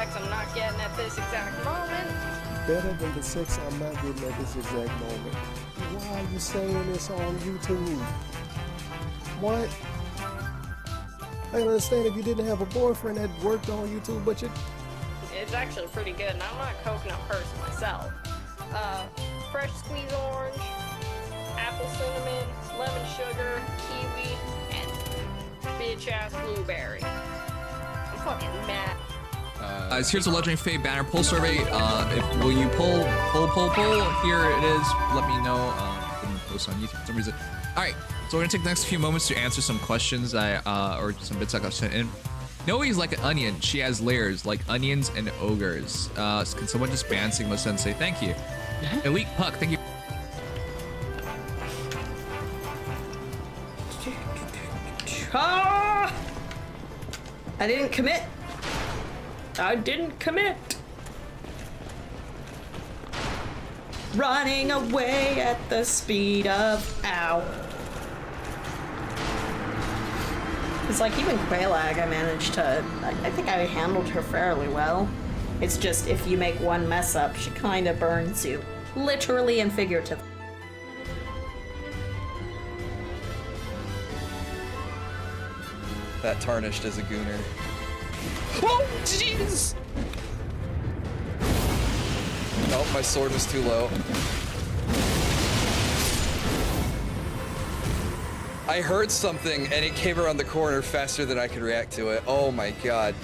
sex I'm not getting at this exact moment. Better than the sex I'm not getting at this exact moment. Why are you saying this on YouTube? What? I can understand if you didn't have a boyfriend that worked on YouTube, but you... It's actually pretty good, and I'm not a coconut person myself. Fresh squeezed orange, apple cinnamon, lemon sugar, kiwi, and bitch-ass blueberry. I'm fucking mad. Here's a legendary fate banner pull survey. Will you pull? Here it is. Let me know. Didn't post on YouTube for some reason. All right, so we're gonna take the next few moments to answer some questions or some bits I got sent in. Noe's like an onion. She has layers like onions and ogres. Can someone just ban Sigma Sensei? Thank you. Elite Puck, thank you. Ah! I didn't commit. I didn't commit. Running away at the speed of ow. It's like even Quailag, I managed to. I think I handled her fairly well. It's just if you make one mess up, she kind of burns you, literally and figuratively. That tarnished as a gooner. Oh, jeez! Nope, my sword was too low. I heard something and it came around the corner faster than I could react to it. Oh my god.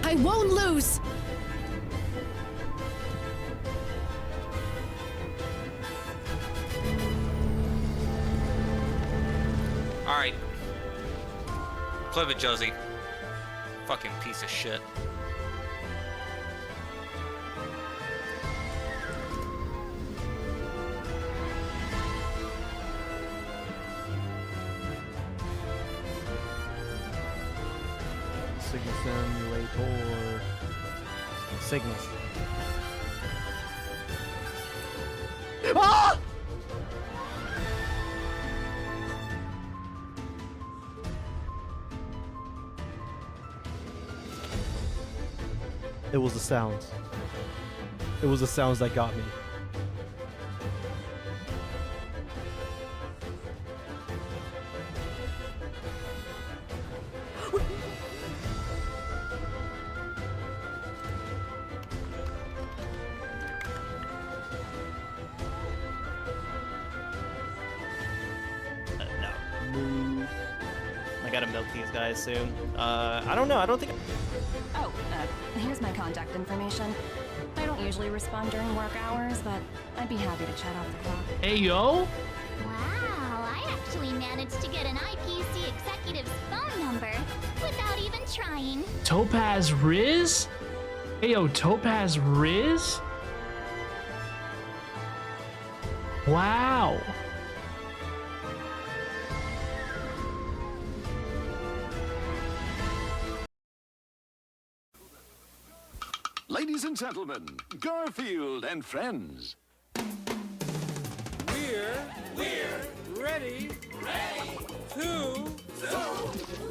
I won't lose! Alright. Flip it, Josie. Fucking piece of shit. Simulator. Cygnus. Ah! It was the sounds. It was the sounds that got me. No. I gotta milk these guys soon. I don't know. I don't think. Oh, here's my contact information. I don't usually respond during work hours, but I'd be happy to chat off the clock. Hey, yo! Wow, I actually managed to get an IPC executive's phone number without even trying. Topaz Riz? Hey, yo, Topaz Riz? Wow. Ladies and gentlemen, Garfield and friends. We're ready to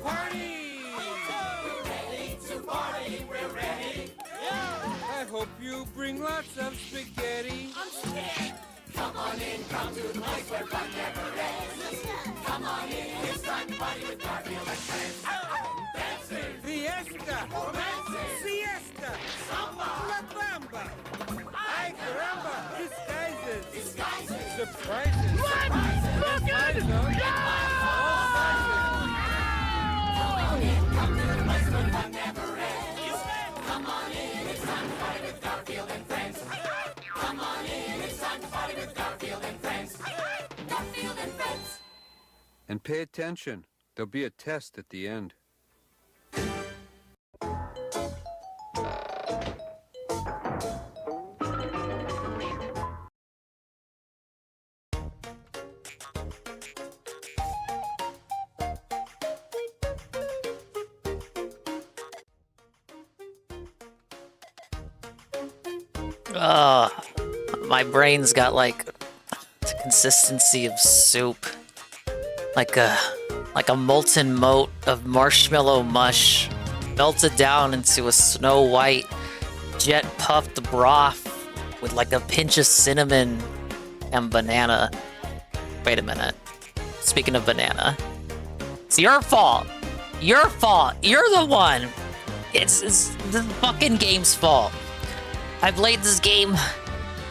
party! We're ready to party, we're ready. I hope you bring lots of spaghetti. I'm scared. Come on in, come to the place where fun never ends. Come on in, it's time to party with Garfield and friends. Dancing, Fiesta, romancing, siesta, samba, la bamba, ay caramba, disguises, disguises, surprises, surprises, Come on in, come to the place where fun never ends. Come on in, it's time to party with Garfield and friends. Come on in, it's time to party with Garfield and friends. Garfield and friends. And pay attention. There'll be a test at the end. My brain's got like the consistency of soup. Like a molten moat of marshmallow mush melted down into a snow white jet puffed broth with like a pinch of cinnamon and banana. Wait a minute. Speaking of banana, it's your fault. Your fault. You're the one. It's the fucking game's fault. I played this game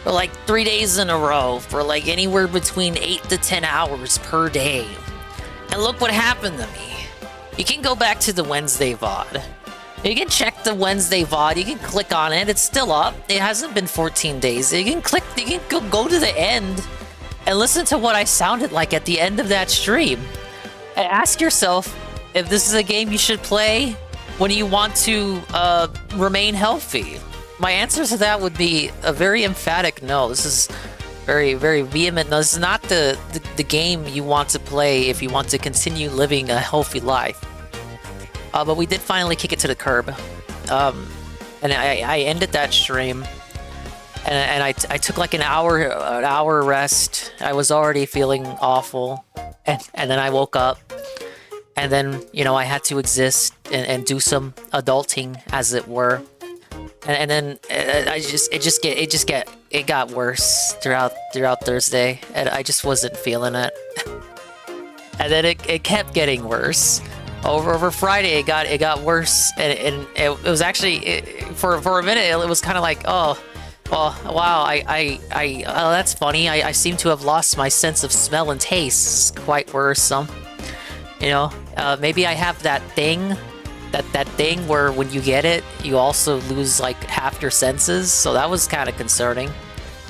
for like 3 days in a row for like anywhere between 8 to 10 hours per day. And look what happened to me. You can go back to the Wednesday VOD. You can check the Wednesday VOD. You can click on it. It's still up. It hasn't been 14 days. You can click. You can go to the end and listen to what I sounded like at the end of that stream. And ask yourself if this is a game you should play when you want to remain healthy. My answer to that would be a very emphatic no. This is very, very vehement. No, this is not the game you want to play if you want to continue living a healthy life. But we did finally kick it to the curb. And I ended that stream. And I took like an hour rest. I was already feeling awful. And then I woke up. And then, you know, I had to exist and do some adulting, as it were. And then it got worse throughout Thursday, and I just wasn't feeling it. And then it kept getting worse. Over Friday, it got worse, and it was actually for a minute it was kind of like, oh, well, wow, oh, that's funny. I seem to have lost my sense of smell and taste. It's quite worrisome. You know, maybe I have that thing. That thing where when you get it, you also lose like half your senses, so that was kind of concerning.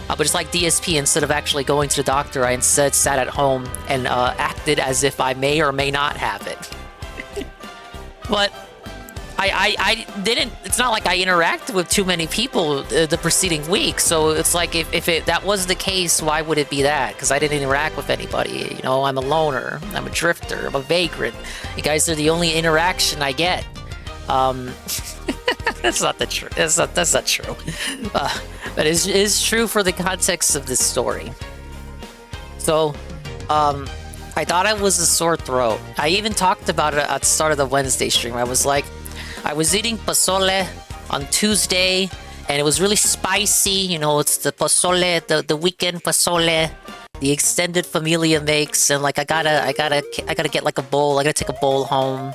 But just like DSP, instead of actually going to the doctor, I instead sat at home and acted as if I may or may not have it. But I didn't. It's not like I interacted with too many people the preceding week, so it's like if that was the case, why would it be that? Because I didn't interact with anybody. You know, I'm a loner. I'm a drifter. I'm a vagrant. You guys are the only interaction I get. That's not the truth. That's not true. But it is true for the context of this story. So, I thought I was a sore throat. I even talked about it at the start of the Wednesday stream. I was like, I was eating pozole on Tuesday, and it was really spicy. You know, it's the pozole, the weekend pozole, the extended familia makes, and like I gotta get like a bowl. I gotta take a bowl home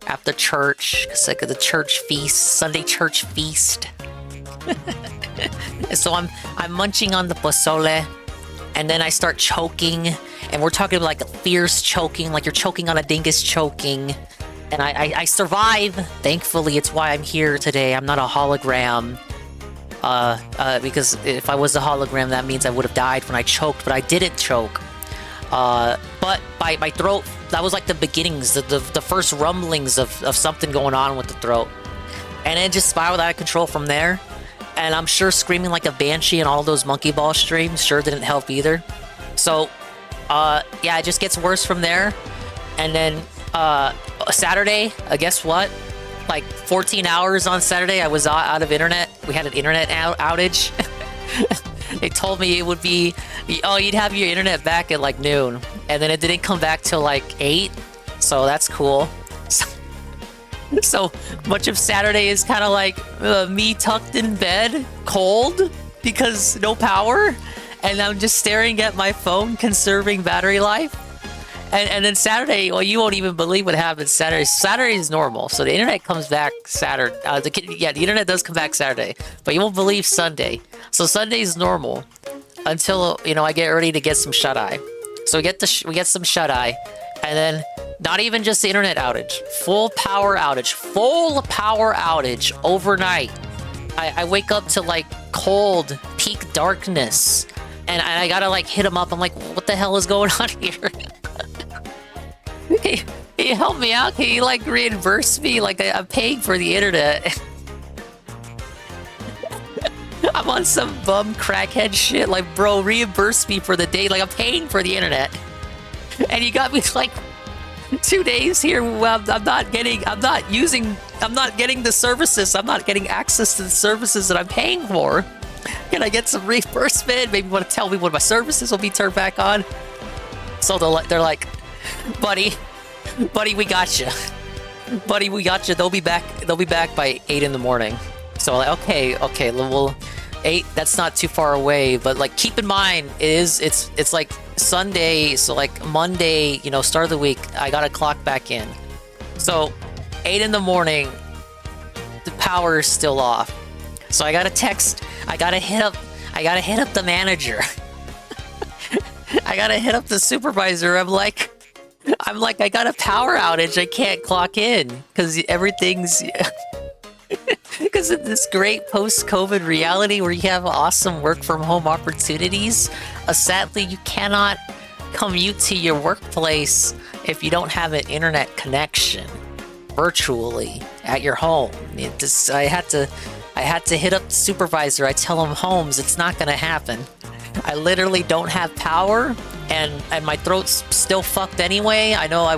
after church, cause like the church feast, Sunday church feast. And so I'm munching on the pozole, and then I start choking, and we're talking about like a fierce choking, like you're choking on a dingus choking. And I survive. Thankfully, it's why I'm here today. I'm not a hologram. Because if I was a hologram, that means I would have died when I choked, but I didn't choke. But my throat, that was like the beginnings, the first rumblings of something going on with the throat. And it just spiraled out of control from there. And I'm sure screaming like a banshee in all those monkey ball streams sure didn't help either. So, yeah, it just gets worse from there. And then, Saturday, guess what? Like 14 hours on Saturday, I was out of internet. We had an internet outage. They told me it would be, oh, you'd have your internet back at like noon. And then it didn't come back till like 8. So that's cool. So much of Saturday is kind of like me tucked in bed, cold, because no power. And I'm just staring at my phone, conserving battery life. And then Saturday, well, you won't even believe what happens Saturday. Saturday is normal, so the internet comes back Saturday. The internet does come back Saturday, but you won't believe Sunday. So Sunday is normal until, you know, I get ready to get some shut-eye. So we get some shut-eye, and then not even just the internet outage, full power outage overnight. I wake up to like cold, peak darkness, and I gotta like hit him up. I'm like, what the hell is going on here? Can you help me out? Can you like reimburse me? Like I'm paying for the internet. I'm on some bum crackhead shit. Like, bro, reimburse me for the day. Like I'm paying for the internet, and you got me like 2 days here. Well, I'm not getting the services. I'm not getting access to the services that I'm paying for. Can I get some reimbursement? Maybe want to tell me when my services will be turned back on. So they're like, buddy, we got you. Buddy, we got you. They'll be back by 8 in the morning. So like, okay, well, 8, that's not too far away, but like keep in mind it's like Sunday, so like Monday, you know, start of the week, I gotta clock back in. So 8 in the morning, the power is still off. So I gotta text, I gotta hit up the manager. I gotta hit up the supervisor. I'm like, I got a power outage. I can't clock in because everything's. Because of this great post-COVID reality where you have awesome work-from-home opportunities, sadly, you cannot commute to your workplace if you don't have an internet connection virtually at your home. I had to hit up the supervisor. I tell him, Holmes, it's not going to happen. I literally don't have power, and my throat's still fucked anyway. I know I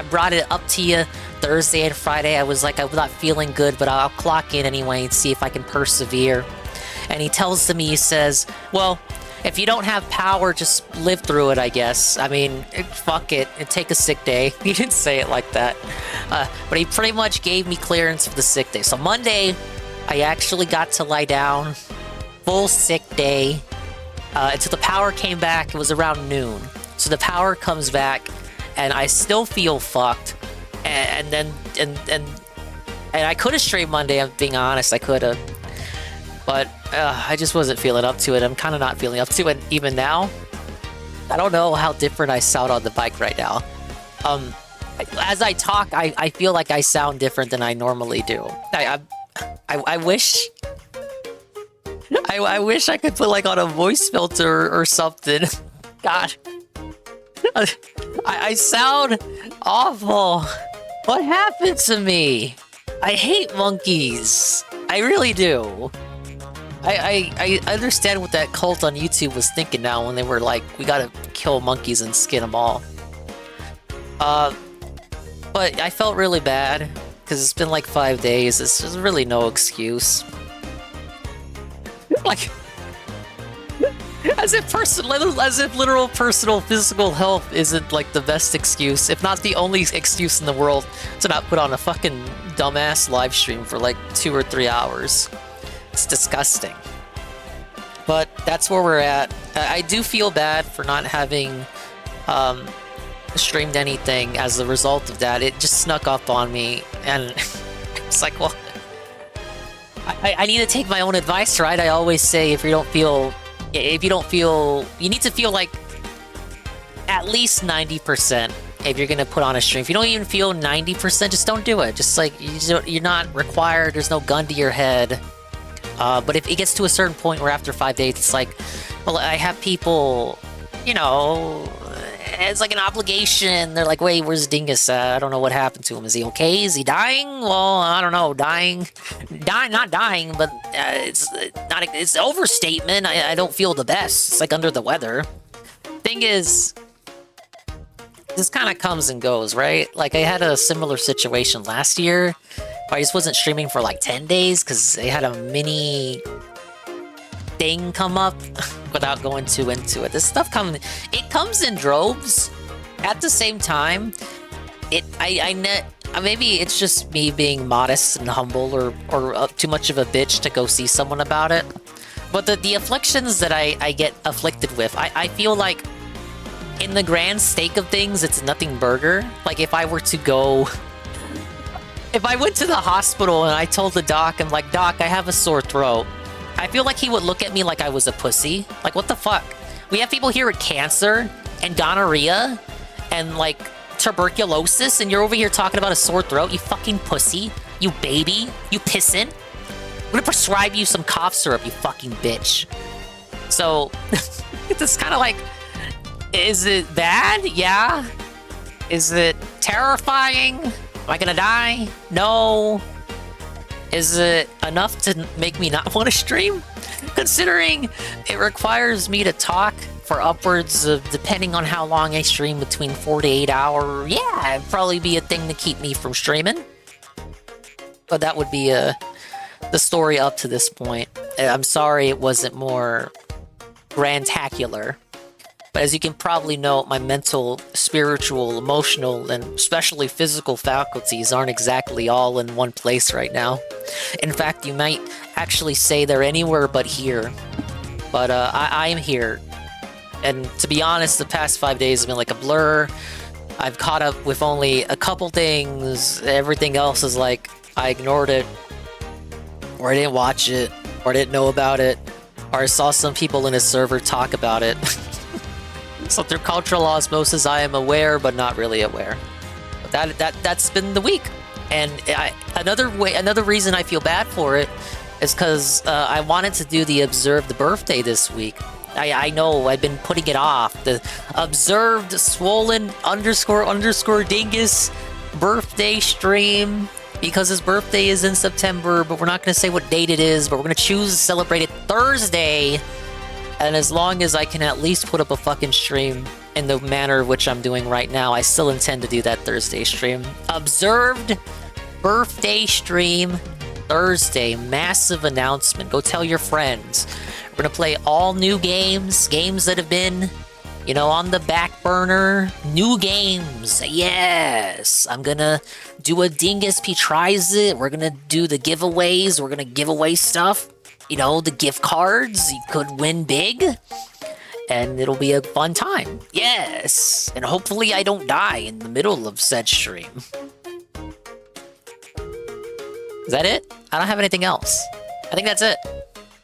brought it up to you Thursday and Friday. I was like, I'm not feeling good, but I'll clock in anyway and see if I can persevere. And he tells me, he says, well, if you don't have power, just live through it, I guess. I mean, fuck it, and take a sick day. He didn't say it like that. But he pretty much gave me clearance for the sick day. So Monday, I actually got to lie down, full sick day, until the power came back. It was around noon. So the power comes back, and I still feel fucked. And I could have streamed Monday, I'm being honest, I could have. But I just wasn't feeling up to it. I'm kind of not feeling up to it even now. I don't know how different I sound on the bike right now. As I talk, I feel like I sound different than I normally do. I wish... I wish I could put like on a voice filter or something. God. I sound awful. What happened to me? I hate monkeys. I really do. I understand what that cult on YouTube was thinking now when they were like, we gotta kill monkeys and skin them all. But I felt really bad because it's been like 5 days. There's really no excuse. Like, as if literal personal physical health isn't like the best excuse, if not the only excuse in the world, to not put on a fucking dumbass live stream for like 2 or 3 hours. It's disgusting. But that's where we're at. I do feel bad for not having streamed anything as a result of that. It just snuck up on me, and it's like, well, I need to take my own advice, right? I always say if you don't feel, you need to feel like at least 90% if you're gonna put on a stream. If you don't even feel 90%, just don't do it. Just like, you're not required, there's no gun to your head. But if it gets to a certain point where after 5 days, it's like, well, I have people, you know, it's like an obligation. They're like, wait, where's Dingus at? I don't know what happened to him. Is he okay? Is he dying? Well, I don't know. Not dying, but it's overstatement. I don't feel the best. It's like under the weather. Thing is, this kind of comes and goes, right? Like, I had a similar situation last year. I just wasn't streaming for like 10 days because they had a mini thing come up without going too into it. This stuff comes in droves. At the same time, maybe it's just me being modest and humble or too much of a bitch to go see someone about it. But the afflictions that I get afflicted with, I feel like in the grand stake of things, it's nothing burger. Like if I were to go... If I went to the hospital and I told the doc, I'm like, Doc, I have a sore throat. I feel like he would look at me like I was a pussy. Like, what the fuck? We have people here with cancer and gonorrhea and, like, tuberculosis, and you're over here talking about a sore throat, you fucking pussy. You baby. You pissant. I'm gonna prescribe you some cough syrup, you fucking bitch. So, it's kind of like, is it bad? Yeah. Is it terrifying? Am I gonna die? No. Is it enough to make me not want to stream? Considering it requires me to talk for upwards of, depending on how long I stream, between 4 to 8 hours. Yeah, it'd probably be a thing to keep me from streaming. But that would be the story up to this point. I'm sorry it wasn't more grantacular. But as you can probably know, my mental, spiritual, emotional, and especially physical faculties aren't exactly all in one place right now. In fact, you might actually say they're anywhere but here. But I am here. And to be honest, the past 5 days have been like a blur. I've caught up with only a couple things. Everything else is like, I ignored it. Or I didn't watch it. Or I didn't know about it. Or I saw some people in a server talk about it. So through cultural osmosis, I am aware, but not really aware. That's been the week. And another reason I feel bad for it is because I wanted to do the observed birthday this week. I know I've been putting it off. The observed swollen _ dingus birthday stream, because his birthday is in September, but we're not going to say what date it is, but we're going to choose to celebrate it Thursday. And as long as I can at least put up a fucking stream in the manner which I'm doing right now, I still intend to do that Thursday stream. Observed birthday stream Thursday. Massive announcement. Go tell your friends. We're gonna play all new games. Games that have been, you know, on the back burner. New games. Yes. I'm gonna do a Dingus P Tries It. We're gonna do the giveaways. We're gonna give away stuff. You know, the gift cards, you could win big, and it'll be a fun time. Yes! And hopefully I don't die in the middle of said stream. Is that it? I don't have anything else. I think that's it.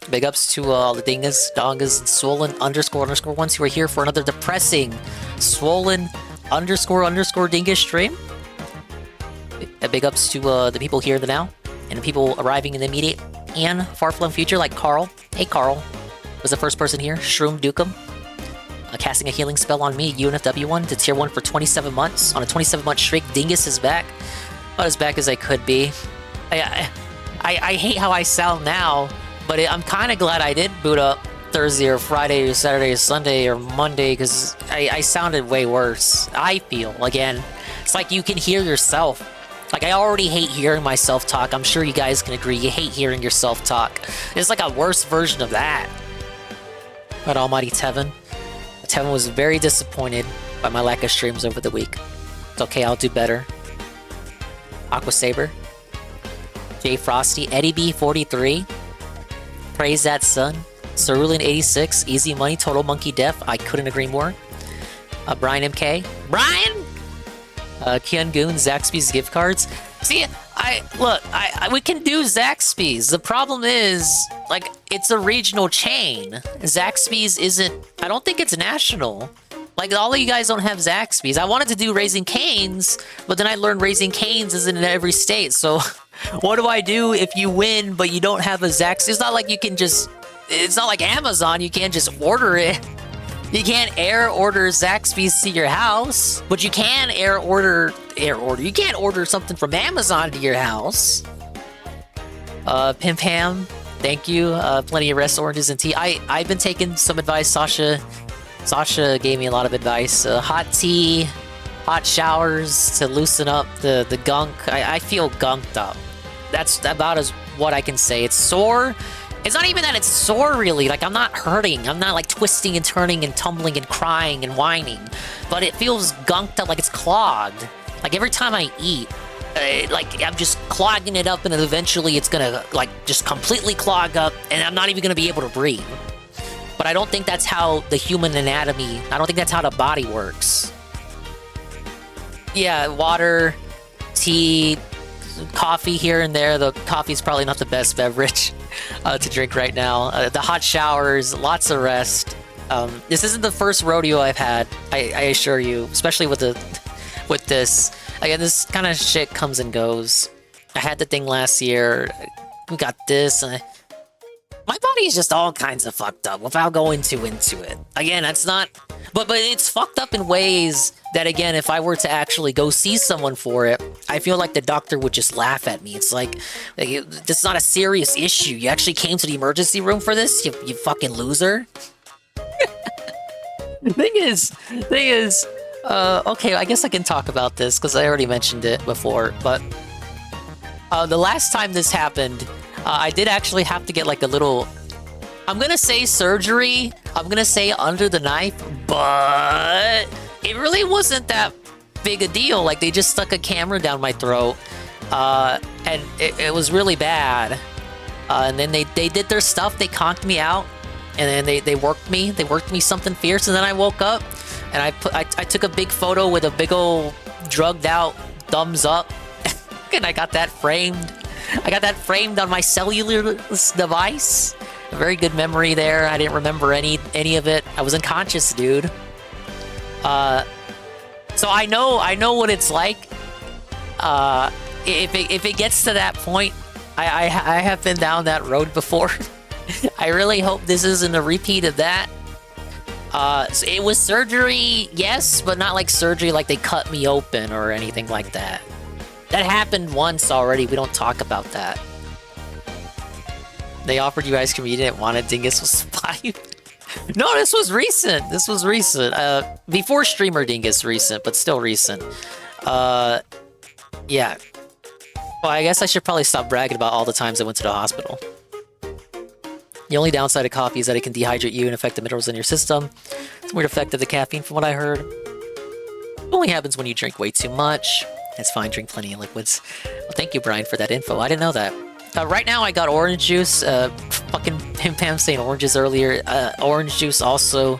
Big ups to all the dingas, dongas, and swollen _ ones who are here for another depressing swollen _ dingus stream. Big ups to the people here in the now, and the people arriving in the immediate and far-flung future, like Carl. Hey, Carl was the first person here. Shroom Dukem, casting a healing spell on me, UNFW1 to tier 1 for 27 months. On a 27-month streak, Dingus is back. Not as back as I could be. I hate how I sound now, but I'm kind of glad I did boot up Thursday or Friday or Saturday or Sunday or Monday, because I sounded way worse. I feel, again, it's like you can hear yourself. Like, I already hate hearing myself talk. I'm sure you guys can agree. You hate hearing yourself talk. It's like a worse version of that. But almighty Tevin. Tevin was very disappointed by my lack of streams over the week. It's okay, I'll do better. Aqua Saber. Jay Frosty. Eddie B43. Praise That Son. Cerulean 86. Easy Money. Total Monkey Deaf. I couldn't agree more. Brian MK. Brian! Kian Goon, Zaxby's gift cards. See, we can do Zaxby's. The problem is, like, it's a regional chain. Zaxby's isn't, I don't think it's national. Like, all of you guys don't have Zaxby's. I wanted to do Raising Cane's, but then I learned Raising Cane's isn't in every state. So, what do I do if you win, but you don't have a Zaxby's? It's not like you can just, it's not like Amazon. You can't just order it. You can't air order Zaxby's to your house, but you can you can't order something from Amazon to your house. Pimp Ham, thank you. Plenty of rest oranges and tea. I've been taking some advice. Sasha gave me a lot of advice. Hot tea, hot showers to loosen up the gunk. I feel gunked up. That's about as what I can say. It's sore. It's not even that it's sore, really. Like, I'm not hurting. I'm not, like, twisting and turning and tumbling and crying and whining. But it feels gunked up, like it's clogged. Like, every time I eat, like, I'm just clogging it up, and then eventually it's gonna, like, just completely clog up, and I'm not even gonna be able to breathe. But I don't think that's how the human anatomy, I don't think that's how the body works. Yeah, water, tea, coffee here and there. The coffee's probably not the best beverage to drink right now. The hot showers, lots of rest. This isn't the first rodeo I've had, I assure you, especially with this. Again, this kind of shit comes and goes. I had the thing last year. We got this. My body's just all kinds of fucked up without going too into it. Again, that's not... But it's fucked up in ways that, again, if I were to actually go see someone for it, I feel like the doctor would just laugh at me. It's like this is not a serious issue. You actually came to the emergency room for this? You fucking loser. Thing is, okay, I guess I can talk about this because I already mentioned it before, but the last time this happened, I did actually have to get like a little I'm gonna say surgery. I'm gonna say under the knife, but it really wasn't that big a deal. Like, they just stuck a camera down my throat, and it was really bad. And then they did their stuff. They conked me out, and then they worked me. They worked me something fierce, and then I woke up, and I took a big photo with a big old drugged out thumbs up, and I got that framed. I got that framed on my cellular device. A very good memory there. I didn't remember any of it. I was unconscious, dude. So I know what it's like. If it gets to that point, I have been down that road before. I really hope this isn't a repeat of that. So it was surgery, yes, but not like surgery like they cut me open or anything like that. That happened once already. We don't talk about that. They offered you ice cream, you didn't want it. Dingus was 5. No, this was recent. This was recent. Before streamer Dingus, recent, but still recent. Yeah. Well, I guess I should probably stop bragging about all the times I went to the hospital. The only downside of coffee is that it can dehydrate you and affect the minerals in your system. It's a weird effect of the caffeine from what I heard. It only happens when you drink way too much. It's fine, drink plenty of liquids. Well, thank you, Brian, for that info. I didn't know that. Right now, I got orange juice. Fucking Pam saying oranges earlier. Orange juice also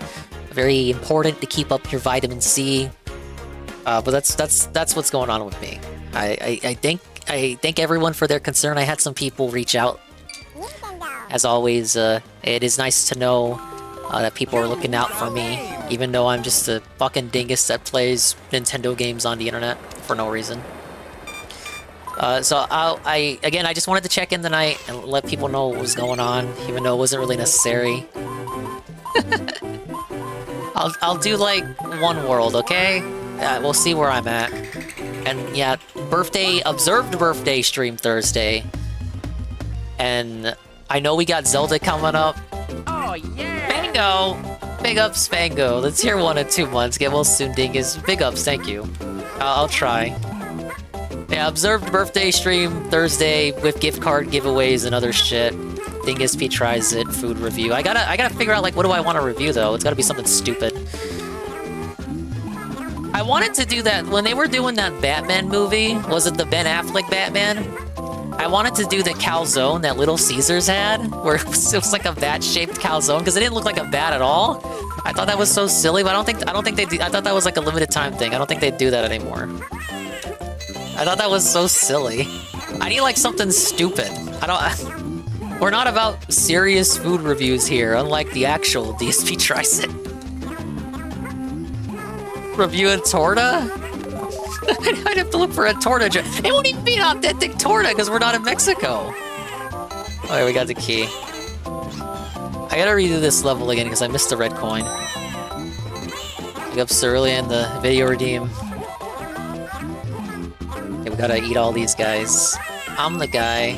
very important to keep up your vitamin C. But that's what's going on with me. I thank everyone for their concern. I had some people reach out. As always, it is nice to know that people are looking out for me, even though I'm just a fucking dingus that plays Nintendo games on the internet for no reason. So I just wanted to check in tonight and let people know what was going on, even though it wasn't really necessary. I'll do like one world, okay? We'll see where I'm at. And yeah, observed birthday stream Thursday. And I know we got Zelda coming up. Oh, yeah! Spango! Big ups, Spango. Let's hear 1 in 2 months. Get well soon, Dingus. Big ups, thank you. I'll try. Yeah, observed birthday stream Thursday with gift card giveaways and other shit. Dingus P tries it, food review. I gotta figure out, like, what do I want to review, though? It's gotta be something stupid. I wanted to do that when they were doing that Batman movie. Was it the Ben Affleck Batman? I wanted to do the calzone that Little Caesars had, where it was like a bat-shaped calzone, because it didn't look like a bat at all. I thought that was so silly, but I don't think they do. I thought that was like a limited time thing. I don't think they do that anymore. I thought that was so silly. I need like something stupid. We're not about serious food reviews here, unlike the actual DSP Tries It. Reviewing torta? I'd have to look for a torta joke. It won't even be an authentic torta because we're not in Mexico. Okay, we got the key. I gotta redo this level again because I missed the red coin. Pick up Cerulean, the video redeem. Okay, we gotta eat all these guys. I'm the guy.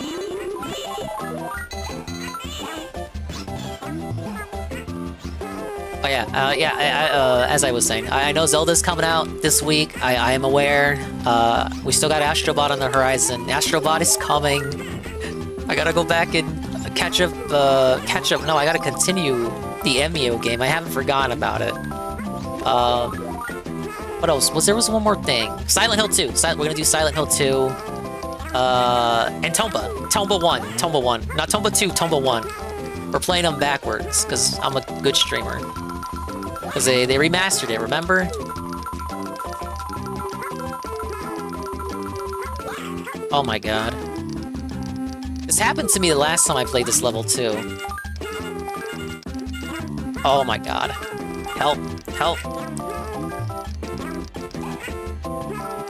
Oh yeah, as I was saying, I know Zelda's coming out this week. I am aware. We still got Astrobot on the horizon. Astrobot is coming. I gotta go back and catch up. No, I gotta continue the Emio game. I haven't forgotten about it. What else? There was one more thing. Silent Hill 2. We're gonna do Silent Hill 2. And Tomba. Tomba 1. Tomba 1. Not Tomba 2, Tomba 1. We're playing them backwards, because I'm a good streamer. Because they remastered it, remember? Oh my god. This happened to me the last time I played this level, too. Oh my god. Help. Help.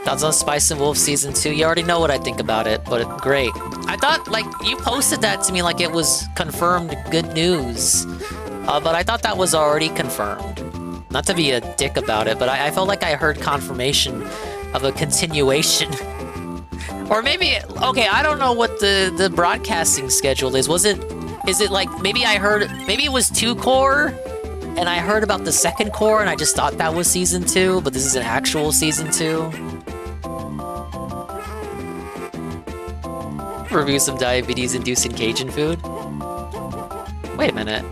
Thoughts on Spice and Wolf Season 2? You already know what I think about it, but great. I thought, like, you posted that to me like it was confirmed good news. But I thought that was already confirmed. Not to be a dick about it, but I felt like I heard confirmation of a continuation. Or maybe, okay, I don't know what the broadcasting schedule is. Is it like, maybe it was 2 core, and I heard about the 2nd core, and I just thought that was Season 2, but this is an actual Season 2. Review some diabetes-inducing Cajun food. Wait a minute.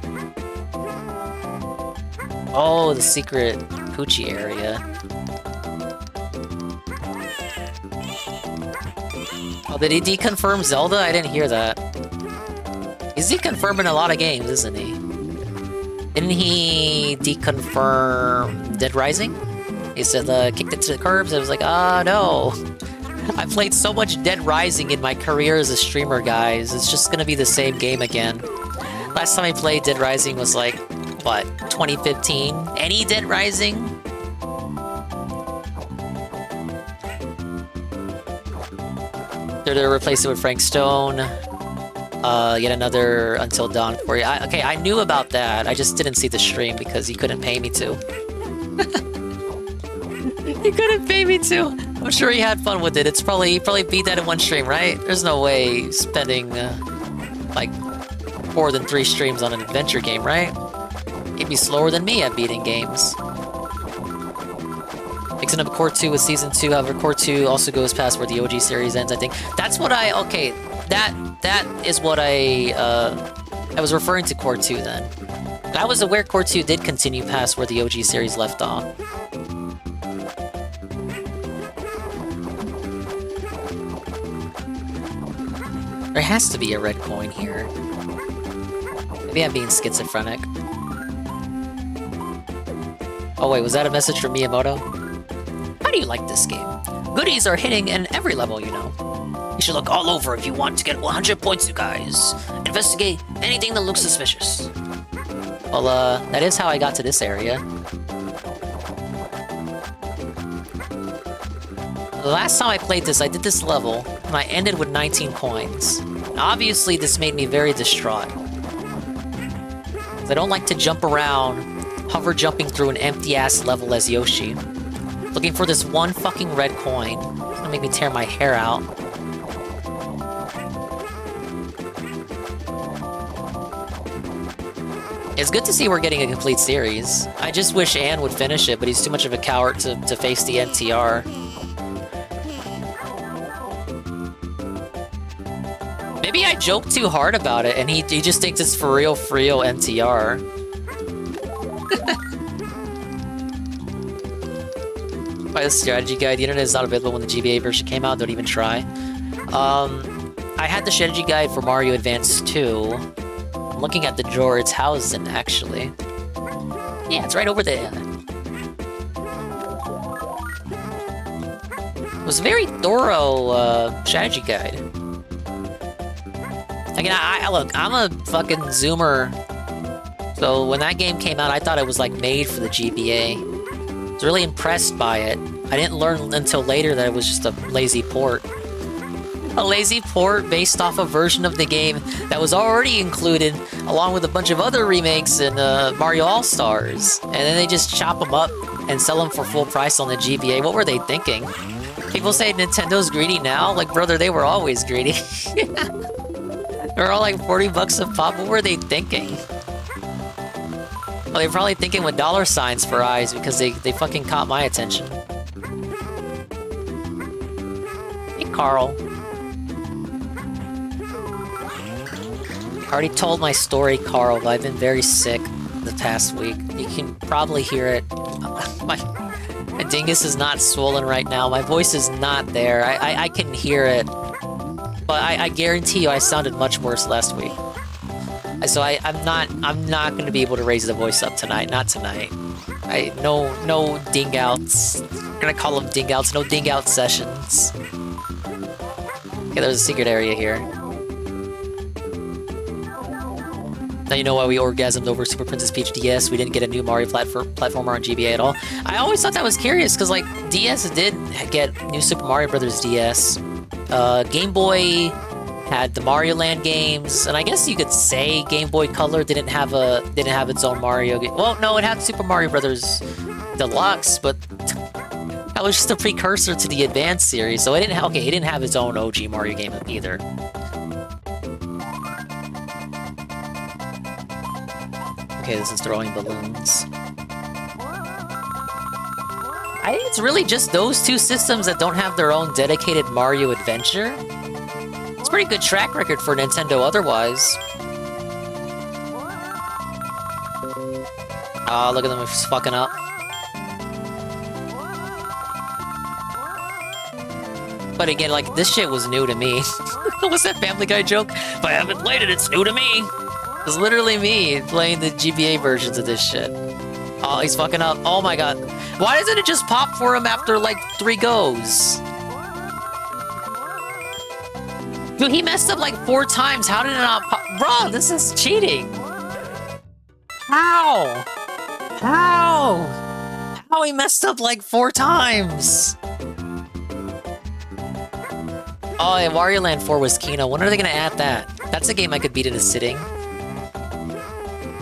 Oh, the secret Poochie area. Oh, did he deconfirm Zelda? I didn't hear that. He's deconfirming a lot of games, isn't he? Didn't he deconfirm Dead Rising? He said, kicked it to the curbs. I was like, ah, no. I played so much Dead Rising in my career as a streamer, guys. It's just gonna be the same game again. Last time I played Dead Rising was like, what, 2015? Any Dead Rising? They're to replace it with Frank Stone. Yet another Until Dawn for you. Okay, I knew about that. I just didn't see the stream because he couldn't pay me to. He couldn't pay me to. I'm sure he had fun with it. He probably beat that in one stream, right? There's no way spending like more than 3 streams on an adventure game, right? He'd be slower than me at beating games. Mixing up Core 2 with Season 2, however, Core 2 also goes past where the OG series ends, I think. That's what okay, that is what I was referring to Core 2 then. I was aware Core 2 did continue past where the OG series left off. There has to be a red coin here. Maybe I'm being schizophrenic. Oh wait, was that a message from Miyamoto? How do you like this game? Goodies are hitting in every level, you know. You should look all over if you want to get 100 points, you guys. Investigate anything that looks suspicious. Well, that is how I got to this area. The last time I played this, I did this level, and I ended with 19 coins. Obviously, this made me very distraught. I don't like to jump around, hover jumping through an empty-ass level as Yoshi. Looking for this one fucking red coin. It's gonna make me tear my hair out. It's good to see we're getting a complete series. I just wish Ann would finish it, but he's too much of a coward to face the NTR. Maybe I joked too hard about it, and he just thinks it's for real NTR. By the strategy guide, the internet is not available when the GBA version came out, don't even try. I had the strategy guide for Mario Advance 2. I'm looking at the drawer it's housed in, actually. Yeah, it's right over there. It was a very thorough strategy guide. Again, look, I'm a fucking zoomer. So when that game came out, I thought it was like made for the GBA. I was really impressed by it. I didn't learn until later that it was just a lazy port. A lazy port based off a version of the game that was already included along with a bunch of other remakes in Mario All-Stars. And then they just chop them up and sell them for full price on the GBA. What were they thinking? People say Nintendo's greedy now? Like, brother, they were always greedy. They're all like 40 bucks a pop. What were they thinking? Well, they're probably thinking with dollar signs for eyes because they fucking caught my attention. Hey, Carl. I already told my story, Carl, but I've been very sick the past week. You can probably hear it. My dingus is not swollen right now. My voice is not there. I can hear it. But I guarantee you I sounded much worse last week. So I'm not going to be able to raise the voice up tonight. Not tonight. No ding-outs. I'm going to call them ding-outs. No ding-out sessions. Okay, there's a secret area here. Now you know why we orgasmed over Super Princess Peach DS. We didn't get a new Mario platformer on GBA at all. I always thought that was curious, because, like, DS did get new Super Mario Bros. DS. Game Boy had the Mario Land games, and I guess you could say Game Boy Color didn't have its own Mario game. Well, no, it had Super Mario Bros. Deluxe, but that was just a precursor to the Advance series, so it didn't have its own OG Mario game either. Okay, this is throwing balloons. I think it's really just those two systems that don't have their own dedicated Mario Adventure. It's a pretty good track record for Nintendo otherwise. Oh, look at them just fucking up. But again, like, this shit was new to me. What's that Family Guy joke? If I haven't played it, it's new to me. It's literally me playing the GBA versions of this shit. Oh, he's fucking up. Oh my god. Why doesn't it just pop for him after, like, 3 goes? Dude, he messed up like 4 times. How did it not pop? Bro, this is cheating. How? How he messed up like 4 times? Oh, yeah, Wario Land 4 was Kino. When are they gonna add that? That's a game I could beat in a sitting.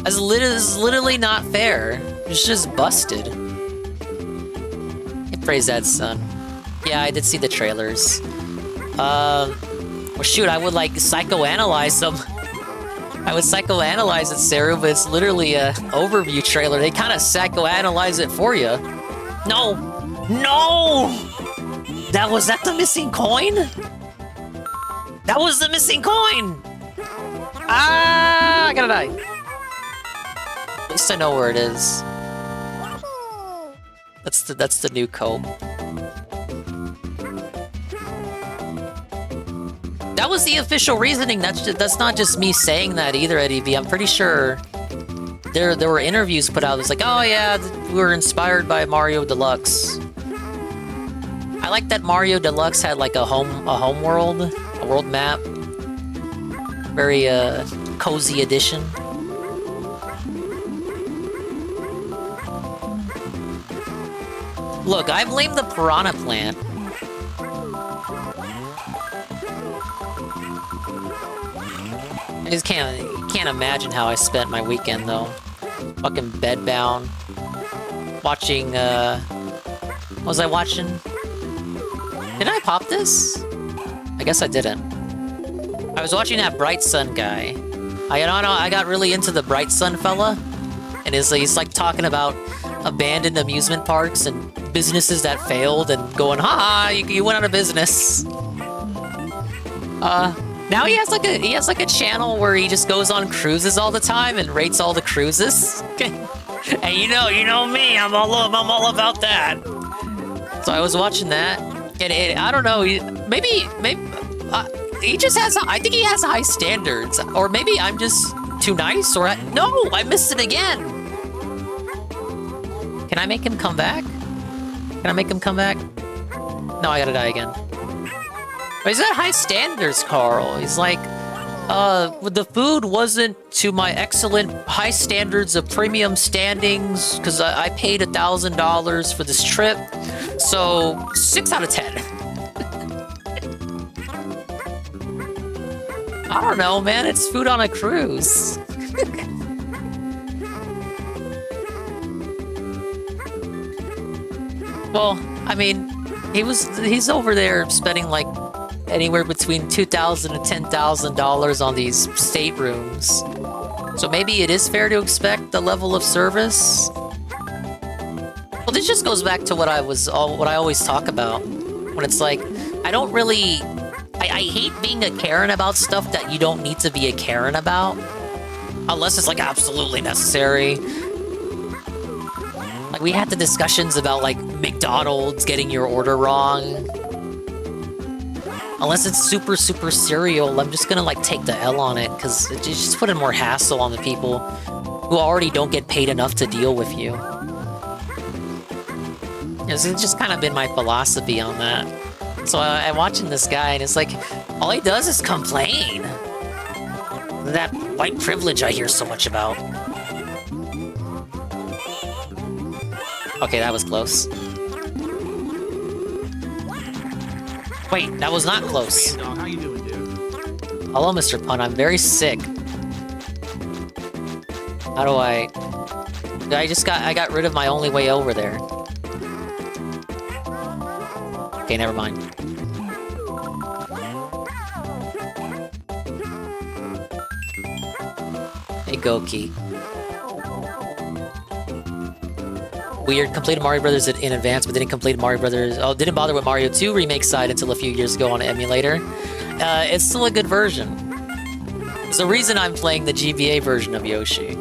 It's literally not fair. It's just busted. Praise that, son. Yeah, I did see the trailers. Well, shoot, I would, like, psychoanalyze them. I would psychoanalyze it, Saru, but it's literally a overview trailer. They kind of psychoanalyze it for you. No! No! Was that the missing coin? That was the missing coin! Ah! I gotta die. At least I know where it is. That's the new cope. That was the official reasoning. That's not just me saying that either, Eddie V. I'm pretty sure there were interviews put out. It's like, oh yeah, we were inspired by Mario Deluxe. I like that Mario Deluxe had like a home world, a world map. Very cozy edition. Look, I blame the piranha plant. I just can't imagine how I spent my weekend though. Fucking bedbound. Watching, what was I watching? Did I pop this? I guess I didn't. I was watching that Bright Sun guy. I got really into the Bright Sun fella. And he's like talking about abandoned amusement parks and businesses that failed and going, ha, you went out of business. Now he has like a channel where he just goes on cruises all the time and rates all the cruises. And you know me, I'm all about that. So I was watching that, and I don't know, maybe he just has. I think he has high standards, or maybe I'm just too nice, or no, I missed it again. Can I make him come back? Can I make him come back? No, I gotta die again. But he's got high standards, Carl. He's like, the food wasn't to my excellent high standards of premium standings, because I paid $1,000 for this trip. So, 6 out of 10. I don't know, man. It's food on a cruise. Well, I mean, he's over there spending like anywhere between $2,000 and $10,000 on these staterooms. So maybe it is fair to expect the level of service. Well, this just goes back to what I always talk about. When it's like, I hate being a Karen about stuff that you don't need to be a Karen about. Unless it's like absolutely necessary. Like, we had the discussions about, like, McDonald's getting your order wrong. Unless it's super, super serial, I'm just gonna, like, take the L on it, because it just putting more hassle on the people who already don't get paid enough to deal with you. It's just kind of been my philosophy on that. So I'm watching this guy, and it's like, all he does is complain. That white privilege I hear so much about. Okay, that was close. Wait, that was not close. How you doing, dude? Hello, Mr. Pun. I'm very sick. How do I... I got rid of my only way over there. Okay, never mind. Hey, Goki. Weird, completed Mario Brothers in advance, but didn't complete Mario Brothers... Oh, didn't bother with Mario 2 remake side until a few years ago on an emulator. It's still a good version. There's a reason I'm playing the GBA version of Yoshi.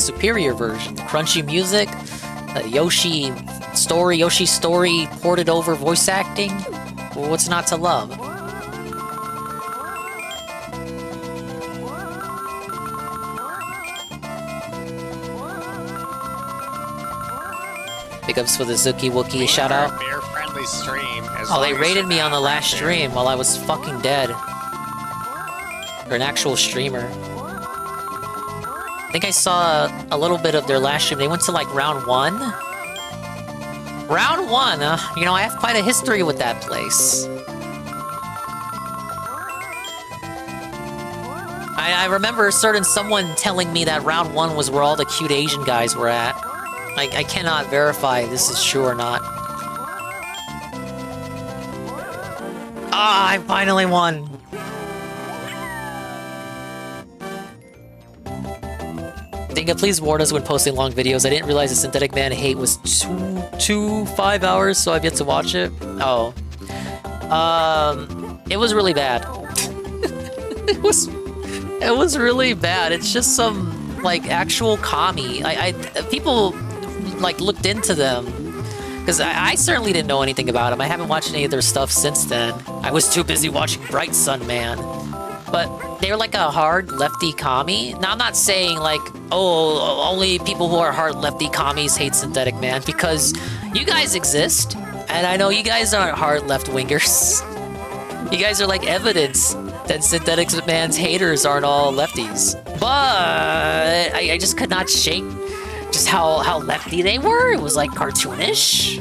superior version. Crunchy music, Yoshi story ported over voice acting. What's not to love? Big ups for the Zuki Wookie shout out. Bear-friendly stream. Oh, they raided me on the last stream while I was fucking dead. Or an actual streamer. I think I saw a little bit of their last stream. They went to like round 1. Round 1, you know, I have quite a history with that place. I remember someone telling me that round 1 was where all the cute Asian guys were at. I cannot verify if this is true or not. Ah, I finally won! Dinga, please warn us when posting long videos. I didn't realize the Synthetic Man hate was 5 hours, so I've yet to watch it. Oh. It was really bad. It was really bad. It's just some, like, actual commie. People, like, looked into them. Because I certainly didn't know anything about them. I haven't watched any of their stuff since then. I was too busy watching Bright Sun Man. But they're like a hard lefty commie. Now, I'm not saying, like, oh, only people who are hard lefty commies hate Synthetic Man, because you guys exist. And I know you guys aren't hard left-wingers. You guys are like evidence that Synthetic Man's haters aren't all lefties. But I just could not shake just how lefty they were. It was like cartoonish.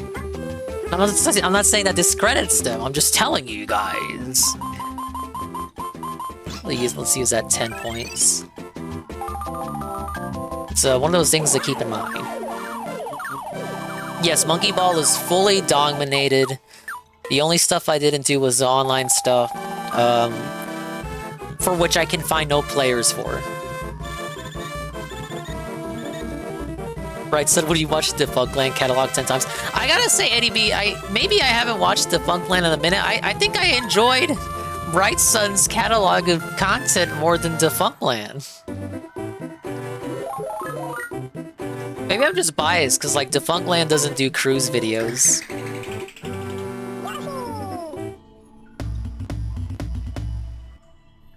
I'm not saying that discredits them. I'm just telling you guys. Let's use that 10 points. It's one of those things to keep in mind. Yes, Monkey Ball is fully dominated. The only stuff I didn't do was the online stuff, for which I can find no players for. Right, said, would you watch the Funkland catalog 10 times? I gotta say, Eddie B, maybe I haven't watched the Funkland in a minute. I think I enjoyed Bright Sun's catalog of content more than Defunctland. Maybe I'm just biased, because, like, Defunctland doesn't do cruise videos.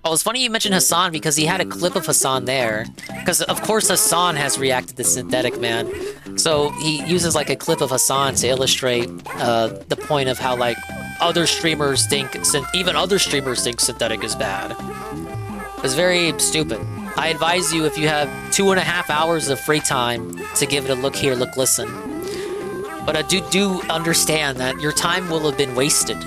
Oh, it's funny you mentioned Hassan, because he had a clip of Hassan there. Because, of course, Hassan has reacted to Synthetic Man. So, he uses, like, a clip of Hassan to illustrate the point of how, like, other streamers think, even other streamers think Synthetic is bad. It's very stupid. I advise you, if you have 2.5 hours of free time, to give it a look here, look, listen. But I do understand that your time will have been wasted,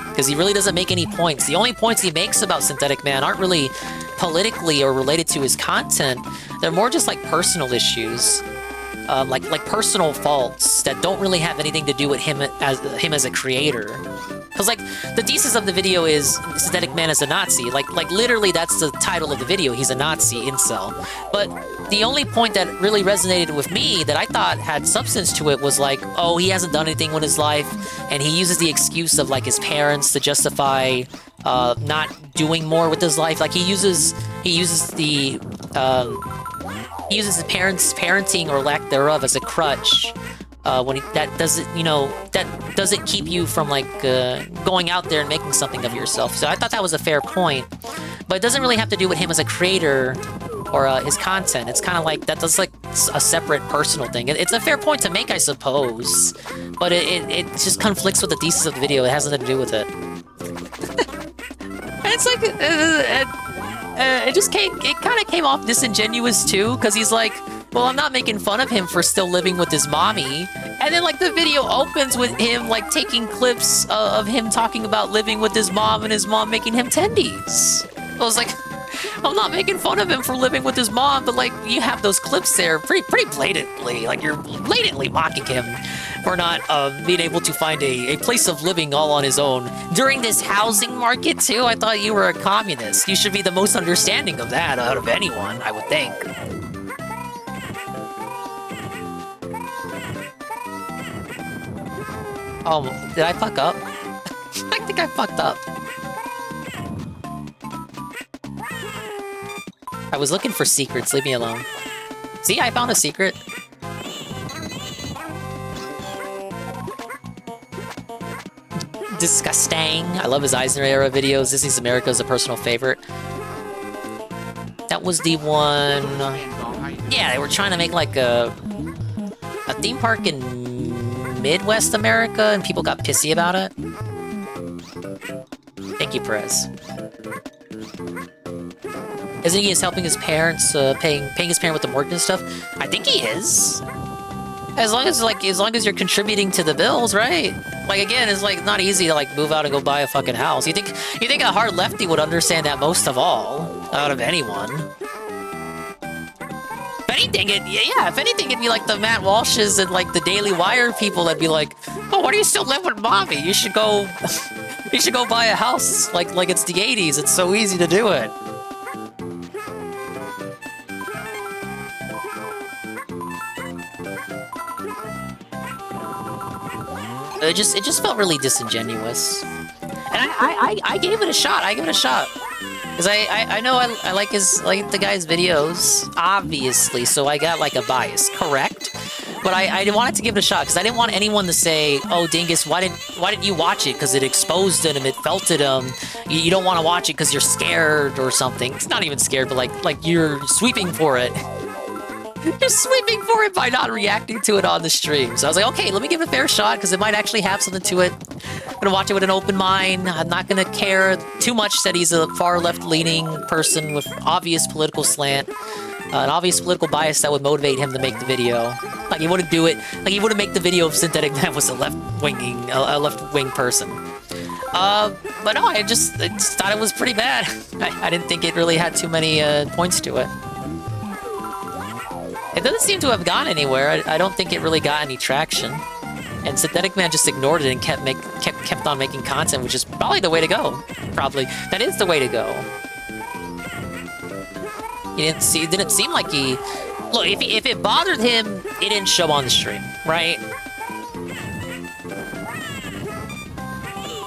because he really doesn't make any points. The only points he makes about Synthetic Man aren't really politically or related to his content. They're more just like personal issues, like personal faults that don't really have anything to do with him as a creator. Because, like, the thesis of the video is Synthetic Man is a Nazi. Like literally, that's the title of the video. He's a Nazi incel. But the only point that really resonated with me that I thought had substance to it was like, oh, he hasn't done anything with his life, and he uses the excuse of, like, his parents to justify not doing more with his life. Like, he uses his parents' parenting or lack thereof as a crutch. When that doesn't keep you from, like, going out there and making something of yourself. So I thought that was a fair point, but it doesn't really have to do with him as a creator or his content. It's kind of like that's like a separate personal thing. It's a fair point to make, I suppose, but it just conflicts with the thesis of the video. It has nothing to do with it. It's like it kind of came off disingenuous too, because he's like, well, I'm not making fun of him for still living with his mommy. And then, like, the video opens with him, like, taking clips of him talking about living with his mom and his mom making him tendies. I was like, I'm not making fun of him for living with his mom, but, like, you have those clips there pretty blatantly. Like, you're blatantly mocking him for not being able to find a place of living all on his own. During this housing market, too, I thought you were a communist. You should be the most understanding of that out of anyone, I would think. Oh, did I fuck up? I think I fucked up. I was looking for secrets, leave me alone. See, I found a secret. Disgusting. I love his Eisner era videos. Disney's America is a personal favorite. That was the one... Yeah, they were trying to make like a theme park in Midwest America, and people got pissy about it. Thank you, Perez. Isn't he helping his parents, paying his parent with the mortgage and stuff? I think he is. As long as you're contributing to the bills, right? Like again, it's like not easy to like move out and go buy a fucking house. You think a hard lefty would understand that most of all, out of anyone. If anything, if anything, it'd be like the Matt Walshes and like the Daily Wire people that'd be like, oh, why do you still live with mommy? You should go, you should go buy a house like it's the 80s. It's so easy to do it. It just felt really disingenuous, and I gave it a shot. Because I know I like the guy's videos, obviously, so I got like a bias, correct? But I wanted to give it a shot because I didn't want anyone to say, "Oh, Dingus, why didn't you watch it? Because it exposed him, it felted him. You don't want to watch it because you're scared or something." It's not even scared, but like you're sweeping for it. You're sweeping for it by not reacting to it on the stream. So I was like, okay, let me give it a fair shot because it might actually have something to it. I'm gonna watch it with an open mind. I'm not gonna care too much that he's a far left-leaning person with obvious political slant, an obvious political bias that would motivate him to make the video. Like he wouldn't do it. Like he wouldn't make the video if Synthetic Man was a left-wing person. But no, I just thought it was pretty bad. I didn't think it really had too many points to it. It doesn't seem to have gone anywhere. I don't think it really got any traction. And Synthetic Man just ignored it and kept on making content, which is probably the way to go. Probably. That is the way to go. It didn't seem like he... Look, if it bothered him, it didn't show on the stream, right?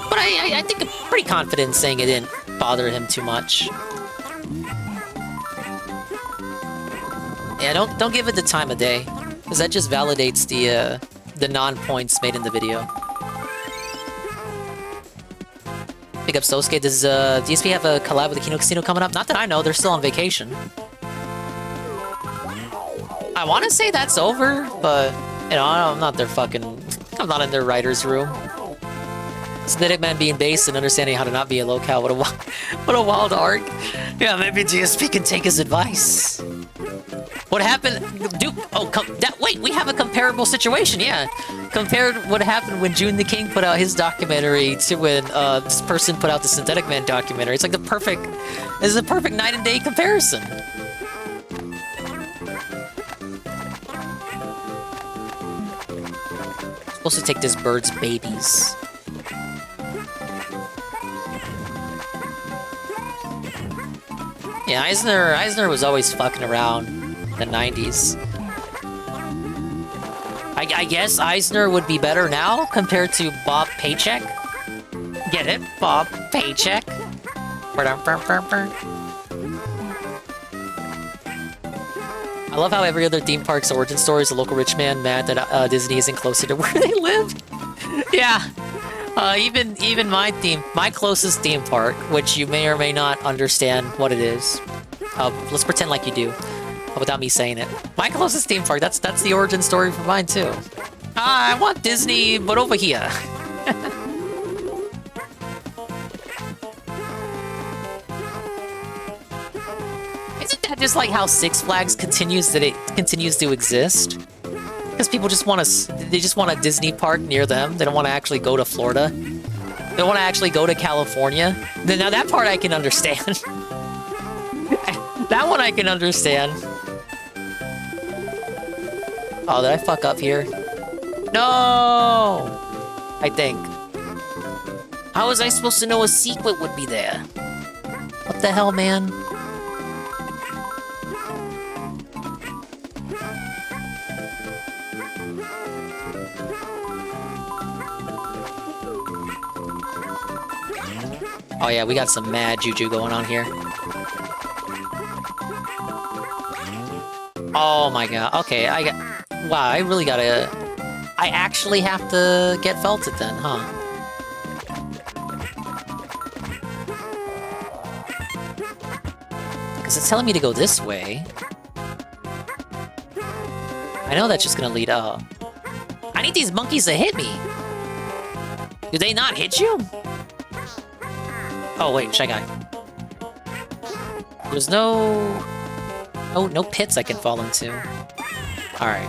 But I think I'm pretty confident in saying it didn't bother him too much. Yeah, don't give it the time of day, because that just validates the non-points made in the video. Pick up Sosuke. Does DSP have a collab with the Kino Casino coming up? Not that I know. They're still on vacation. I want to say that's over, but you know, I'm not not in their writer's room. Synthetic Man being based and understanding how to not be a locale. What a wild arc. Yeah, maybe DSP can take his advice. What happened, Duke? Oh, wait, we have a comparable situation, yeah. Compared what happened when June the King put out his documentary to when this person put out the Synthetic Man documentary. It's like this is a perfect night and day comparison. Supposed to take this bird's babies. Yeah, Eisner was always fucking around in the 90s. I guess Eisner would be better now compared to Bob Paycheck. Get it? Bob Paycheck. I love how every other theme park's origin story is a local rich man mad that Disney isn't closer to where they live. Yeah. Even my closest theme park, which you may or may not understand what it is. Let's pretend like you do, without me saying it. My closest theme park, that's the origin story for mine too. I want Disney, but over here. Isn't that just like how Six Flags continues to exist? Because people just want a Disney park near them. They don't want to actually go to Florida. They don't want to actually go to California. Now that part I can understand. That one I can understand. Oh, did I fuck up here? No! I think. How was I supposed to know a secret would be there? What the hell, man? Oh yeah, we got some mad juju going on here. Oh my god. Okay, wow, I really gotta... I actually have to get felted then, huh? Because it's telling me to go this way. I know that's just gonna lead up. I need these monkeys to hit me! Do they not hit you? Oh wait, Shy Guy. There's no pits I can fall into. Alright.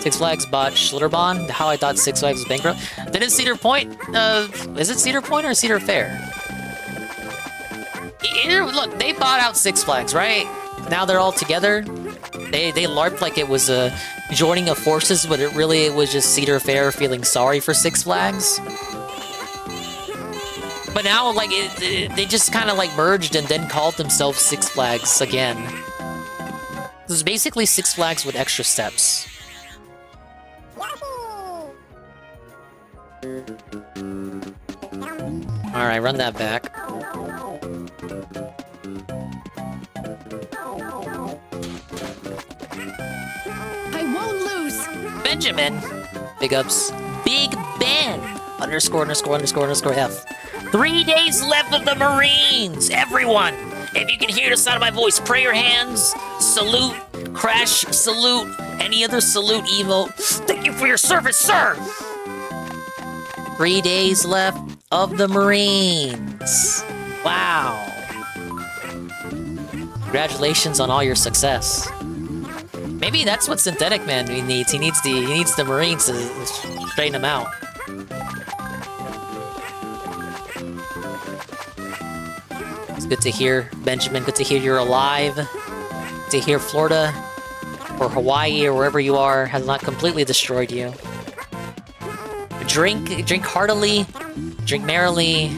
Six Flags bought Schlitterbahn. How I thought Six Flags was bankrupt. Didn't Cedar Point, is it Cedar Point or Cedar Fair? Look, they bought out Six Flags, right? Now they're all together. They LARPed like it was a joining of forces, but it was just Cedar Fair feeling sorry for Six Flags. But now, like, they just kind of, like, merged and then called themselves Six Flags again. It was basically Six Flags with extra steps. Alright, run that back. I won't lose! Benjamin! Big ups. Big Ben! ____F. 3 days left of the Marines! Everyone! If you can hear the sound of my voice, pray your hands, salute, crash, salute, any other salute emote. Thank you for your service, sir! 3 days left of the Marines. Wow. Congratulations on all your success. Maybe that's what Synthetic Man needs. He needs the Marines to straighten him out. It's good to hear, Benjamin. Good to hear you're alive. Good to hear Florida or Hawaii or wherever you are has not completely destroyed you. Drink heartily, drink merrily,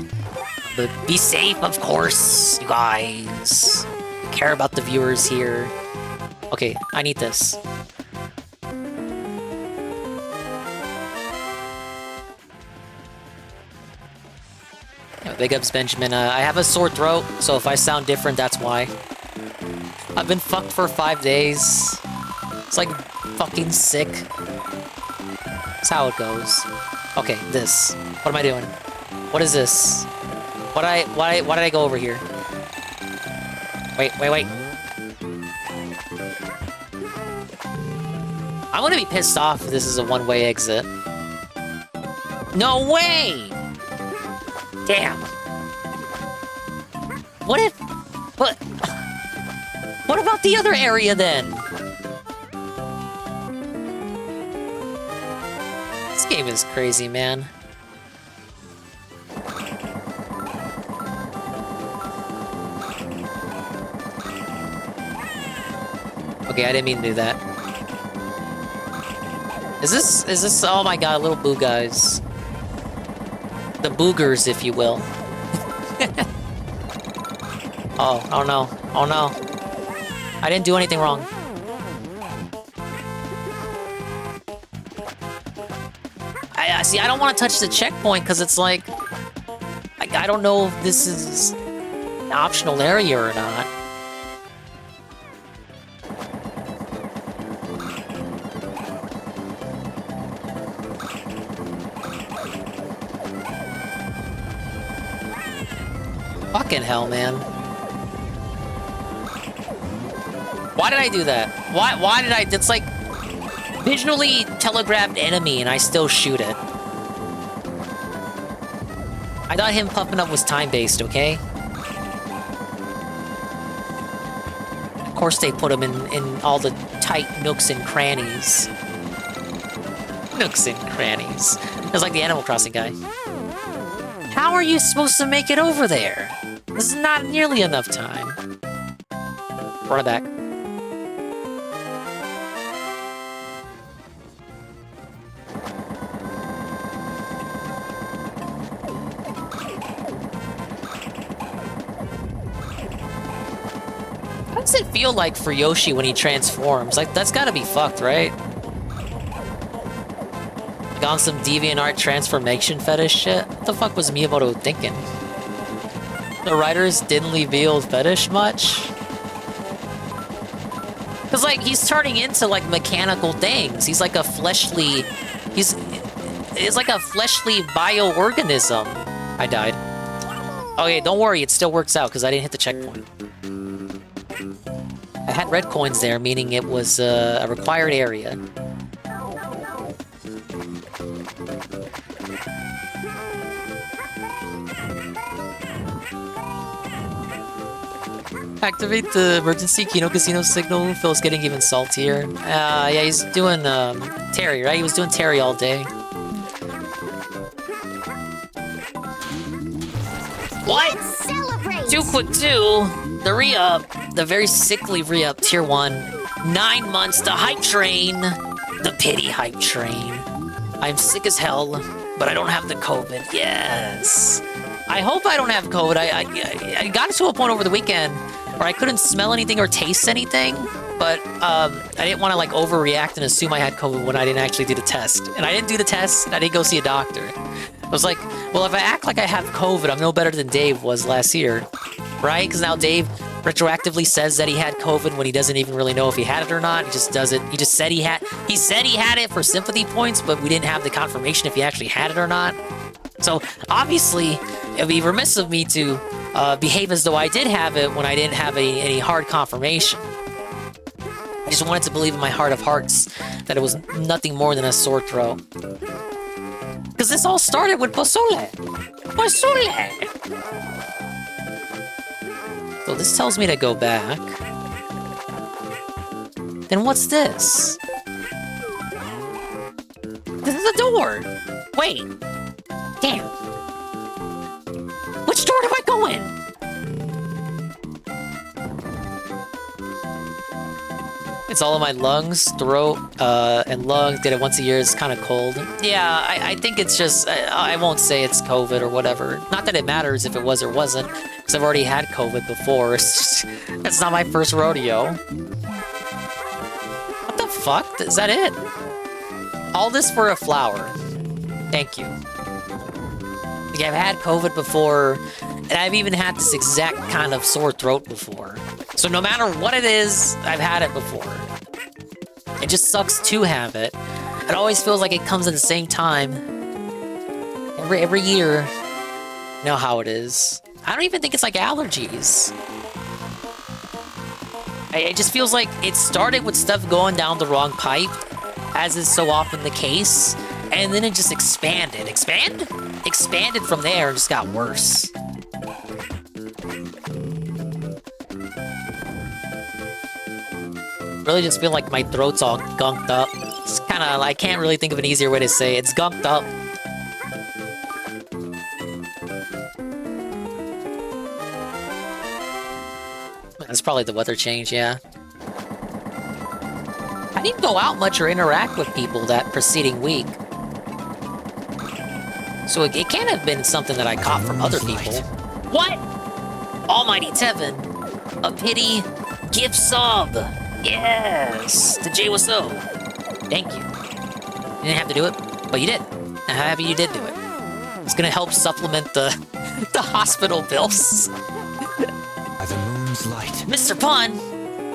but be safe, of course, you guys. Care about the viewers here. Okay, I need this. Big ups, Benjamin. I have a sore throat, so if I sound different, that's why. I've been fucked for 5 days. It's like fucking sick. That's how it goes. Okay, this. What am I doing? What is this? Why did I go over here? Wait. I'm gonna be pissed off if this is a one-way exit. No way! Damn. What about the other area then? This game is crazy, man. Okay, I didn't mean to do that. Is this, oh my god, little boo guys. The boogers, if you will. Oh no. I didn't do anything wrong. See, I don't want to touch the checkpoint because it's like... I don't know if this is an optional area or not. Fucking hell, man. Why did I do that? Why did I... It's like... visually telegraphed enemy and I still shoot it. I thought him puffing up was time-based, okay? Of course they put him in all the tight nooks and crannies. Nooks and crannies. It was like the Animal Crossing guy. How are you supposed to make it over there? This is not nearly enough time. Run it back. How does it feel like for Yoshi when he transforms? Like, that's gotta be fucked, right? Like on some DeviantArt transformation fetish shit? What the fuck was Miyamoto thinking? The writers didn't reveal fetish much? Because, like, he's turning into, like, mechanical things. He's like a fleshly... He's like a fleshly bioorganism. I died. Okay, don't worry. It still works out because I didn't hit the checkpoint. I had red coins there, meaning it was a required area. Activate the emergency Kino Casino signal. Phil's getting even saltier. Yeah, he's doing Terry, right? He was doing Terry all day. What? Celebrate! 2 quick 2. The re-up. The very sickly re-up, tier 1. 9 months to hype train. The pity hype train. I'm sick as hell, but I don't have the COVID. Yes. I hope I don't have COVID. I got to a point over the weekend where I couldn't smell anything or taste anything, but I didn't want to like overreact and assume I had COVID when I didn't actually do the test. And I didn't do the test, and I didn't go see a doctor. I was like, well, if I act like I have COVID, I'm no better than Dave was last year, right? Because now Dave retroactively says that he had COVID when he doesn't even really know if he had it or not. He just does it. He just said he had it for sympathy points, but we didn't have the confirmation if he actually had it or not. So obviously, it would be remiss of me to behave as though I did have it when I didn't have any hard confirmation. I just wanted to believe in my heart of hearts that it was nothing more than a sore throat. Because this all started with pozole. Pozole! So this tells me to go back. Then what's this? This is a door! Wait. Damn. Which door do I go in? It's all in my lungs, throat, and lungs. Get it once a year. It's kind of cold. Yeah, I think it's just... I won't say it's COVID or whatever. Not that it matters if it was or wasn't, because I've already had COVID before. It's just, that's not my first rodeo. What the fuck? Is that it? All this for a flower. Thank you. Like, I've had COVID before, and I've even had this exact kind of sore throat before. So no matter what it is, I've had it before. It just sucks to have it. It always feels like it comes at the same time. Every year. You know how it is. I don't even think it's like allergies. It just feels like it started with stuff going down the wrong pipe, as is so often the case, and then it just expanded. Expanded from there and just got worse. Really just feel like my throat's all gunked up. It's kind of, I can't really think of an easier way to say it. It's gunked up. That's probably the weather change, yeah. I didn't go out much or interact with people that preceding week. So it can't have been something that I caught from other people. What? Almighty Tevin. A pity gift sub. Yes. To Jay Waso. Thank you. You didn't have to do it, but you did. I'm happy you did do it. It's gonna help supplement the hospital bills. By the moon's light. Mr. Pun!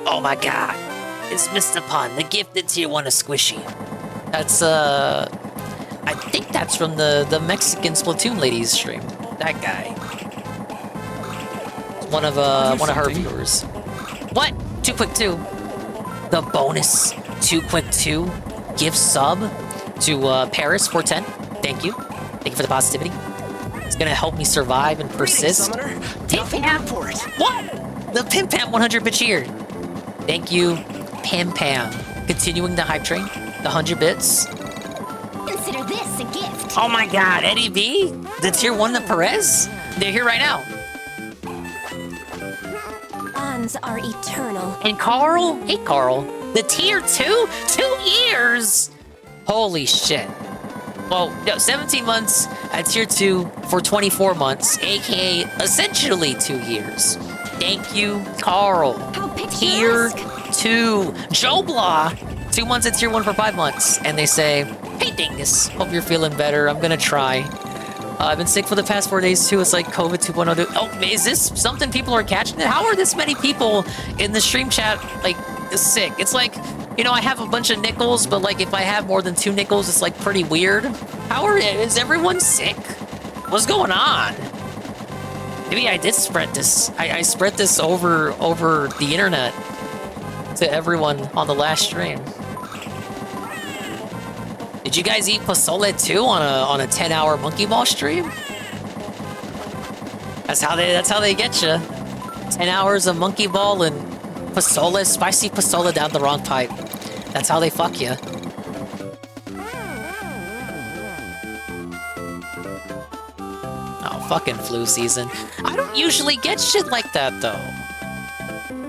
Oh my god. It's Mr. Pun, the gifted tier 1 of Squishy. That's, I think that's from the Mexican Splatoon ladies stream. That guy. One of her viewers. What? 2 quick 2. The bonus 2 quick 2 gift sub to Paris 410. Thank you. Thank you for the positivity. It's gonna help me survive and persist. Pim Pam! What? The Pim Pam 100-bit cheer. Thank you, Pim Pam. Continuing the hype train. The 100 bits. Consider this a gift. Oh my god, Eddie B? The tier 1 of Perez? They're here right now. Bonds are eternal. And Carl? Hey, Carl. The tier 2? 2 years? Holy shit. Well, no, 17 months at tier 2 for 24 months, aka essentially 2 years. Thank you, Carl. Tier 2. Joe Blah. 2 months at tier 1 for 5 months. And they say, hey, Dingus, hope you're feeling better. I'm gonna try. I've been sick for the past 4 days too. It's like COVID 2.0. Oh, is this something people are catching? How are this many people in the stream chat, like, sick. It's like, you know, I have a bunch of nickels, but like if I have more than 2 nickels, it's like pretty weird. Is everyone sick? What's going on? Maybe I did spread this. I spread this over the internet to everyone on the last stream. Did you guys eat pozole too on a 10-hour monkey ball stream? That's how they get you. 10 hours of monkey ball and pozole, spicy pozole down the wrong pipe. That's how they fuck you. Oh, fucking flu season. I don't usually get shit like that though.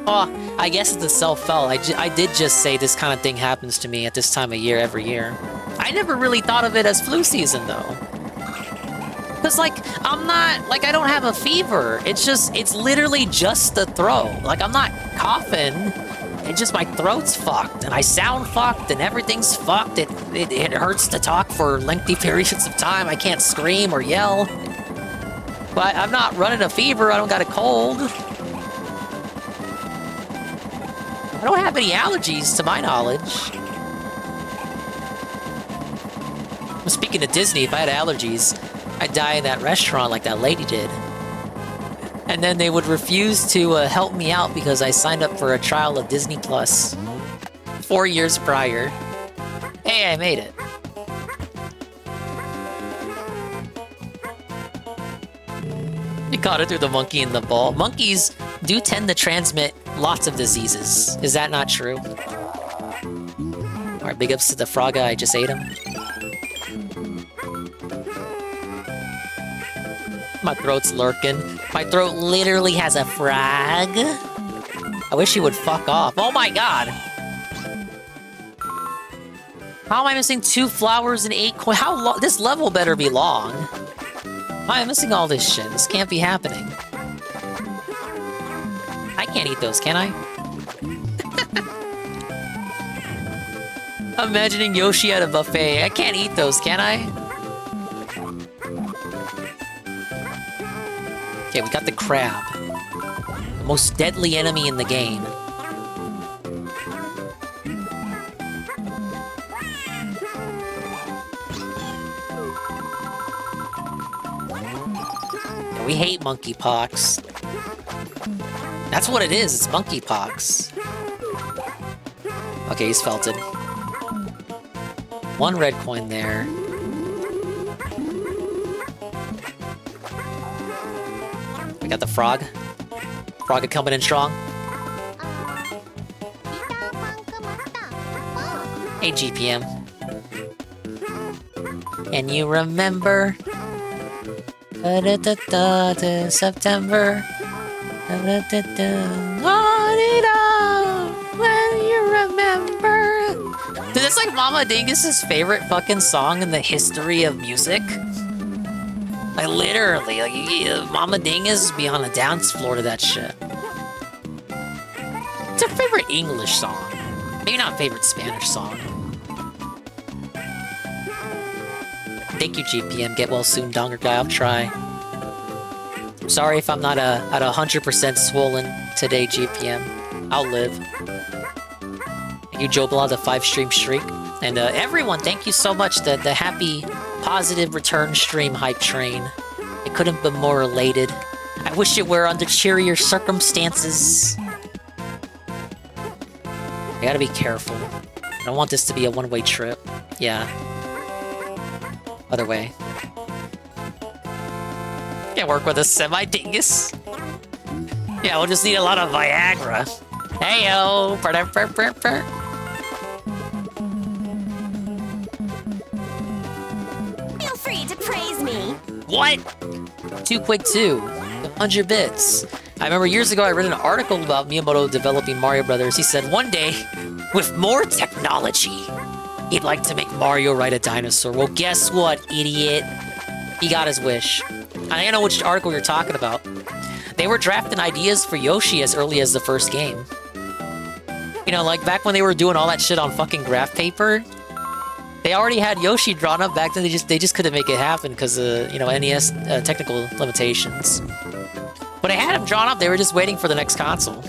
Oh, I guess it's a self-felt. I did just say this kind of thing happens to me at this time of year every year. I never really thought of it as flu season though. Cause like, I'm not, like I don't have a fever. It's literally just the throat. Like I'm not coughing. It's just my throat's fucked and I sound fucked and everything's fucked. It hurts to talk for lengthy periods of time. I can't scream or yell. But I'm not running a fever. I don't got a cold. I don't have any allergies to my knowledge. Speaking of Disney, if I had allergies, I'd die in that restaurant like that lady did. And then they would refuse to help me out because I signed up for a trial of Disney Plus 4 years prior. Hey, I made it. You caught it through the monkey in the ball. Monkeys do tend to transmit lots of diseases. Is that not true? Alright, big ups to the frog guy. I just ate him. My throat's lurking. My throat literally has a frog. I wish he would fuck off. Oh my god! How am I missing 2 flowers and 8 coins? How long? This level better be long. Why am I missing all this shit? This can't be happening. I can't eat those, can I? Imagining Yoshi at a buffet. I can't eat those, can I? Okay, we got the crab. The most deadly enemy in the game. Yeah, we hate monkeypox. That's what it is, it's monkeypox. Okay, he's felted. 1 red coin there. We got the frog. Frog coming in strong. Hey, GPM. Can you remember? September. When you remember. Dude, that's like Mama Dingus's favorite fucking song in the history of music. Like, literally, like, Mama Dingus be on the dance floor to that shit. It's her favorite English song. Maybe not favorite Spanish song. Thank you, GPM. Get well soon, Donger Guy. I'll try. Sorry if I'm not at 100% swollen today, GPM. I'll live. Thank you, Joe Blah, the 5-stream streak. And everyone, thank you so much. The happy, positive return stream hype train. It couldn't be more elated. I wish it were under cheerier circumstances. I gotta be careful. I don't want this to be a one-way trip. Yeah. Other way. Can't work with a semi-dingus. Yeah, we'll just need a lot of Viagra. Heyo! Feel free to praise me. What? Too quick too. 100 bits. I remember years ago I read an article about Miyamoto developing Mario Brothers. He said one day, with more technology, he'd like to make Mario ride a dinosaur. Well, guess what, idiot? He got his wish. I don't know which article you're talking about. They were drafting ideas for Yoshi as early as the first game. You know, like back when they were doing all that shit on fucking graph paper, they already had Yoshi drawn up back then. They just couldn't make it happen because of, you know, NES technical limitations. But they had him drawn up. They were just waiting for the next console.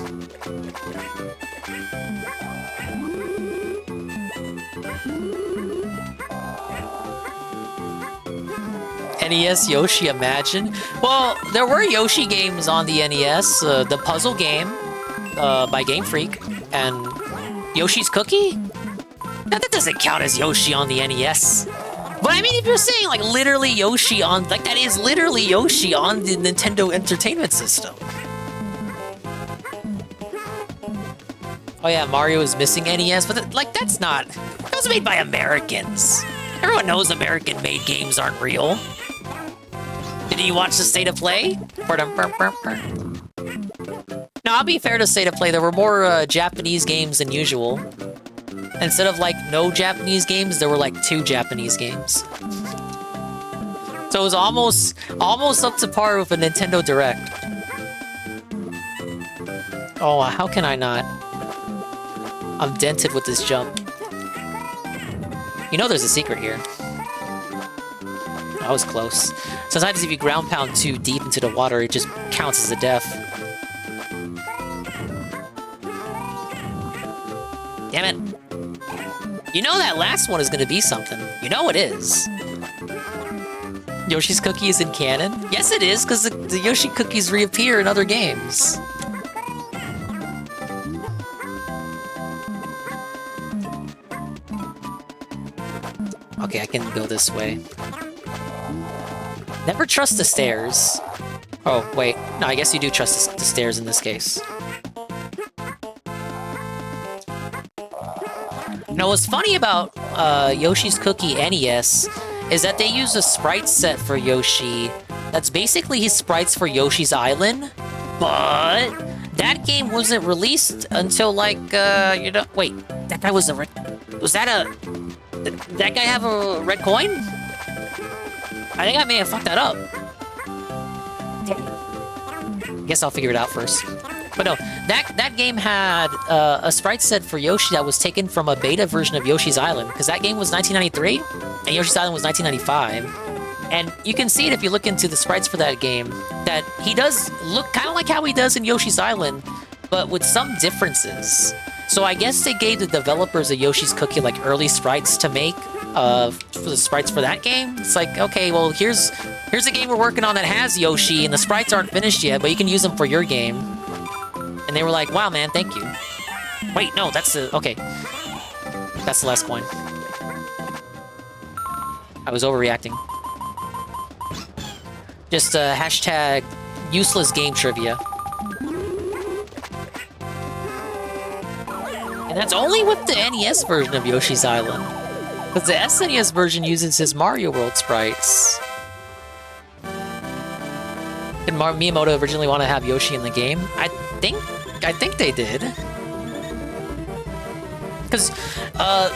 NES Yoshi, imagine. Well, there were Yoshi games on the NES. The puzzle game by Game Freak and Yoshi's Cookie. Now, that doesn't count as Yoshi on the NES. But I mean, if you're saying like literally Yoshi on, like that is literally Yoshi on the Nintendo Entertainment System. Oh yeah, Mario is missing NES, but like that's not. That was made by Americans. Everyone knows American-made games aren't real. Did you watch the State of Play? Now, I'll be fair to State of Play, there were more Japanese games than usual. Instead of like no Japanese games, there were like 2 Japanese games. So it was almost up to par with a Nintendo Direct. Oh, how can I not? I'm dented with this jump. You know there's a secret here. That was close. Sometimes if you ground pound too deep into the water, it just counts as a death. Damn it. You know that last one is gonna be something. You know it is. Yoshi's Cookie is in canon? Yes it is, because the Yoshi cookies reappear in other games. Okay, I can go this way. Never trust the stairs. Oh, wait. No, I guess you do trust the stairs in this case. Now, what's funny about Yoshi's Cookie NES is that they use a sprite set for Yoshi that's basically his sprites for Yoshi's Island, but that game wasn't released until, like, you know... Wait, that guy was a red... Was that a... Did that guy have a red coin? I think I may have fucked that up. Guess I'll figure it out first. But no, that game had a sprite set for Yoshi that was taken from a beta version of Yoshi's Island, because that game was 1993, and Yoshi's Island was 1995. And you can see it if you look into the sprites for that game, that he does look kind of like how he does in Yoshi's Island, but with some differences. So I guess they gave the developers of Yoshi's Cookie like early sprites to make for the sprites for that game. It's like, okay, well here's a game we're working on that has Yoshi, and the sprites aren't finished yet, but you can use them for your game. And they were like, wow, man, thank you. Wait, no, that's the... Okay. That's the last coin. I was overreacting. Just hashtag useless game trivia. And that's only with the NES version of Yoshi's Island. Because the SNES version uses his Mario World sprites. Did Miyamoto originally want to have Yoshi in the game? I think they did. Because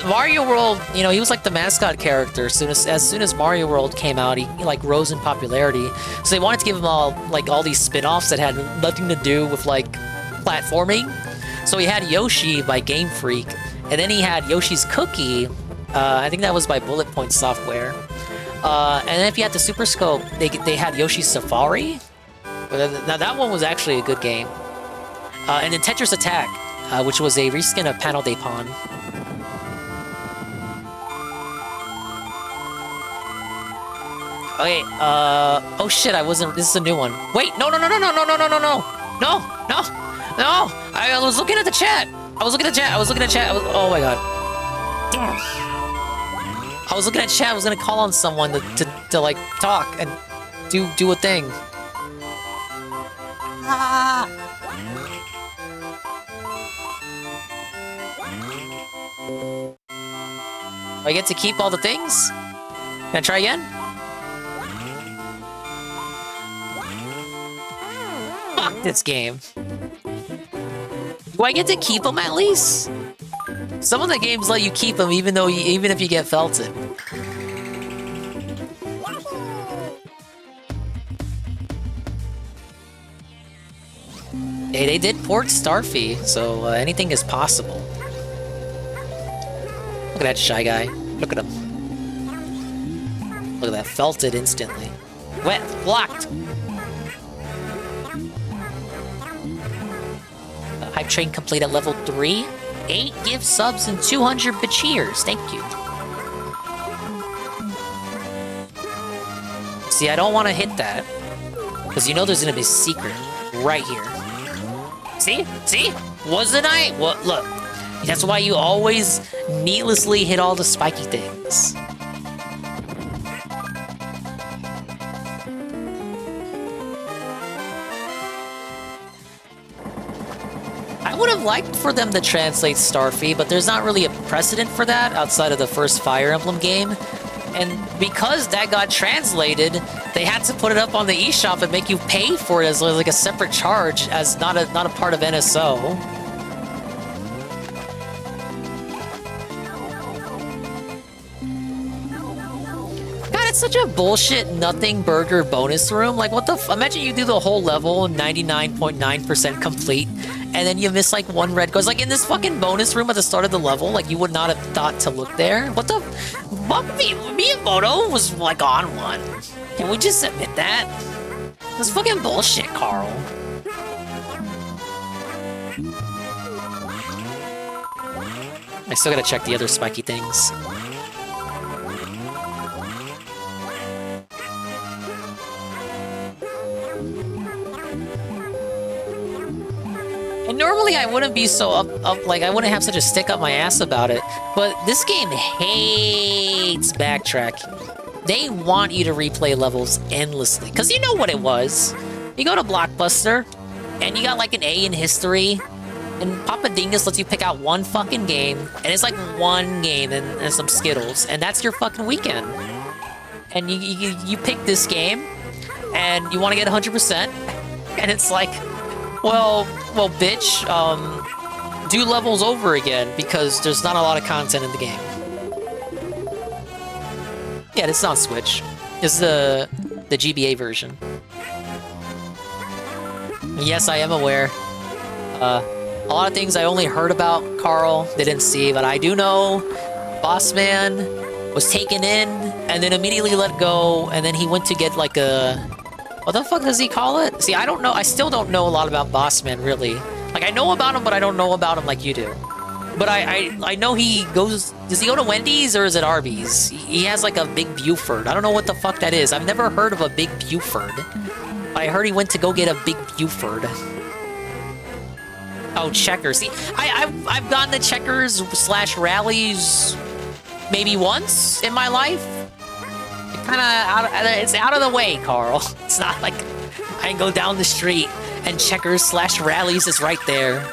Mario World, you know, he was like the mascot character. As soon as Mario World came out, he like rose in popularity. So they wanted to give him all these spin-offs that had nothing to do with like platforming. So he had Yoshi by Game Freak, and then he had Yoshi's Cookie. I think that was by Bullet Point Software. And then if you had the Super Scope, they had Yoshi's Safari. Now that one was actually a good game. And then Tetris Attack, which was a reskin of Panel de Pon. Okay, oh shit, this is a new one. Wait, no. I was looking at the chat. Oh my god. Damn. I was looking at chat, I was gonna call on someone to like talk and do a thing. Ah. Do I get to keep all the things? Can I try again? Fuck this game. Do I get to keep them at least? Some of the games let you keep them even if you get felted. Hey, they did port Starfy, so anything is possible. Look at that shy guy. Look at him. Look at that, felted instantly. Wet, blocked. Hype train complete at level 3. 8 gift subs and 200 bit cheers. Thank you. See, I don't want to hit that. Because you know there's going to be a secret right here. See? See? Wasn't I? Well, look. That's why you always needlessly hit all the spiky things. I would have liked for them to translate Starfy, but there's not really a precedent for that outside of the first Fire Emblem game. And because that got translated, they had to put it up on the eShop and make you pay for it as like a separate charge, as not a part of NSO. God, it's such a bullshit nothing burger bonus room. Like, what the imagine you do the whole level 99.9% complete, and then you miss like one red goes. Like in this fucking bonus room at the start of the level, like you would not have thought to look there. What the? Miyamoto was like on one. Can we just admit that? That's fucking bullshit, Carl. I still gotta check the other spiky things. And normally I wouldn't be so like I wouldn't have such a stick up my ass about it, but this game hates backtracking. They want you to replay levels endlessly, because you know what it was. You go to Blockbuster, and you got like an A in history, and Papa Dingus lets you pick out one fucking game, and it's like one game and some Skittles, and that's your fucking weekend. And you pick this game, and you want to get 100%, and it's like, well, bitch, do levels over again, because there's not a lot of content in the game. Yeah, this is on Switch. This is the GBA version. Yes, I am aware. A lot of things I only heard about, Carl, didn't see, but I do know Bossman was taken in, and then immediately let go, and then he went to get like a... What the fuck does he call it? See, I don't know. I still don't know a lot about Bossman, really. Like, I know about him, but I don't know about him like you do. But I know he goes... Does he go to Wendy's or is it Arby's? He has like a Big Buford. I don't know what the fuck that is. I've never heard of a Big Buford. I heard he went to go get a Big Buford. Oh, Checkers. See, I've gone to Checkers / Rallies maybe once in my life. It's out of the way, Carl. It's not like I can go down the street and Checkers / Rallies is right there.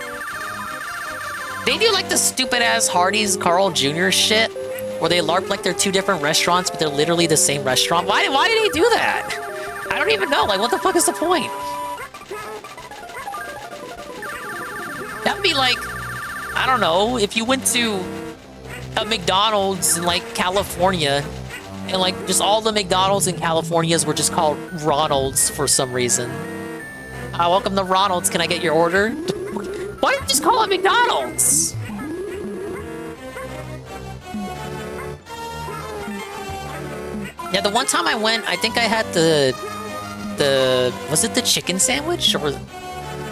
They do like the stupid-ass Hardee's Carl Jr. shit, where they LARP like they're two different restaurants, but they're literally the same restaurant. Why did he do that? I don't even know. Like, what the fuck is the point? That'd be like, I don't know, if you went to a McDonald's in, like, California, and, like, just all the McDonald's in California's were just called Ronald's for some reason. Welcome to Ronald's. Can I get your order? Why don't you just call it McDonald's? Yeah, the one time I went, I think I had was it the chicken sandwich? Or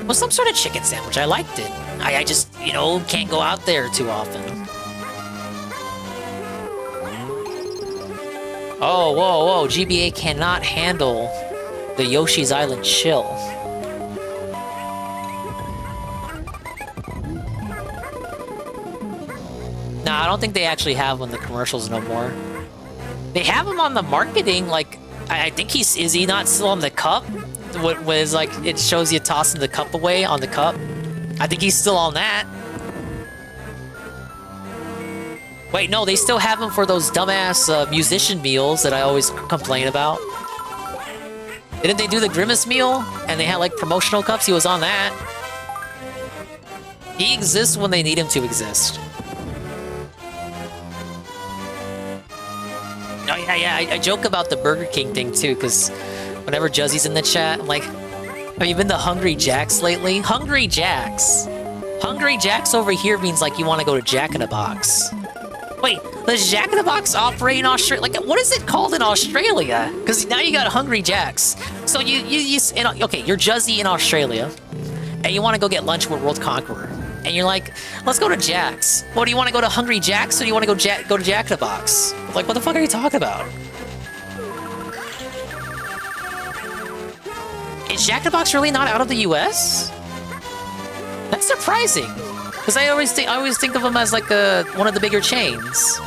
was some sort of chicken sandwich? I liked it. I just, you know, can't go out there too often. Oh, whoa. GBA cannot handle the Yoshi's Island chill. Nah, I don't think they actually have them in the commercials no more. They have him on the marketing, like, I think is he not still on the cup? What was like, it shows you tossing the cup away on the cup. I think he's still on that. Wait, no, they still have him for those dumbass musician meals that I always complain about. Didn't they do the Grimace meal? And they had like promotional cups, he was on that. He exists when they need him to exist. Oh, yeah, I joke about the Burger King thing, too, because whenever Juzzy's in the chat, I'm like, have you been to Hungry Jack's lately? Hungry Jack's? Hungry Jack's over here means, like, you want to go to Jack in the Box. Wait, does Jack in the Box operate in Australia? Like, what is it called in Australia? Because now you got Hungry Jack's. So okay, you're Juzzy in Australia, and you want to go get lunch with World Conqueror. And you're like, let's go to Jack's. Well, do you want to go to Hungry Jack's, or do you want to go to Jack in the Box? Like, what the fuck are you talking about? Is Jack in the Box really not out of the US? That's surprising. Because I always think of them as like one of the bigger chains.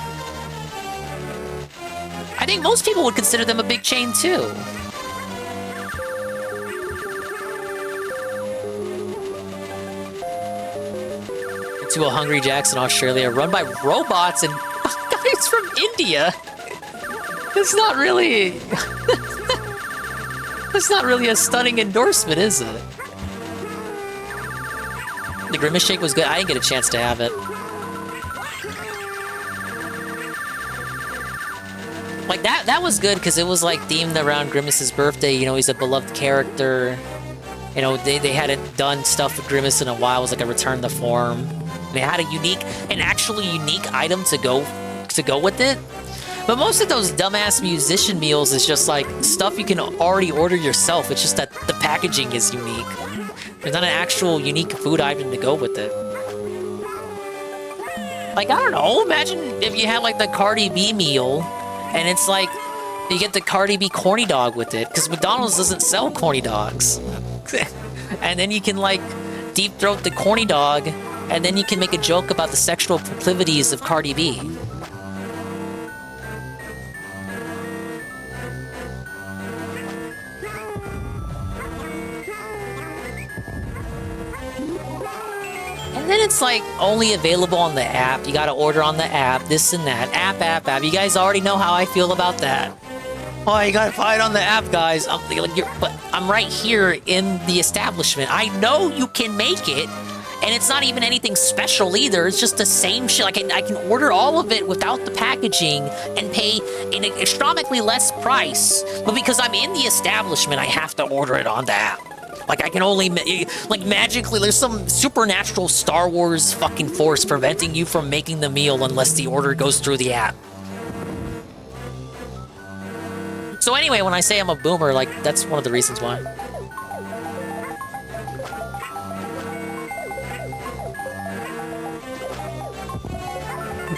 I think most people would consider them a big chain too. To a Hungry Jack's in Australia, run by robots and guys from India. It's not really... It's not really a stunning endorsement, is it? The Grimace Shake was good. I didn't get a chance to have it. Like, that was good because it was, like, themed around Grimace's birthday. You know, he's a beloved character. You know, they hadn't done stuff with Grimace in a while. It was like a return to form. They had an actually unique item to go with it. But most of those dumbass musician meals is just like stuff you can already order yourself. It's just that the packaging is unique. There's not an actual unique food item to go with it. Like, I don't know, imagine if you had like the Cardi B meal and it's like you get the Cardi B corny dog with it because McDonald's doesn't sell corny dogs. And then you can like deep throat the corny dog and then you can make a joke about the sexual proclivities of Cardi B. And then it's like only available on the app. You gotta order on the app, this and that. App. You guys already know how I feel about that. Oh, you gotta buy it on the app, guys. But I'm right here in the establishment. I know you can make it, and it's not even anything special either. It's just the same shit. Like, I can order all of it without the packaging and pay an astronomically less price. But because I'm in the establishment, I have to order it on the app. Like, I can only, like, magically, there's some supernatural Star Wars fucking force preventing you from making the meal unless the order goes through the app. So anyway, when I say I'm a boomer, like, that's one of the reasons why.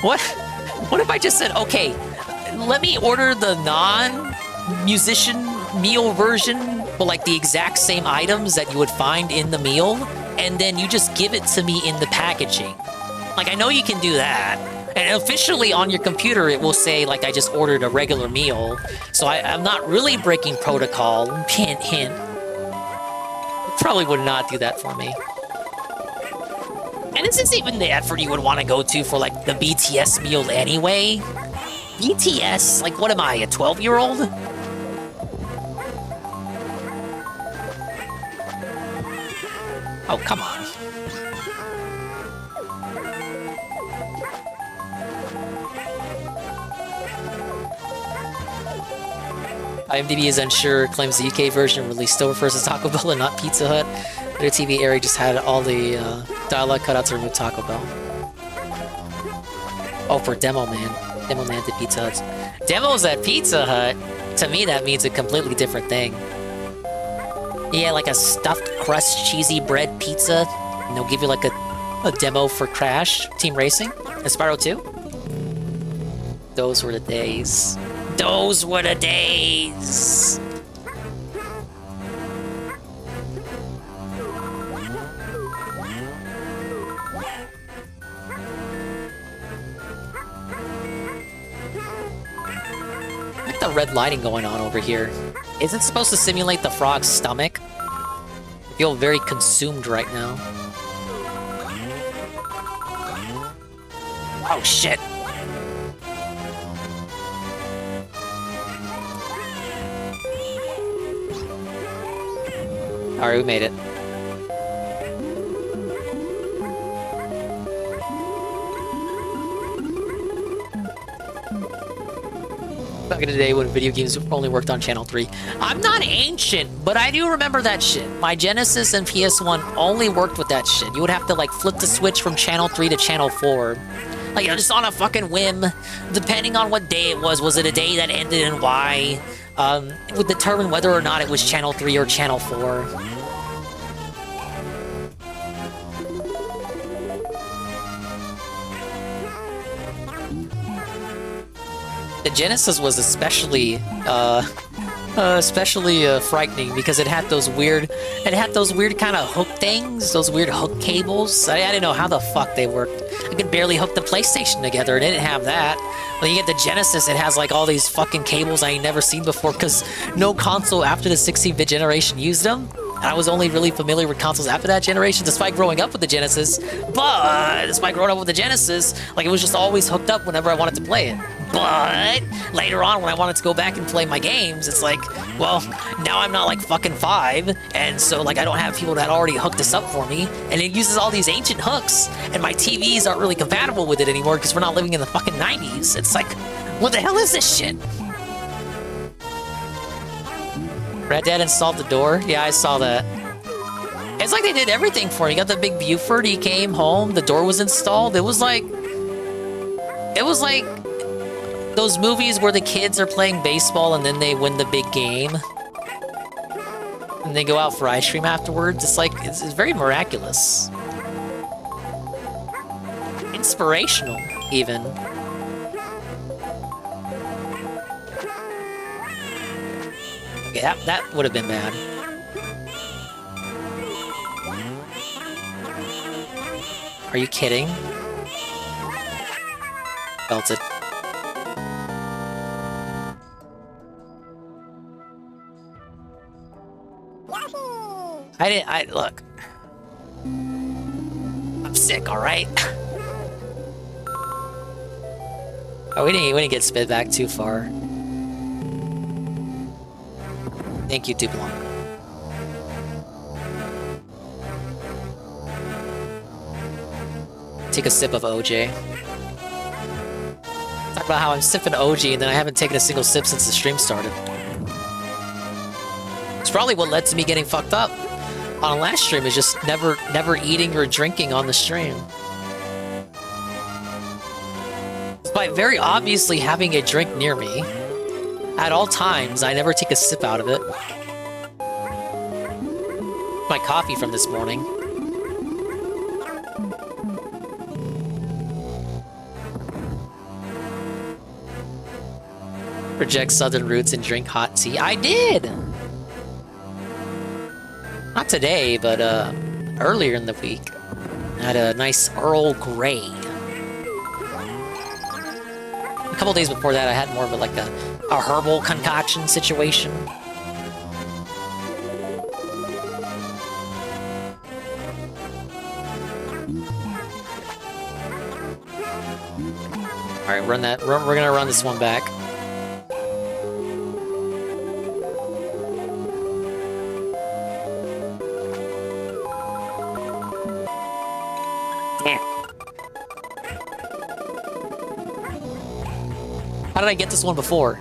What if I just said, okay, let me order the non-musician meal version, but like the exact same items that you would find in the meal, and then you just give it to me in the packaging. Like, I know you can do that. And officially on your computer, it will say, like, I just ordered a regular meal. So I'm not really breaking protocol. Hint, hint. It probably would not do that for me. And this isn't even the effort you would want to go to for, like, the BTS meal anyway. BTS? Like, what am I, a 12-year-old? Oh, come on. IMDb is unsure, claims the UK version release still refers to Taco Bell and not Pizza Hut. Their TV area just had all the dialogue cut out to remove Taco Bell. Oh, for Demo Man. Demo Man to Pizza Hut. Demos at Pizza Hut? To me, that means a completely different thing. Yeah, like a stuffed crust cheesy bread pizza. And they'll give you like a demo for Crash Team Racing and Spyro 2. Those were the days. Those were the days. Like the red lighting going on over here. Is it supposed to simulate the frog's stomach? I feel very consumed right now. Oh shit. Alright, we made it. Back in the day when video games only worked on Channel 3. I'm not ancient, but I do remember that shit. My Genesis and PS1 only worked with that shit. You would have to like flip the switch from Channel 3 to Channel 4. Like, just on a fucking whim, depending on what day it was it a day that ended in Y? It would determine whether or not it was Channel 3 or Channel 4. The Genesis was especially Especially frightening because it had those weird kind of hook things, those weird hook cables. I didn't know how the fuck they worked. I could barely hook the PlayStation together, and it didn't have that. When you get the Genesis, it has like all these fucking cables I ain't never seen before because no console after the 16-bit generation used them. And I was only really familiar with consoles after that generation, despite growing up with the Genesis. But despite growing up with the Genesis, like it was just always hooked up whenever I wanted to play it. But later on, when I wanted to go back and play my games, it's like, well, now I'm not like fucking 5, and so like I don't have people that already hooked this up for me, and it uses all these ancient hooks, and my TVs aren't really compatible with it anymore because we're not living in the fucking 90s. It's like, what the hell is this shit? Red Dad installed the door? Yeah, I saw that. It's like they did everything for me. You got the big Buford, he came home, the door was installed. It was like those movies where the kids are playing baseball and then they win the big game. And they go out for ice cream afterwards. It's like, it's very miraculous. Inspirational, even. Okay, that would have been bad. Are you kidding? Felt it. Look. I'm sick, alright? Oh, we didn't get spit back too far. Thank you, Dublon. Take a sip of OJ. Talk about how I'm sipping OG and then I haven't taken a single sip since the stream started. It's probably what led to me getting fucked up on a last stream, is just never eating or drinking on the stream. Despite very obviously having a drink near me, at all times, I never take a sip out of it. My coffee from this morning. Reject Southern roots and drink hot tea. I did! Not today, but earlier in the week. I had a nice Earl Grey. A couple days before that, I had more of a herbal concoction situation. Alright, run that. We're gonna run this one back. How did I get this one before?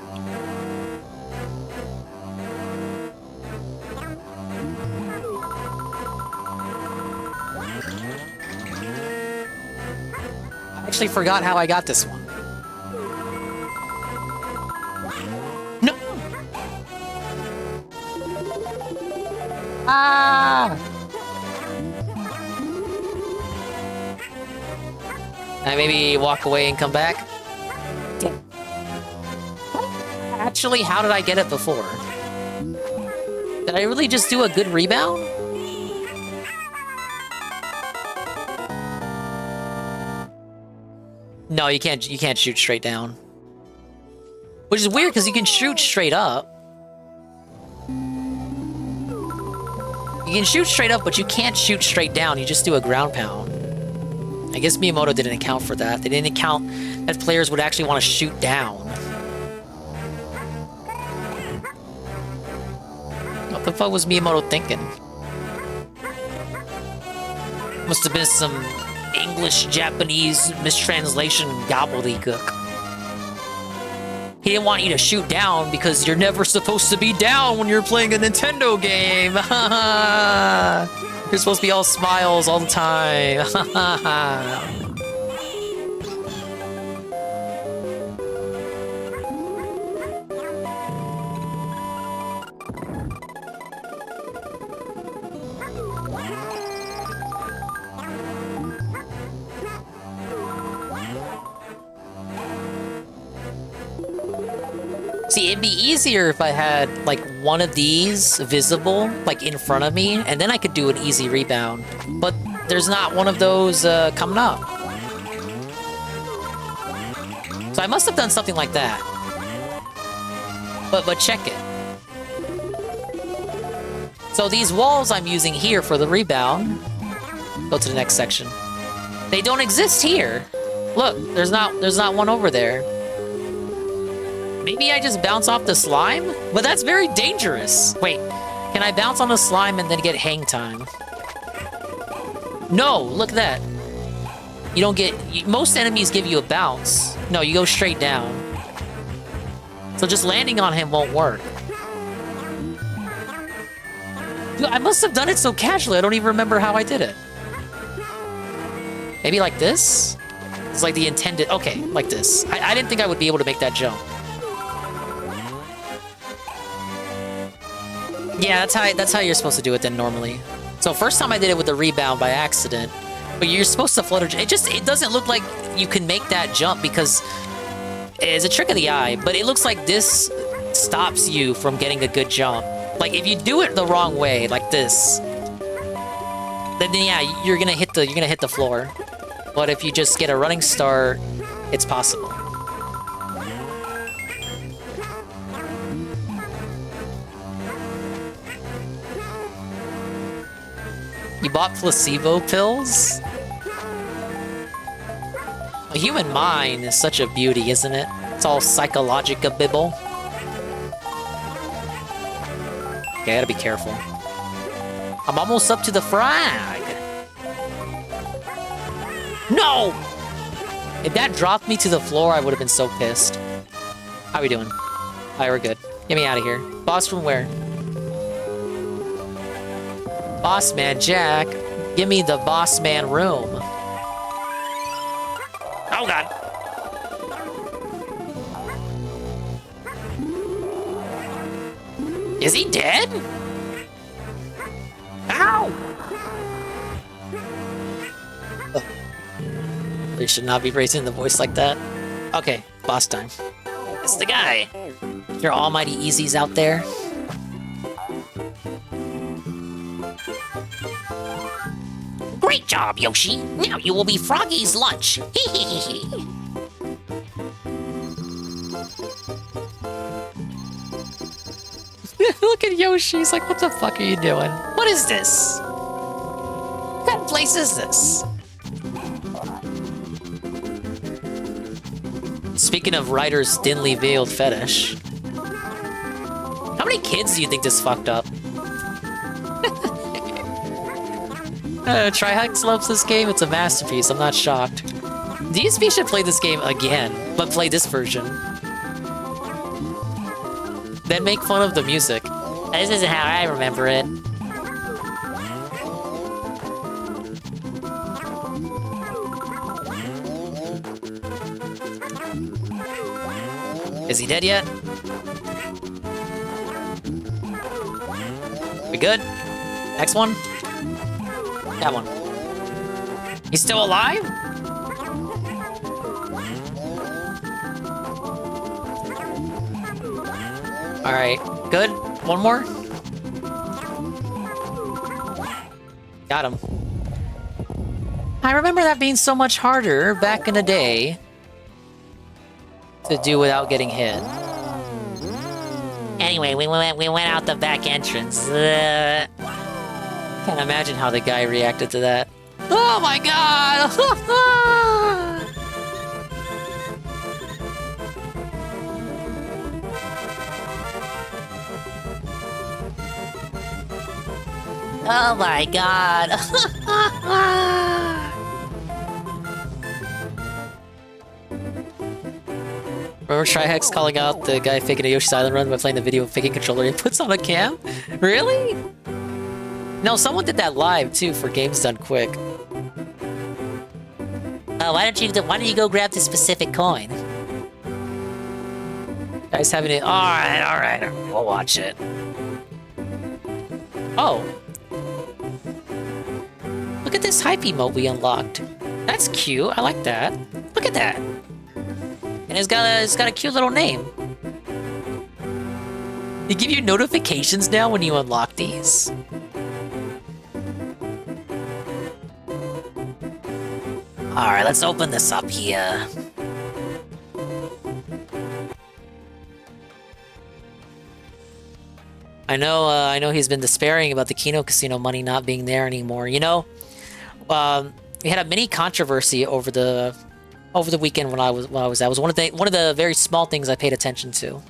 I actually forgot how I got this one. No! Ah! Can I maybe walk away and come back? Actually, how did I get it before? Did I really just do a good rebound? No, you can't shoot straight down. Which is weird because you can shoot straight up. You can shoot straight up, but you can't shoot straight down. You just do a ground pound. I guess Miyamoto didn't account for that. They didn't account that players would actually want to shoot down. What the fuck was Miyamoto thinking? Must have been some English-Japanese mistranslation gobbledygook. He didn't want you to shoot down because you're never supposed to be down when you're playing a Nintendo game. You're supposed to be all smiles all the time. See, it'd be easier if I had, like, one of these visible, like, in front of me, and then I could do an easy rebound. But there's not one of those coming up. So I must have done something like that. But check it. So these walls I'm using here for the rebound. Go to the next section. They don't exist here. Look, there's not one over there. Maybe I just bounce off the slime? But that's very dangerous. Wait, can I bounce on the slime and then get hang time? No, look at that. You don't get... Most enemies give you a bounce. No, you go straight down. So just landing on him won't work. Dude, I must have done it so casually, I don't even remember how I did it. Maybe like this? It's like the intended... Okay, like this. I didn't think I would be able to make that jump. Yeah, that's how you're supposed to do it then normally. So first time I did it with the rebound by accident, but you're supposed to flutter. It doesn't look like you can make that jump because it's a trick of the eye, but it looks like this stops you from getting a good jump. Like if you do it the wrong way, like this, then yeah, you're gonna hit the floor. But if you just get a running start, it's possible. You bought placebo pills? A human mind is such a beauty, isn't it? It's all psychologica-bibble. Okay, I gotta be careful. I'm almost up to the frag! No! If that dropped me to the floor, I would have been so pissed. How we doing? Alright, we're good. Get me out of here. Boss from where? Boss man Jack, give me the boss man room. Oh god. Is he dead? Ow! Oh. They should not be raising the voice like that. Okay, boss time. It's the guy. Your almighty easies out there. Great job, Yoshi! Now you will be Froggy's lunch! Look at Yoshi, he's like, what the fuck are you doing? What is this? What kind of place is this? Speaking of writer's thinly veiled fetish. How many kids do you think this fucked up? Trihex loves this game. It's a masterpiece. I'm not shocked. DSP should play this game again, but play this version. Then make fun of the music. This isn't how I remember it. Is he dead yet? We good? Next one? That one. He's still alive? Alright, good. One more. Got him. I remember that being so much harder back in the day to do without getting hit. Anyway, we went out the back entrance. Can't imagine how the guy reacted to that. Oh my god! Oh my god! Remember Trihex calling out the guy faking a Yoshi's Island run by playing the video of faking controller he puts on a cam? Really? No, someone did that live too for Games Done Quick. Why don't you go grab the specific coin? Guys having it. Alright, we'll watch it. Oh. Look at this hype emote we unlocked. That's cute, I like that. Look at that. And it's got a cute little name. They give you notifications now when you unlock these. Alright, let's open this up here. I know he's been despairing about the Kino Casino money not being there anymore. You know, we had a mini controversy over the weekend when I was out. It was one of the very small things I paid attention to,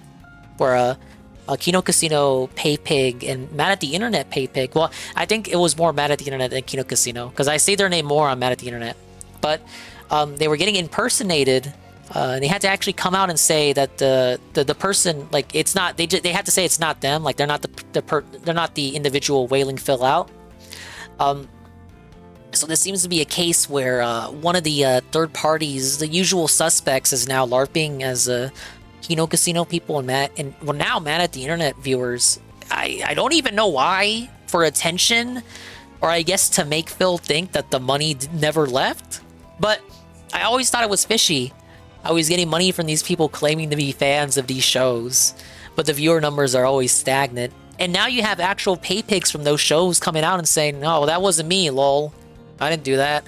where Kino Casino Pay Pig and Mad at the Internet Pay Pig. Well, I think it was more Mad at the Internet than Kino Casino because I say their name more on Mad at the Internet, but they were getting impersonated. And they had to actually come out and say that the person, like, it's not, they had to say it's not them, like they're not they're not the individual wailing Phil out. So this seems to be a case where one of the third parties, the usual suspects, is now LARPing as Kino Casino people and now Mad at the Internet viewers. I don't even know why, for attention, or I guess to make Phil think that the money never left. But I always thought it was fishy. I was getting money from these people claiming to be fans of these shows, but the viewer numbers are always stagnant. And now you have actual pay pigs from those shows coming out and saying, no, that wasn't me, lol. I didn't do that.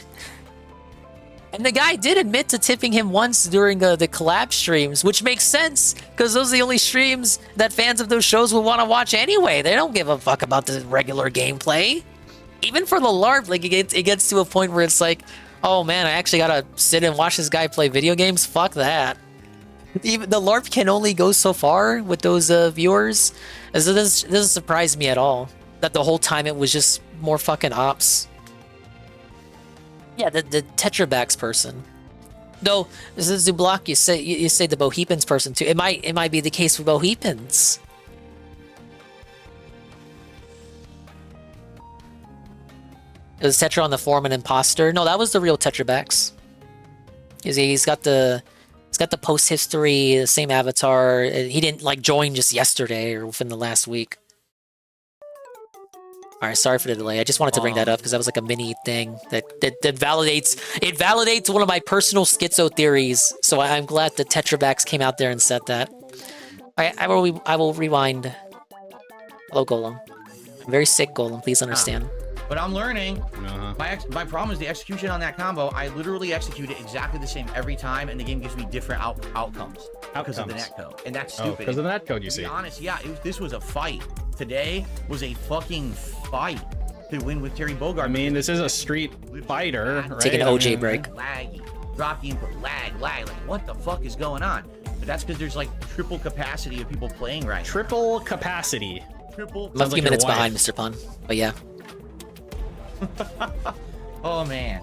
And the guy did admit to tipping him once during the collab streams, which makes sense, because those are the only streams that fans of those shows would want to watch anyway. They don't give a fuck about the regular gameplay. Even for the LARP, like, it gets to a point where it's like, oh man, I actually gotta sit and watch this guy play video games? Fuck that. Even the LARP can only go so far with those viewers. This doesn't surprise me at all. That the whole time it was just more fucking ops. Yeah, the Tetrabax person. Though, this is Zublock, you say the Bohemians person too. It might be the case with Bohemians. Is Tetra on the forum an imposter? No, that was the real Tetrabax. He's got the post history, the same avatar. He didn't like join just yesterday or within the last week. All right, sorry for the delay. I just wanted to bring that up because that was like a mini thing that validates one of my personal schizo theories. So I'm glad the Tetrabax came out there and said that. All right, I will rewind. Hello, Golem. I'm very sick, Golem. Please understand. But I'm learning. My problem is the execution on that combo. I literally execute it exactly the same every time, and the game gives me different outcomes because of the netcode, and that's stupid. Because of the netcode, you see. To be honest, yeah, this was a fight. Today was a fucking fight to win with Terry Bogard. I mean, this is a street fighter, right? Take an OJ break. Laggy, drop the input, lag. Like, what the fuck is going on? But that's because there's like triple capacity of people playing right now. Triple capacity. Triple. I'm a few minutes behind, Mr. Pun, but yeah. Oh man.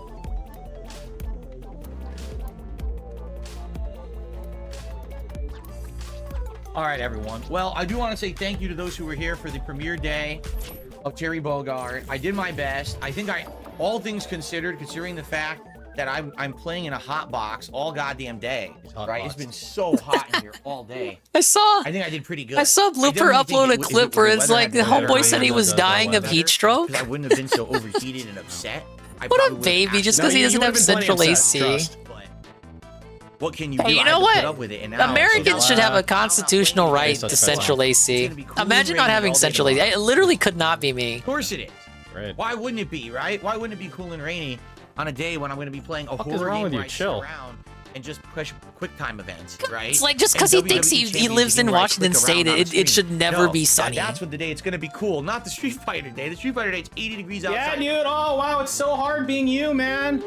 All right, everyone. Well, I do want to say thank you to those who were here for the premiere day of Terry Bogard. I did my best. I think all things considered, considering the fact that I'm playing in a hot box all goddamn day, right? It's been so hot in here all day. I think I did pretty good. I saw Blooper upload a clip where it's like the homeboy said he was dying of heat stroke. I wouldn't have been so overheated and upset. What a baby, just because he doesn't have central AC. What can you do? Hey, you know what? Put up with it, and now Americans should have a constitutional right to central AC. Imagine not having central AC. It literally could not be me. Of course it is. Right. Why wouldn't it be, right? Why wouldn't it be cool and rainy on a day when I'm going to be playing a horror game where I sit around and just push quick time events, right? It's like just because he thinks he lives in Washington State, it should never be sunny. That's what the day it's going to be cool, not the Street Fighter day. The Street Fighter day, it's 80 degrees outside. Yeah, dude. Oh, wow. It's so hard being you, man.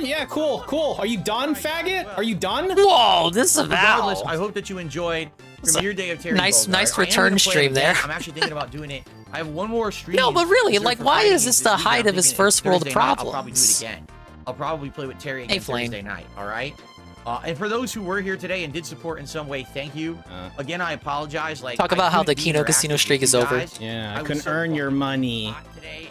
Yeah, cool. Are you done, faggot? Are you done? Whoa, this is Regardless, I hope that you enjoyed premiere day of Terry Nice Bogard. return stream there. I'm actually thinking about doing it. I have one more stream. No, but really, like, why is this the height of his first world problems? I'll probably do it again. I'll probably play with Terry again Thursday night, all right? And for those who were here today and did support in some way, thank you. Again, I apologize. Like, talk about how the Kino Casino streak is over. Yeah, I couldn't earn your money.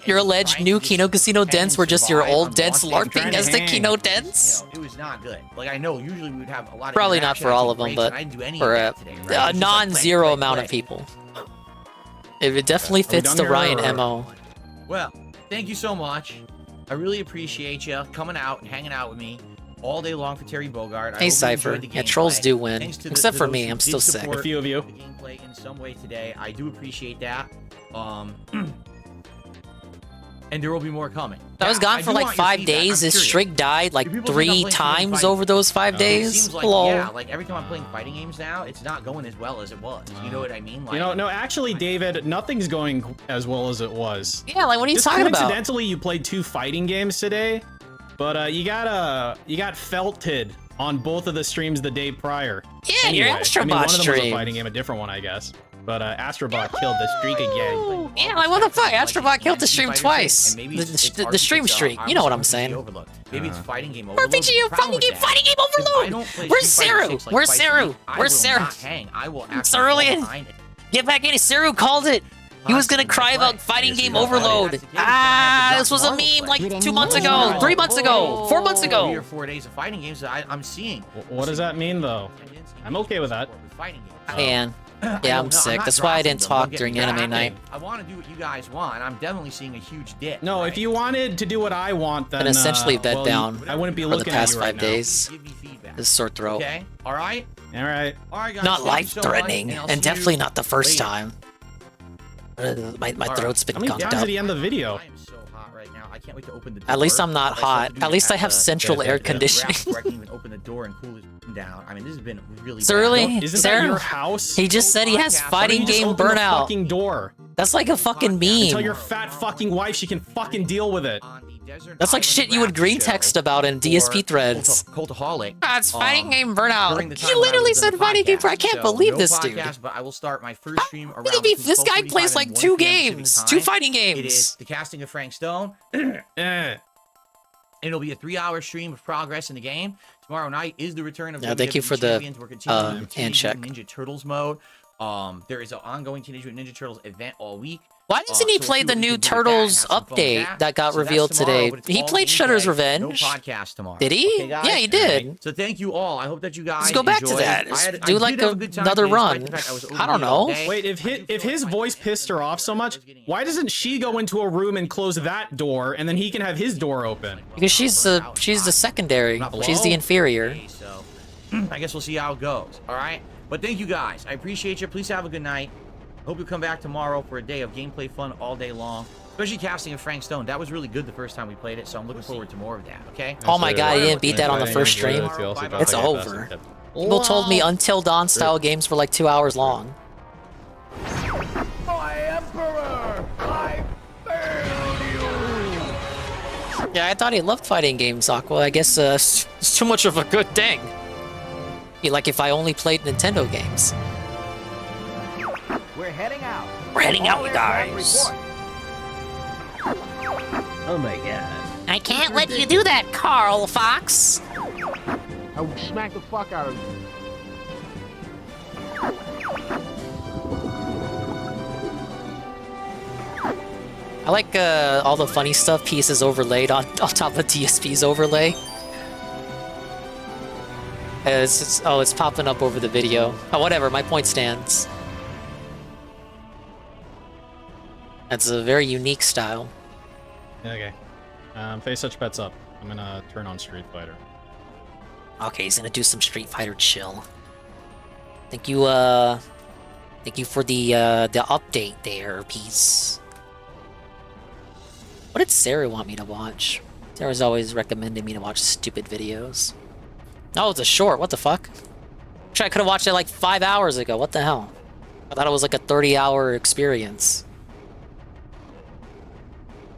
Your alleged new Kino Casino dents were just your old dents LARPing as the Kino dents? It was not good. Like, I know usually we would have a lot of probably not for all of them, but for a non-zero amount of people. It definitely fits the Ryan MO. Well, thank you so much. I really appreciate you coming out and hanging out with me. all day long for Terry Bogard. Hey, Cypher. Yeah, trolls do win. Except for me, I'm still sick. A few of you. The gameplay in some way today. I do appreciate that. And there will be more coming. I was gone for like 5 days. His streak died like 3 times over those 5 It days. seems like, Lol. yeah, like every time I'm playing fighting games now, it's not going as well as it was. You know what I mean? Like, You know, no, actually, David, nothing's going as well as it was. Yeah, like what are you Just talking about? coincidentally, you played 2 fighting games today, but you got felted on both of the streams the day prior. Yeah, your Astrobot I mean, one of them was a stream. fighting game, a different one, I guess. But Astrobot killed the streak again. Yeah, like what the fuck? Astrobot killed the stream twice. The stream streak. You know what I'm saying? Maybe it's fighting game overload. RPG, fighting game overload! Where's Saru? Where's Saru? Where's Saru? Cerulean! Get back in! Saru called it! He was gonna cry about fighting game overload. Ah, this was a meme like 2 months ago, 3 months ago, 4 months 3 ago. or 4 days of fighting games that I'm seeing. What does that mean, though? I'm okay with that. Man, yeah, I'm sick. That's why I didn't talk during anime night. I want to do what you guys want. I'm definitely seeing a huge dip. No, if you wanted to do what I want, then Been essentially bed well, down I wouldn't be for the looking past at you right 5 days. This sore throat. Okay. All right. All right. All right, guys. Not thank you so much, life-threatening, I'll see and definitely you not the first later. time. My throat's been How many gunked times up. did he end the video? I am so hot right now. I can't wait to open the door. At least I'm not hot. At least I have central air conditioning. Where I can even open the door and cool it down. I mean, this has been really Surly, bad. Isn't that your house? He just said he has Why don't you fighting just game open the burnout. fucking door. That's like a fucking Tell meme. your fat fucking wife she can fucking deal with it. That's like shit you would green text about in DSP threads. Cultaholic. Ah, it's fighting game during the burnout. time He when I literally was in said the fighting game burnout. I podcast. can't So, believe no this dude. podcast, but I will start my first stream around Believe between this guy 12:45 plays and like 1 2 p.m. games, Pacific 2 time. fighting It games. is the casting of Frank Stone. It'll be a 3-hour stream of progress in the game. Tomorrow night is the return of Yeah, thank you WWE for the, Champions. We're continuing with hand Teenage check. Mutant Ninja Turtles mode. There is an ongoing Teenage Mutant Ninja Turtles event all week. Why doesn't he So play we'll the see what we new can do with that and Turtles have some fun with update that got So that's revealed tomorrow, today? but it's He all played Shredder's gameplay, Revenge. No podcast tomorrow. Did he? Okay, guys? Yeah, he did. So thank you all. I hope that you guys Let's go back to enjoyed. that. I Do like did have a good time another today, despite run. the fact I was I don't overeating all know. day. Wait, if his voice pissed her off so much, why doesn't she go into a room and close that door, and then he can have his door open? Because she's the secondary. She's the inferior. So I guess we'll see how it goes. All right. But thank you guys. I appreciate you. Please have a good night. Hope you come back tomorrow for a day of gameplay fun all day long. Especially casting of Frank Stone. That was really good the first time we played it, so I'm looking forward to more of that, okay? Oh my god, he didn't beat that on the first stream. It's over. People told me Until Dawn style games were like 2 hours long. My Emperor! I failed you! Yeah, I thought he loved fighting games, Aqua. I guess it's too much of a good thing. Like if I only played Nintendo games. We're heading out. We're heading out, All you aircraft guys. report. Oh my god. I can't let you do that, Carl Fox. I will smack the fuck out of you. I like all the funny stuff pieces overlaid on top of DSP's overlay. It's popping up over the video. Oh, whatever, my point stands. That's a very unique style. Okay. Face such bets up. I'm gonna turn on Street Fighter. Okay, he's gonna do some Street Fighter chill. Thank you for the update there, peace. What did Sarah want me to watch? Sarah's always recommending me to watch stupid videos. Oh, it's a short, what the fuck? I could have watched it like 5 hours ago, what the hell? I thought it was like a 30-hour experience.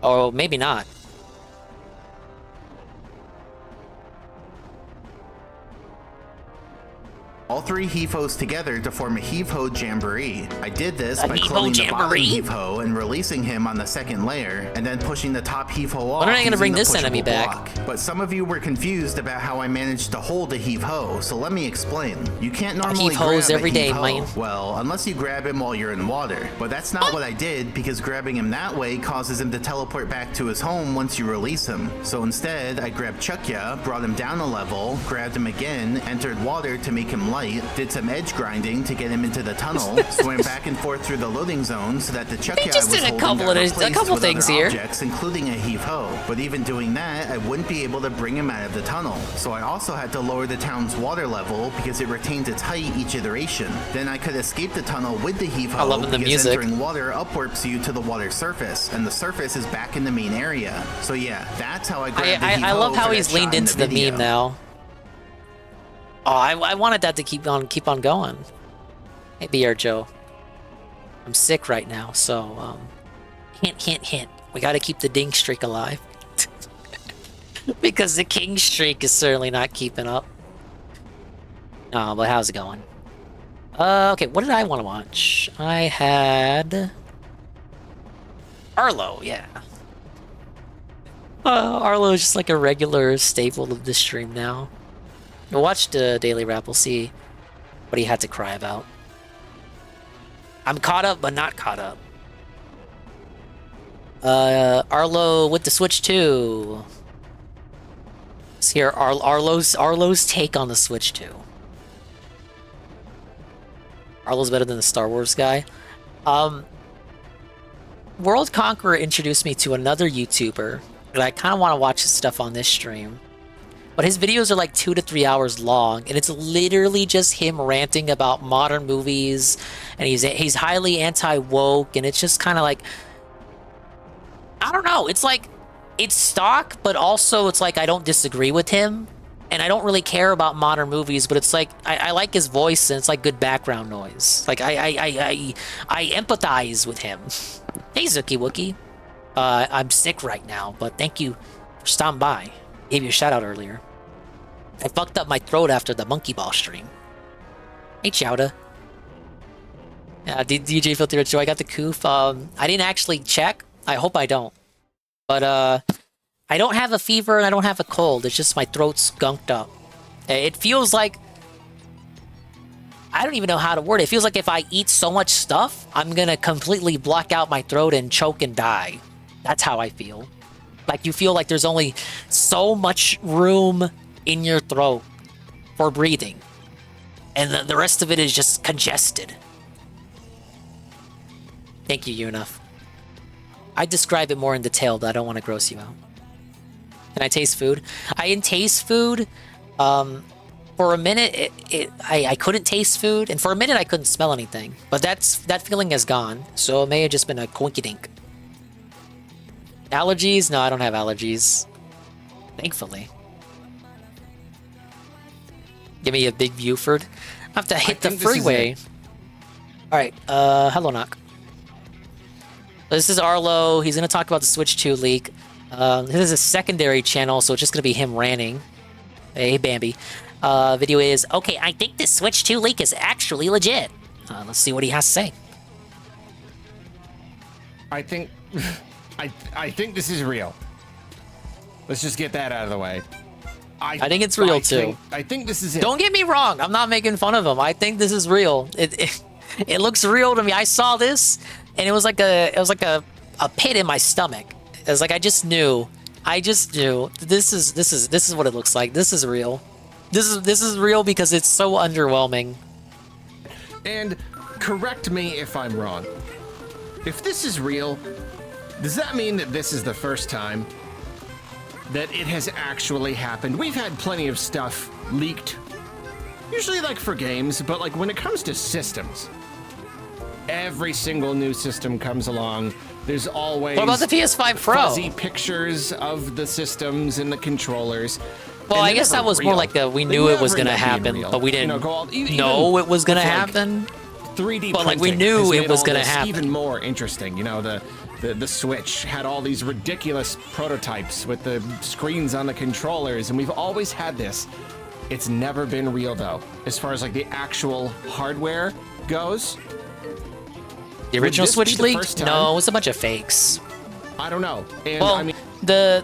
Or maybe not. All 3 heave-hos together to form a heave-ho jamboree. I did this A by heave-ho cloning the bottom jamboree? heave-ho and releasing him on the second layer, and then pushing the top heave-ho off. When are they gonna using bring the this enemy pushable back? block. But some of you were confused about how I managed to hold a heave-ho, so let me explain. You can't normally heave-hos grab every a day, heave-ho. man. Well, unless you grab him while you're in water. But that's not what I did, because grabbing him that way causes him to teleport back to his home once you release him. So instead, I grabbed Chukya, brought him down a level, grabbed him again, entered water to make him light. flight, did some edge grinding to get him into the tunnel, swam back and forth through the loading zone so that the Chucky I was just did a holding couple got of- a replaced couple with things other here. objects, including a heave-ho. But even doing that, I wouldn't be able to bring him out of the tunnel. So I also had to lower the town's water level because it retains its height each iteration. Then I could escape the tunnel with the heave-ho I love the because music. entering water upwarps you to the water surface, and the surface is back in the main area. So yeah, that's how I grabbed the heave-ho I love how for he's that shot leaned in into the video. meme now. Oh, I wanted that to keep on going. Hey, BR Joe. I'm sick right now, so hint. We gotta keep the ding streak alive. Because the king streak is certainly not keeping up. Oh, but how's it going? Okay, what did I want to watch? I had Arlo, yeah. Arlo is just like a regular staple of the stream now. We'll watch the Daily Rap, we'll see what he had to cry about. I'm caught up, but not caught up. Arlo with the Switch 2. Let's hear Arlo's take on the Switch 2. Arlo's better than the Star Wars guy. World Conqueror introduced me to another YouTuber, and I kind of want to watch his stuff on this stream. But his videos are like 2 to 3 hours long, and it's literally just him ranting about modern movies, and he's highly anti-woke, and it's just kind of like, I don't know, it's like, it's stock, but also it's like I don't disagree with him, and I don't really care about modern movies, but it's like, I like his voice, and it's like good background noise. Like, I empathize with him. Hey, Zuki Wookie. I'm sick right now, but thank you for stopping by. Gave you a shout out earlier. I fucked up my throat after the monkey ball stream. Hey, Chowda. DJ Filter Joe, I got the coof. I didn't actually check. I hope I don't. But I don't have a fever and I don't have a cold. It's just my throat's gunked up. It feels like, I don't even know how to word it. It feels like if I eat so much stuff, I'm gonna completely block out my throat and choke and die. That's how I feel. Like you feel like there's only so much room in your throat for breathing. And the rest of it is just congested. Thank you, Yunaf. I describe it more in detail, but I don't want to gross you out. Can I taste food? I didn't taste food. For a minute, I couldn't taste food. And for a minute, I couldn't smell anything. But that feeling has gone. So it may have just been a coinkydink. Allergies? No, I don't have allergies. Thankfully. Give me a big Buford. I have to hit the freeway. Alright, hello, Knock. This is Arlo. He's going to talk about the Switch 2 leak. This is a secondary channel, so it's just going to be him ranting. Hey, Bambi. Video is, okay, I think this Switch 2 leak is actually legit. Let's see what he has to say. I think... I think this is real. Let's just get that out of the way. I think it's real too. I think this is it. Don't get me wrong. I'm not making fun of him. I think this is real. It looks real to me. I saw this, and it was like a pit in my stomach. It was like I just knew. This is what it looks like. This is real. This is real because it's so underwhelming. And correct me if I'm wrong. If this is real, does that mean that this is the first time that it has actually happened? We've had plenty of stuff leaked, usually like for games, but like when it comes to systems, every single new system comes along. There's always what about the PS5 Pro? Fuzzy pictures of the systems and the controllers. Well, I guess that was more like we knew it was gonna happen, but we didn't know it was gonna happen. 3D but like we printing knew has it made was all gonna this happen. Even more interesting, you know, the Switch had all these ridiculous prototypes with the screens on the controllers, and we've always had this. It's never been real though, as far as like the actual hardware goes. The original Switch leaked? No, it was a bunch of fakes. I don't know. And well, I mean, the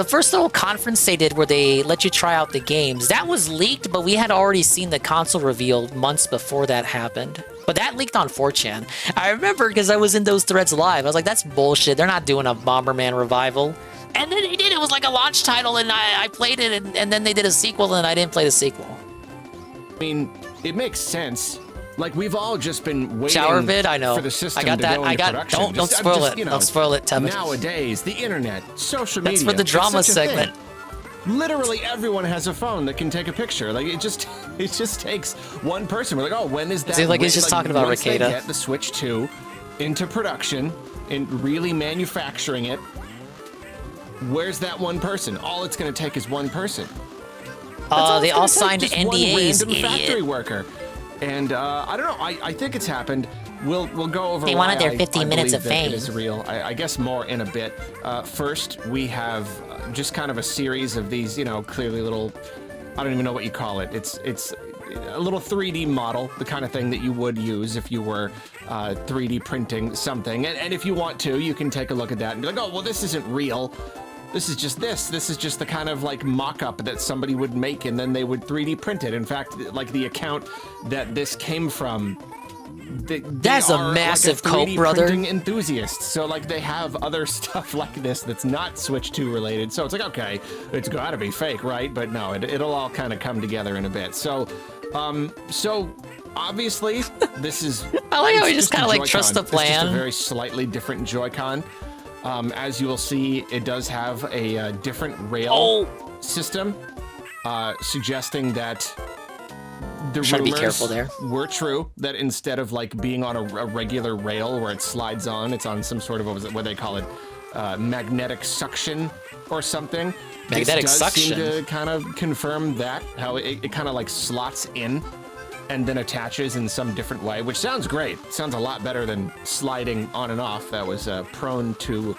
first little conference they did where they let you try out the games, that was leaked, but we had already seen the console reveal months before that happened. But that leaked on 4chan. I remember because I was in those threads live. I was like, that's bullshit. They're not doing a Bomberman revival. And then they did. It was like a launch title, and I played it, and then they did a sequel, and I didn't play the sequel. I mean, it makes sense. Like, we've all just been waiting Shower vid, I know. for the system I got to that. go I into got. production. Don't spoil it. You know, Don't spoil it, Tevin. Nowadays, the internet, social media. That's for the drama it's such a segment. thing. Literally everyone has a phone that can take a picture. Like, it just takes one person. We're like, oh, when is that? See, like, he's just talking about once they Ricada. get the Switch 2 into production and really manufacturing it, where's that one person? All it's going to take is one person. They all signed just NDAs, one random idiot. factory worker. And I don't know. I think it's happened. We'll go over. They why wanted their I 15 minutes believe of that fame. It is real. I guess more in a bit. First, we have just kind of a series of these, clearly little. I don't even know what you call it. It's a little 3D model, the kind of thing that you would use if you were 3D printing something. And if you want to, you can take a look at that and be like, oh, well, this isn't real. This is just this. This is just the kind of like mock-up that somebody would make and then they would 3D print it. In fact, like the account that this came from, That's a massive like a 3D cope, brother. printing enthusiast. So like they have other stuff like this that's not Switch 2 related. So it's like, okay, it's got to be fake, right? But no, it'll all kind of come together in a bit. So obviously this is. I like how it's he just kind of a like trusts the Joy-Con. It's just plan. a very slightly different Joy-Con. As you will see, it does have a different rail system, suggesting that the Try to be rumors careful there. were true. That instead of like being on a regular rail where it slides on, it's on some sort of what they call it, magnetic suction or something. Magnetic this does suction? seem to kind of confirm that how it kind of like slots in and then attaches in some different way, which sounds great. Sounds a lot better than sliding on and off. That was prone to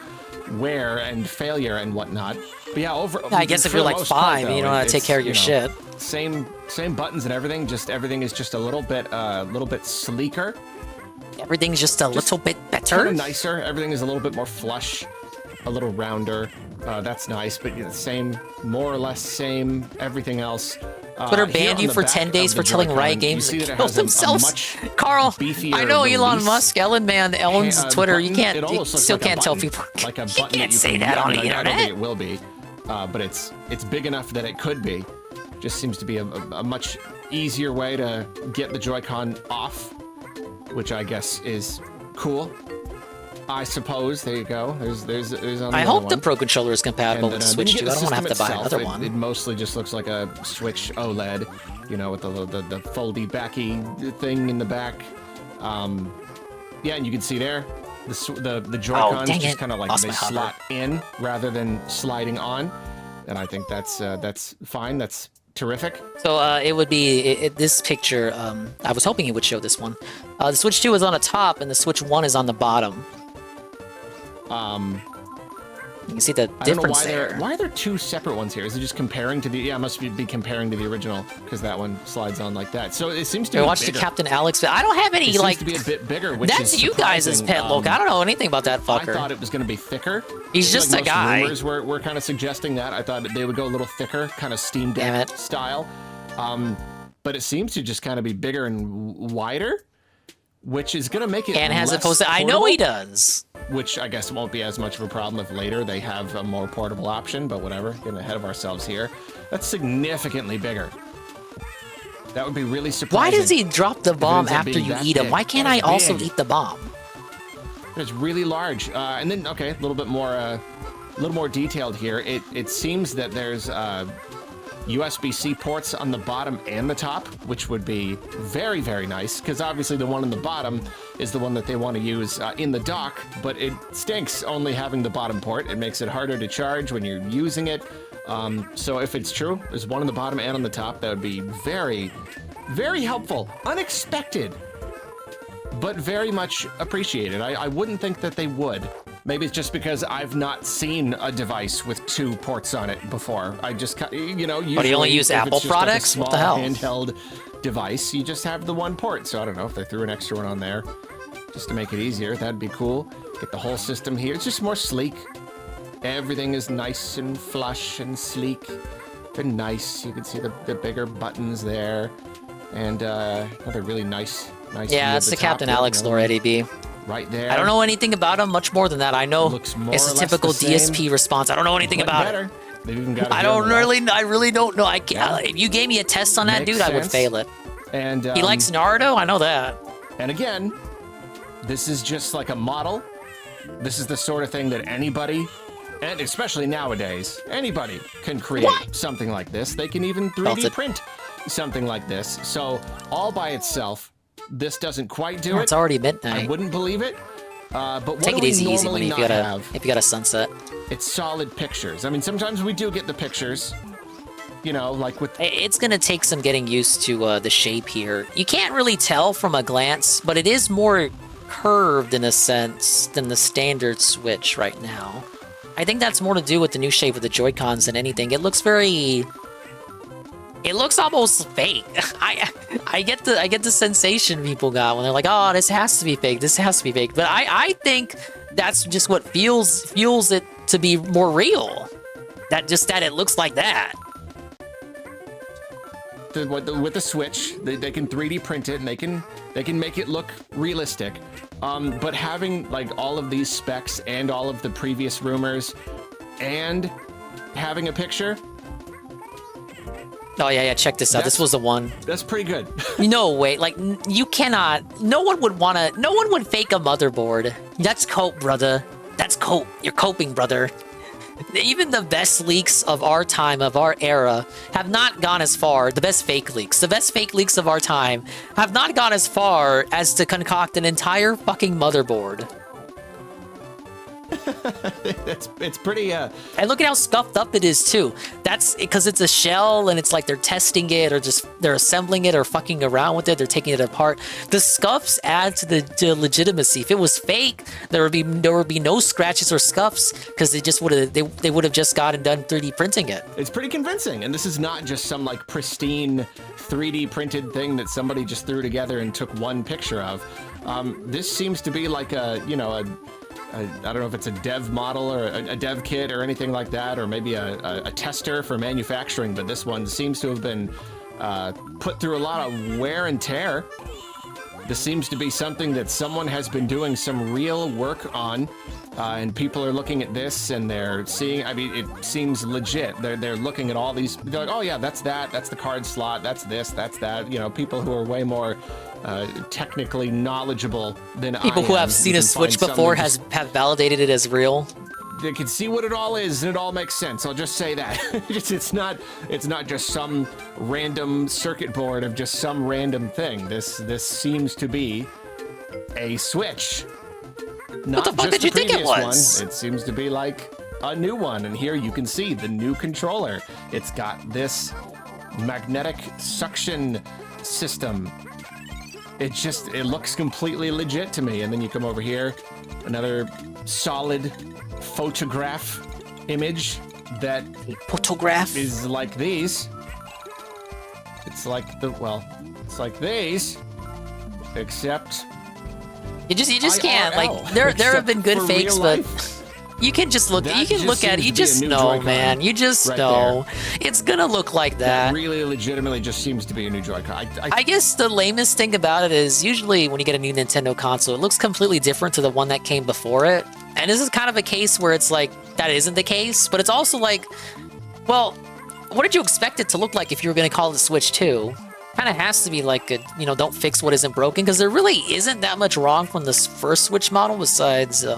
wear and failure and whatnot. But yeah, I guess if for you're the like most part, 5 and you though, know how to take it's, care of your shit. Same buttons and everything. Just everything is just a little bit sleeker. Everything's just a little bit better. Kind of nicer. Everything is a little bit more flush, a little rounder. That's nice, but same, more or less same. Everything else. Twitter Here banned on you the for back 10 days of for the telling Joy-Con, Riot you Games see to that it kill has a themselves. much Carl, beefier I know Elon release. Musk, Ellen Man owns Twitter. You Button. It can't, you almost looks still like a can't tell button, people. like a You button can't that say can- that yeah, on the I don't internet. think it will be, but it's big enough that it could be. Just seems to be a much easier way to get the Joy-Con off, which I guess is cool. I suppose. There you go. There's on the I other hope the one. Pro Controller is compatible with the then you Switch get 2. the I don't want to have to system buy itself. another one. It mostly just looks like a Switch OLED, with the foldy backy thing in the back. Yeah, and you can see there the Joy-Cons dang just it. kind of like Lost they my hover. slot in rather than sliding on, and I think that's fine. That's terrific. So it would be this picture. I was hoping it would show this one. The Switch 2 is on the top, and the Switch 1 is on the bottom. You can see the I don't know difference why there. why are there two separate ones here? Is it just comparing to the? Yeah, it must be comparing to the original because that one slides on like that. So it seems to I be watched the bigger. Captain Alex. I don't have any It like. seems to be a bit bigger, which That's is you guys' surprising. pet look. I don't know anything about that fucker. I thought it was going to be thicker. He's I feel just like a most guy. Rumors were kind of suggesting that. I thought they would go a little thicker, kind of Steam Deck style. But it seems to just kind of be bigger and wider, which is going to make it And as less opposed to, I know he portable, does. Which I guess won't be as much of a problem if later they have a more portable option, but whatever. Getting ahead of ourselves here. That's significantly bigger. That would be really surprising. Why does he drop the bomb ends up after being you that eat him? big. Why can't That's I also big. eat the bomb? It's really large, and then okay, a little bit more, detailed here. It seems that there's USB-C ports on the bottom and the top, which would be very, very nice, because obviously the one on the bottom is the one that they want to use in the dock, but it stinks only having the bottom port. It makes it harder to charge when you're using it. So if it's true, there's one on the bottom and on the top, that would be very, very helpful. Unexpected, but very much appreciated. I wouldn't think that they would. Maybe it's just because I've not seen a device with two ports on it before. I just, usually But you only use if it's Apple just like a products? What the small hell? handheld device, you just have the one port. So I don't know if they threw an extra one on there just to make it easier. That'd be cool. Get the whole system here. It's just more sleek. Everything is nice and flush and sleek. They're nice. You can see the bigger buttons there. And another really nice Yeah, view it's of the top Captain there, Alex lore, Eddie B. right there. I don't know anything about them much more than that. I know Looks more it's or a less typical the same, DSP response. I don't know anything but about better. it. They've even got it I here on don't the left. really, I really don't know. I can't, if you gave me a test on that Makes dude, I would sense. fail it. And He likes Naruto. I know that. And again, this is just like a model. This is the sort of thing that anybody, and especially nowadays, anybody can create something like this. They can even 3D print something like this. So all by itself, this doesn't quite do it. It's already midnight. I wouldn't believe it. But what Take do it we easy, normally when not you got have? if you got a sunset. It's solid pictures. I mean, sometimes we do get the pictures, you know, like with... It's gonna take some getting used to the shape here. You can't really tell from a glance, but it is more curved in a sense than the standard Switch right now. I think that's more to do with the new shape of the Joy-Cons than anything. It looks very... It looks almost fake. I get the sensation people got when they're like, oh, this has to be fake, this has to be fake. But I think that's just what fuels it to be more real. That it looks like that. With the Switch, they can 3D print it and they can make it look realistic. But having like all of these specs and all of the previous rumors and having a picture. Oh yeah, check this out. This was the one. That's pretty good. No way, like you cannot. No one would fake a motherboard. That's cope, brother. That's cope. You're coping, brother. Even the best leaks of our time, of our era, have not gone as far. The best fake leaks of our time have not gone as far as to concoct an entire fucking motherboard. It's pretty And look at how scuffed up it is too. That's because it's a shell and it's like they're testing it or just they're assembling it or fucking around with it, they're taking it apart. The scuffs add to the legitimacy. If it was fake, there would be no scratches or scuffs because they would have just gotten done 3D printing it. It's pretty convincing, and this is not just some like pristine 3D printed thing that somebody just threw together and took one picture of. This seems to be like I don't know if it's a dev model or a dev kit or anything like that, or maybe a tester for manufacturing, but this one seems to have been put through a lot of wear and tear. This seems to be something that someone has been doing some real work on, and people are looking at this and they're seeing, I mean, it seems legit. They're looking at all these, they're like, oh yeah, that's the card slot, that's this, that's that. You know, people who are way more technically knowledgeable than people who have seen a Switch before have validated it as real. They can see what it all is and it all makes sense. I'll just say that. it's not just some random circuit board of just some random thing. This seems to be a Switch. Not what the fuck just did you the think it previous was? One. It seems to be like a new one. And here you can see the new controller. It's got this magnetic suction system. It looks completely legit to me. And then you come over here, another solid photograph image that is like these. It's like it's like these, except you just can't, like, there have been good fakes, but you can just look, you can look at it, you just know, man, you just know it's gonna look like that. That really legitimately just seems to be a new Joy-Con. I guess the lamest thing about it is usually when you get a new Nintendo console, it looks completely different to the one that came before it. And this is kind of a case where it's like, that isn't the case, but it's also like, well, what did you expect it to look like if you were going to call it a Switch 2? Kind of has to be like a, don't fix what isn't broken, because there really isn't that much wrong from this first Switch model besides, a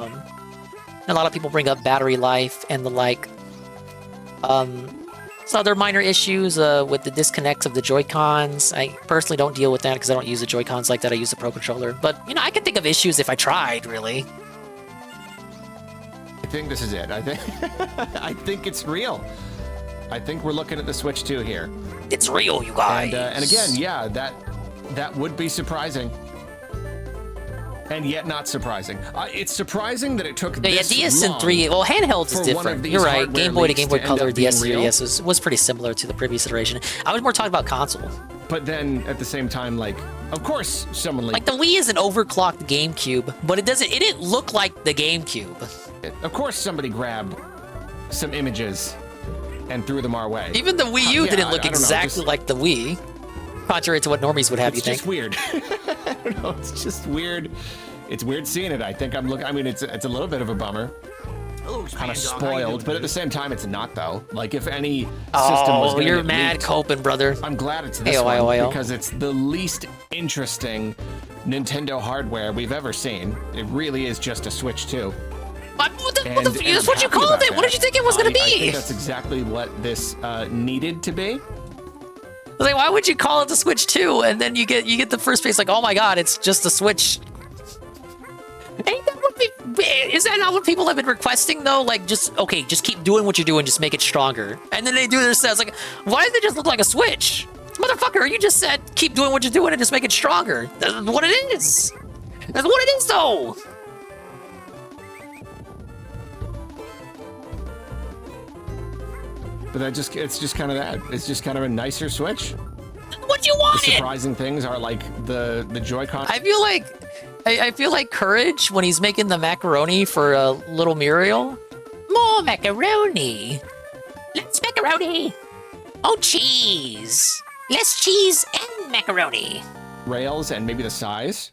lot of people bring up battery life and the like. Some other minor issues with the disconnects of the Joy-Cons. I personally don't deal with that because I don't use the Joy-Cons like that. I use the Pro Controller. But, I can think of issues if I tried, really. I think this is it. I think it's real. I think we're looking at the Switch 2 here. It's real, you guys. And again, yeah, that would be surprising. And yet not surprising. It's surprising that it took this DS long and 3, well, handhelds is different. You're right. Game Boy to Game Boy Color, DS 3DS was pretty similar to the previous iteration. I was more talking about console. But then at the same time, like, of course, someone like the Wii is an overclocked GameCube, but it didn't look like the GameCube. Of course, somebody grabbed some images and threw them our way. Even the Wii U didn't look exactly like the Wii, contrary to what normies would have you think. It's just weird. I don't know. It's just weird. It's weird seeing it. I think I'm looking. I mean, it's a little bit of a bummer. Kind of spoiled, but at the same time, it's not though. Like if any system was going to you're mad leaked, coping, brother. I'm glad it's this one because it's the least interesting Nintendo hardware we've ever seen. It really is just a Switch 2. That's what you called it. What did you think it was going to be? I think that's exactly what this needed to be. Like, why would you call it the Switch 2 and then you get the first face like, oh my god, it's just a Switch? Is that not what people have been requesting though? Like, just keep doing what you're doing, just make it stronger. And then they do their stats like, why does it just look like a Switch? Motherfucker, you just said keep doing what you're doing and just make it stronger. That's what it is. That's what it is though. But it's just kind of that. It's just kind of a nicer Switch. What you wanted. The surprising things are like the Joy-Con. I feel like Courage when he's making the macaroni for little Muriel. More macaroni. Less macaroni. Oh, cheese. Less cheese and macaroni. Rails and maybe the size.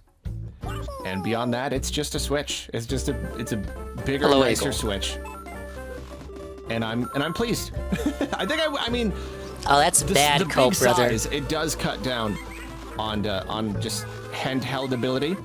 And beyond that, it's just a Switch. It's a bigger, nicer Switch. And I'm pleased. I mean. Oh, that's bad, the Cope, big brother. Size, it does cut down on just handheld ability.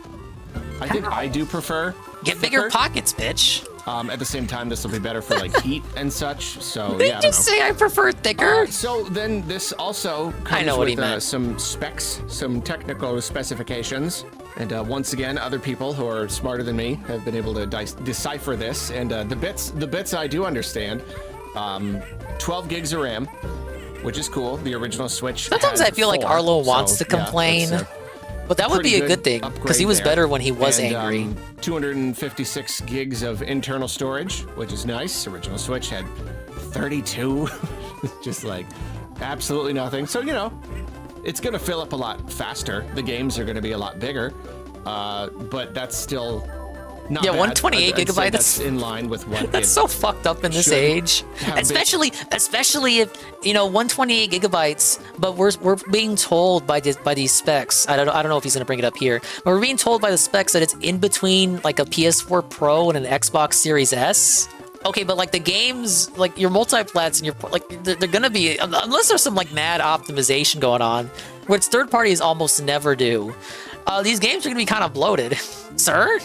I think I do prefer. Get bigger pockets, bitch. At the same time, this will be better for like heat and such. So Did yeah. you just say I prefer thicker? So then this also comes with some specs, some technical specifications. And once again, other people who are smarter than me have been able to decipher this. And the bits I do understand. 12 gigs of RAM, which is cool. The original Switch. Sometimes I feel like Arlo wants to complain. But that would be a good thing, because he was better when he was angry. 256 gigs of internal storage, which is nice. Original Switch had 32. Just like absolutely nothing. So, you know, it's going to fill up a lot faster. The games are going to be a lot bigger. But that's still not bad. 128 I'd say gigabytes. That's in line with what that's so fucked up in this age. Especially if, you know, 128 gigabytes, but we're being told by these specs. I don't know if he's gonna bring it up here, but we're being told by the specs that it's in between like a PS4 Pro and an Xbox Series S. Okay, but like the games, like your multiplats and your like they're gonna be, unless there's some like mad optimization going on, which third parties almost never do. These games are gonna be kind of bloated, sir.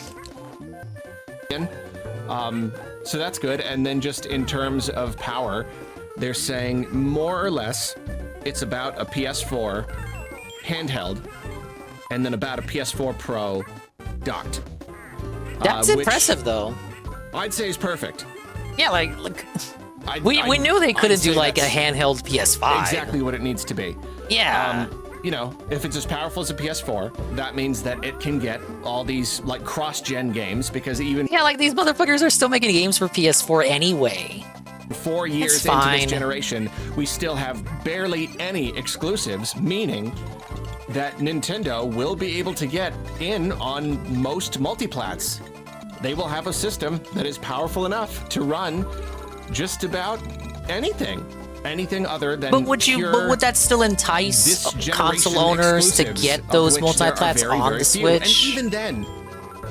So that's good. And then just in terms of power, they're saying more or less it's about a PS4 handheld and then about a PS4 Pro docked. That's impressive though. I'd say is perfect. Yeah, we knew they couldn't do like a handheld PS5. Exactly what it needs to be. Yeah. You know, if it's as powerful as a PS4, that means that it can get all these like cross-gen games because even like these motherfuckers are still making games for PS4 anyway. 4 years into this generation, we still have barely any exclusives, meaning that Nintendo will be able to get in on most multiplats. They will have a system that is powerful enough to run just about anything. Anything other than but would that still entice console owners to get those multiplats on the Switch? And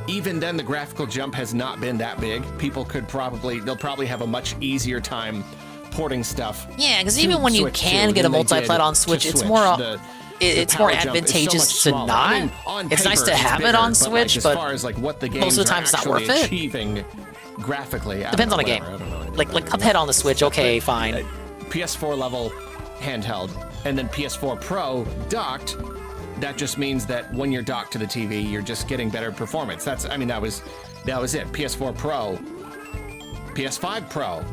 even then the graphical jump has not been that big. People they'll probably have a much easier time porting stuff. Yeah, because even when you can get a multiplat on Switch, it's more it's more advantageous to not. I mean, it's nice to have it on Switch, but as far as like what the most of the time it's not worth it. Achieving graphically, depends on the game. Like Cuphead on the Switch, okay, fine. PS4 level handheld and then PS4 Pro docked, that just means that when you're docked to the TV, you're just getting better performance. That was it. PS4 Pro, PS5 Pro.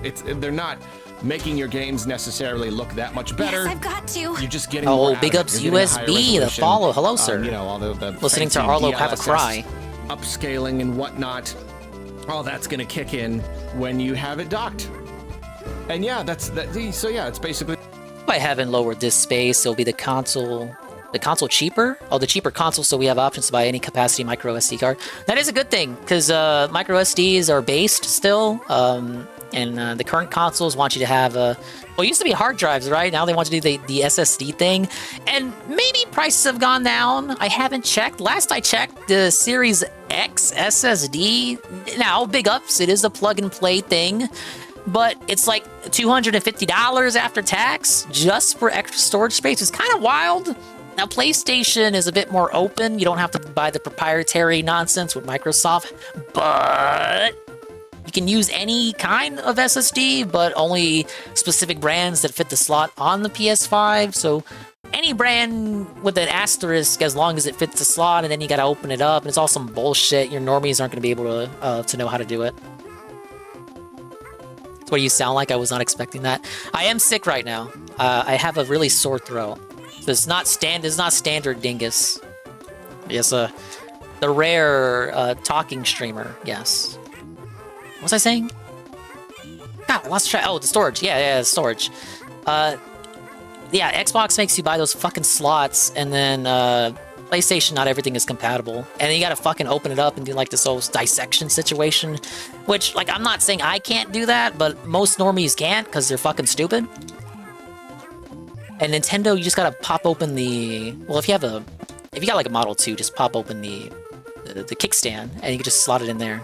They're not making your games necessarily look that much better. Yes, I've got to. You're just getting more big ups USB, the follow. Hello, sir. You know, all the listening to Arlo have a cry. Upscaling and whatnot. All that's gonna kick in when you have it docked. And yeah, so yeah, it's basically by having lower disk space, it'll be the console cheaper. Oh, the cheaper console, so we have options to buy any capacity micro SD card. That is a good thing because micro SDs are based still, and the current consoles want you to have well, it used to be hard drives, right? Now they want to do the SSD thing, and maybe prices have gone down. I haven't checked. Last I checked, the Series X SSD, now big ups, it is a plug and play thing, but it's like $250 after tax just for extra storage space. It's kind of wild. Now, PlayStation is a bit more open. You don't have to buy the proprietary nonsense with Microsoft, but you can use any kind of SSD, but only specific brands that fit the slot on the PS5. So any brand with an asterisk, as long as it fits the slot, and then you gotta open it up, and it's all some bullshit. Your normies aren't gonna be able to know how to do it. That's what you sound like. I was not expecting that. I am sick right now. I have a really sore throat. So it's not standard dingus. Yes, the rare talking streamer. Yes. What was I saying? God, I lost track. Oh, the storage. Yeah, storage. Yeah, Xbox makes you buy those fucking slots, and then PlayStation, not everything is compatible. And then you gotta fucking open it up and do like this whole dissection situation, which, like, I'm not saying I can't do that, but most normies can't because they're fucking stupid. And Nintendo, you just gotta pop open the... Well, if you got like a Model 2, just pop open the kickstand, and you can just slot it in there.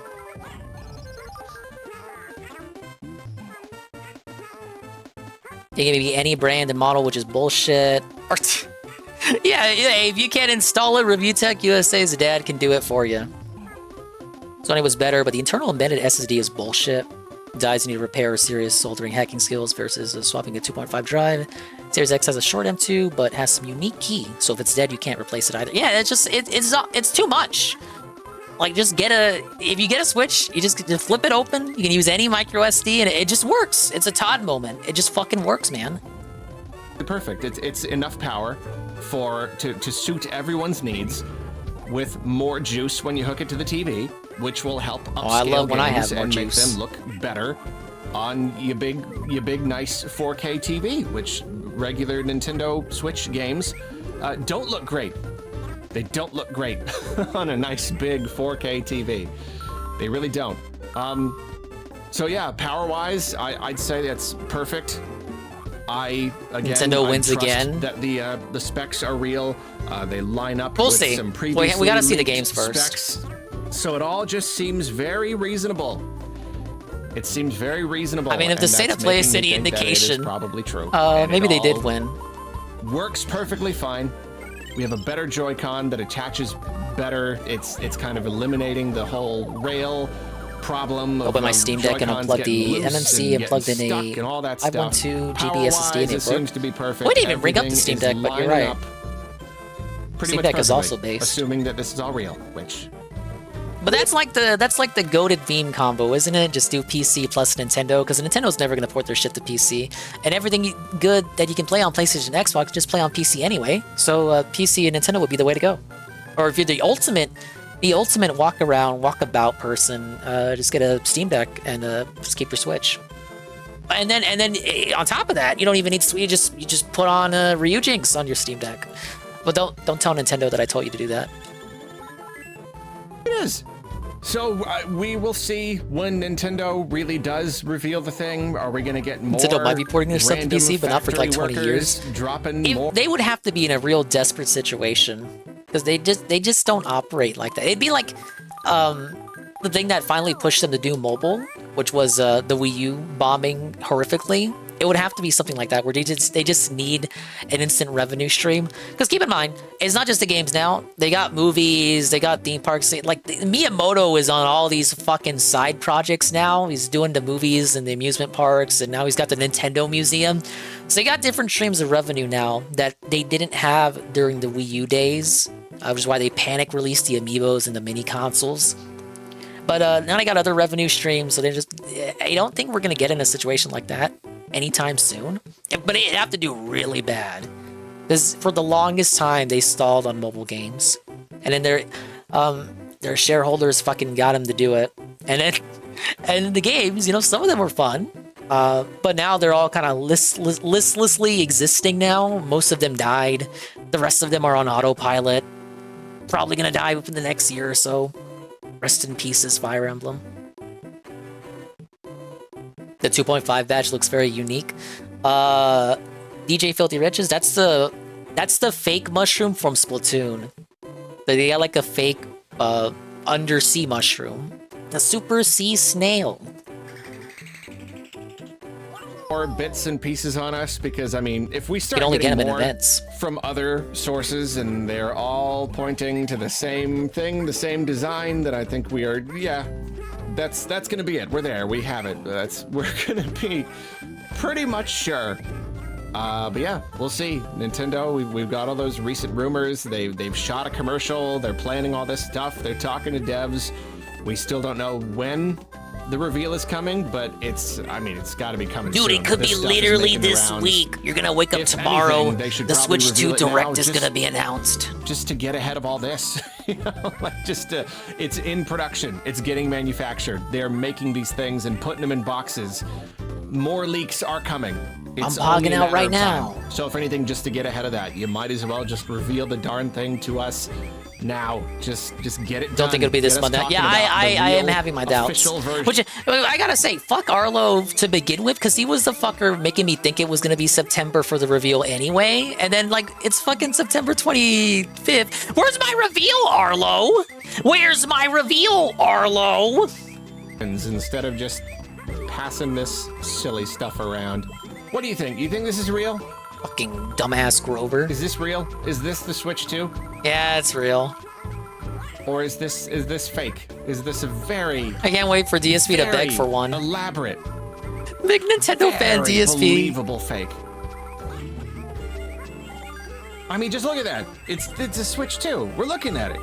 You can be any brand and model, which is bullshit. Or yeah, if you can't install it, Review Tech USA's dad can do it for you. Sony was better, but the internal embedded SSD is bullshit. Dies you need to repair serious soldering hacking skills versus swapping a 2.5 drive. Series X has a short M2, but has some unique key, so if it's dead, you can't replace it either. Yeah, it's too much. Like, just if you get a Switch, you just flip it open, you can use any micro SD, and it just works. It's a Todd moment. It just fucking works, man. Perfect. It's enough power to suit everyone's needs, with more juice when you hook it to the TV, which will help upscale I love when I have more and juice. make them look better on your big nice 4K TV, which regular Nintendo Switch games don't look great. They don't look great on a nice big 4K TV. They really don't. So yeah, power-wise, I'd say that's perfect. Nintendo wins trust again. That the specs are real. They line up We'll with see. some previously We gotta see the leaked games first. specs. So it all just seems very reasonable. It seems very reasonable. I mean, if the and state of that's play is making me any think that it is indication, probably true. And maybe it they did all win. Works perfectly fine. We have a better Joy-Con that attaches better. It's kind of eliminating the whole rail problem. Open my Steam Deck and unplug the MMC and plugged in a 512 GB SSD and it seems to be perfect. We didn't even bring up the Steam Deck, but you're right. Steam Deck is also based. Assuming that this is all real, which... But that's like the goated theme combo, isn't it? Just do PC plus Nintendo, because Nintendo's never gonna port their shit to PC, and everything good that you can play on PlayStation and Xbox, just play on PC anyway. So PC and Nintendo would be the way to go. Or if you're the ultimate walkabout person, just get a Steam Deck and just keep your Switch. And then on top of that, you don't even need you just put on Ryujinx on your Steam Deck. But don't tell Nintendo that I told you to do that. It is. So we will see when Nintendo really does reveal the thing. Are we going to get more? Nintendo might be porting their stuff to PC, but not for like 20 years. Dropping more. They would have to be in a real desperate situation, because they just don't operate like that. It'd be like the thing that finally pushed them to do mobile, which was the Wii U bombing horrifically. It would have to be something like that, where they just need an instant revenue stream. Because keep in mind, it's not just the games now. They got movies, they got theme parks. Like, Miyamoto is on all these fucking side projects now. He's doing the movies and the amusement parks, and now he's got the Nintendo Museum. So they got different streams of revenue now that they didn't have during the Wii U days, which is why they panic released the Amiibos and the mini consoles. But now they got other revenue streams, so I don't think we're going to get in a situation like that anytime soon. But it'd have to do really bad, because for the longest time they stalled on mobile games, and then their shareholders fucking got them to do it. And the games, some of them were fun, but now they're all kind of listlessly existing now. Most of them died. The rest of them are on autopilot. Probably gonna die within the next year or so. Rest in pieces, Fire Emblem. The 2.5 badge looks very unique. DJ Filthy Riches, that's the That's the fake mushroom from Splatoon. They got like a fake undersea mushroom. The super sea snail. Or bits and pieces on us, because I mean, if we start only get getting them in more events. from other sources and they're all pointing to the same thing, the same design, then I think we are, yeah, that's gonna be it. We're there. We have it. We're gonna be pretty much sure. But yeah, we'll see. Nintendo, we've got all those recent rumors. They've shot a commercial. They're planning all this stuff. They're talking to devs. We still don't know when the reveal is coming, but it's got to be coming soon. Dude, it could be literally this week. You're gonna wake up tomorrow. The Switch 2 Direct is gonna be announced. Just to get ahead of all this, you know, like it's in production. It's getting manufactured. They're making these things and putting them in boxes. More leaks are coming. I'm hogging out right now. So if anything, just to get ahead of that, you might as well just reveal the darn thing to us now. Just get it done. Don't think it'll be this month. Yeah, I am having my doubts. Which I gotta say, fuck Arlo to begin with, because he was the fucker making me think it was gonna be September for the reveal anyway, and then like it's fucking September 25th. Where's my reveal, Arlo? Where's my reveal, Arlo? Instead of just passing this silly stuff around. What do you think? You think this is real? Fucking dumbass Grover. Is this real? Is this the Switch 2? Yeah, it's real. Or is this fake? Is this a very... I can't wait for DSP to beg for one. Elaborate. Big Nintendo fan DSP. Believable fake. I mean, just look at that. It's a Switch 2. We're looking at it.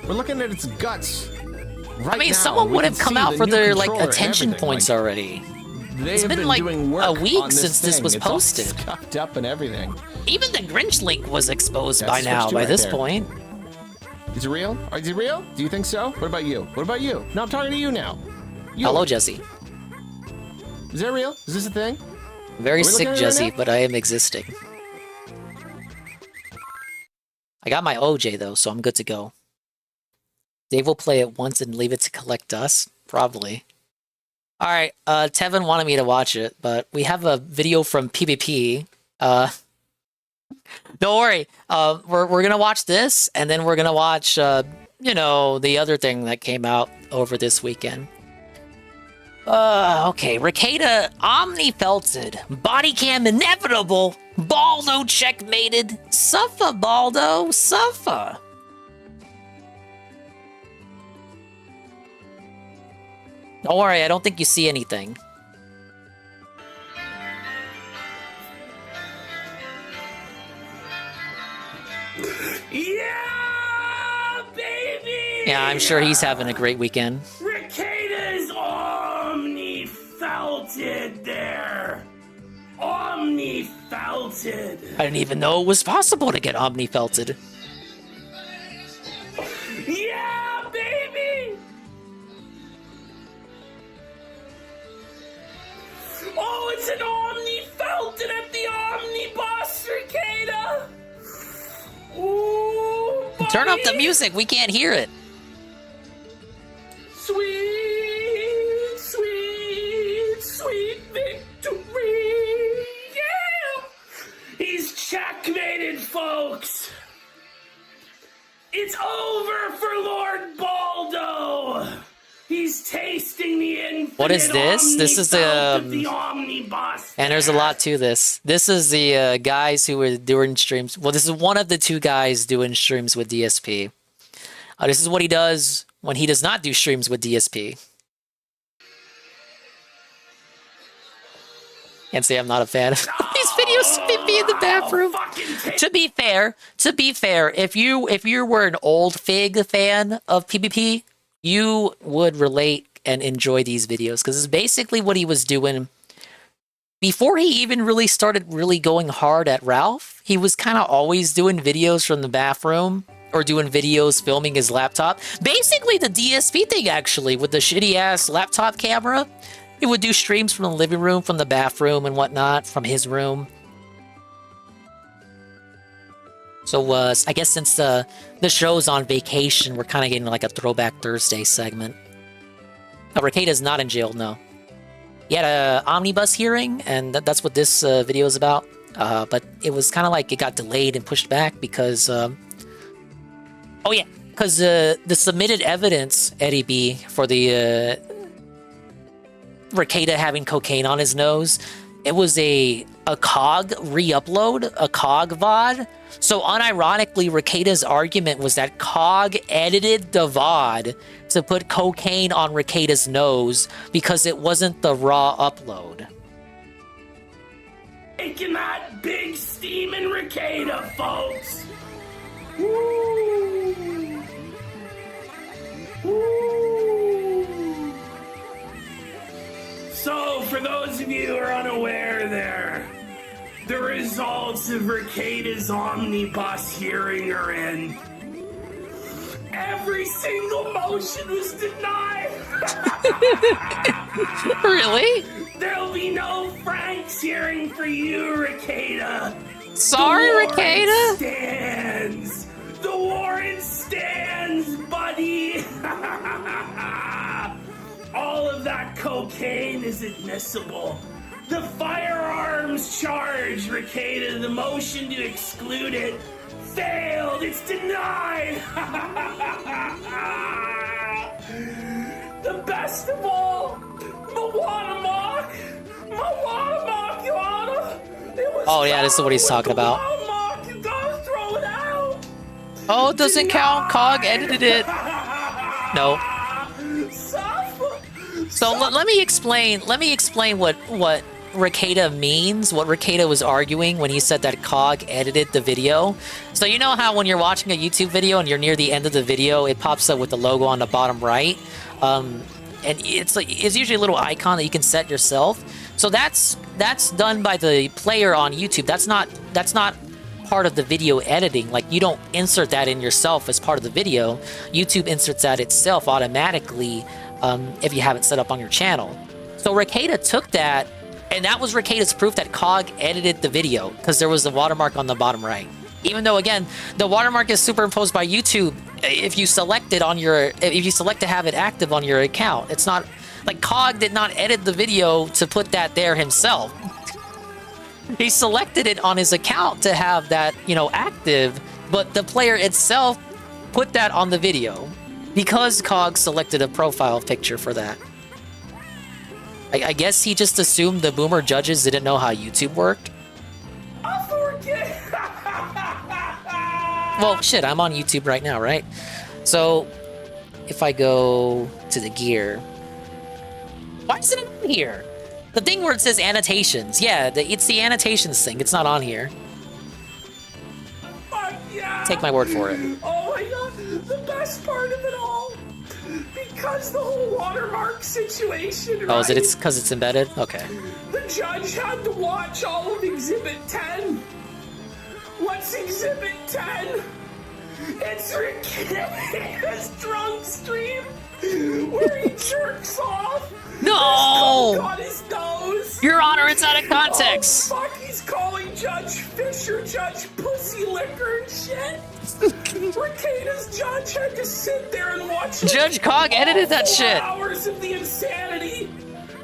We're looking at its guts. Right I mean, now. someone would have come out for their like attention points like, already. It's been like doing work a week this since this was thing. It's all posted. scuffed up and everything. Even the Grinch link was exposed That's by now. Switch 2 By right this there. point, is it real? Is it real? Do you think so? What about you? What about you? No, I'm talking to you now. You. Hello, Jesse. Is that real? Is this a thing? Very Are we sick, looking at it Jesse, right now? but I am existing. I got my OJ though, so I'm good to go. Dave will play it once and leave it to collect dust? Probably. Alright, Tevin wanted me to watch it, but we have a video from PvP. Don't worry, we're gonna watch this, and then we're gonna watch, you know, the other thing that came out over this weekend. Okay, Ricada Omni-Felted, Body Cam Inevitable, Baldo checkmated, Suffa, Baldo, Suffa. Don't worry, I don't think you see anything. Yeah, baby! Yeah, I'm sure he's having a great weekend. Ricada's omni-felted there. Omni-felted. I didn't even know it was possible to get Omni-Felted. Yeah, baby! Oh, it's an omni-felted at the Omni-Boss Ricada! Ooh, Turn up the buddy. music, we can't hear it. Sweet, sweet, sweet victory! Yeah! He's checkmated, folks! It's over for Lord Baldo! He's tasting the infinite. What is this? This is the Omniboss. And there's a lot to this. This is the guys who were doing streams. Well, this is one of the two guys doing streams with DSP. This is what he does when he does not do streams with DSP. Can't say I'm not a fan of these videos of me in the bathroom. To be fair, if you were an old Fig fan of PvP, you would relate and enjoy these videos, because it's basically what he was doing before he even really started going hard at Ralph. He was kind of always doing videos from the bathroom or doing videos filming his laptop. Basically the DSP thing, actually, with the shitty ass laptop camera. He would do streams from the living room, from the bathroom and whatnot, from his room. So I guess since the show's on vacation, we're kind of getting like a Throwback Thursday segment. Oh, Ricada's not in jail, no. He had a omnibus hearing, and that's what this video is about. but it was kind of like it got delayed and pushed back because, oh yeah, because the submitted evidence, Eddie B, for the Rekieta having cocaine on his nose, it was a COG re-upload, a COG VOD. So unironically, Rekieta's argument was that COG edited the VOD to put cocaine on Rekieta's nose because it wasn't the raw upload. Taking that big steaming Rekieta, folks. Woo! Woo! So, for those of you who are unaware there, the results of Rekieta's omnibus hearing are in. Every single motion was denied. Really? There'll be no Frank's hearing for you, Rekieta. Sorry, The warrant Rekieta. stands. The warrant stands, buddy. All of that cocaine is admissible. The firearms charge, Rekieta, the motion to exclude it failed. It's denied. The best of all, Moana, Your Honor. Oh yeah, this is what he's talking about. You gotta throw it out. Oh, it doesn't count. COG edited it. No. So let me explain. Let me explain what Rekieta means. What Rekieta was arguing when he said that COG edited the video. So you know how when you're watching a YouTube video and you're near the end of the video, it pops up with the logo on the bottom right, and it's usually a little icon that you can set yourself. So that's done by the player on YouTube. That's not part of the video editing. Like, you don't insert that in yourself as part of the video. YouTube inserts that itself automatically if you have it set up on your channel. So Rekieta took that, and that was Rekieta's proof that COG edited the video because there was a watermark on the bottom right. Even though, again, the watermark is superimposed by YouTube if you select it on if you select to have it active on your account. It's not like COG did not edit the video to put that there himself. He selected it on his account to have that, active, but the player itself put that on the video because COG selected a profile picture for that. I guess he just assumed the boomer judges didn't know how YouTube worked. I forget. Well, shit, I'm on YouTube right now, right? So, if I go to the gear... Why is it on here? The thing where it says annotations. Yeah, it's the annotations thing. It's not on here. Yeah. Take my word for it. Oh my god, the best part of it all. Because the whole watermark situation, right? Oh, is it? It's because it's embedded? Okay. The judge had to watch all of Exhibit 10. What's Exhibit 10? It's Rekieta's drunk stream where he jerks off. No! There's coke on his nose. Your Honor, it's out of context. Oh, fuck, he's calling Judge Fisher Judge Pussy Liquor and shit. Rekieta's judge had to sit there and watch Judge COG edited that shit. Hours of the insanity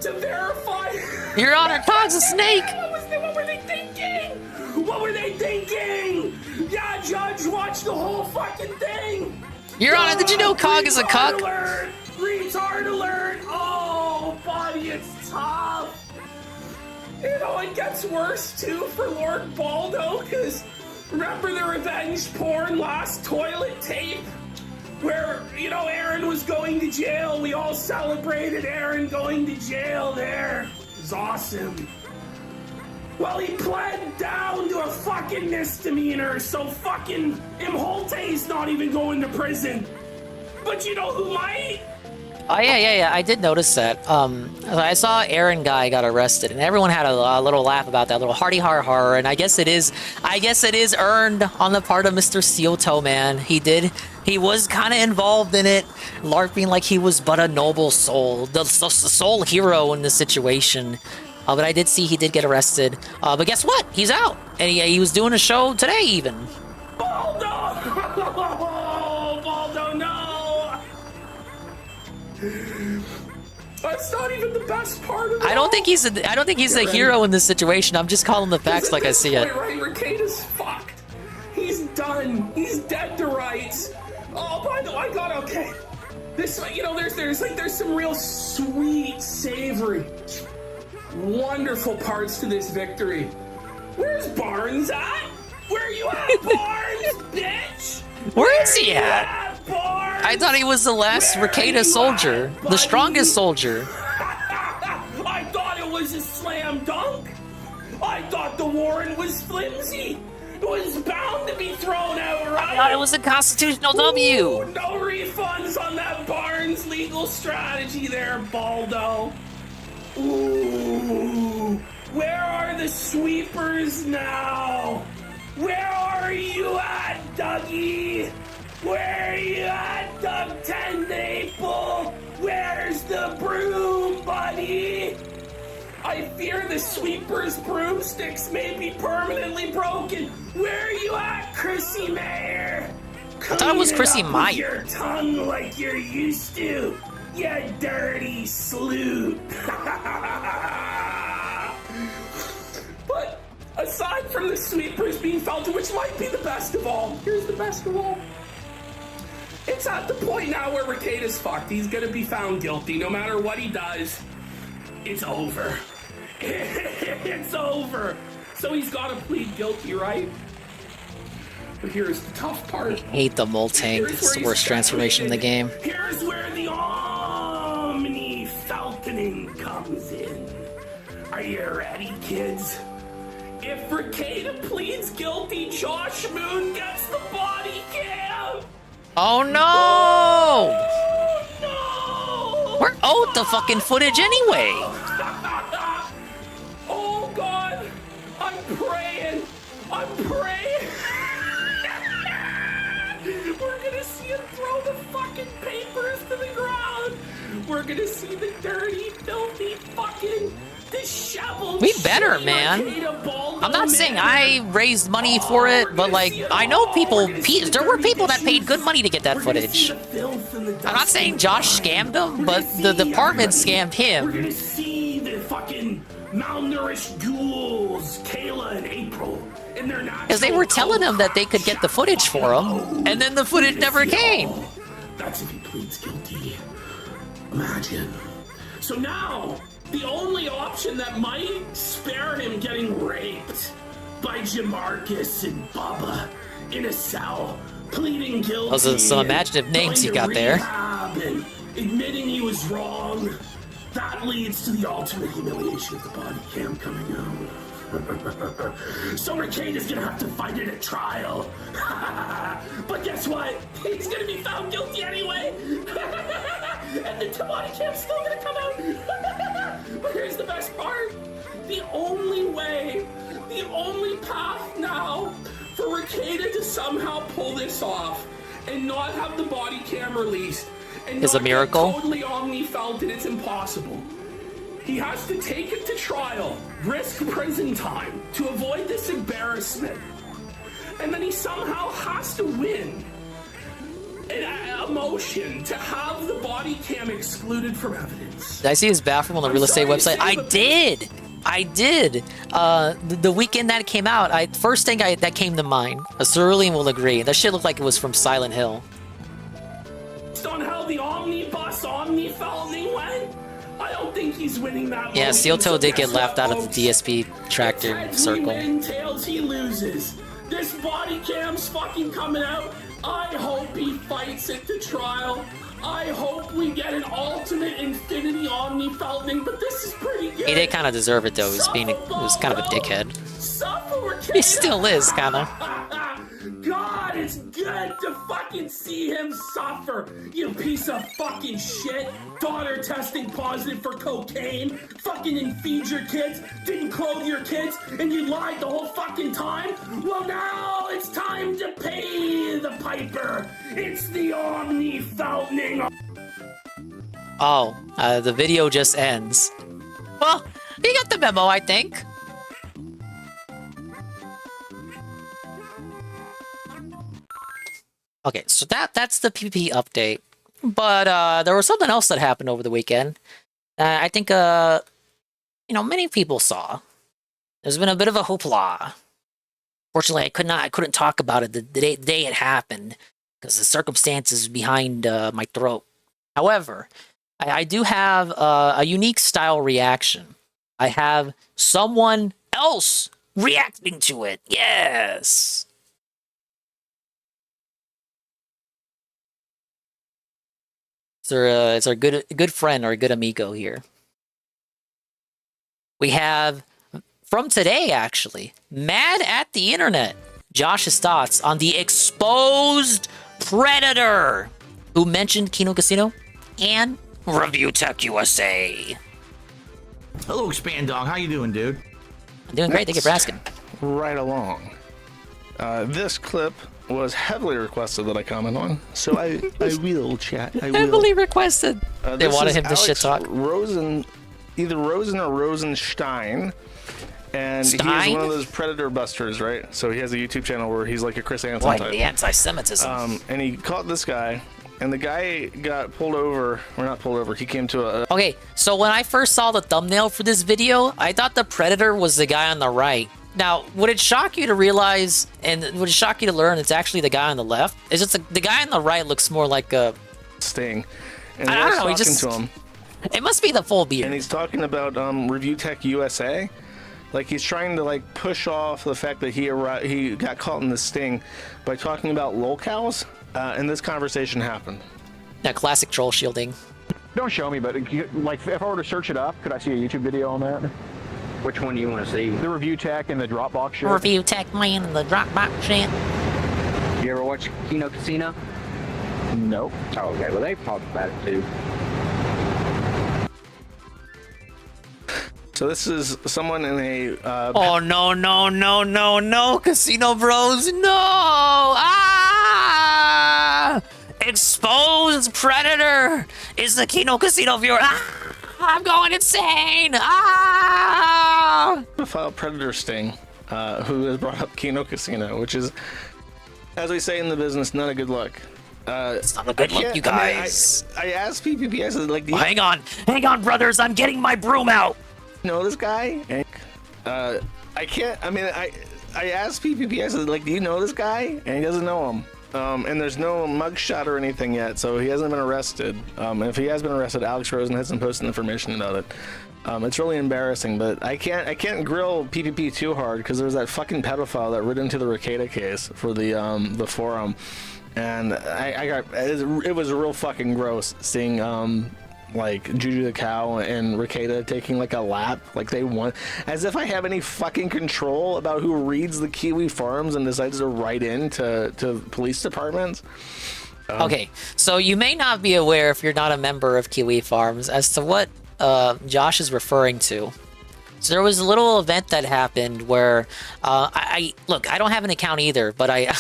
to verify. Your Honor, COG's a snake. What were they thinking? What were they thinking? Yeah, Judge, watch the whole fucking thing. Your Honor, did you know COG is a cuck? Alert! Retard alert! Oh, buddy, it's tough. It gets worse too for Lord Baldo, because remember the revenge porn last toilet tape? Where, Aaron was going to jail. We all celebrated Aaron going to jail there. It was awesome. Well, he pled down to a fucking misdemeanor, so fucking Imholte's not even going to prison. But you know who might? Oh, yeah, I did notice that. I saw Aaron guy got arrested, and everyone had a little laugh about that, little hearty har, and I guess it is earned on the part of Mr. Steel Toe Man. He was kind of involved in it, LARPing like he was but a noble soul, the sole hero in the situation. But I did see he did get arrested. But guess what? He's out, and he was doing a show today even. Baldo! Baldo, no! That's not even the best part of it. I don't think he's a hero in this situation. I'm just calling the facts like I see it. Right, Rekida's fucked. He's done. He's dead to rights. Oh, by the way, God, okay. This, you know, there's some real sweet, savory, wonderful parts to this victory. Where's Barnes at? Where you at, Barnes, bitch? Where is he at? I thought he was the last Rekeda soldier, the strongest soldier. I thought it was a slam dunk. I thought the warrant was flimsy. It was bound to be thrown out, right? I thought it was a constitutional W. Ooh, no refunds on that Barnes legal strategy there, Baldo. Ooh, where are the sweepers now? Where are you at, Dougie? Where are you at, Doug Tendaple? Where's the broom, buddy? I fear the sweeper's broomsticks may be permanently broken. Where are you at, Chrissy Mayer? I thought it was Chrissy Meyer. Your tongue like you're used to, you dirty sloot. But aside from the sweepers being felted, which might be the best of all, here's the best of all. It's at the point now where Rekida's fucked. He's gonna be found guilty. No matter what he does, it's over. It's over. So he's gotta plead guilty, right? But here's the tough part. I hate the molting. It's the worst transformation in the game. Here's where the Omni Falconing comes in. Are you ready, kids? If Rekida pleads guilty, Josh Moon gets the body cam. Oh no! No! We're owed the fucking footage anyway. Oh God! I'm praying. I'm praying. We're gonna see him throw the fucking papers to the ground. We're gonna see the dirty, filthy, fucking disheveled. We better, man. I'm not saying I raised money for it, but like I know people. There were people that paid good money to get that footage. I'm not saying Josh scammed them, but the department scammed We're him. gonna see the fucking malnourished ghouls, Kayla and April, in their natural. Because they were telling him that they could get the footage for him, and then the footage never came. That's if he pleads guilty. Imagine. So now, the only option that might spare him getting raped by Jamarcus and Bubba in a cell, pleading guilty. Those are some imaginative names you got there. And admitting he was wrong. That leads to the ultimate humiliation of the body cam coming out. So Rekida's gonna have to fight it at trial. But guess what? He's gonna be found guilty anyway. And the body cam's still gonna come out. But here's the best part. The only way, the only path now for Rekida to somehow pull this off and not have the body cam released and is a miracle. Totally omni-felt and it's impossible. He has to take it to trial, risk prison time to avoid this embarrassment, and then he somehow has to win a motion to have the body cam excluded from evidence. Did I see his bathroom on the real estate website? I did. I did. The weekend that it came out, first thing that came to mind. A Cerulean will agree. That shit looked like it was from Silent Hill. Based on how the omnibus omni-felting went, I don't think he's winning that. Yeah, motion, Steel Toe so did get guess laughed what, out of the folks? DSP tractor Heads circle. he wins, tails he loses. This body cam's fucking coming out. I hope he fights it to trial. I hope we get an ultimate Infinity Omni-Felting, but this is pretty good. He did kind of deserve it though. He was kind of a dickhead. Suffer, He still is, kind of. God, it's good to fucking see him suffer, you piece of fucking shit. Daughter testing positive for cocaine, fucking and feed your kids, didn't clothe your kids, and you lied the whole fucking time? Well, now it's time to pay the piper. It's the Omni-Felting. Oh, the video just ends. Well, you got the memo, I think. Okay, so that's the PP update. But there was something else that happened over the weekend. I think, many people saw. There's been a bit of a hoopla. Fortunately, I couldn't talk about it the day it happened because the circumstances behind my throat. However, I do have a unique style reaction. I have someone else reacting to it. Yes. It's our good friend or a good amigo here. We have from today actually, Mad at the Internet. Josh's thoughts on the exposed Predator, who mentioned Kino Casino, and Review Tech USA. Hello, Expand Dog. How you doing, dude? I'm doing great. Thank you for asking. Right along. This clip was heavily requested that I comment on, so I will chat. I will. Heavily requested. They wanted him to Alex shit talk. Either Rosen or Rosenstein. And Stein? he's one of those Predator busters, right? So he has a YouTube channel where he's like a Chris Hansen Like type. the anti-Semitism. And he caught this guy, and the guy got pulled over, or not pulled over, he came to a... Okay, so when I first saw the thumbnail for this video, I thought the Predator was the guy on the right. Now, would it shock you to realize, and would it shock you to learn it's actually the guy on the left? It's just the guy on the right looks more like a... Sting. And I don't know, talking to him. It must be the full beard. And he's talking about Review Tech USA. Like, he's trying to, like, push off the fact that he got caught in the sting by talking about lolcows, and this conversation happened. Yeah, classic troll shielding. Don't show me, but, like, if I were to search it up, could I see a YouTube video on that? Which one do you want to see? The Review Tech and the Dropbox shit. Review Tech Man and the Dropbox shit. You ever watch Kino Casino? Nope. Oh, okay. Well, they've talked about it, too. So this is someone in a... oh, no, Casino Bros, no! Ah! Exposed Predator is the Kino Casino viewer. Ah! I'm going insane! Ah! Profile Predator Sting, who has brought up Kino Casino, which is, as we say in the business, not a good look. It's not a good look, you guys. I asked PPP, I said, like... hang on, brothers, I'm getting my broom out! Know this guy? I can't, I asked PPP, I said, like, do you know this guy? And he doesn't know him. And there's no mugshot or anything yet, so he hasn't been arrested. If he has been arrested, Alex Rosen hasn't posted information about it. It's really embarrassing, but I can't grill PPP too hard because there's that fucking pedophile that writ into the Ricada case for the forum, and it was real fucking gross seeing like Juju the Cow and Ricada taking like a lap, like they want, as if I have any fucking control about who reads the Kiwi Farms and decides to write in to police departments. Okay, so you may not be aware if you're not a member of Kiwi Farms as to what Josh is referring to. So there was a little event that happened where I don't have an account either, but I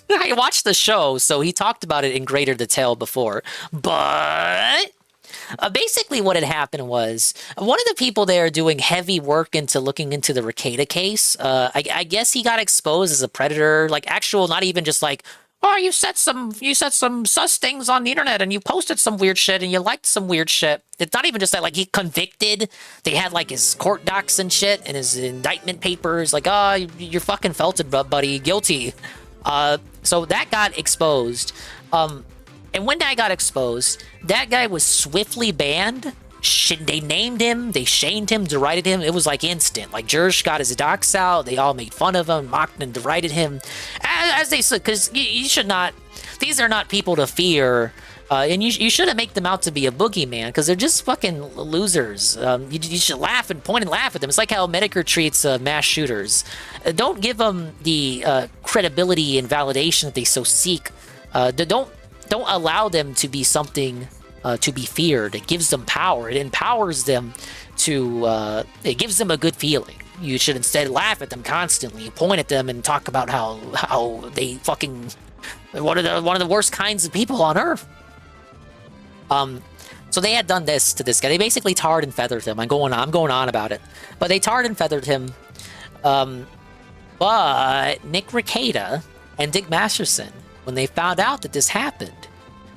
watched the show, so he talked about it in greater detail before, but basically what had happened was one of the people there doing heavy work into looking into the Ricada case, I guess he got exposed as a predator, like actual, not even just like, oh, you said some sus things on the internet and you posted some weird shit and you liked some weird shit. It's not even just that, like, he convicted. They had like his court docs and shit and his indictment papers, like, oh, you're fucking felted, buddy, guilty. So that got exposed. And when that got exposed, that guy was swiftly banned. They named him, they shamed him, derided him. It was like instant. Like, Jersh got his docs out. They all made fun of him, mocked and derided him. As they said, because you should not, these are not people to fear. And you shouldn't make them out to be a boogeyman, because they're just fucking losers. You should laugh and point and laugh at them. It's like how Medicare treats mass shooters. Don't give them the credibility and validation that they so seek. Don't allow them to be something to be feared. It gives them power. It empowers them to, it gives them a good feeling. You should instead laugh at them constantly, point at them and talk about how they fucking, one of the worst kinds of people on earth. So they had done this to this guy. They basically tarred and feathered him. I'm going on about it. But they tarred and feathered him. But Nick Ricada and Dick Masterson, when they found out that this happened,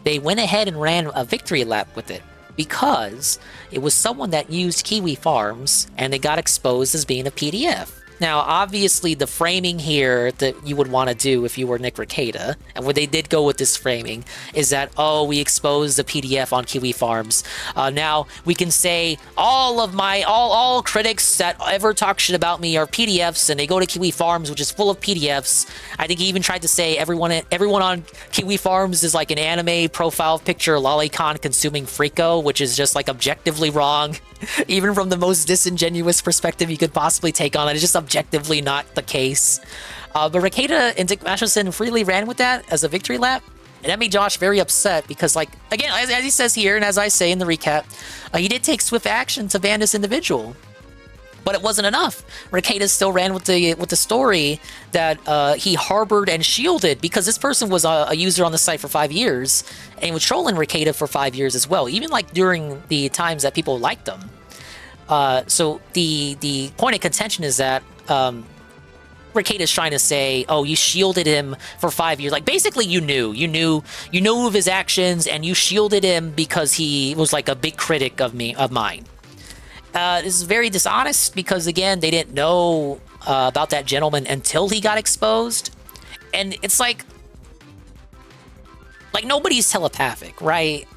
they went ahead and ran a victory lap with it. because it was someone that used Kiwi Farms and they got exposed as being a PDF. Now, obviously, the framing here that you would want to do if you were Nick Rekieta, and when they did go with this framing, is that, oh, we exposed the PDF on Kiwi Farms. Now, we can say all critics that ever talk shit about me are PDFs, and they go to Kiwi Farms, which is full of PDFs. I think he even tried to say everyone on Kiwi Farms is like an anime profile picture lolicon consuming Frico, which is just like objectively wrong. Even from the most disingenuous perspective you could possibly take on it, it's just objectively not the case. But Rekieta and Dick Masterson freely ran with that as a victory lap, and that made Josh very upset because, like, again, as he says here, and as I say in the recap, he did take swift action to ban this individual. But it wasn't enough. Rekieta still ran with the story that he harbored and shielded because this person was a user on the site for 5 years and he was trolling Rekieta for 5 years as well, even like during the times that people liked him. So the point of contention is that Rekieta is trying to say, oh, you shielded him for 5 years. Like, basically, you knew of his actions and you shielded him because he was like a big critic of mine. This is very dishonest because, again, they didn't know about that gentleman until he got exposed. And it's like nobody's telepathic, right?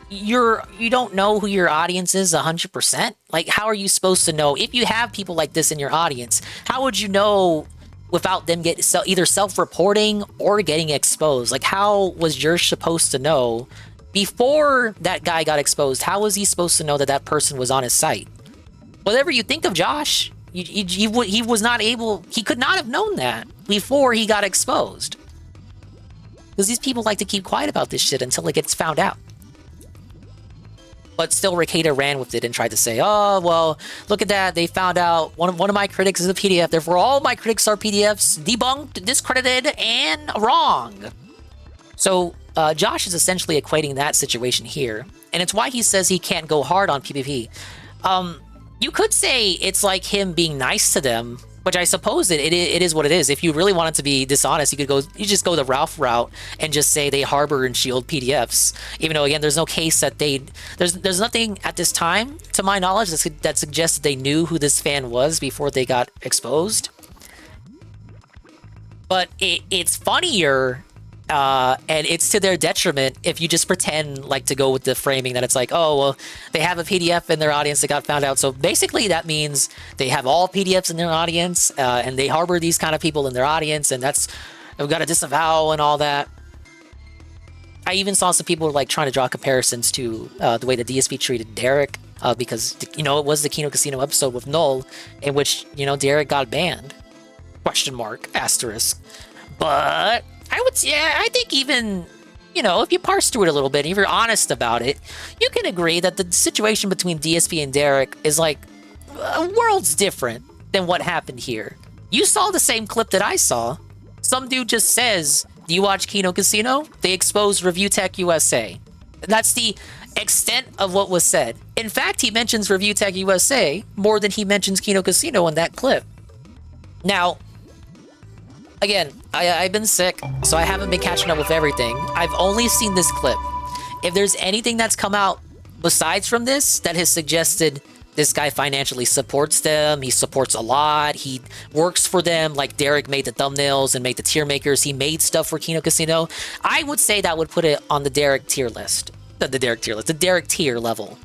You don't know who your audience is 100%. Like, how are you supposed to know? If you have people like this in your audience, how would you know without them either self-reporting or getting exposed? Like, how was yours supposed to know? Before that guy got exposed, how was he supposed to know that that person was on his site? Whatever you think of Josh, he was not able, he could not have known that before he got exposed. Because these people like to keep quiet about this shit until it gets found out. But still, Rekieta ran with it and tried to say, oh, well, look at that. They found out one of my critics is a PDF. Therefore, all my critics are PDFs, debunked, discredited, and wrong. So Josh is essentially equating that situation here. And it's why he says he can't go hard on PvP. You could say it's like him being nice to them, which I suppose it is what it is. If you really wanted to be dishonest, you just go the Ralph route and just say they harbor and shield PDFs. Even though, again, there's no case that there's nothing at this time, to my knowledge, that suggests they knew who this fan was before they got exposed. But it's funnier, and it's to their detriment if you just pretend like to go with the framing that it's like, oh, well, they have a PDF in their audience that got found out. So basically that means they have all PDFs in their audience, and they harbor these kind of people in their audience, and we've got to disavow and all that. I even saw some people like trying to draw comparisons to the way the DSP treated Derek, because, it was the Kino Casino episode with Null in which, Derek got banned. ? Asterisk. But I think even, if you parse through it a little bit, if you're honest about it, you can agree that the situation between DSP and Derek is like worlds different than what happened here. You saw the same clip that I saw. Some dude just says, do you watch Kino Casino? They exposed Review Tech USA. That's the extent of what was said. In fact, he mentions Review Tech USA more than he mentions Kino Casino in that clip. Now, again, I've been sick, so I haven't been catching up with everything. I've only seen this clip. If there's anything that's come out besides from this that has suggested this guy financially supports them, he supports a lot, he works for them, like Derek made the thumbnails and made the tier makers, he made stuff for Kino Casino, I would say that would put it on the Derek tier list. The Derek tier level.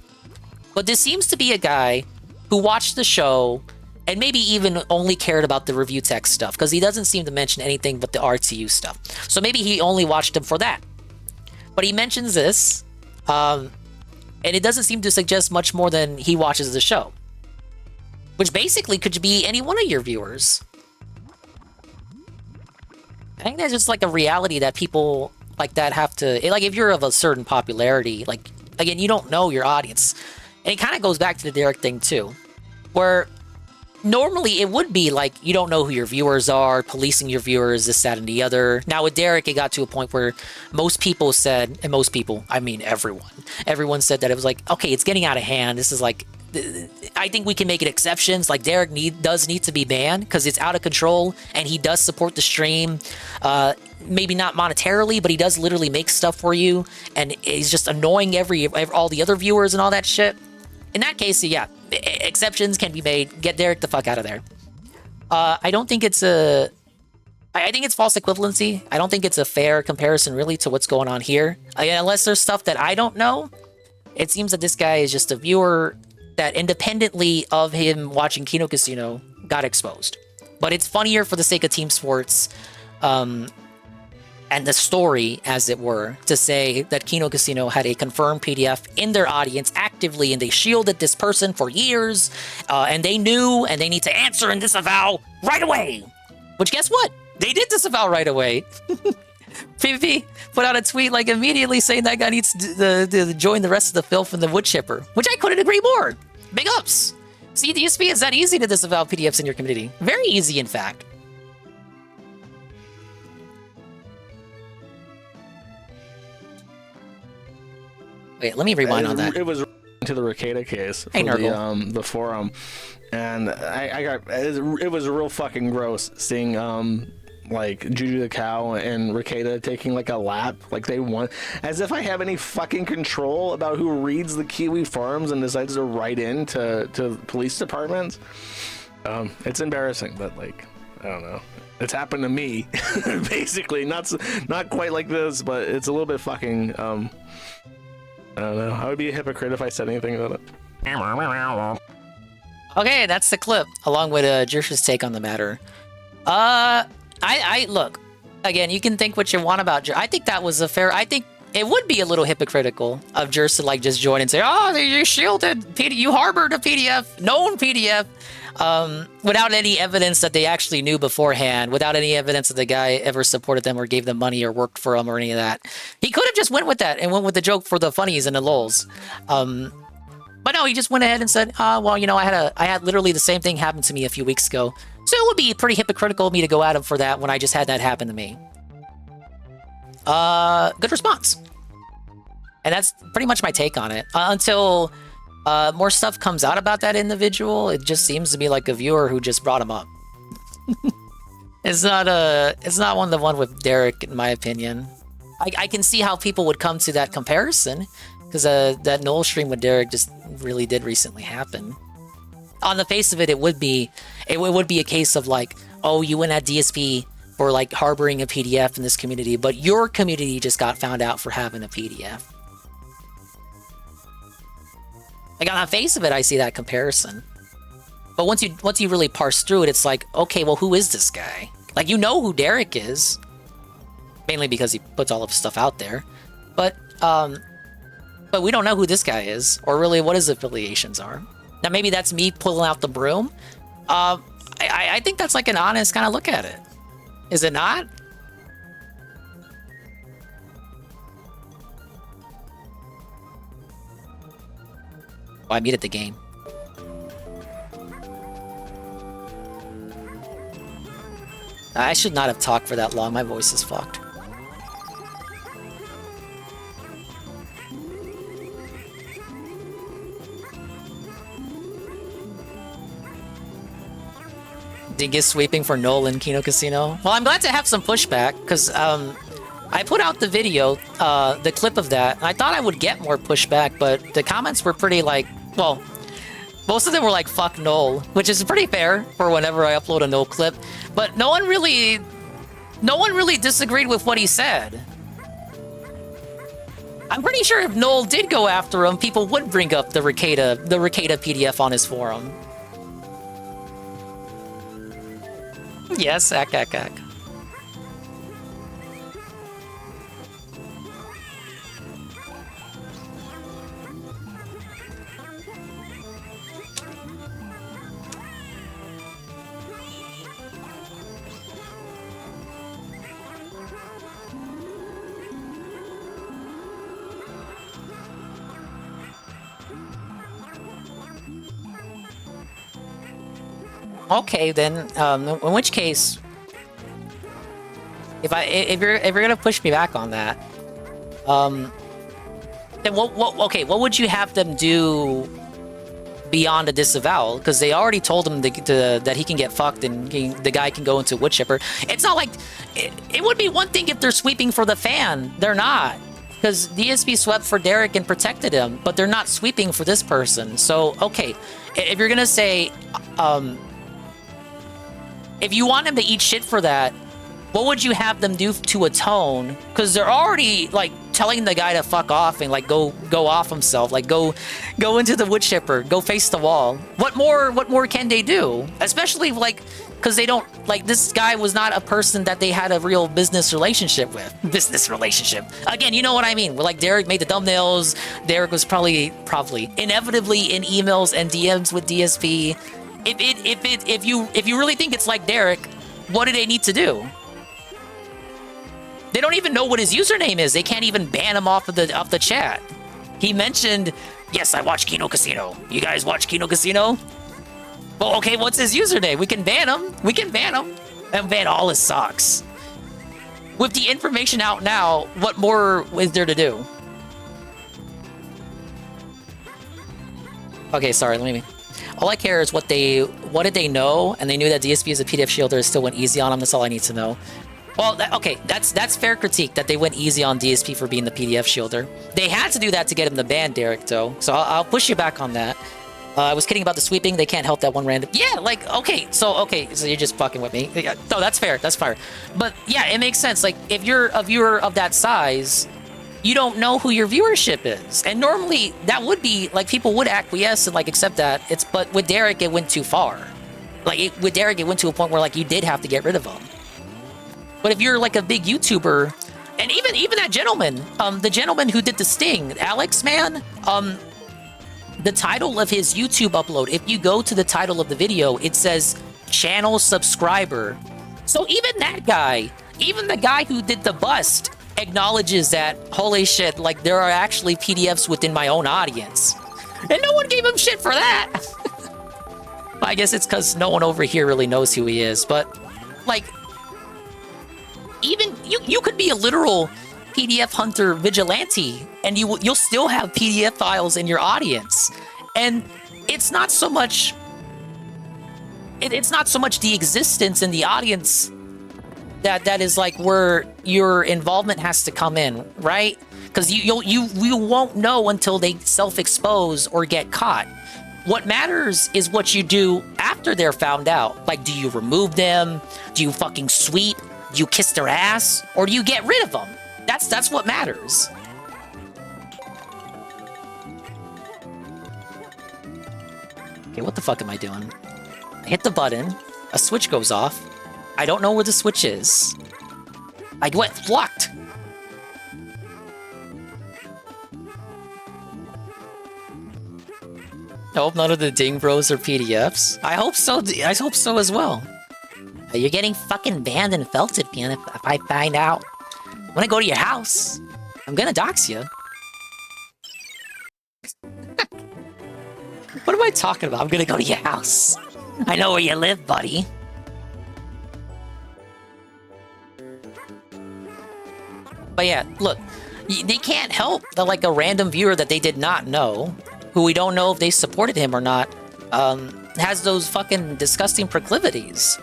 But this seems to be a guy who watched the show and maybe even only cared about the review tech stuff, because he doesn't seem to mention anything but the RTU stuff. So maybe he only watched him for that. But he mentions this, and it doesn't seem to suggest much more than he watches the show. Which basically could be any one of your viewers. I think that's just like a reality that people like that have to... Like, if you're of a certain popularity, like, again, you don't know your audience. And it kind of goes back to the Derek thing, too. Where... normally, it would be like you don't know who your viewers are, policing your viewers, this, that, and the other. Now, with Derek, it got to a point where most people said, and most people, I mean everyone said that it was like, okay, it's getting out of hand. This is like, I think we can make it exceptions. Like Derek does need to be banned because it's out of control, and he does support the stream. Maybe not monetarily, but he does literally make stuff for you, and he's just annoying all the other viewers and all that shit. In that case, yeah, exceptions can be made. Get Derek the fuck out of there. I don't think it's a... I think it's false equivalency. I don't think it's a fair comparison, really, to what's going on here. Unless there's stuff that I don't know. It seems that this guy is just a viewer that independently of him watching Kino Casino got exposed. But it's funnier for the sake of team sports and the story, as it were, to say that Kino Casino had a confirmed PDF in their audience actively, and they shielded this person for years, and they knew, and they need to answer and disavow right away. Which, guess what? They did disavow right away. PvP put out a tweet like immediately saying that guy needs to join the rest of the filth and the wood chipper, which I couldn't agree more. Big ups. See, the USP is that easy to disavow PDFs in your community. Very easy, in fact. Wait, let me rewind on that. It was to the Ricada case for Hey, the forum, and it was real fucking gross seeing like Juju the Cow and Ricada taking like a lap, like they won, as if I have any fucking control about who reads the Kiwi forums and decides to write in to police departments. It's embarrassing, but like, I don't know. It's happened to me, basically. Not quite like this, but it's a little bit fucking. I don't know. I would be a hypocrite if I said anything about it. Okay, that's the clip, along with Jersh's take on the matter. I look, again, you can think what you want about Jersh. I think that was a fair... I think it would be a little hypocritical of Jersh to like just join and say, oh, you shielded, you harbored a PDF, known PDF, without any evidence that they actually knew beforehand, without any evidence that the guy ever supported them or gave them money or worked for them or any of that. He could have just went with that and went with the joke for the funnies and the lols. But no, he just went ahead and said, well, you know, I had literally the same thing happen to me a few weeks ago. So it would be pretty hypocritical of me to go at him for that when I just had that happen to me. Good response. And that's pretty much my take on it. Until more stuff comes out about that individual, it just seems to be like a viewer who just brought him up. It's not one the one with Derek, in my opinion. I can see how people would come to that comparison, because that Noel stream with Derek just really did recently happen. On the face of it, it would be a case of like, oh, you went at DSP for like harboring a PDF in this community, but your community just got found out for having a PDF. Like on the face of it, I see that comparison. But once you really parse through it, it's like, okay, well, who is this guy? Like, you know who Derek is, mainly because he puts all of his stuff out there, but we don't know who this guy is, or really what his affiliations are. Now, maybe that's me pulling out the broom. I think that's like an honest kind of look at it. Is it not? Oh, I muted the game. I should not have talked for that long. My voice is fucked. Dingus sweeping for Nolan Kino Casino. Well, I'm glad to have some pushback, because I put out the video, the clip of that, and I thought I would get more pushback, but the comments were pretty like, well, most of them were like, fuck Noel, which is pretty fair for whenever I upload a Noel clip, but no one really disagreed with what he said. I'm pretty sure if Noel did go after him, people would bring up the Ricada PDF on his forum. Yes, ack. Okay, then, in which case, if you're gonna push me back on that, then what would you have them do beyond a disavowal because they already told him that he can get fucked and the guy can go into wood chipper. It's not like it would be one thing if they're sweeping for the fan. They're not, because DSP swept for Derek and protected him, but they're not sweeping for this person. So okay, if you're gonna say, if you want him to eat shit for that, what would you have them do to atone? Because they're already like telling the guy to fuck off and like go off himself, like go into the wood chipper, go face the wall. What more can they do? Especially like because they don't like, this guy was not a person that they had a real business relationship with. Business relationship. Again, you know what I mean. Like Derek made the thumbnails. Derek was probably inevitably in emails and DMs with DSP. If you really think it's like Derek, what do they need to do? They don't even know what his username is. They can't even ban him off the chat. He mentioned, yes, I watch Kino Casino. You guys watch Kino Casino? Well, okay, what's his username? We can ban him. We can ban him. And ban all his socks. With the information out now, what more is there to do? Okay, sorry, let me... All I care is what did they know, and they knew that DSP is a PDF shielder, still went easy on him. That's all I need to know. Well, okay, that's fair critique that they went easy on DSP for being the PDF shielder. They had to do that to get him to ban Derek, though. So I'll push you back on that. I was kidding about the sweeping. They can't help that one random. Yeah, like okay, so you're just fucking with me. No, that's fair. That's fair. But yeah, it makes sense. Like if you're a viewer of that size, you don't know who your viewership is, and normally that would be like people would acquiesce and like accept that. But with Derek, it went too far. Like with Derek, it went to a point where like you did have to get rid of him. But if you're like a big YouTuber, and even that gentleman, the gentleman who did the sting, Alex, man, the title of his YouTube upload, if you go to the title of the video, it says channel subscriber. So even that guy, even the guy who did the bust, acknowledges that, holy shit, like there are actually PDFs within my own audience. And no one gave him shit for that. I guess it's because no one over here really knows who he is, but like, even you could be a literal PDF hunter vigilante, and you'll still have PDF files in your audience. And it's not so much it's not so much the existence in the audience that is like where your involvement has to come in, right? Because you won't know until they self-expose or get caught. What matters is what you do after they're found out. Like, do you remove them? Do you fucking sweep? Do you kiss their ass? Or do you get rid of them? That's what matters. Okay, what the fuck am I doing? I hit the button. A switch goes off. I don't know where the switch is. I went blocked. I hope none of the ding bros are PDFs. I hope so. I hope so as well. You're getting fucking banned and felted, man. If I find out, I'm gonna go to your house. I'm gonna dox you. What am I talking about? I'm gonna go to your house. I know where you live, buddy. But yeah, look, they can't help that like a random viewer that they did not know, who we don't know if they supported him or not, has those fucking disgusting proclivities.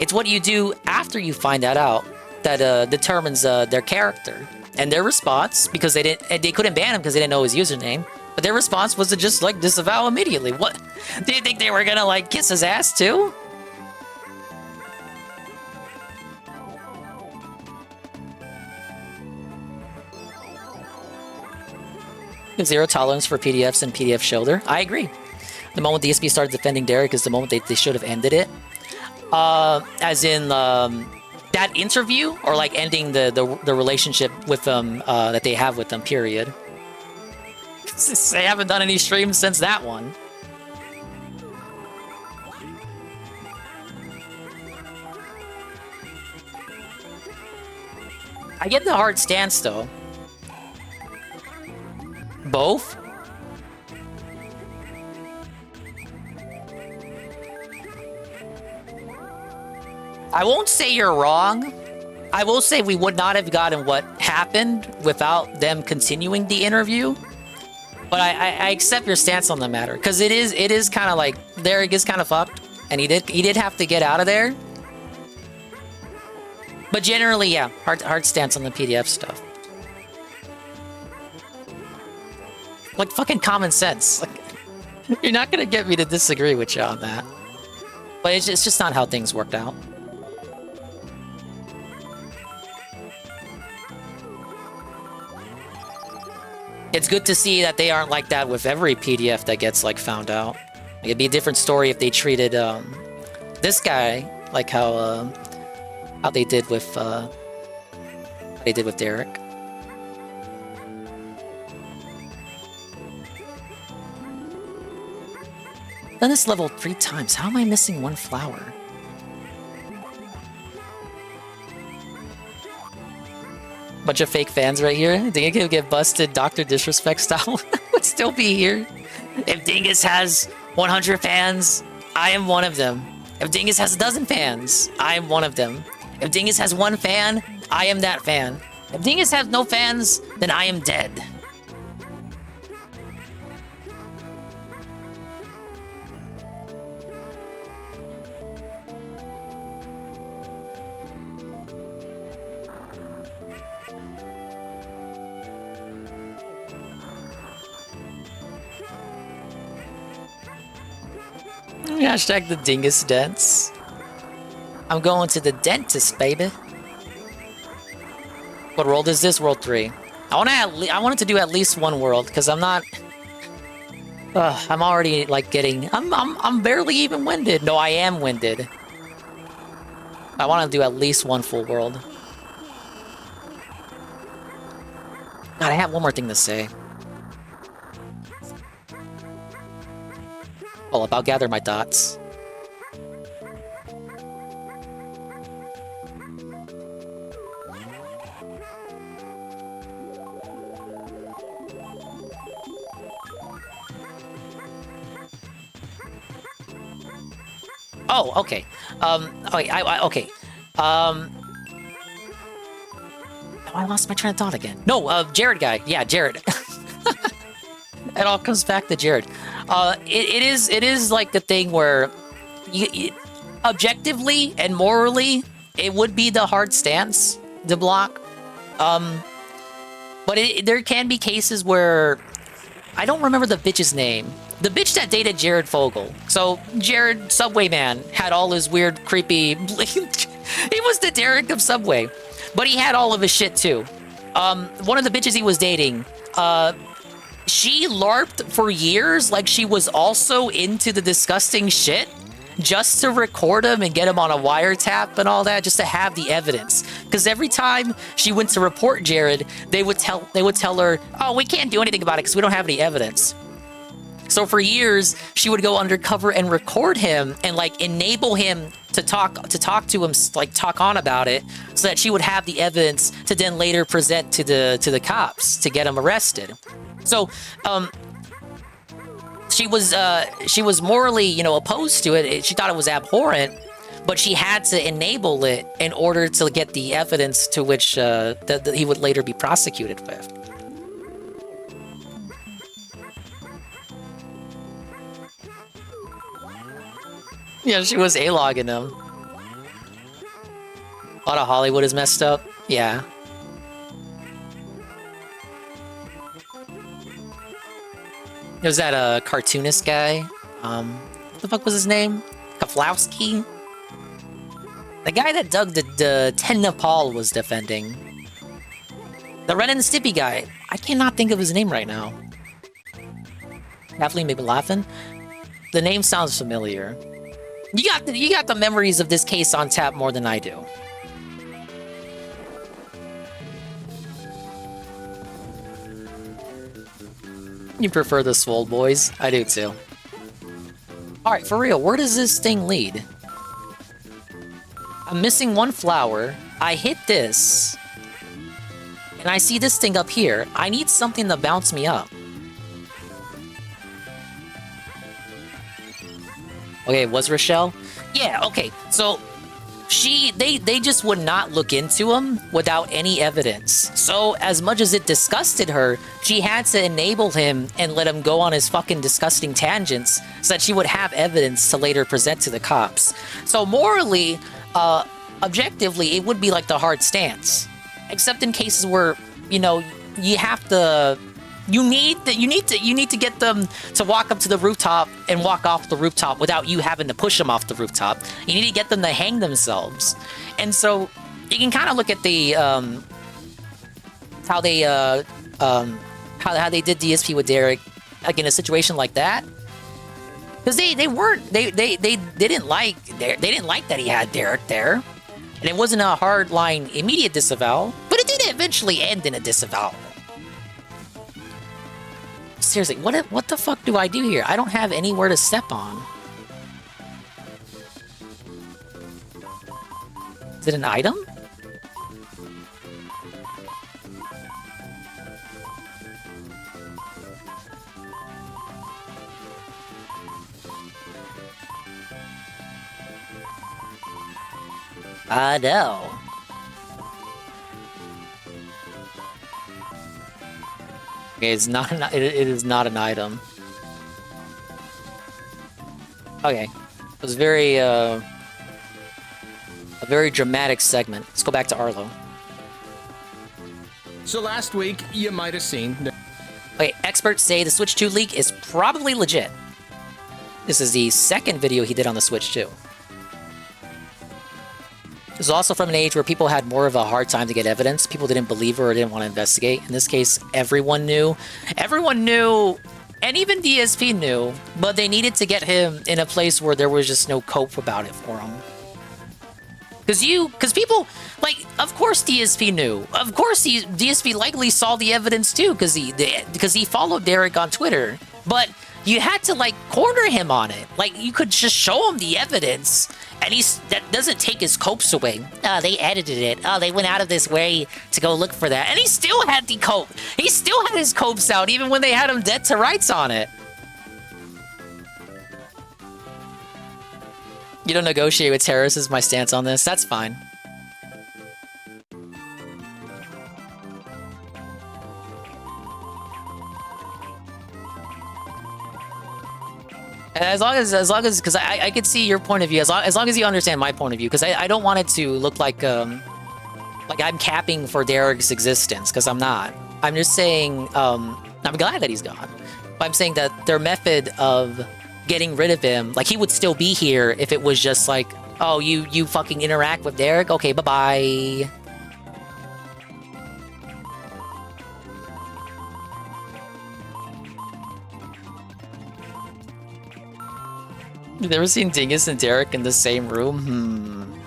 It's what you do after you find that out that determines their character and their response, because they couldn't ban him because they didn't know his username. But their response was to just like disavow immediately. What? Do you think they were gonna like kiss his ass too? Zero tolerance for PDFs and PDF shoulder. I agree. The moment the DSP started defending Derek is the moment they should have ended it. As in that interview, or like ending the relationship with them that they have with them, period. They haven't done any streams since that one. I get the hard stance though. Both? I won't say you're wrong. I will say we would not have gotten what happened without them continuing the interview. But I accept your stance on the matter, because it is kind of like Derek is kind of fucked, and he did have to get out of there. But generally, yeah, hard stance on the PDF stuff. Like fucking common sense. Like, you're not gonna get me to disagree with you on that. But it's just not how things worked out. It's good to see that they aren't like that with every PDF that gets like found out. It'd be a different story if they treated this guy like how they did with Derek. Done this level 3 times. How am I missing one flower? Bunch of fake fans right here. Think it could get busted Dr. Disrespect style? Would still be here. If Dingus has 100 fans, I am one of them. If Dingus has a dozen fans, I am one of them. If Dingus has 1 fan, I am that fan. If Dingus has no fans, then I am dead. Hashtag the Dingus Dents. I'm going to the dentist, baby. What world is this? World 3. I wanted to do at least one world because I'm not. I'm already like getting. I'm barely even winded. No, I am winded. I want to do at least one full world. God, I have one more thing to say. Hold up, I'll gather my dots. Oh, okay. Okay. I lost my train of thought again. No, Jared guy. Yeah, Jared. It all comes back to Jared. It is like the thing where, objectively and morally, it would be the hard stance to block. But there can be cases where I don't remember the bitch's name. The bitch that dated Jared Fogle. So Jared Subway Man had all his weird, creepy. He was the Derek of Subway, but he had all of his shit too. One of the bitches he was dating. She LARPed for years like she was also into the disgusting shit just to record him and get him on a wiretap and all that, just to have the evidence. Because every time she went to report Jared, they would tell her, "Oh, we can't do anything about it because we don't have any evidence." So for years, she would go undercover and record him and like enable him to talk to him, like talk on about it, so that she would have the evidence to then later present to the cops to get him arrested. So, she was morally, opposed to it. She thought it was abhorrent, but she had to enable it in order to get the evidence to which that he would later be prosecuted with. Yeah, she was A-logging him. A lot of Hollywood is messed up. Yeah. There's that cartoonist guy. What the fuck was his name? Kaflowski? The guy that Doug the Ten Nepal was defending. The Ren and Stimpy guy. I cannot think of his name right now. Kathleen maybe laughing. The name sounds familiar. You got the memories of this case on tap more than I do. You prefer the swole boys? I do too. Alright, for real, where does this thing lead? I'm missing one flower. I hit this. And I see this thing up here. I need something to bounce me up. Okay, was Rochelle? Yeah, okay. So, they just would not look into him without any evidence. So as much as it disgusted her, she had to enable him and let him go on his fucking disgusting tangents so that she would have evidence to later present to the cops. So morally, objectively, it would be like the hard stance, except in cases where, you know, you have to. You need to get them to walk up to the rooftop and walk off the rooftop without you having to push them off the rooftop. You need to get them to hang themselves. And so you can kind of look at the how they did DSP with Derek, like in a situation like that. Because they didn't like that he had Derek there. And it wasn't a hard line immediate disavowal, but it did eventually end in a disavowal. Seriously, what the fuck do I do here? I don't have anywhere to step on. Is it an item? No. Okay, it's not an, it is not an item. Okay. It was a very dramatic segment. Let's go back to Arlo. So last week, you might have seen... Okay, experts say the Switch 2 leak is probably legit. This is the second video he did on the Switch 2. This is also from an age where people had more of a hard time to get evidence. People didn't believe her or didn't want to investigate. In this case, everyone knew. Everyone knew, and even DSP knew, but they needed to get him in a place where there was just no cope about it for him. Because people, like, of course DSP knew. Of course DSP likely saw the evidence too, because he followed Derek on Twitter. But you had to, like, corner him on it. Like, you could just show him the evidence, and that doesn't take his copes away. Oh, they edited it. Oh, they went out of this way to go look for that. And he still had the cope. He still had his copes out, even when they had him dead to rights on it. You don't negotiate with terrorists is my stance on this. That's fine. As long as, because I could see your point of view. As long as you understand my point of view, because I don't want it to look like I'm capping for Derek's existence, because I'm not. I'm just saying, I'm glad that he's gone. But I'm saying that their method of getting rid of him, like, he would still be here if it was just like, oh, you fucking interact with Derek? Okay, bye-bye. You've never seen Dingus and Derek in the same room?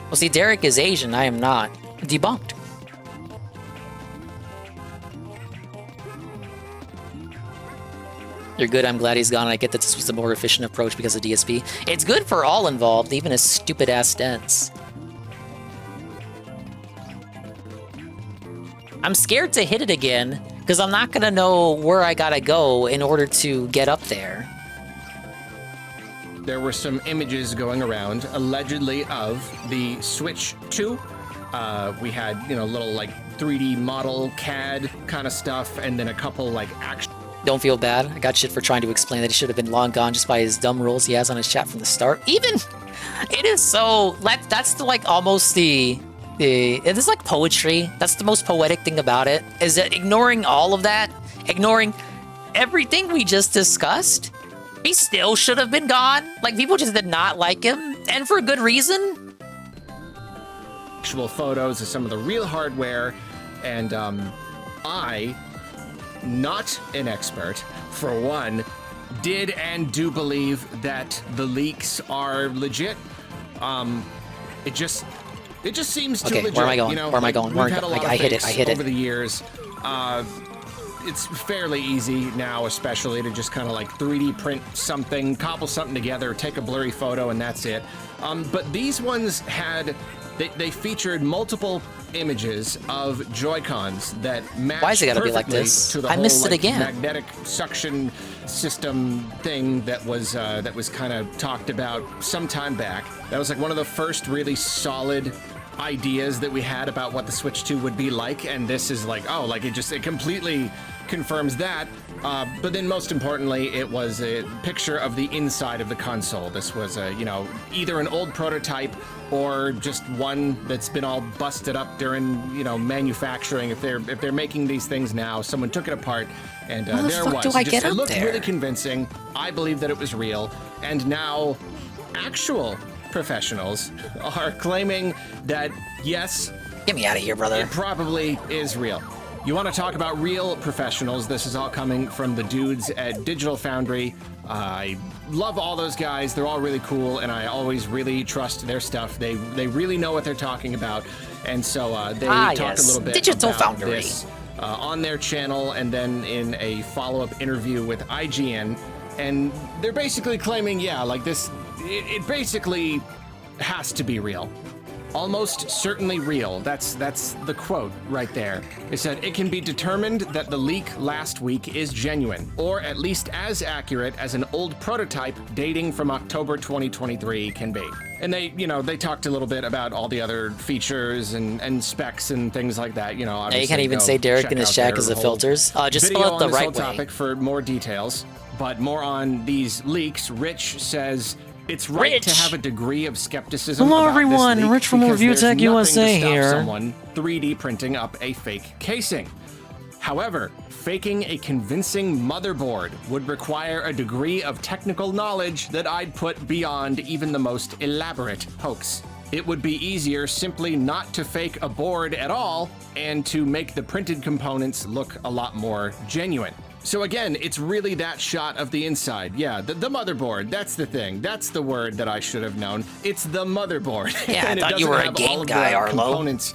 Well, see, Derek is Asian. I am not. Debunked. You're good. I'm glad he's gone. I get that this was the more efficient approach because of DSP. It's good for all involved, even a stupid-ass dents. I'm scared to hit it again, because I'm not going to know where I gotta go in order to get up there. There were some images going around, allegedly, of the Switch 2. We had, you know, little, like, 3D model CAD kind of stuff, and then a couple, like, action... Don't feel bad. I got shit for trying to explain that he should have been long gone just by his dumb rules he has on his chat from the start. Even... It is so... That's the, like, almost the... It is like poetry. That's the most poetic thing about it, is that ignoring all of that, ignoring everything we just discussed... He still should have been gone. Like, people just did not like him, and for a good reason. Actual photos of some of the real hardware, and I, not an expert, for one, did and do believe that the leaks are legit. It just seems too legit. Where am I going? You know, where am I going? We've had a lot of I hit it. over the years. It's fairly easy now, especially, to just kind of like 3D print something, cobble something together, take a blurry photo, and that's it. But these ones had They featured multiple images of Joy-Cons that matched Why is it gotta be like perfectly this? to the I whole, missed it like, again. magnetic suction system thing that was kind of talked about some time back. That was like one of the first really solid ideas that we had about what the Switch 2 would be like, and this is like, oh, like it completely confirms that. But then most importantly, it was a picture of the inside of the console. This was either an old prototype or just one that's been all busted up during, manufacturing. If they're making these things now, someone took it apart, and How the there fuck was. do I get it up looked there? really convincing. I believe that it was real, and now actual professionals are claiming that yes, get me out of here, brother. It probably is real. You want to talk about real professionals? This is all coming from the dudes at Digital Foundry. I love all those guys. They're all really cool, and I always really trust their stuff. They really know what they're talking about, and so they talk a little bit Digital about Foundry. this on their channel, and then in a follow-up interview with IGN, and they're basically claiming, yeah, like this, it basically has to be real. Almost certainly real. That's the quote right there. It said, it can be determined that the leak last week is genuine, or at least as accurate as an old prototype dating from October 2023 can be. And they talked a little bit about all the other features and specs and things like that. Yeah, you can't even say Derek and his shack is the filters. Just spell it the right way. Topic for more details, but more on these leaks. Rich says, it's right to have a degree of skepticism. Hello, about everyone. This leak Rich from because Review there's Tech nothing USA to stop here. Someone 3D printing up a fake casing. However, faking a convincing motherboard would require a degree of technical knowledge that I'd put beyond even the most elaborate hoax. It would be easier simply not to fake a board at all and to make the printed components look a lot more genuine. So again, it's really that shot of the inside. Yeah, the motherboard, that's the thing. That's the word that I should have known. It's the motherboard. Yeah, And I it thought you doesn't were a have game all of guy, the Arlo. components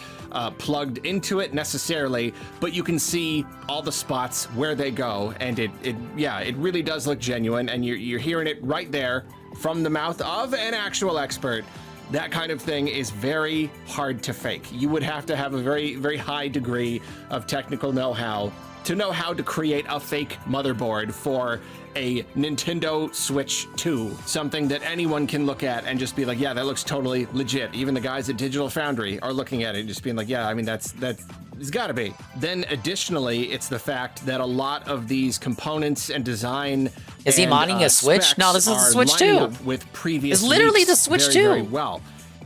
plugged into it necessarily, but you can see all the spots where they go, and it really does look genuine, and you're hearing it right there from the mouth of an actual expert. That kind of thing is very hard to fake. You would have to have a very, very high degree of technical know-how to know how to create a fake motherboard for a Nintendo Switch 2. Something that anyone can look at and just be like, yeah, that looks totally legit. Even the guys at Digital Foundry are looking at it and just being like, yeah, I mean, it's gotta be. Then additionally, it's the fact that a lot of these components and design Is he modding a Switch? No, this is the Switch 2. With previous It's literally the leaks Switch very, 2. very well.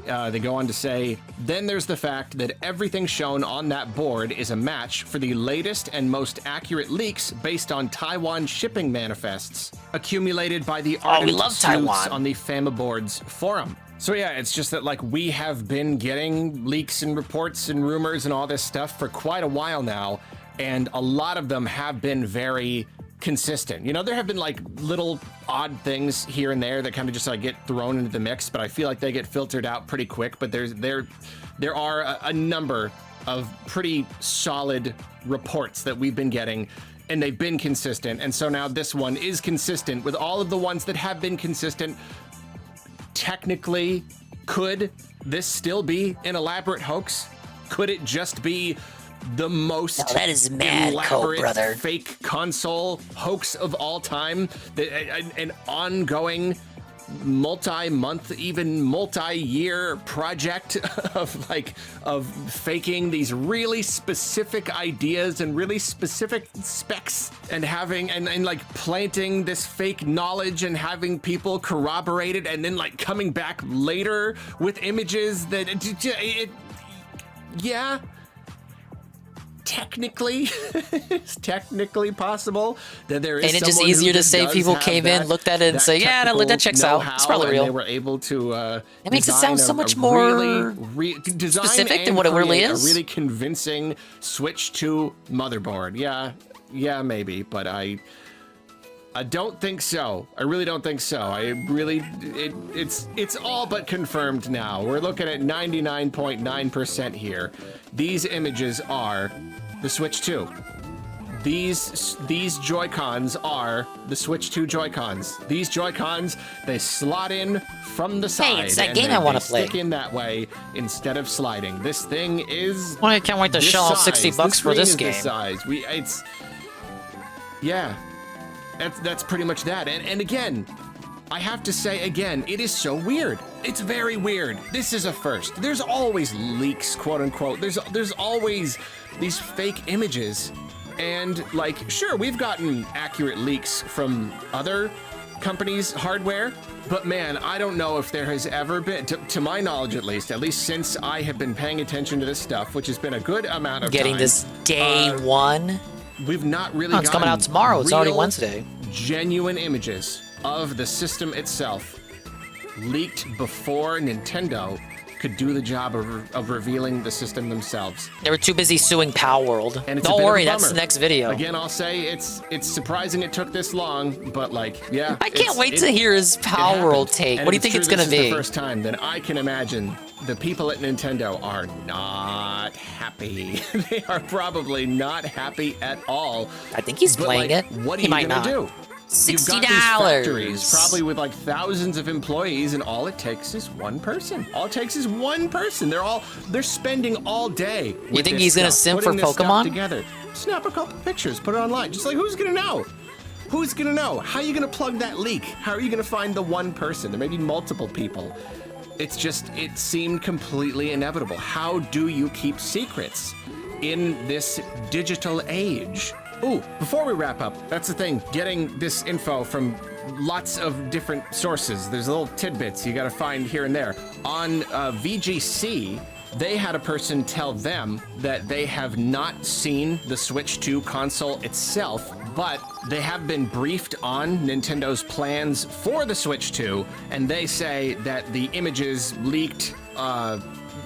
They go on to say, then there's the fact that everything shown on that board is a match for the latest and most accurate leaks based on Taiwan shipping manifests accumulated by the ardent we love sleuths Taiwan. on the Famaboards forum. So yeah, it's just that like we have been getting leaks and reports and rumors and all this stuff for quite a while now, and a lot of them have been very consistent. There have been like little odd things here and there that kind of just like get thrown into the mix, but I feel like they get filtered out pretty quick. But there are a number of pretty solid reports that we've been getting, and they've been consistent. And so now this one is consistent with all of the ones that have been consistent. Technically, could this still be an elaborate hoax? Could it just be the most that is mad, elaborate brother. fake console hoax of all time? An ongoing multi-month, even multi-year project of faking these really specific ideas and really specific specs and having and like planting this fake knowledge and having people corroborate it and then like coming back later with images that yeah, technically it's technically possible that there is Ain't it just someone who easier to say does people have came in, looked at it, and that say, yeah, that technical checks out. It's probably know-how, real. and they were able to It makes it design sound so a much more design specific than and what it really create is. a really convincing Switch 2 motherboard. Yeah, maybe, but I don't think so. I really don't think so. It's all but confirmed now. We're looking at 99.9% here. These images are the Switch 2. These Joy-Cons are the Switch 2 Joy-Cons. These Joy-Cons, they slot in from the side. Hey, it's that and game I want to play. Stick in that way instead of sliding. This thing is. Well, I can't wait to this shell out size. $60 for this screen game. is this size. Yeah. That's pretty much that. And again, I have to say again, it is so weird. It's very weird. This is a first. There's always leaks, quote unquote. There's always these fake images. And like, sure, we've gotten accurate leaks from other companies' hardware, but man, I don't know if there has ever been, to my knowledge at least since I have been paying attention to this stuff, which has been a good amount of time. Getting this day one. We've not really. Oh, it's coming out tomorrow. It's already Wednesday. Genuine images of the system itself leaked before Nintendo could do the job of revealing the system themselves. They were too busy suing Pal World. And it's Don't a bit worry, of a that's the bummer. next video. Again, I'll say it's surprising it took this long, but like, yeah. I can't wait to hear his Pal World take. And What do you if think true it's gonna this is be? the first time, then I can imagine the people at Nintendo are not happy. They are probably not happy at all. I think he's But, playing like, it. What are He you might gonna not. do? You've got these $60. factories, probably with like thousands of employees, and all it takes is one person. All it takes is one person. They're spending all day. You think he's gonna simp for Pokemon? Together. Snap a couple pictures, put it online. Just like, who's gonna know? Who's gonna know? How are you gonna plug that leak? How are you gonna find the one person? There may be multiple people. It's just, it seemed completely inevitable. How do you keep secrets in this digital age? Ooh, before we wrap up, that's the thing, getting this info from lots of different sources. There's little tidbits you gotta find here and there. On VGC, they had a person tell them that they have not seen the Switch 2 console itself, but they have been briefed on Nintendo's plans for the Switch 2, and they say that the images leaked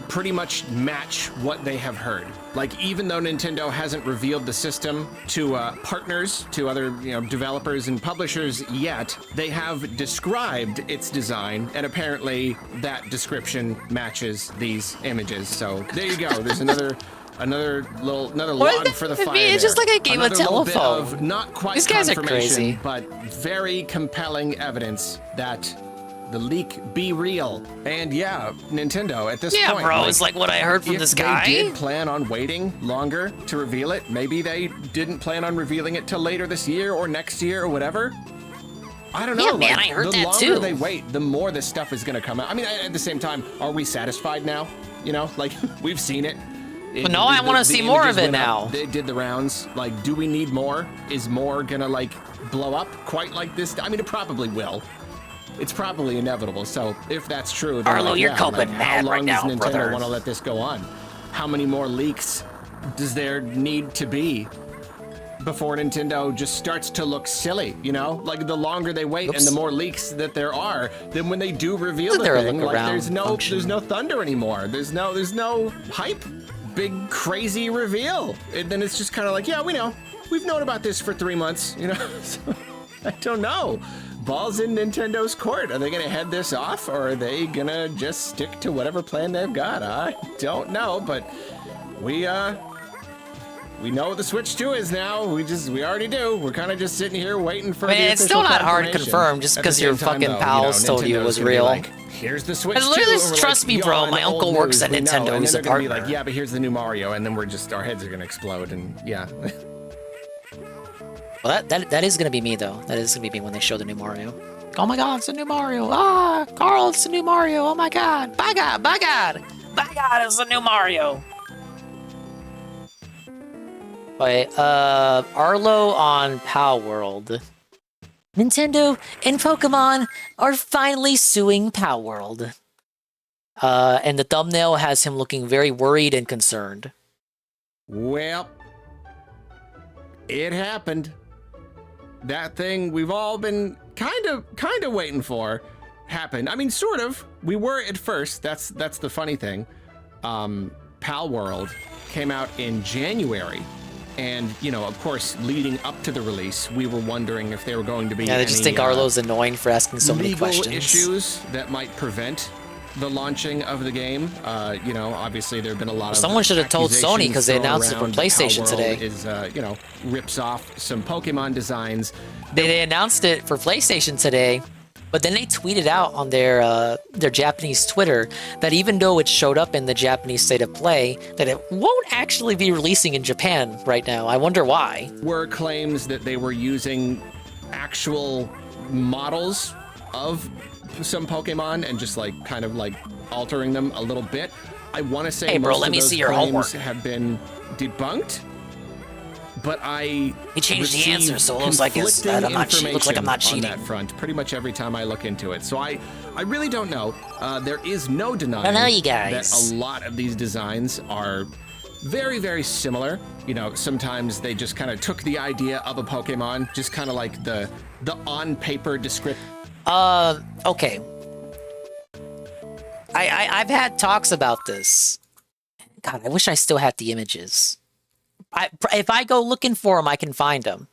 pretty much match what they have heard. Like, even though Nintendo hasn't revealed the system to partners, to other developers and publishers yet, they have described its design, and apparently that description matches these images. So there you go. There's another log for the fire. It's just like a game of Another little bit telephone. of not quite These guys are confirmation, crazy. but very compelling evidence that the leak be real. And yeah, Nintendo at this point. Yeah, bro, it's like what I heard from if this guy. They did plan on waiting longer to reveal it. Maybe they didn't plan on revealing it till later this year or next year or whatever. I don't know. Yeah, man, like, I heard the that longer too. they wait, the more this stuff is gonna come out. I mean, at the same time, are we satisfied now? You know, like we've seen it. But no, I want to see more of it now. They did the rounds. Like, do we need more? Is more gonna like blow up quite like this? I mean, it probably will. It's probably inevitable. So if that's true, then Arlo, like, you're yeah, coping like, how mad long right now, does Nintendo brother. want to let this go on? How many more leaks does there need to be before Nintendo just starts to look silly? You know, like the longer they wait and the more leaks that there are, then when they do reveal the thing, like there's no thunder anymore. There's no hype. Big crazy reveal. And then it's just kind of like, yeah, we know. We've known about this for 3 months. You know, so, I don't know. Ball's in Nintendo's court. Are they gonna head this off, or are they gonna just stick to whatever plan they've got? I don't know, but we know what the Switch 2 is now. We already do. We're kind of just sitting here waiting for. I mean, the it's still official not hard to confirmation. confirm just At the because your same time, fucking though, pals told you it Nintendo's was gonna be real. like, here's the Switch 2. Look at this, and we're trust me, bro, yawn, my old uncle works news, at we know. Nintendo, And he's then a they're gonna be partner. like, yeah, but here's the new Mario, and then our heads are gonna explode, and yeah. Well, that is gonna be me though. That is gonna be me when they show the new Mario. Oh my God, it's a new Mario! Ah, Carl, it's a new Mario! Oh my God! By God! By God! By God! It's a new Mario! Wait, Arlo on Pal World. Nintendo and Pokemon are finally suing Pal World. And the thumbnail has him looking very worried and concerned. Well, it happened. That thing we've all been kind of waiting for happened. I mean, sort of. We were at first. That's the funny thing. Pal World came out in January. And, you know, of course, leading up to the release, we were wondering if there were going to be Yeah, they just think Arlo's annoying for asking so many legal questions. issues that might prevent the launching of the game. You know, obviously there have been a lot of Someone should have told Sony because they thrown announced it for around that PlayStation Palworld today. Is you know, rips off some Pokemon designs. They announced it for PlayStation today, but then they tweeted out on their Japanese Twitter that even though it showed up in the Japanese State of Play, that it won't actually be releasing in Japan right now. I wonder why. Were claims that they were using actual models of some Pokemon and just like kind of like altering them a little bit. I want to say Hey, bro, most let of me those see your claims homework. have been debunked, but I He changed the receive answer, so it looks like it's that I'm not cheating. Looks like I'm not information cheating. on that front pretty much every time I look into it. So I really don't know. There is no denying I know you that guys. a lot of these designs are very, very similar. You know, sometimes they just kind of took the idea of a Pokemon, just kind of like the on paper description. Okay. I've had talks about this. God, I wish I still had the images. If I go looking for them, I can find them.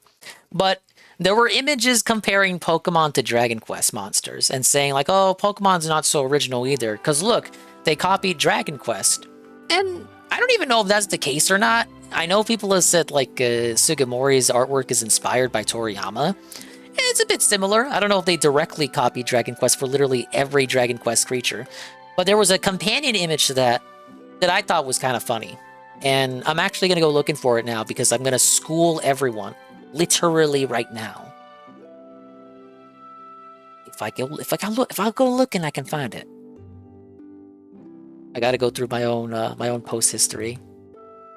But there were images comparing Pokemon to Dragon Quest monsters and saying like, oh, Pokemon's not so original either. Because look, they copied Dragon Quest. And I don't even know if that's the case or not. I know people have said like Sugimori's artwork is inspired by Toriyama. It's a bit similar. I don't know if they directly copied Dragon Quest for literally every Dragon Quest creature. But there was a companion image to that I thought was kind of funny. And I'm actually going to go looking for it now because I'm going to school everyone. Literally right now. If I go looking, I can find it. I got to go through my own post history.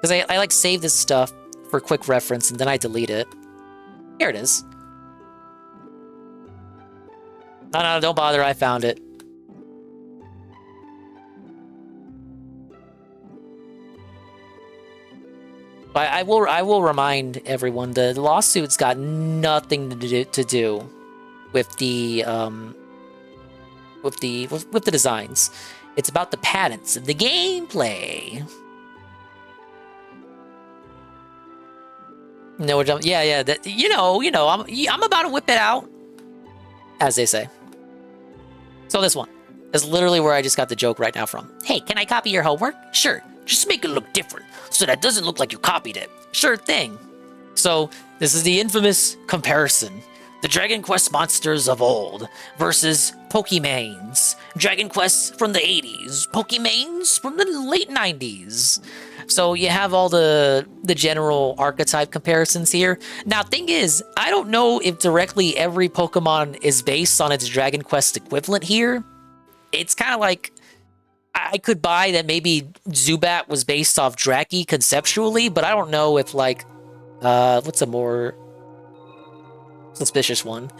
Because I like save this stuff for quick reference and then I delete it. Here it is. No, don't bother. I found it. But I will remind everyone the lawsuit's got nothing to do with the designs. It's about the patents of the gameplay. No, yeah. That you know. I'm about to whip it out, as they say. So this one is literally where I just got the joke right now from. Hey, can I copy your homework? Sure. Just make it look different so that it doesn't look like you copied it. Sure thing. So this is the infamous comparison. The Dragon Quest monsters of old versus Pokemanes. Dragon Quest from the 80s. Pokemanes from the late 90s. So you have all the general archetype comparisons here. Now, thing is, I don't know if directly every Pokemon is based on its Dragon Quest equivalent here. It's kind of like, I could buy that maybe Zubat was based off Draki conceptually, but I don't know if like, what's a more suspicious one?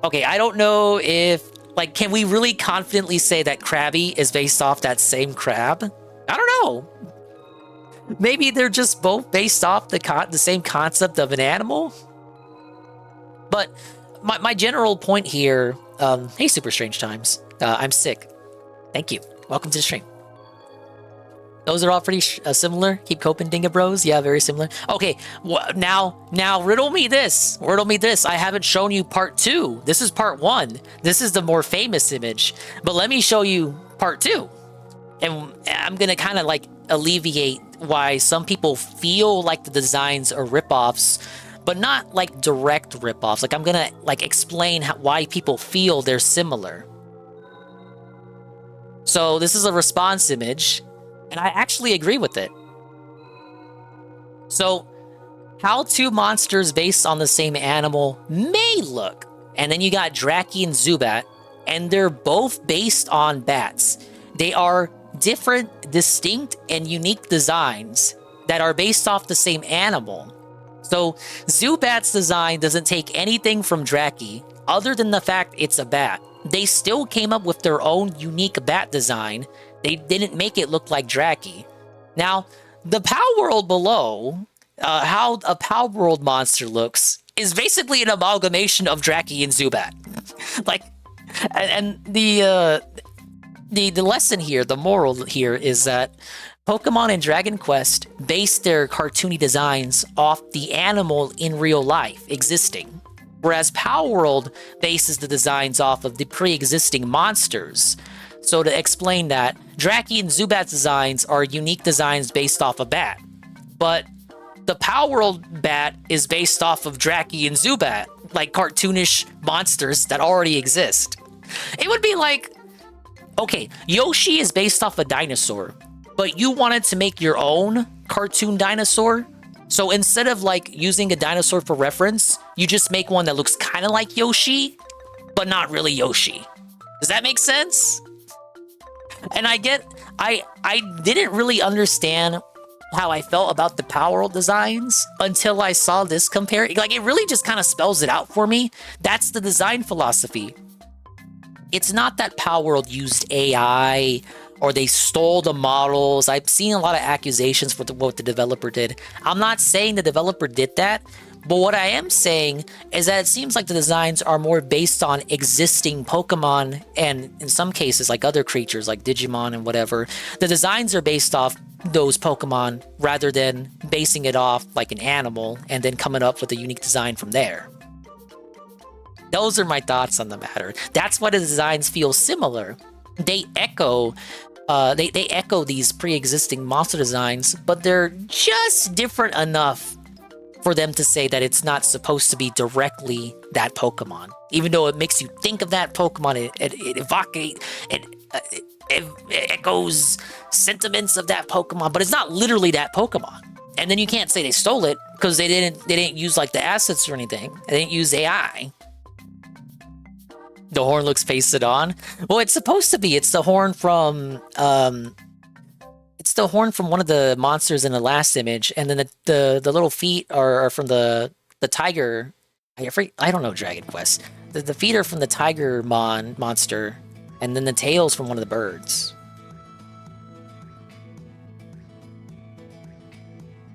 Okay, I don't know if, like, can we really confidently say that Krabby is based off that same crab? I don't know. Maybe they're just both based off the same concept of an animal? But my general point here, hey, Super Strange Times, I'm sick. Thank you. Welcome to the stream. Those are all pretty similar. Keep coping, Dinga Bros. Yeah, very similar. Okay, now riddle me this. Riddle me this. I haven't shown you part 2. This is part 1. This is the more famous image. But let me show you part 2. And I'm going to kind of like alleviate why some people feel like the designs are ripoffs, but not like direct ripoffs. Like I'm going to like explain why people feel they're similar. So this is a response image. And I actually agree with it. So, how two monsters based on the same animal may look. And then you got Draki and Zubat, and they're both based on bats. They are different, distinct, and unique designs that are based off the same animal. So, Zubat's design doesn't take anything from Draki, other than the fact it's a bat. They still came up with their own unique bat design. They didn't make it look like Draki. Now, the Palworld below, how a Palworld monster looks, is basically an amalgamation of Draki and Zubat. Like, and the lesson here, the moral here, is that Pokemon and Dragon Quest base their cartoony designs off the animal in real life existing. Whereas Power World bases the designs off of the pre-existing monsters. So to explain that, Draki and Zubat's designs are unique designs based off a bat. But the Power World bat is based off of Draki and Zubat, like cartoonish monsters that already exist. It would be like, okay, Yoshi is based off a dinosaur, but you wanted to make your own cartoon dinosaur. So instead of like using a dinosaur for reference, you just make one that looks kind of like Yoshi, but not really Yoshi. Does that make sense? And I didn't really understand how I felt about the Power World designs until I saw this compare. Like, it really just kind of spells it out for me. That's the design philosophy. It's not that Power World used AI or they stole the models. I've seen a lot of accusations for what the developer did. I'm not saying the developer did that, but what I am saying is that it seems like the designs are more based on existing Pokemon and in some cases like other creatures like Digimon and whatever. The designs are based off those Pokemon rather than basing it off like an animal and then coming up with a unique design from there. Those are my thoughts on the matter. That's why the designs feel similar. They echo they echo these pre-existing monster designs, but they're just different enough for them to say that it's not supposed to be directly that Pokemon. Even though it makes you think of that Pokemon, it echoes sentiments of that Pokemon, but it's not literally that Pokemon. And then you can't say they stole it because they didn't use like the assets or anything. They didn't use AI. The horn looks pasted on. Well, it's supposed to be. It's the horn from it's the horn from one of the monsters in the last image, and then the little feet are from the tiger. I don't know Dragon Quest. The feet are from the tiger monster, and then the tail's from one of the birds.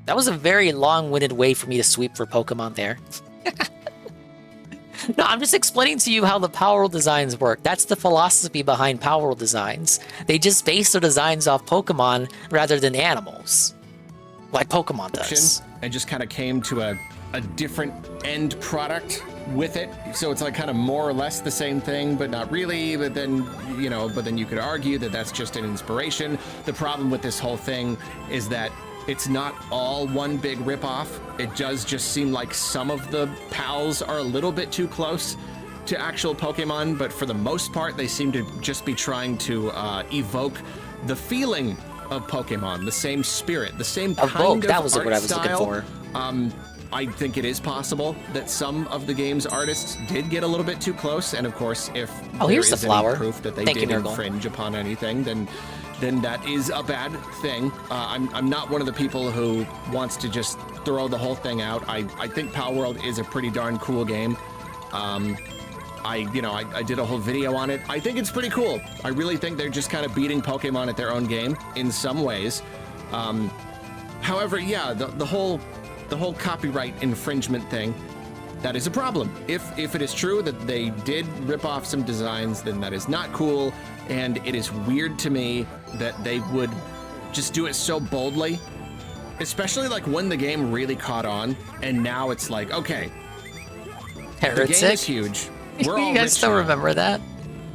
That was a very long-winded way for me to sweep for Pokemon there. No, I'm just explaining to you how the Power World designs work. That's the philosophy behind Power World designs. They just base their designs off Pokemon rather than animals, like Pokemon does. And just kind of came to a different end product with it. So it's like kind of more or less the same thing, but not really. But then, you could argue that that's just an inspiration. The problem with this whole thing is that it's not all one big ripoff. It does just seem like some of the pals are a little bit too close to actual Pokemon, but for the most part, they seem to just be trying to evoke the feeling of Pokemon, the same spirit, the same kind of that was art what I was style. looking for. I think it is possible that some of the game's artists did get a little bit too close, and of course, if here's the flower. any proof that they did infringe upon anything, then that is a bad thing. I'm not one of the people who wants to just throw the whole thing out. I think Power World is a pretty darn cool game. I did a whole video on it. I think it's pretty cool. I really think they're just kind of beating Pokemon at their own game in some ways. However, yeah, the whole copyright infringement thing, that is a problem. If it is true that they did rip off some designs, then that is not cool, and it is weird to me that they would just do it so boldly, especially like when the game really caught on, and now it's like, okay, the game is huge. We're all you guys still remember that?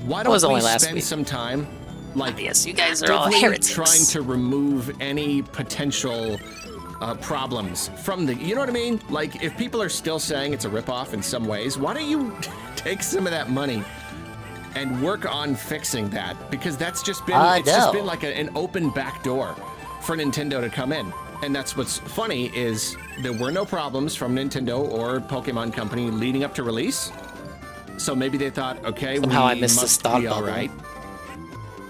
Why don't we spend some time, like, yes, you guys are all heretics, trying to remove any potential problems from the, you know what I mean? Like, if people are still saying it's a ripoff in some ways, why don't you take some of that money and work on fixing that? Because that's just been, just been like an open back door for Nintendo to come in. And that's what's funny is there were no problems from Nintendo or Pokemon Company leading up to release. So maybe they thought, okay, somehow we I missed must the stop be all right.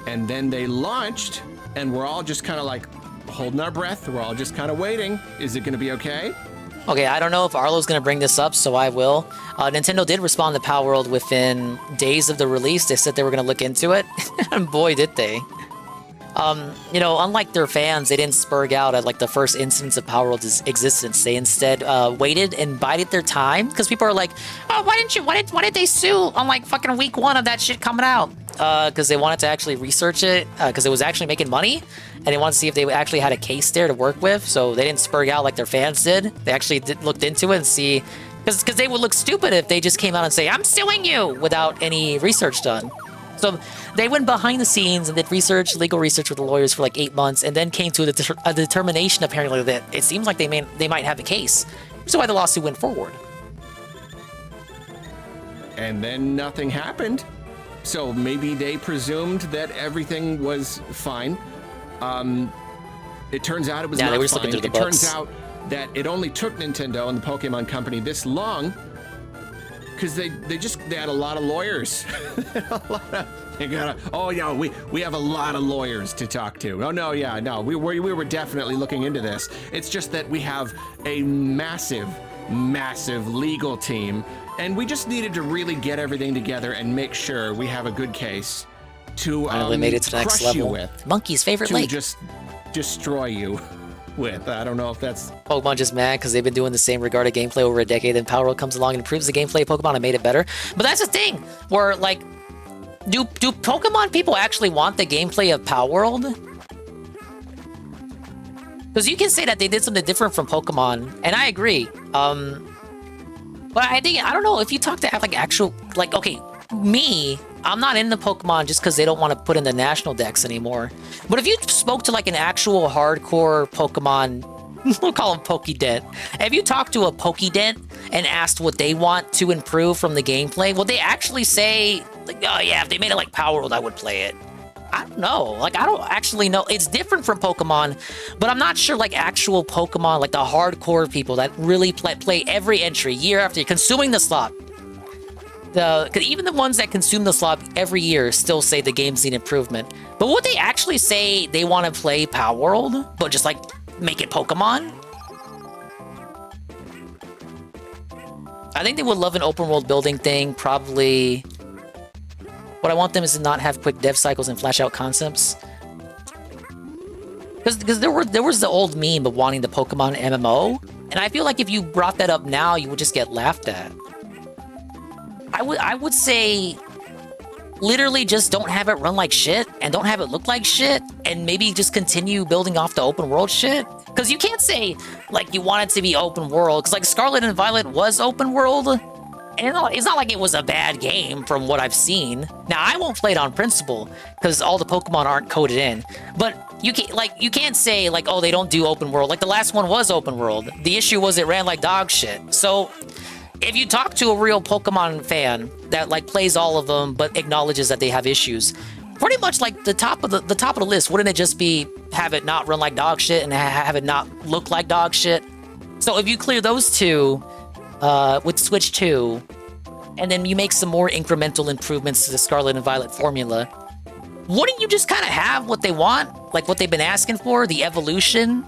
And then they launched, and we're all just kind of like holding our breath. We're all just kind of waiting. Is it going to be okay? Okay, I don't know if Arlo's going to bring this up, so I will. Nintendo did respond to Power World within days of the release. They said they were going to look into it, and boy, did they. Unlike their fans, they didn't spurg out at like the first instance of Power World's existence. They instead waited and bided their time, because people are like, oh, why did they sue on like fucking week 1 of that shit coming out? Because they wanted to actually research it, because it was actually making money, and they wanted to see if they actually had a case there to work with. So they didn't spurg out like their fans did. They actually looked into it and see Because they would look stupid if they just came out and say, I'm suing you, without any research done. So they went behind the scenes and did research, legal research with the lawyers for like 8 months, and then came to a determination apparently that it seems like they might have a case. That's why the lawsuit went forward. And then nothing happened. So maybe they presumed that everything was fine. It turns out it was not they were just fine. looking through the It books. turns out that it only took Nintendo and the Pokemon Company this long because they had a lot of lawyers. We have a lot of lawyers to talk to. Oh no, yeah, no, we were definitely looking into this. It's just that we have a massive legal team, and we just needed to really get everything together and make sure we have a good case to Finally made it to the next crush you level. with. Monkey's favorite to lake. just destroy you with. I don't know if that's... Pokemon just mad because they've been doing the same regarded gameplay over a decade, then Power World comes along and improves the gameplay of Pokemon and made it better. But that's the thing, where, like, do Pokemon people actually want the gameplay of Power World? Because you can say that they did something different from Pokemon, and I agree. But I don't know, if you talk to like actual, like, okay, me, I'm not into Pokemon just because they don't want to put in the national decks anymore. But if you spoke to like an actual hardcore Pokemon, we'll call them Pokédent. If you talk to a Pokédent and asked what they want to improve from the gameplay, will they actually say, like, oh yeah, if they made it like Power World, I would play it? I don't know. Like, I don't actually know. It's different from Pokemon, but I'm not sure, like, actual Pokemon, like the hardcore people that really play every entry year after year, consuming the slot. Because even the ones that consume the slot every year still say the games need improvement. But would they actually say they want to play Power World, but just, like, make it Pokemon? I think they would love an open world building thing, probably. What I want them is to not have quick dev cycles and flash out concepts. Because there was the old meme of wanting the Pokemon MMO, and I feel like if you brought that up now, you would just get laughed at. I would say, literally just don't have it run like shit, and don't have it look like shit, and maybe just continue building off the open world shit. Because you can't say, like, you want it to be open world, because, like, Scarlet and Violet was open world, and it's not like it was a bad game from what I've seen. Now, I won't play it on principle, because all the Pokemon aren't coded in. But you can't say, like, oh, they don't do open world. Like, the last one was open world. The issue was it ran like dog shit. So, if you talk to a real Pokemon fan that, like, plays all of them, but acknowledges that they have issues, pretty much, like, the top of the list, wouldn't it just be have it not run like dog shit and have it not look like dog shit? So, if you clear those two, with Switch 2, and then you make some more incremental improvements to the Scarlet and Violet formula, wouldn't you just kind of have what they want? Like what they've been asking for, the evolution?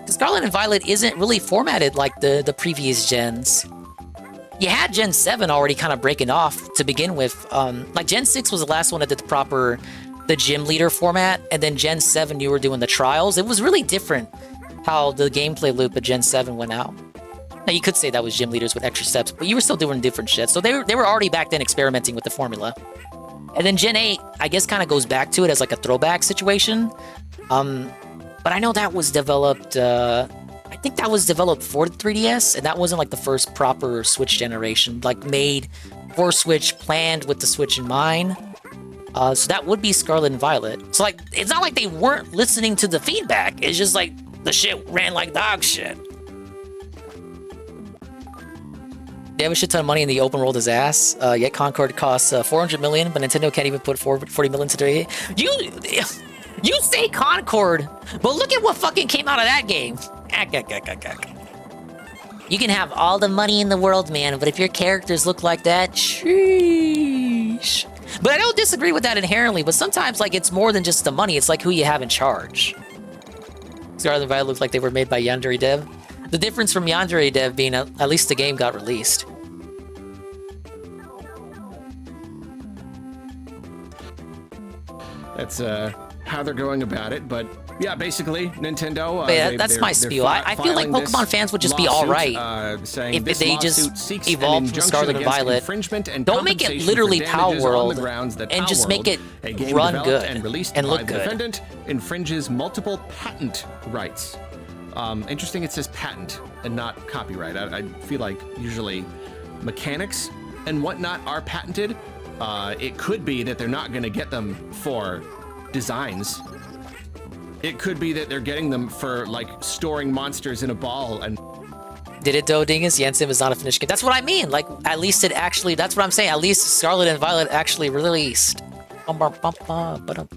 Scarlet and Violet isn't really formatted like the previous gens. You had Gen 7 already kind of breaking off to begin with. Like Gen 6 was the last one that did the gym leader format, and then Gen 7 you were doing the trials. It was really different how the gameplay loop of Gen 7 went out. Now you could say that was gym leaders with extra steps, but you were still doing different shit. So they were already back then experimenting with the formula. And then Gen 8, I guess, kind of goes back to it as like a throwback situation. But I know that was developed, I think that was developed for the 3DS, and that wasn't like the first proper Switch generation, like made for Switch, planned with the Switch in mind. So that would be Scarlet and Violet. So like, it's not like they weren't listening to the feedback, it's just like the shit ran like dog shit. They have a shit ton of money in the open world is ass, yet Concord costs 400 million, but Nintendo can't even put 40 million today. You say Concord, but look at what fucking came out of that game. You can have all the money in the world, man, but if your characters look like that, sheesh. But I don't disagree with that inherently, but sometimes, like, it's more than just the money, it's like who you have in charge. Scarlet and Violet looked like they were made by Yandere Dev. The difference from Yandere Dev being at least the game got released. That's how they're going about it, but yeah, basically Nintendo. Yeah, that's my spiel. I feel like Pokemon fans would just be all right if they just evolved from Scarlet and Violet. Don't make it literally Power World, and just make it run good and look good. Defendant infringes multiple patent rights. Interesting it says patent and not copyright. I feel like usually mechanics and whatnot are patented. It could be that they're not going to get them for designs. It could be that they're getting them for, like, storing monsters in a ball and... Did it though, Dingus? Yensim is not a finished game. That's what I mean. Like, at least it actually... That's what I'm saying. At least Scarlet and Violet actually released. Pokemon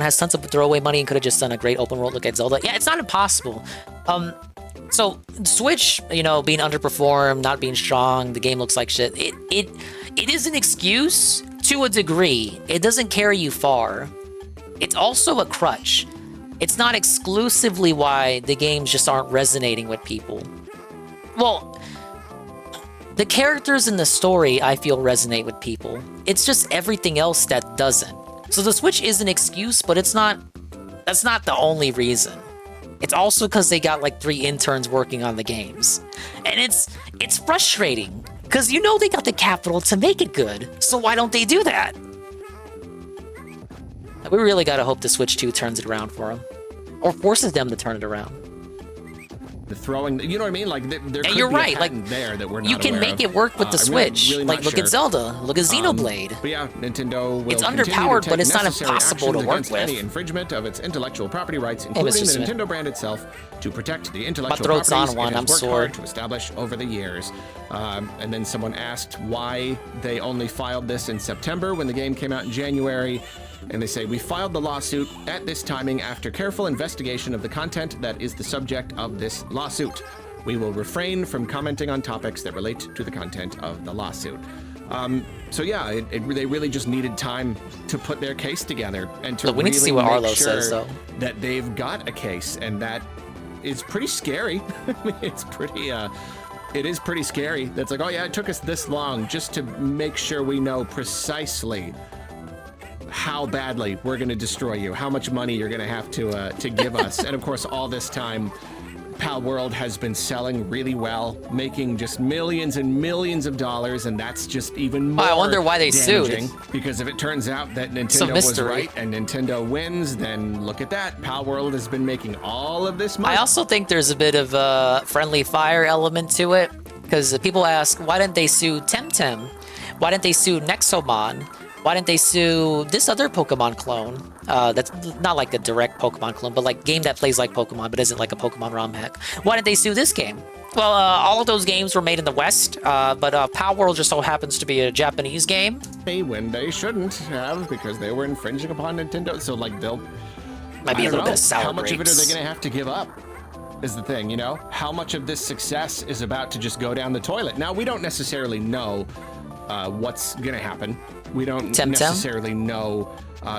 has tons of throwaway money and could have just done a great open world look at Zelda. Yeah, it's not impossible. So Switch, you know, being underperformed, not being strong, the game looks like shit. It is an excuse to a degree. It doesn't carry you far. It's also a crutch. It's not exclusively why the games just aren't resonating with people. Well, the characters in the story, I feel, resonate with people. It's just everything else that doesn't. So the Switch is an excuse, but it's not... That's not the only reason. It's also because they got like 3 interns working on the games. And it's frustrating, because you know they got the capital to make it good, so why don't they do that? We really gotta hope the Switch 2 turns it around for them. Or forces them to turn it around. The throwing, you know what I mean? Like, there could you're be right. a patent there that we're not You can aware make of. it work with the Switch. Really like, look at Zelda. Look at Xenoblade. But yeah, Nintendo will It's continue underpowered, to but take it's not necessary impossible to actions work against with. any infringement of its intellectual property rights, Hey, including Mr. the Smith. Nintendo brand itself, to protect the intellectual throat's properties on one, it has I'm worked sore. hard to establish over the years. And then someone asked why they only filed this in September when the game came out in January. And they say, we filed the lawsuit at this timing after careful investigation of the content that is the subject of this lawsuit. We will refrain from commenting on topics that relate to the content of the lawsuit. So yeah, they really just needed time to put their case together and to Look, we really need to see what make Arlo sure says, though. that they've got a case, and that is pretty scary. I mean, it's pretty, it is pretty scary. That's like, oh yeah, it took us this long just to make sure we know precisely how badly we're going to destroy you, how much money you're going to have to give us. And of course, all this time, Pal World has been selling really well, making just millions and millions of dollars, and that's just even more I wonder why they damaging, sued. because if it turns out that Some Nintendo was mystery. right and Nintendo wins, then look at that. Pal World has been making all of this money. I also think there's a bit of a friendly fire element to it, because people ask, why didn't they sue Temtem? Why didn't they sue Nexomon? Why didn't they sue this other Pokemon clone? That's not like a direct Pokemon clone, but like game that plays like Pokemon, but isn't like a Pokemon ROM hack. Why didn't they sue this game? Well, all of those games were made in the West, but Pal World just so happens to be a Japanese game. When they shouldn't have, because they were infringing upon Nintendo. So like they'll Might be I a don't little bit know. of sour How much of it are grapes. they going to have to give up? Is the thing, you know? How much of this success is about to just go down the toilet? Now, we don't necessarily know what's going to happen. We don't Temtem? necessarily know.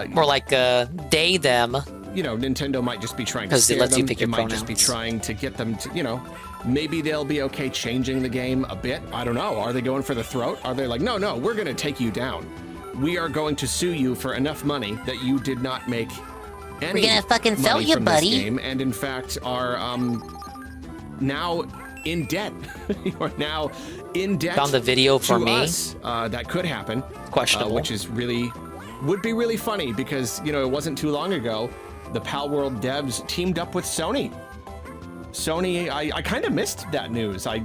More like they, them. You know, Nintendo might just be trying to Because it scare lets you them. pick It your might just be pronouns. trying to get them to, you know, maybe they'll be okay changing the game a bit. I don't know. Are they going for the throat? Are they like, no, we're going to take you down. We are going to sue you for enough money that you did not make any We're gonna fucking sell money you, from this buddy. game, and in fact are now in debt. You are now in debt. Found the video for to me. us. That could happen. Questionable. Which is would be really funny because, you know, it wasn't too long ago the Pal World devs teamed up with Sony. Sony, I kind of missed that news. I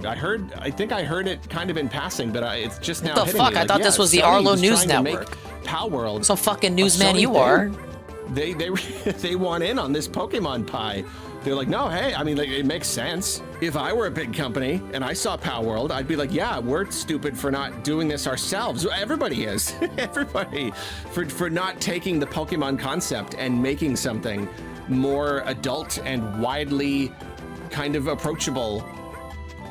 think I heard it kind of in passing, but it's just now What the hitting fuck? me. I Like, thought yeah, this was the Sony Arlo was News trying to make Network. Pal World. Some fucking a newsman Sony you thing. are. They want in on this Pokemon pie. They're like, no, hey, I mean, like, it makes sense. If I were a big company and I saw Pal World, I'd be like, yeah, we're stupid for not doing this ourselves. Everybody is. Everybody. For not taking the Pokemon concept and making something more adult and widely kind of approachable.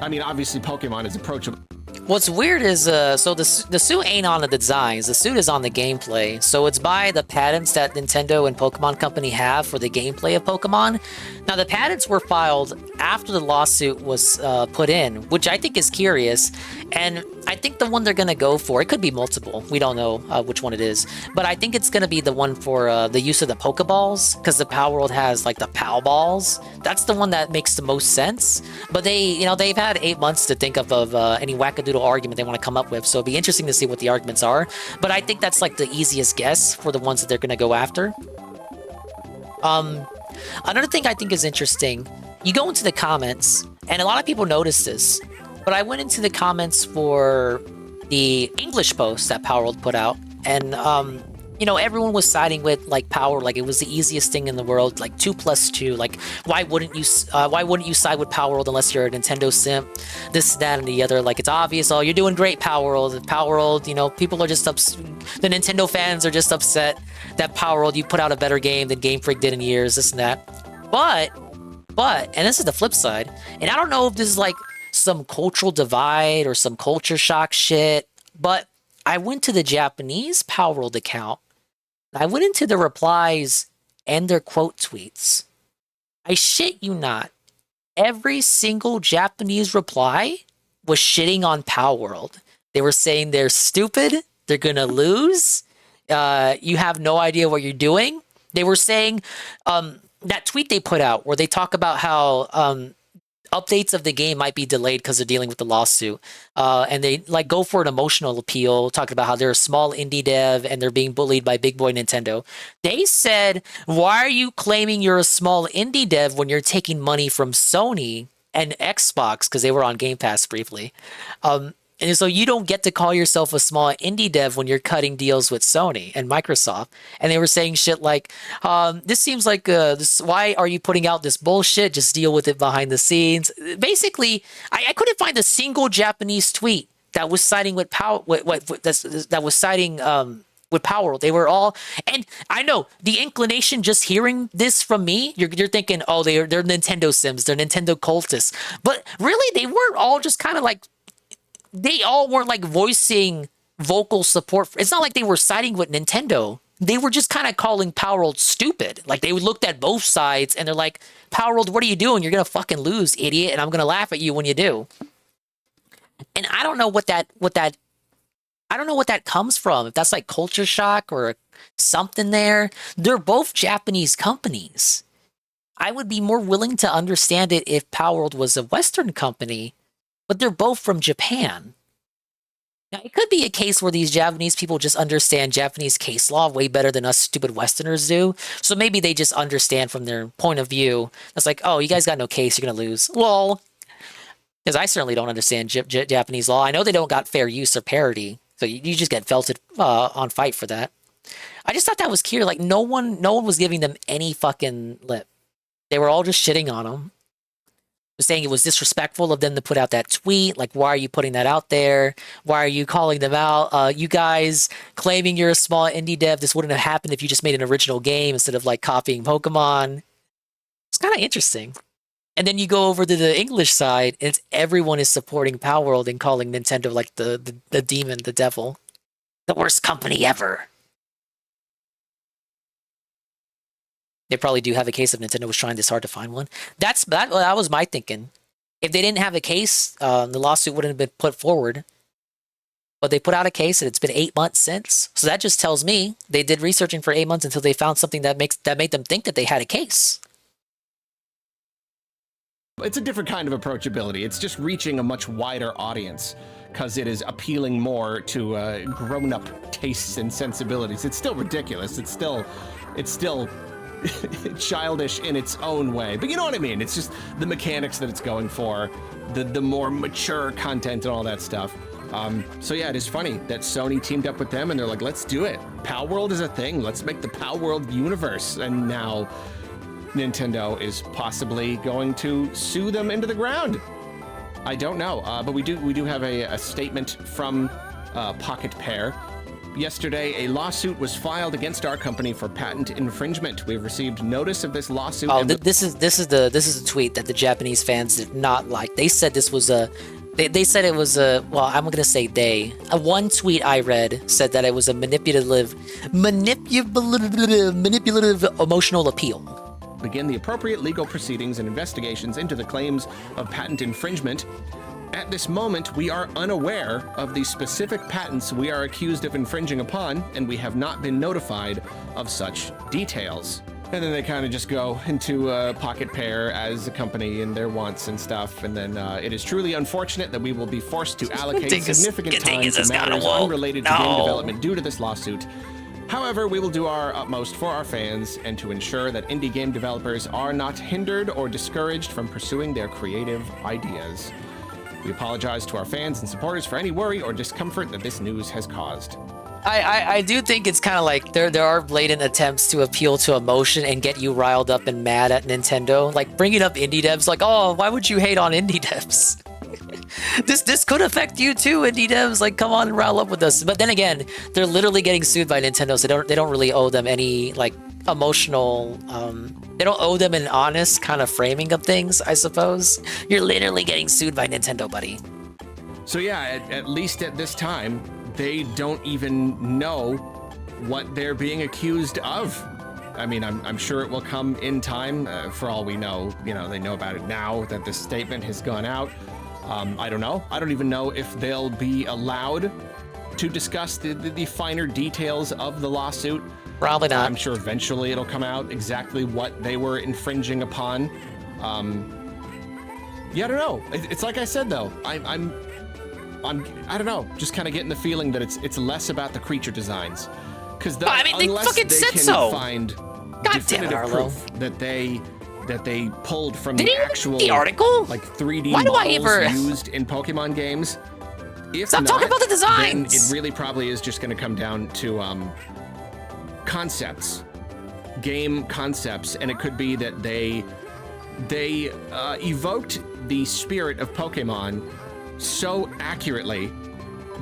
I mean, obviously Pokemon is approachable. What's weird is, so the suit ain't on the designs, the suit is on the gameplay. So it's by the patents that Nintendo and Pokemon Company have for the gameplay of Pokemon. Now, the patents were filed after the lawsuit was put in, which I think is curious. And I think the one they're going to go for, it could be multiple. We don't know which one it is. But I think it's going to be the one for the use of the Pokeballs, because the Pal World has, like, the Pal Balls. That's the one that makes the most sense. But they've had 8 months to think of any wackadoodle argument they want to come up with. So it'd be interesting to see what the arguments are. But I think that's, like, the easiest guess for the ones that they're going to go after. Another thing I think is interesting, you go into the comments, and a lot of people notice this, but I went into the comments for the English post that Power World put out, and you know, everyone was siding with like Power, like it was the easiest thing in the world, like 2 + 2. Like, why wouldn't you side with Power World unless you're a Nintendo simp? This, that, and the other. Like, it's obvious. Oh, you're doing great, Power World. Power World, you know, people are just the Nintendo fans are just upset that Power World, you put out a better game than Game Freak did in years. This and that. But, and this is the flip side. And I don't know if this is like some cultural divide or some culture shock shit, but I went to the Japanese Power World account. I went into the replies and their quote tweets. I shit you not. Every single Japanese reply was shitting on Power World. They were saying they're stupid. They're going to lose. You have no idea what you're doing. They were saying that tweet they put out where they talk about how updates of the game might be delayed because they're dealing with the lawsuit. And they like go for an emotional appeal, talking about how they're a small indie dev and they're being bullied by big boy Nintendo. They said, why are you claiming you're a small indie dev when you're taking money from Sony and Xbox? Because they were on Game Pass briefly. And so you don't get to call yourself a small indie dev when you're cutting deals with Sony and Microsoft. And they were saying shit like, this seems like, why are you putting out this bullshit? Just deal with it behind the scenes. Basically, I couldn't find a single Japanese tweet that was siding with Power, that was siding with Power. They were all, and I know the inclination just hearing this from me, you're thinking, oh, they're Nintendo Sims, they're Nintendo cultists. But really, they weren't all just kind of like, they all weren't like voicing vocal support. It's not like they were siding with Nintendo. They were just kind of calling Power World stupid. Like they looked at both sides and they're like, Power World, what are you doing? You're going to fucking lose, idiot. And I'm going to laugh at you when you do. And I don't know what that comes from. If that's like culture shock or something there. They're both Japanese companies. I would be more willing to understand it if Power World was a Western company. But they're both from Japan. Now, it could be a case where these Japanese people just understand Japanese case law way better than us stupid Westerners do. So maybe they just understand from their point of view. It's like, oh, you guys got no case, you're going to lose. Lol. Because I certainly don't understand Japanese law. I know they don't got fair use or parity. So you just get felted on fight for that. I just thought that was clear. Like, no one was giving them any fucking lip. They were all just shitting on them. Saying it was disrespectful of them to put out that tweet. Like, why are you putting that out there? Why are you calling them out? You guys claiming you're a small indie dev. This wouldn't have happened if you just made an original game instead of like copying Pokemon. It's kind of interesting. And then you go over to the English side, and everyone is supporting Power World and calling Nintendo like the demon, the devil, the worst company ever. They probably do have a case if Nintendo was trying this hard to find one. That was my thinking. If they didn't have a case, the lawsuit wouldn't have been put forward. But they put out a case, and it's been 8 months since. So that just tells me they did researching for 8 months until they found something that made them think that they had a case. It's a different kind of approachability. It's just reaching a much wider audience because it is appealing more to grown-up tastes and sensibilities. It's still ridiculous. It's still childish in its own way, but you know what I mean. It's just the mechanics that it's going for, the more mature content and all that stuff. So yeah, it is funny that Sony teamed up with them and they're like, let's do it. Power World is a thing. Let's make the Power World universe. And now Nintendo is possibly going to sue them into the ground. I don't know, but we do have a statement from Pocket Pair. Yesterday, a lawsuit was filed against our company for patent infringement. We've received notice of this lawsuit. Oh, this is a tweet that the Japanese fans did not like. They said this was they said it was a, well, I'm gonna say they. One tweet I read said that it was a manipulative emotional appeal. Begin the appropriate legal proceedings and investigations into the claims of patent infringement. At this moment, we are unaware of the specific patents we are accused of infringing upon, and we have not been notified of such details. And then they kind of just go into Pocket Pair as a company and their wants and stuff. And then it is truly unfortunate that we will be forced to allocate significant time to matters unrelated to game development due to this lawsuit. However, we will do our utmost for our fans and to ensure that indie game developers are not hindered or discouraged from pursuing their creative ideas. We apologize to our fans and supporters for any worry or discomfort that this news has caused. I do think it's kind of like there are blatant attempts to appeal to emotion and get you riled up and mad at Nintendo. Like bringing up indie devs, like, oh, why would you hate on indie devs? This could affect you too, indie devs. Like, come on and rile up with us. But then again, they're literally getting sued by Nintendo, so they don't really owe them any like emotional. They don't owe them an honest kind of framing of things, I suppose. You're literally getting sued by Nintendo, buddy. So yeah, at least at this time, they don't even know what they're being accused of. I mean, I'm sure it will come in time. For all we know, you know, they know about it now that this statement has gone out. I don't know. I don't even know if they'll be allowed to discuss the finer details of the lawsuit. Probably not. I'm sure eventually it'll come out exactly what they were infringing upon. Yeah, I don't know. It's like I said though. I don't know. Just kind of getting the feeling that it's less about the creature designs, because I mean, they fucking said can so. Find God damn it, definitive Arlo. proof that they pulled from Did the you read actual the article? like 3D Why do I models ever used in Pokemon games. If Stop not, talking about the then designs. it really probably is just going to come down to concepts, game concepts, and it could be that they evoked the spirit of Pokemon so accurately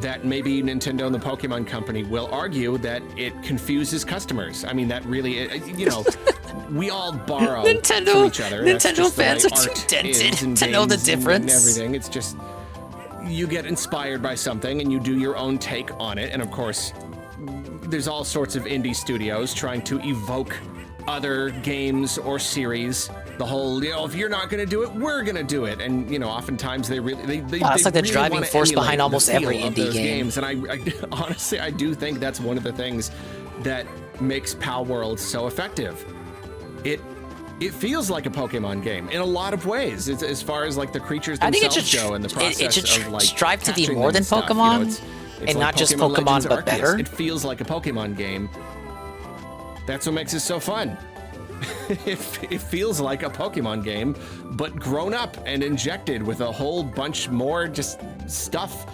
that maybe Nintendo and the Pokemon Company will argue that it confuses customers. I mean, that really, you know, we all borrow from each other. That's Nintendo just the way fans are too art dented is in to know the games and difference. everything. It's just, you get inspired by something and you do your own take on it. And of course, there's all sorts of indie studios trying to evoke other games or series. The whole, you know, if you're not going to do it, we're going to do it. And, you know, oftentimes they really, That's like the really driving wanna force emulate behind the almost feel every of indie those game. games. And I honestly, I do think that's one of the things that makes Pal World so effective. It feels like a Pokemon game in a lot of ways, as far as like the creatures I think themselves it should go and the process it should of like strive to be catching more them than and stuff, Pokemon, you know, it's and like not just Pokemon Pokemon, Legends but Arceus. better. It feels like a Pokemon game. That's what makes it so fun. It feels like a Pokemon game, but grown up and injected with a whole bunch more just stuff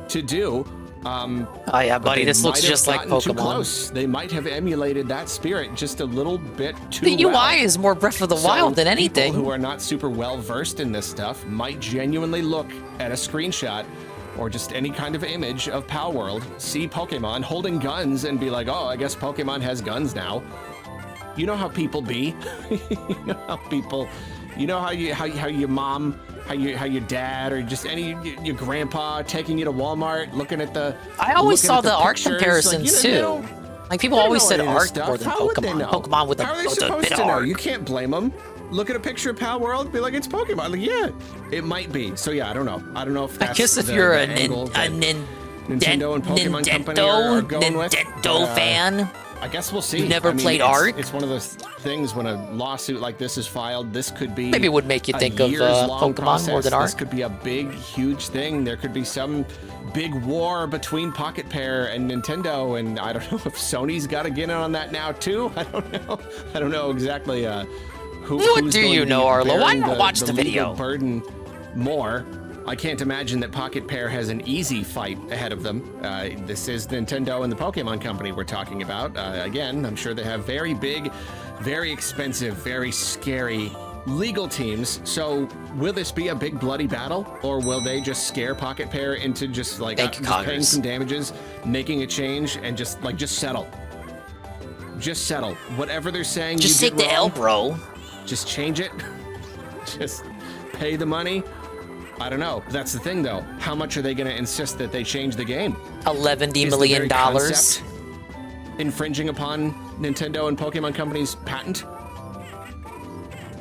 to do. Oh yeah, buddy, this looks just like Too Pokemon. close. They might have emulated that spirit just a little bit too The UI well. is more Breath of the So Wild than anything. People who are not super well versed in this stuff might genuinely look at a screenshot or just any kind of image of Pal World, see Pokemon holding guns, and be like, "Oh, I guess Pokemon has guns now." You know how people be. You know how people. You know how your mom, how your dad, or just your grandpa taking you to Walmart, looking at the. I always looking saw at the art pictures, comparisons you too. know, Like people they don't always know said any of this art stuff. more than How would they Pokemon. know? Pokemon with How are they a supposed bit to know? art. You can't blame them. Look at a picture of Pal World, be like, it's Pokemon. Like, yeah, it might be. So yeah, I don't know. I don't know if that's I guess if the, you're the a angle that Nintendo and Pokemon Company are going with. Nintendo fan. I guess we'll see. You never I mean, played it's, art? It's one of those things when a lawsuit like this is filed. This could be Maybe it would make you a think of years-long Pokemon process. more than art. This could be a big, huge thing. There could be some big war between Pocket Pair and Nintendo, and I don't know if Sony's got to get in on that now too. I don't know. I don't know exactly who's What do going you to be know, Arlo? Why bearing not watch the legal video? burden more. I can't imagine that Pocket Pair has an easy fight ahead of them. This is Nintendo and the Pokemon Company we're talking about. Again, I'm sure they have very big, very expensive, very scary legal teams. So will this be a big bloody battle, or will they just scare Pocket Pair into just like just paying some damages, making a change, and just settle? Just settle. Whatever they're saying, Just you take did the L, wrong, bro. Just change it. Just pay the money. I don't know. That's the thing, though. How much are they going to insist that they change the game? $11 Is the million. very concept infringing upon Nintendo and Pokemon Company's patent?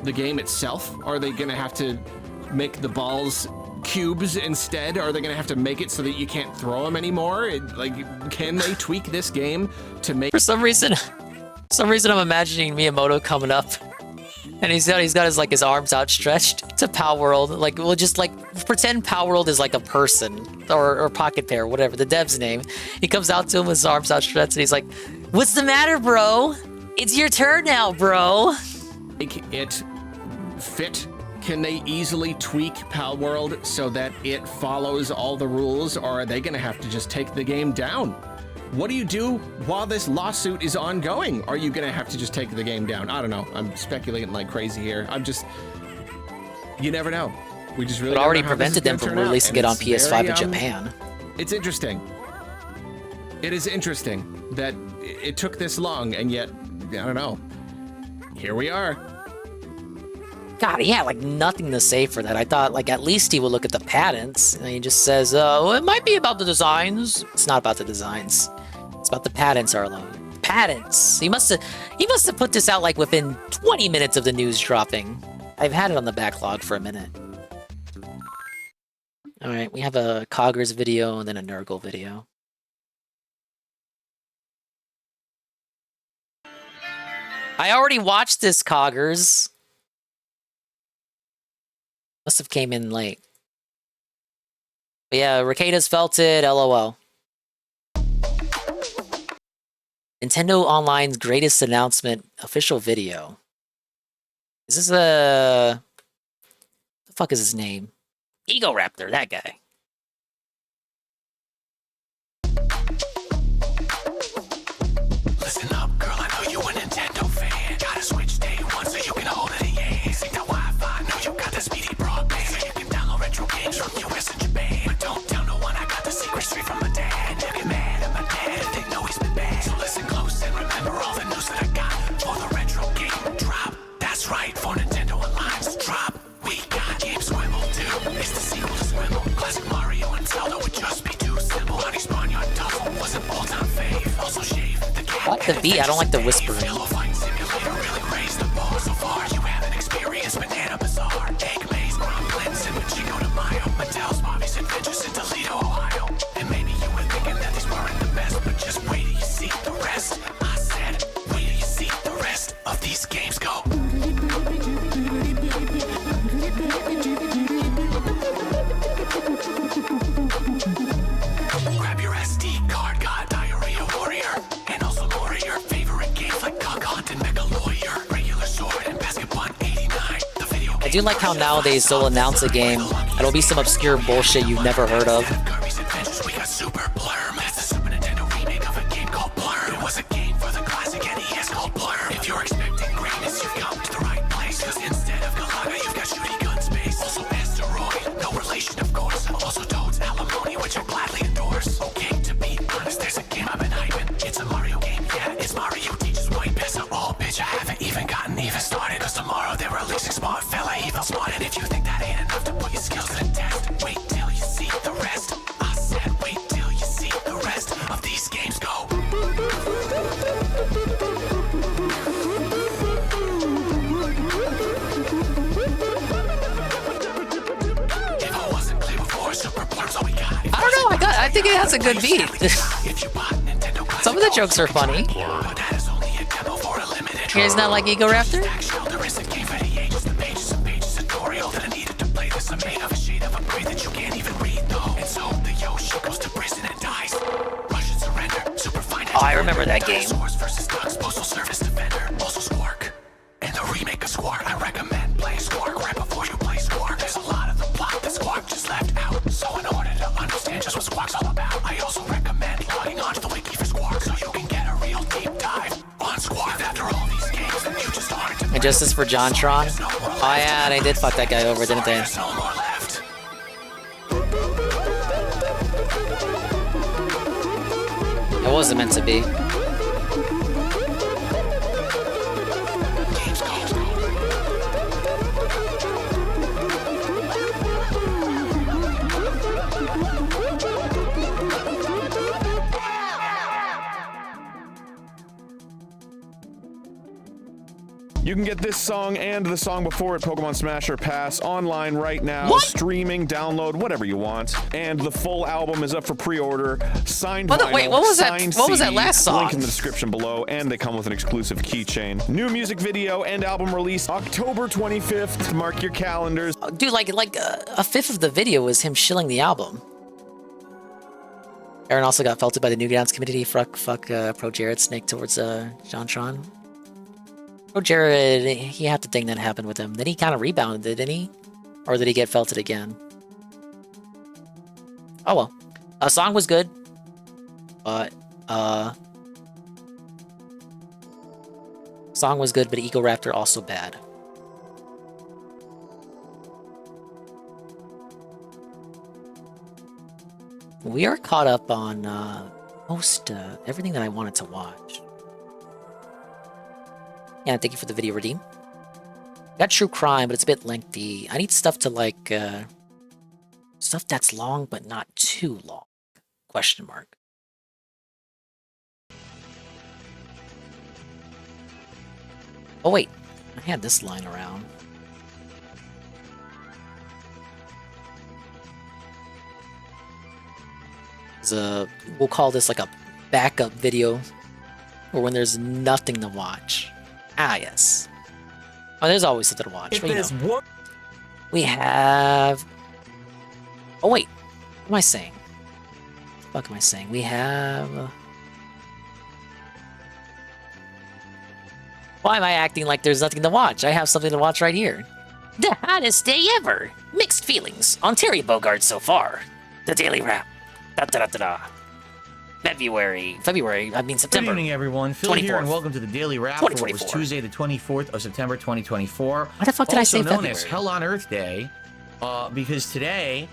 The game itself? Are they going to have to make the balls cubes instead? Are they going to have to make it so that you can't throw them anymore? Can they tweak this game to make? For some reason, I'm imagining Miyamoto coming up, and he's got his arms outstretched to Pal World. Like, we'll just pretend Pal World is like a person or Pocket Pair, whatever the dev's name. He comes out to him with his arms outstretched, and he's like, What's the matter, bro? It's your turn now, bro. Make it fit? Can they easily tweak Pal World so that it follows all the rules, or are they gonna have to just take the game down? What do you do while this lawsuit is ongoing? Are you gonna have to just take the game down? I don't know. I'm speculating like crazy here. You never know. We just really It don't already know how this is prevented them gonna from turn out, releasing and it on it's PS5 very, in Japan. It's interesting. It is interesting that it took this long, and yet, I don't know. Here we are. God, he had like nothing to say for that. I thought like at least he would look at the patents. And he just says, well, it might be about the designs. It's not about the designs. It's about the patents, Arlo. Patents. He must have put this out like within 20 minutes of the news dropping. I've had it on the backlog for a minute. All right, we have a Coggers video and then a Nurgle video. I already watched this, Coggers. Must have came in late. But yeah, Rekida's felt it, LOL. Nintendo Online's greatest announcement official video. Is this a... the fuck is his name? Ego Raptor, that guy. Listen up, girl, I know you a Nintendo fan. Gotta switch day one so you can hold it in your hand. Sync the Wi-Fi, know you got the speedy broadband. So you can download retro games from US and Japan. But don't tell no one I got the secret straight from my dad. They'll get mad at my dad if they know he's been bad. So listen close and remember all the news that I got for the retro game drop. That's right, for Nintendo Online's drop. We got Game Squibble too. It's the sequel to Squibble. Classic Mario and Zelda would just be too simple. Honey Barnyard Tussle was an all-time fave. Also Shave, the cat. I like the beat, I don't like the whispering. Fight Simulator really raised the bar. So far, you haven't experienced Banana Bazaar, Egg Maze, Gromblins, and Pachinko de Mayo, Mattel's Bobby's Adventures in Toledo, Ohio. And maybe you were thinking that these weren't the best, but just wait till you see the rest. I said, wait till you see the rest of these games go. Grab your SD card, God, Diarrhea Warrior, and also more of your favorite games like Duck Hunt and Mega Lawyer, Regular Sword, and Basketball 89. The video I do like how nowadays they'll announce a game. It'll be some obscure bullshit you've never heard of. Kirby's Adventures, we got Super Blurm. That's the Super Nintendo remake of a game called Blurm. It was a game for the classic NES called Blurm. If you're expecting greatness, you've come to the right place. Cause instead of Galaga, you've got Shooty Gun Space. Also Asteroid, no relation of course. Also Toad's Alimony, which I gladly endorse. Okay, to be honest, there's a game I've been hyping. It's a Mario game, yeah, it's Mario teaches white piss. Oh, bitch, I haven't even gotten even started. Cause tomorrow they're releasing Smart Fella Evil Smart. And if you think that ain't enough to put your skills to the test, wait till you see the rest. I said, wait till you see the rest of these games go. If I wasn't clear before, Super Blurm's all we got. I don't know, I think it has a good beat. Some of the jokes are funny. You guys not like Ego Raptor? There is a game for the ages, the pages and pages tutorial that I needed to play this. I'm made of a shade of a gray that you can't even read though. And so the Yoshi goes to prison and dies. Russian surrender, super fine. Oh, I remember that game. Dinosaurs versus Ducks, Postal Service Defender, also Squark. And the remake of Squark, I recommend playing Squark right before you play Squark. There's a lot of the plot that Squark just left out. So in order to understand just what Squark's all about, I also recommend logging onto the wiki for Squark so you can get a real deep dive on Squark. After all these games, you just aren't. And Justice for JonTron? Oh yeah, they did fuck that guy over, didn't they? It wasn't meant to be. You can get this song and the song before it, Pokemon Smasher Pass, online right now. Streaming, download, whatever you want. And the full album is up for pre-order. Signed vinyl, wait, what was that? signed What was that CD, last song? Link in the description below, and they come with an exclusive keychain. New music video and album release October 25th. Mark your calendars. Dude, like a fifth of the video was him shilling the album. Aaron also got felted by the Newgrounds community. Fuck, Pro Jared snake towards John Tron. Pro Jared, he had the thing that happened with him. Then he kind of rebounded, didn't he? Or did he get felted again? Oh well. Song was good. But, Song was good, but Eco Raptor also bad. We are caught up on most everything that I wanted to watch. Yeah, thank you for the video, Redeem. Got True Crime, but it's a bit lengthy. I need stuff to like stuff that's long but not too long. Question mark. Oh wait, I had this line around. We'll call this like a backup video, or when there's nothing to watch. Ah, yes. Oh, there's always something to watch. We have. Oh wait, what am I saying? What the fuck am I saying? We have. Why am I acting like there's nothing to watch? I have something to watch right here. The hottest day ever. Mixed feelings on Terry Bogard so far. The Daily Wrap. February, I mean September. Good evening, everyone. Phil here, and welcome to the Daily Wrap for what was Tuesday, the 24th of September, 2024. Why the fuck did I say Also known February? as Hell on Earth Day, because today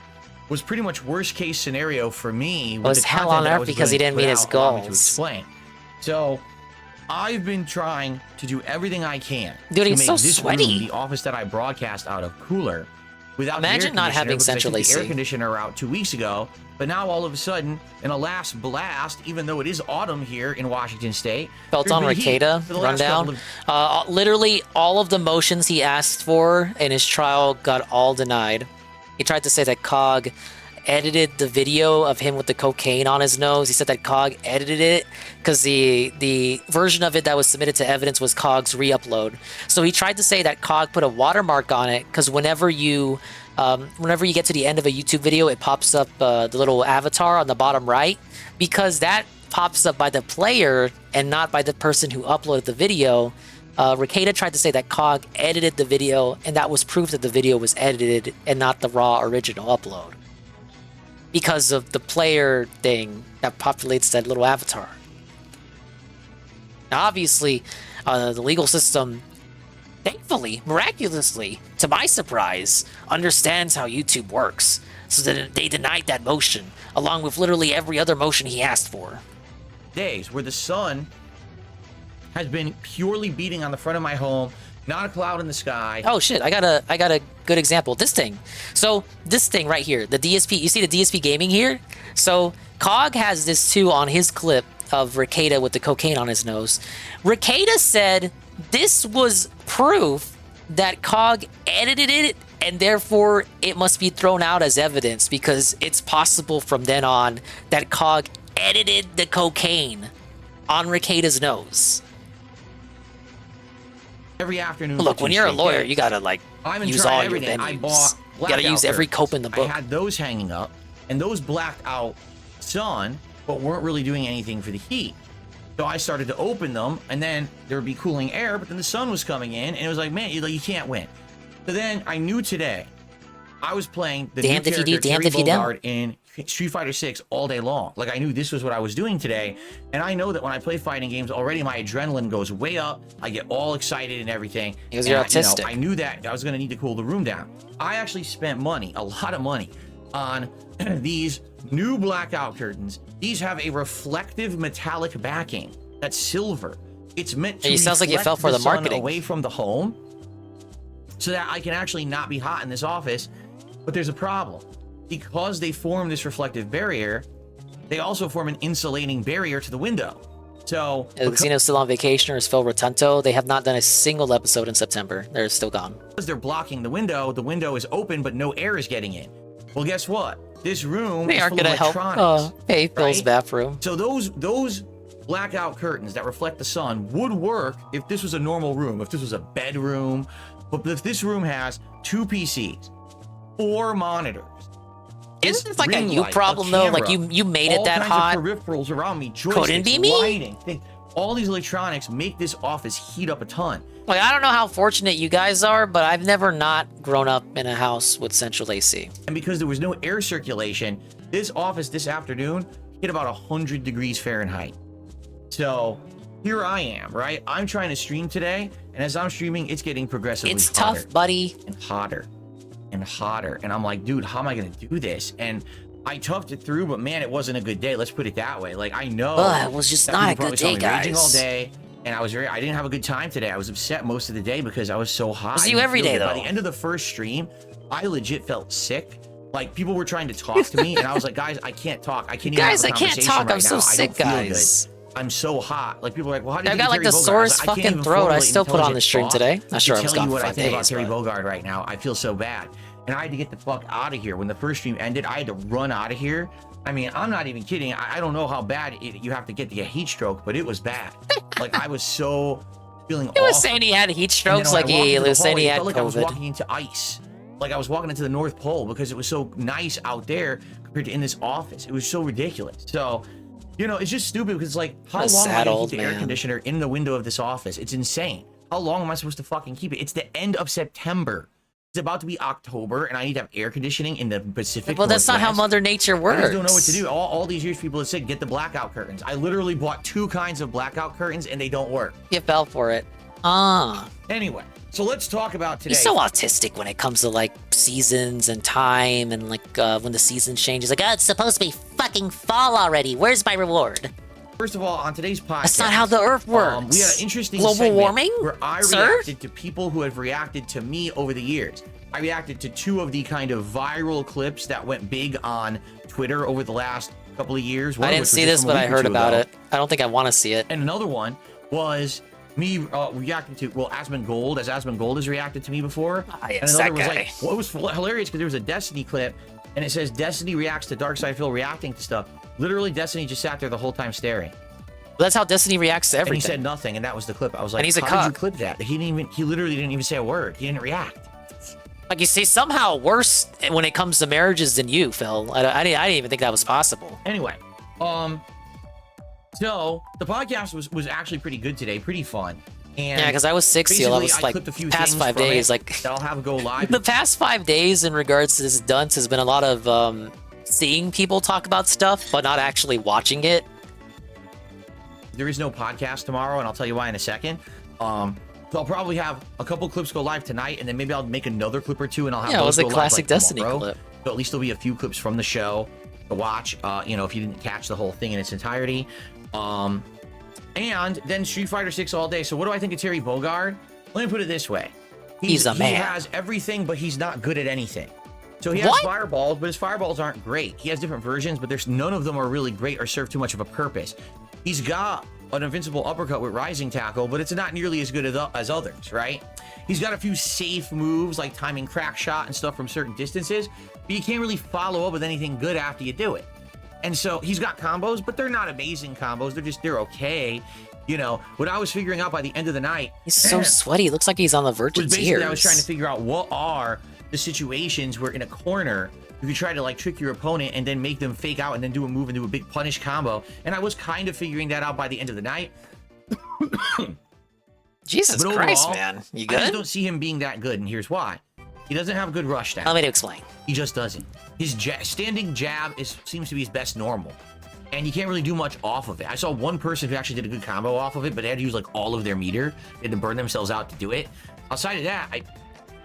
was pretty much worst case scenario for me. It was Hell on Earth because he didn't meet his goals. To explain. So, I've been trying to do everything I can Dude, to he's make so this sweaty. room, the office that I broadcast out of, cooler. Without Imagine the air not having conditioner, because I central took the air AC. conditioner out 2 weeks ago, but now all of a sudden, in a last blast, even though it is autumn here in Washington State, Felt on there's been heat Ricada for the last rundown. couple of- Literally all of the motions he asked for in his trial got all denied. He tried to say that COG edited the video of him with the cocaine on his nose. He said that COG edited it because the version of it that was submitted to evidence was COG's re-upload. So he tried to say that COG put a watermark on it because whenever you get to the end of a YouTube video, it pops up the little avatar on the bottom right, because that pops up by the player and not by the person who uploaded the video. Ricada tried to say that COG edited the video, and that was proof that the video was edited and not the raw original upload, because of the player thing that populates that little avatar. Now, obviously, the legal system, thankfully, miraculously, to my surprise, understands how YouTube works, so that they denied that motion, along with literally every other motion he asked for. days where the sun has been purely beating on the front of my home, not a cloud in the sky. Oh shit, I got a good example. This thing. So this thing right here, the DSP, you see the DSP gaming here? So COG has this too on his clip of Ricada with the cocaine on his nose. Ricada said this was proof that COG edited it, and therefore it must be thrown out as evidence, because it's possible from then on that COG edited the cocaine on Ricada's nose. Every afternoon. Look, for when you're a 2 lawyer, days. you gotta like I've been use trying all your everything. I venues. bought You gotta use every blackout cope in the book. I had those hanging up, and those blacked out sun, but weren't really doing anything for the heat. So I started to open them, and then there would be cooling air, but then the sun was coming in, and it was like, man, you can't win. So then I knew today I was playing the Damned new if you do, character, damned Terry if you don't. Bogard, in Street Fighter 6 all day long. Like, I knew this was what I was doing today, and I know that when I play fighting games already, my adrenaline goes way up. I get all excited and everything. Because you're autistic. I knew that I was going to need to cool the room down. I actually spent money, a lot of money, on these new blackout curtains. These have a reflective metallic backing that's silver. It's meant to It sounds like you reflect fell for the sun marketing. away from the home, so that I can actually not be hot in this office. But there's a problem. Because they form this reflective barrier, they also form an insulating barrier to the window. So Is Xeno's still on vacation, or is Phil Rotunto? They have not done a single episode in September. They're still gone. because they're blocking the window is open, but no air is getting in. Well, guess what? This room They is aren't full of gonna help electronics, pay Phil's right? bathroom. So those blackout curtains that reflect the sun would work if this was a normal room, if this was a bedroom. But if this room has 2 PCs, 4 monitors, Isn't this like a ring you light, problem a though? Like camera, you made it all that kinds hot. of peripherals around me, Couldn't be joysticks, me. lighting, all these electronics make this office heat up a ton. Like I don't know how fortunate you guys are, but I've never not grown up in a house with central AC. And because there was no air circulation, this office this afternoon hit about 100 degrees Fahrenheit. So here I am, right? I'm trying to stream today, and as I'm streaming, it's getting progressively It's hotter tough, buddy. and hotter and hotter. And I'm like, dude, how am I gonna do this? And I toughed it through, but man, it wasn't a good day. Let's put it that way. Like I know Ugh, it was just that not a people good probably day, saw me raging all guys. day, and I didn't have a good time today. I was upset most of the day because I was so hot. Was I you didn't every feel day, good. By though? the end of the first stream, I legit felt sick. Like people were trying to talk to me, and I was like, guys, I can't talk. I can't even Guys, have a I can't conversation talk. right I'm so now. sick, I don't feel guys. good. I'm so hot. Like people are like, well, how did you I've get got like Terry the Bogard? I was sorest like, I can't fucking even throat. I formulate still put on the intelligent stream thought today. Not sure I to was tell gone you for what I 5 think about days. Terry but- Bogard right now. I feel so bad, and I had to get the fuck out of here. When the first stream ended, I had to run out of here. I mean, I'm not even kidding. I don't know how bad you have to get to get heat stroke, but it was bad. Like I was so feeling He was awful. saying he had heat And then strokes, when like I walked he into the was saying he hallway, it had felt like I was COVID. walking into ice. Like I was walking into the North Pole because it was so nice out there compared to in this office. It was so ridiculous. So, you know, it's just stupid because it's like, how What a long am I sad gonna old keep the air man. conditioner in the window of this office? It's insane. How long am I supposed to fucking keep it? It's the end of September. It's about to be October, and I need to have air conditioning in the Pacific Well, that's not how Northwest. Mother Nature works. I just don't know what to do. All these years, people have said, get the blackout curtains. I literally bought 2 kinds of blackout curtains, and they don't work. You fell for it. Ah. Anyway, so let's talk about today. He's so autistic when it comes to like seasons and time and like when the season changes. Like, oh, it's supposed to be fucking fall already. Where's my reward? First of all, on today's podcast, That's not how the Earth works. we had an interesting Global segment warming, where I sir? reacted to people who have reacted to me over the years. I reacted to 2 of the kind of viral clips that went big on Twitter over the last couple of years. One I of didn't which was see just this, from a but I week or heard 2 about ago. it. I don't think I want to see it. And another one was me reacting to, well, Asmund Gold, as Asmund Gold has reacted to me before. yes, and another that was guy. like, well, it was hilarious because there was a Destiny clip, and it says Destiny reacts to Darkside Phil reacting to stuff. Literally, Destiny just sat there the whole time staring. That's how Destiny reacts to And everything. he said nothing, and that was the clip. I was like, And he's a how did you cuck. clip that? He literally didn't even say a word. He didn't react. Like you see, somehow worse when it comes to marriages than you, Phil. I didn't even think that was possible. Anyway, so the podcast was actually pretty good today, pretty fun. And Yeah, because I was sick still. I was basically, like clipped a few past things 5 from it days. Like that I'll have go live. the past 5 days in regards to this dunce has been a lot of seeing people talk about stuff, but not actually watching it. There is no podcast tomorrow, and I'll tell you why in a second. So I'll probably have a couple clips go live tonight, and then maybe I'll make another clip or 2, and I'll have Yeah, it those was a go live, classic like, Destiny tomorrow. clip. So at least there'll be a few clips from the show to watch. You know, if you didn't catch the whole thing in its entirety. And then Street Fighter 6 all day. So what do I think of Terry Bogard? Let me put it this way. He's a man. He has everything, but he's not good at anything. So he has What? fireballs, but his fireballs aren't great. He has different versions, but there's none of them are really great or serve too much of a purpose. He's got an invincible uppercut with rising tackle, but it's not nearly as good as others, right? He's got a few safe moves like timing crack shot and stuff from certain distances, but you can't really follow up with anything good after you do it. And so he's got combos, but they're not amazing combos. They're okay. You know, what I was figuring out by the end of the night, He's so sweaty. It looks like he's on the verge was of basically tears. I was trying to figure out what are the situations where in a corner you could try to like trick your opponent and then make them fake out and then do a move and do a big punish combo. And I was kind of figuring that out by the end of the night. Jesus But Christ, overall, man. You I just good? don't see him being that good, and here's why. He doesn't have good rush down. Allow me to explain. He just doesn't. His standing jab seems to be his best normal. And you can't really do much off of it. I saw one person who actually did a good combo off of it, but they had to use like all of their meter. They had to burn themselves out to do it. Outside of that,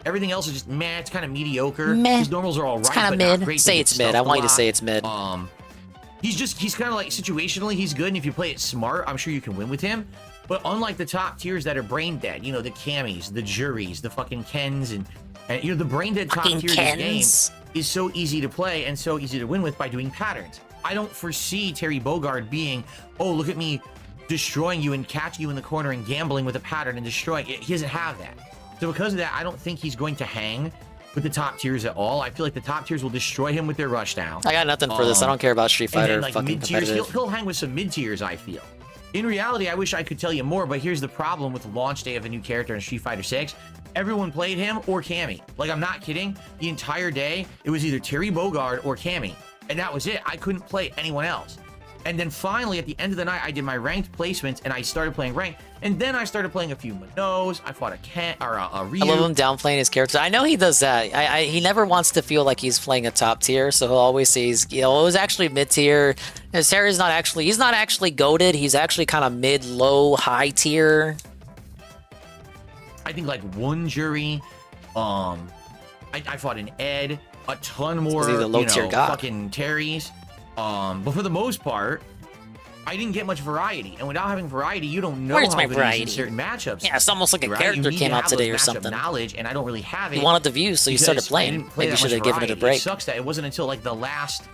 everything else is just meh. It's kind of mediocre. Meh. His normals are all right, It's kind of but not mid. great. Say They it's get mid. I stuffed a want you to lot. say it's mid. He's kind of like situationally, he's good, and if you play it smart, I'm sure you can win with him. But unlike the top tiers that are brain dead, you know, the Camis, the Juries, the fucking Kens, and you know, the brain dead top Fucking tier of this game Kens. is so easy to play and so easy to win with by doing patterns. I don't foresee Terry Bogard being, oh, look at me destroying you and catching you in the corner and gambling with a pattern and destroying it. He doesn't have that. So because of that, I don't think he's going to hang with the top tiers at all. I feel like the top tiers will destroy him with their rush down. I got nothing for this. I don't care about Street And then, Fighter like, fucking mid tiers, competitive. he'll hang with some mid tiers, I feel. In reality, I wish I could tell you more, but here's the problem with the launch day of a new character in Street Fighter 6. Everyone played him or Cammy. Like, I'm not kidding. The entire day, it was either Terry Bogard or Cammy. And that was it. I couldn't play anyone else. And then finally, at the end of the night, I did my ranked placements, and I started playing ranked. And then I started playing a few Minoes. I fought a Ryu. I love him downplaying his character. I know he does that. He never wants to feel like he's playing a top tier, so he'll always say he's, it was actually mid tier. His hair is not actually, he's not actually goated. He's actually kind of mid, low, high tier. I think like one jury. I fought an Ed, a ton more, he's a low tier guy. Fucking Terrys. But for the most part, I didn't get much variety. And without having variety, you don't know Where's how my good variety? in certain matchups. Yeah, it's almost like a right? character You need came to out have today those or matchup something. knowledge, and I don't really have it. He wanted the views, so you started I playing. didn't play Maybe you that should much have given it a variety. break. It sucks that it wasn't until like the last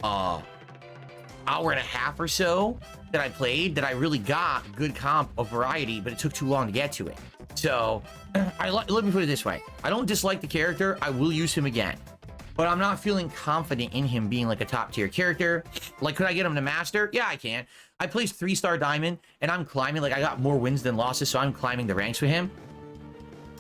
hour and a half or so that I played that I really got good comp of variety, but it took too long to get to it. So let me put it this way. I don't dislike the character. I will use him again. But I'm not feeling confident in him being like a top tier character. Like, could I get him to master? Yeah, I can. I placed 3-star diamond and I'm climbing. Like, I got more wins than losses, so I'm climbing the ranks with him.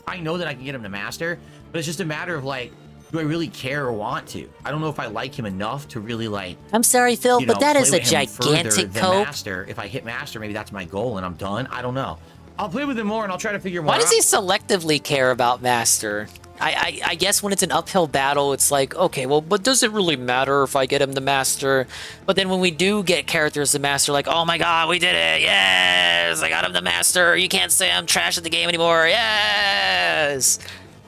I know that I can get him to master, but it's just a matter of like, do I really care or want to? I don't know if I like him enough to really like. I'm sorry, Phil, you know, but that is play a with him further gigantic than cope. master. If I hit master, maybe that's my goal and I'm done. I don't know. I'll play with him more and I'll try to figure more out. Why does he selectively care about master? I guess when it's an uphill battle, it's like, okay, well, but does it really matter if I get him to master? But then when we do get characters to master, like, oh my god, we did it! Yes! I got him to master! You can't say I'm trash at the game anymore! Yes!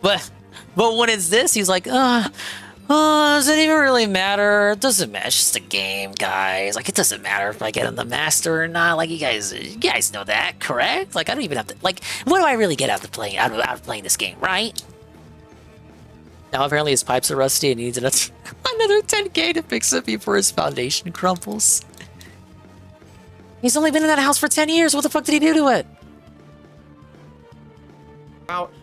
But when it's this, he's like, does it even really matter? It doesn't matter. It's just a game, guys. Like, it doesn't matter if I get him the master or not. Like, you guys know that, correct? Like, I don't even have to. Like, what do I really get out of playing this game, right? Now apparently his pipes are rusty and he needs another 10k to fix it before his foundation crumbles. He's only been in that house for 10 years. What the fuck did he do to it?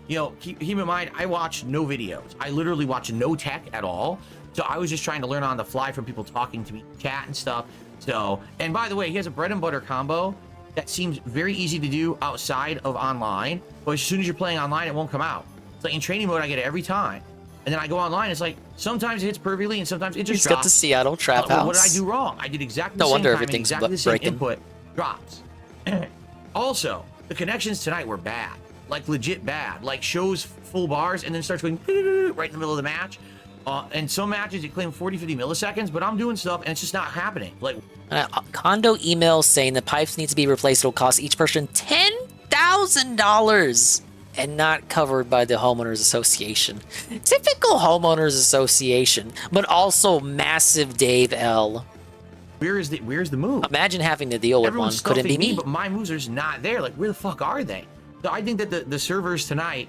You know, keep in mind, I watch no videos. I literally watch no tech at all. So I was just trying to learn on the fly from people talking to me, chat and stuff. So, and by the way, he has a bread and butter combo that seems very easy to do outside of online. But as soon as you're playing online, it won't come out. So in training mode, I get it every time. And then I go online, it's like, sometimes it hits perfectly and sometimes it just He's drops. got the Seattle Trap House. What did I do wrong? I did exactly the No same wonder time and everything's exactly the same breaking. input. Drops. Also, the connections tonight were bad. Like, legit bad. Like, shows full bars and then starts going right in the middle of the match. And some matches, it claim 40, 50 milliseconds, but I'm doing stuff and it's just not happening. Like, Condo emails saying the pipes need to be replaced. It'll cost each person $10,000 and not covered by the homeowners association. Typical homeowners association, but also massive Dave L. Where's the move? Imagine having to deal with everyone's one. Couldn't be stuffing me. But my moves are just not there. Like, where the fuck are they? So I think that the servers tonight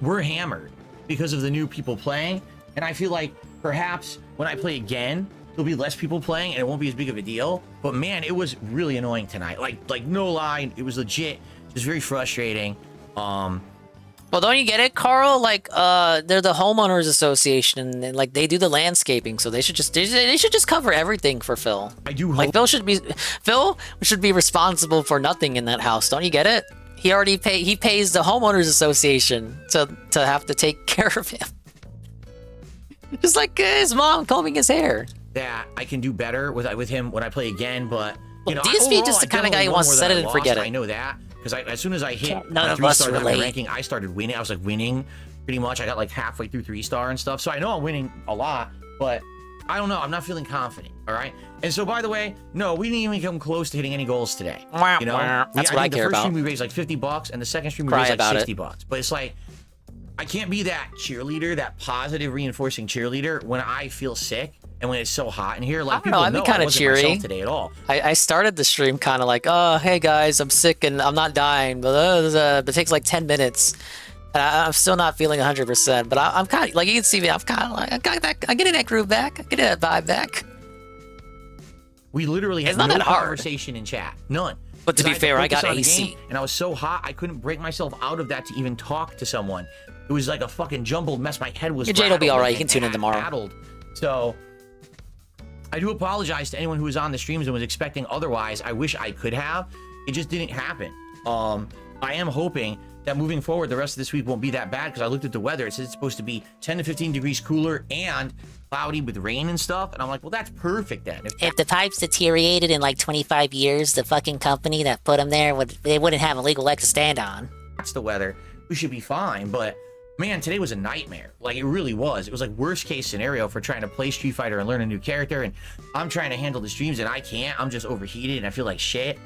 were hammered because of the new people playing. And I feel like perhaps when I play again, there'll be less people playing and it won't be as big of a deal. But man, it was really annoying tonight. Like no lie, it was legit. Just very frustrating. Well, don't you get it, Carl? Like, they're the homeowners association, and like they do the landscaping, so they should just cover everything for Phil. I do. Like Phil should be responsible for nothing in that house. Don't you get it? He pays the homeowners association to have to take care of him. Just like his mom combing his hair. That I can do better with him when I play again, but you know, DSP just the kind of guy who wants to set it and forget it. I know that because as soon as I hit none of us 3-star relate. ranking, I started winning. I was like winning pretty much. I got like halfway through 3-star and stuff, so I know I'm winning a lot, but I don't know. I'm not feeling confident. All right. And so, by the way, no, we didn't even come close to hitting any goals today. You know, that's what I care the first about. stream we raised like $50, and the second stream we Cry raised about like it. $60. But it's like, I can't be that cheerleader, that positive reinforcing cheerleader when I feel sick and when it's so hot in here. Like, I don't know, I've been kind of cheery today at all. I started the stream kind of like, oh, hey guys, I'm sick and I'm not dying, but it takes like 10 minutes. And I'm still not feeling 100%, but I'm kind of, like, you can see me, I'm kind of like, I'm getting that groove back, I'm getting that vibe back. We literally had not no that hard. conversation in chat. None. But to be fair, I got focus on the AC. game, and I was so hot, I couldn't break myself out of that to even talk to someone. It was like a fucking jumbled mess. My head was Your Jade will be rattled all right. You and can tune in tomorrow. rattled. So I do apologize to anyone who was on the streams and was expecting otherwise. I wish I could have. It just didn't happen. I am hoping that moving forward, the rest of this week won't be that bad because I looked at the weather. It says it's supposed to be 10 to 15 degrees cooler and cloudy with rain and stuff. And I'm like, well, that's perfect then. If the pipes deteriorated in like 25 years, the fucking company that put them there, they wouldn't have a legal leg to stand on. That's the weather. We should be fine. But man, today was a nightmare. Like, it really was. It was like worst case scenario for trying to play Street Fighter and learn a new character. And I'm trying to handle the streams and I can't. I'm just overheated and I feel like shit.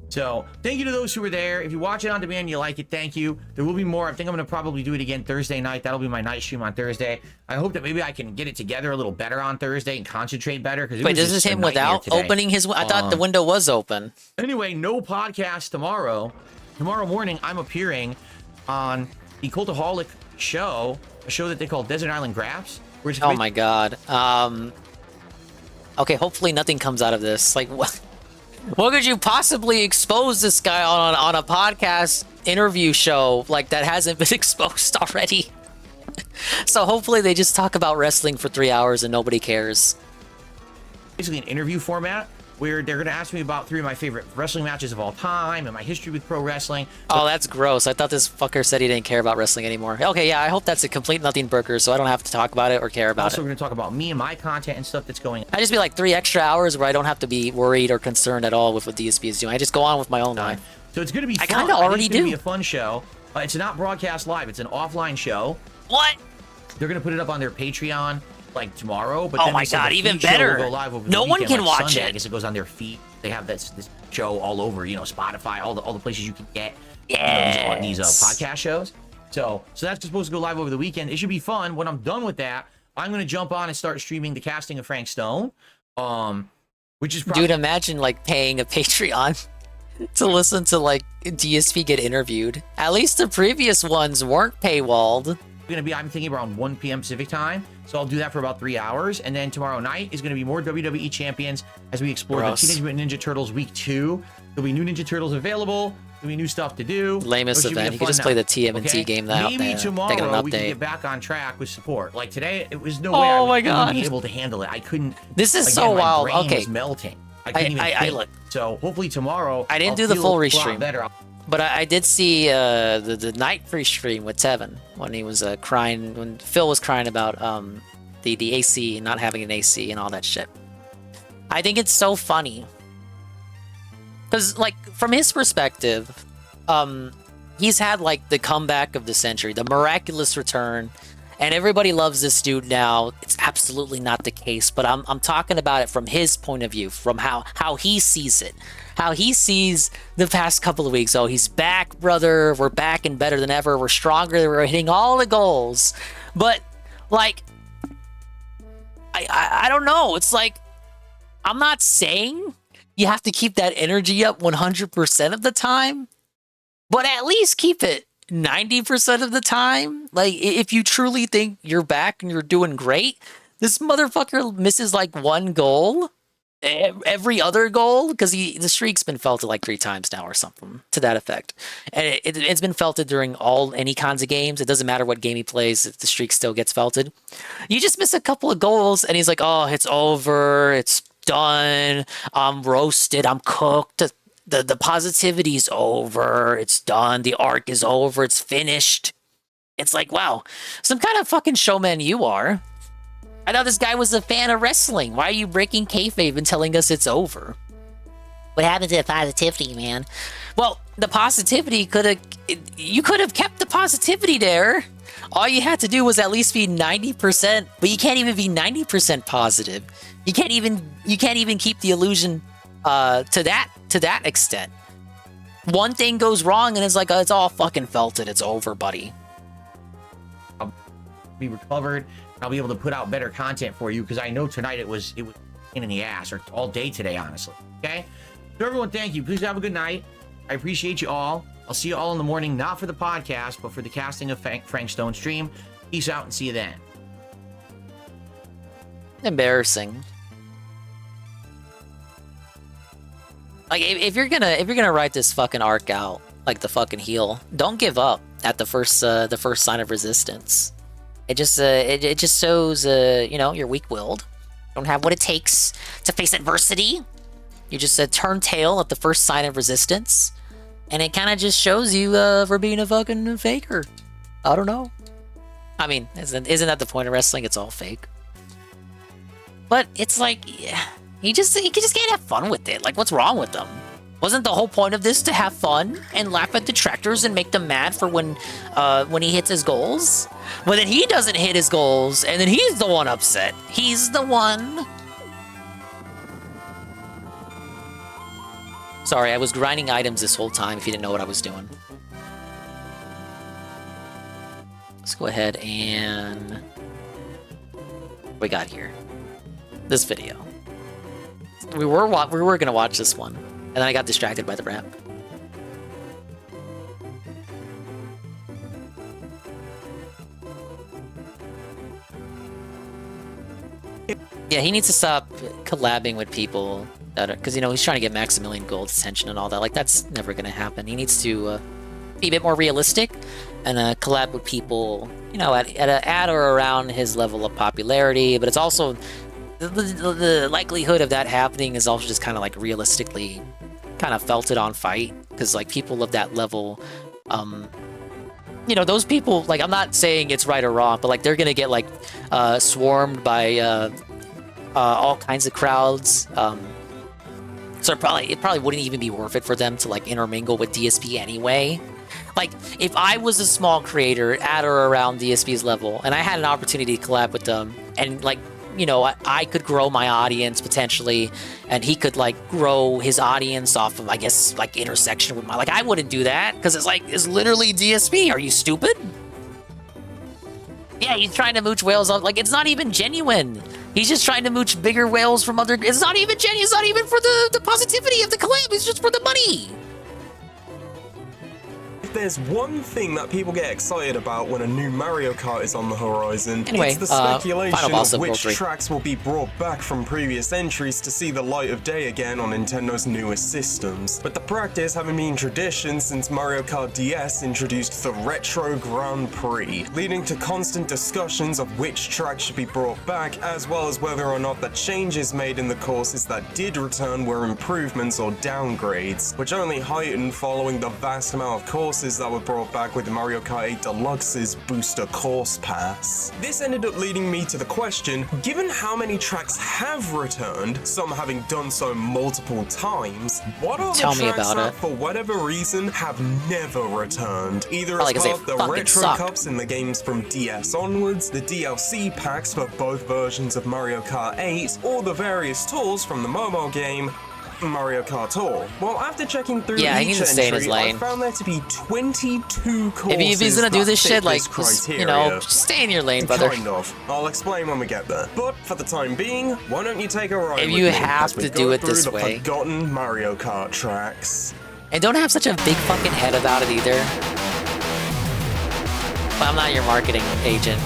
So thank you to those who were there. If you watch it on demand and you like it, thank you. There will be more. I think I'm going to probably do it again Thursday night. That'll be my night stream on Thursday. I hope that maybe I can get it together a little better on Thursday and concentrate better. Wait, this is him without opening his... I thought the window was open. Anyway, no podcast tomorrow. Tomorrow morning, I'm appearing on the Cultaholic show, a show that they call Desert Island Graphs. Oh my god. Okay, hopefully nothing comes out of this. Like, what could you possibly expose this guy on a podcast interview show like that hasn't been exposed already? So hopefully they just talk about wrestling for 3 hours and nobody cares. Basically an interview format where they're going to ask me about 3 of my favorite wrestling matches of all time and my history with pro wrestling. Oh, that's gross. I thought this fucker said he didn't care about wrestling anymore. Okay, yeah, I hope that's a complete nothing burger, so I don't have to talk about it or care about Also, it. we're going to talk about me and my content and stuff that's going on. I just be like 3 extra hours where I don't have to be worried or concerned at all with what DSP is doing. I just go on with my own life. So it's going to be fun. I kind of already It's going to be a fun show. It's not broadcast live. It's an offline show. What? They're going to put it up on their Patreon like tomorrow. But Oh then my they said God, the even feed show will better. go live over the No one weekend, can like watch Sunday. it. I guess it goes on their feed. They have this show all over, you know, Spotify, all the places you can get these podcast shows. So that's supposed to go live over the weekend. It should be fun. When I'm done with that, I'm going to jump on and start streaming the casting of Frank Stone. Which is probably... Dude, imagine like paying a Patreon to listen to like DSP get interviewed. At least the previous ones weren't paywalled. I'm thinking around 1 p.m. Pacific time. So I'll do that for about 3 hours. And then tomorrow night is going to be more WWE champions as we explore the Teenage Mutant Ninja Turtles Week 2. There'll be new Ninja Turtles available. There'll be new stuff to do. Lamest event. You can just play the TMNT game now. Maybe tomorrow we can get back on track with support. Like today, it was no way I would be able to handle it. I couldn't. This is so wild. My brain Okay. was melting. I couldn't even think. look. So hopefully tomorrow. I didn't I'll do the feel full a lot restream. better. But I did see the night free stream with Tevin when he was crying, when Phil was crying about the AC, not having an AC and all that shit. I think it's so funny. Because, like, from his perspective, he's had, like, the comeback of the century, the miraculous return, and everybody loves this dude now. It's absolutely not the case, but I'm talking about it from his point of view, from how he sees it. How he sees the past couple of weeks. Oh, he's back, brother. We're back and better than ever. We're stronger. We're hitting all the goals. But, like, I don't know. It's like, I'm not saying you have to keep that energy up 100% of the time, but at least keep it 90% of the time. Like, if you truly think you're back and you're doing great, this motherfucker misses like 1 goal. Every other goal, because the streak's been felted like 3 times now or something to that effect, and it's been felted during any kinds of games. It doesn't matter what game he plays, if the streak still gets felted. You just miss a couple of goals and he's like, oh, it's over, it's done, I'm roasted, I'm cooked, the positivity's over, it's done, the arc is over, it's finished. It's like, wow, some kind of fucking showman you are. I thought this guy was a fan of wrestling. Why are you breaking kayfabe and telling us it's over? What happened to the positivity, man? Well, the positivity you could have kept the positivity there. All you had to do was at least be 90%, but you can't even be 90% positive. You can't even keep the illusion to that extent. One thing goes wrong and it's like, oh, it's all fucking felted. It's over, buddy. I'll be recovered. I'll be able to put out better content for you because I know tonight it was in the ass, or all day today, honestly. Okay? So everyone, thank you. Please have a good night. I appreciate you all. I'll see you all in the morning, not for the podcast, but for the casting of Frank Stone stream. Peace out and see you then. Embarrassing. Like, if you're gonna write this fucking arc out like the fucking heel, don't give up at the first sign of resistance. It just shows, you know, you're weak-willed. don't have what it takes to face adversity. You just turn tail at the first sign of resistance. And it kind of just shows you for being a fucking faker. I don't know. I mean, isn't that the point of wrestling? It's all fake. But it's like, yeah, he just can't have fun with it. Like, what's wrong with them? Wasn't the whole point of this to have fun and laugh at detractors and make them mad for when he hits his goals? Well, then he doesn't hit his goals, and then he's the one upset. He's the one. Sorry, I was grinding items this whole time if you didn't know what I was doing. Let's go ahead and... what we got here? This video. We were gonna watch this one, and then I got distracted by the rap. Yeah, he needs to stop collabing with people that are, because you know he's trying to get Maximilian Gold's attention and all that. Like that's never gonna happen. He needs to be a bit more realistic and collab with people, you know, at or around his level of popularity. But it's also the likelihood of that happening is also just kind of like realistically kind of felt it on Fight, because like people of that level, you know, those people, like I'm not saying it's right or wrong, but like they're gonna get like swarmed by all kinds of crowds. So it probably wouldn't even be worth it for them to like intermingle with DSP anyway. Like if I was a small creator at or around DSP's level and I had an opportunity to collab with them, and like, you know, I could grow my audience potentially, and he could like grow his audience off of, I guess, like intersection with my, like I wouldn't do that because it's literally DSP. Are you stupid? Yeah, he's trying to mooch whales off, like it's not even genuine. He's just trying to mooch bigger whales from other, it's not even genuine, it's not even for the positivity of the collab, it's just for the money. If there's one thing that people get excited about when a new Mario Kart is on the horizon, anyway, it's the speculation of which 3. tracks will be brought back from previous entries to see the light of day again on Nintendo's newest systems. But the practice having been tradition since Mario Kart DS introduced the Retro Grand Prix, leading to constant discussions of which tracks should be brought back, as well as whether or not the changes made in the courses that did return were improvements or downgrades, which only heightened following the vast amount of courses that were brought back with Mario Kart 8 Deluxe's Booster Course Pass. This ended up leading me to the question, given how many tracks have returned, some having done so multiple times, what are the tracks that for whatever reason have never returned? Either as part of the Retro Cups in the games from DS onwards, the DLC packs for both versions of Mario Kart 8, or the various tours from the mobile game Mario Kart Tour. Well, after checking through each entry, I found there to be 22 courses if he's gonna do this shit, like, criteria. you know, just stay in your lane, brother. Kind of. I'll explain when we get there. But for the time being, why don't you take a ride if with you me have to do it this way. The forgotten Mario Kart tracks. And don't have such a big fucking head about it either. But I'm not your marketing agent.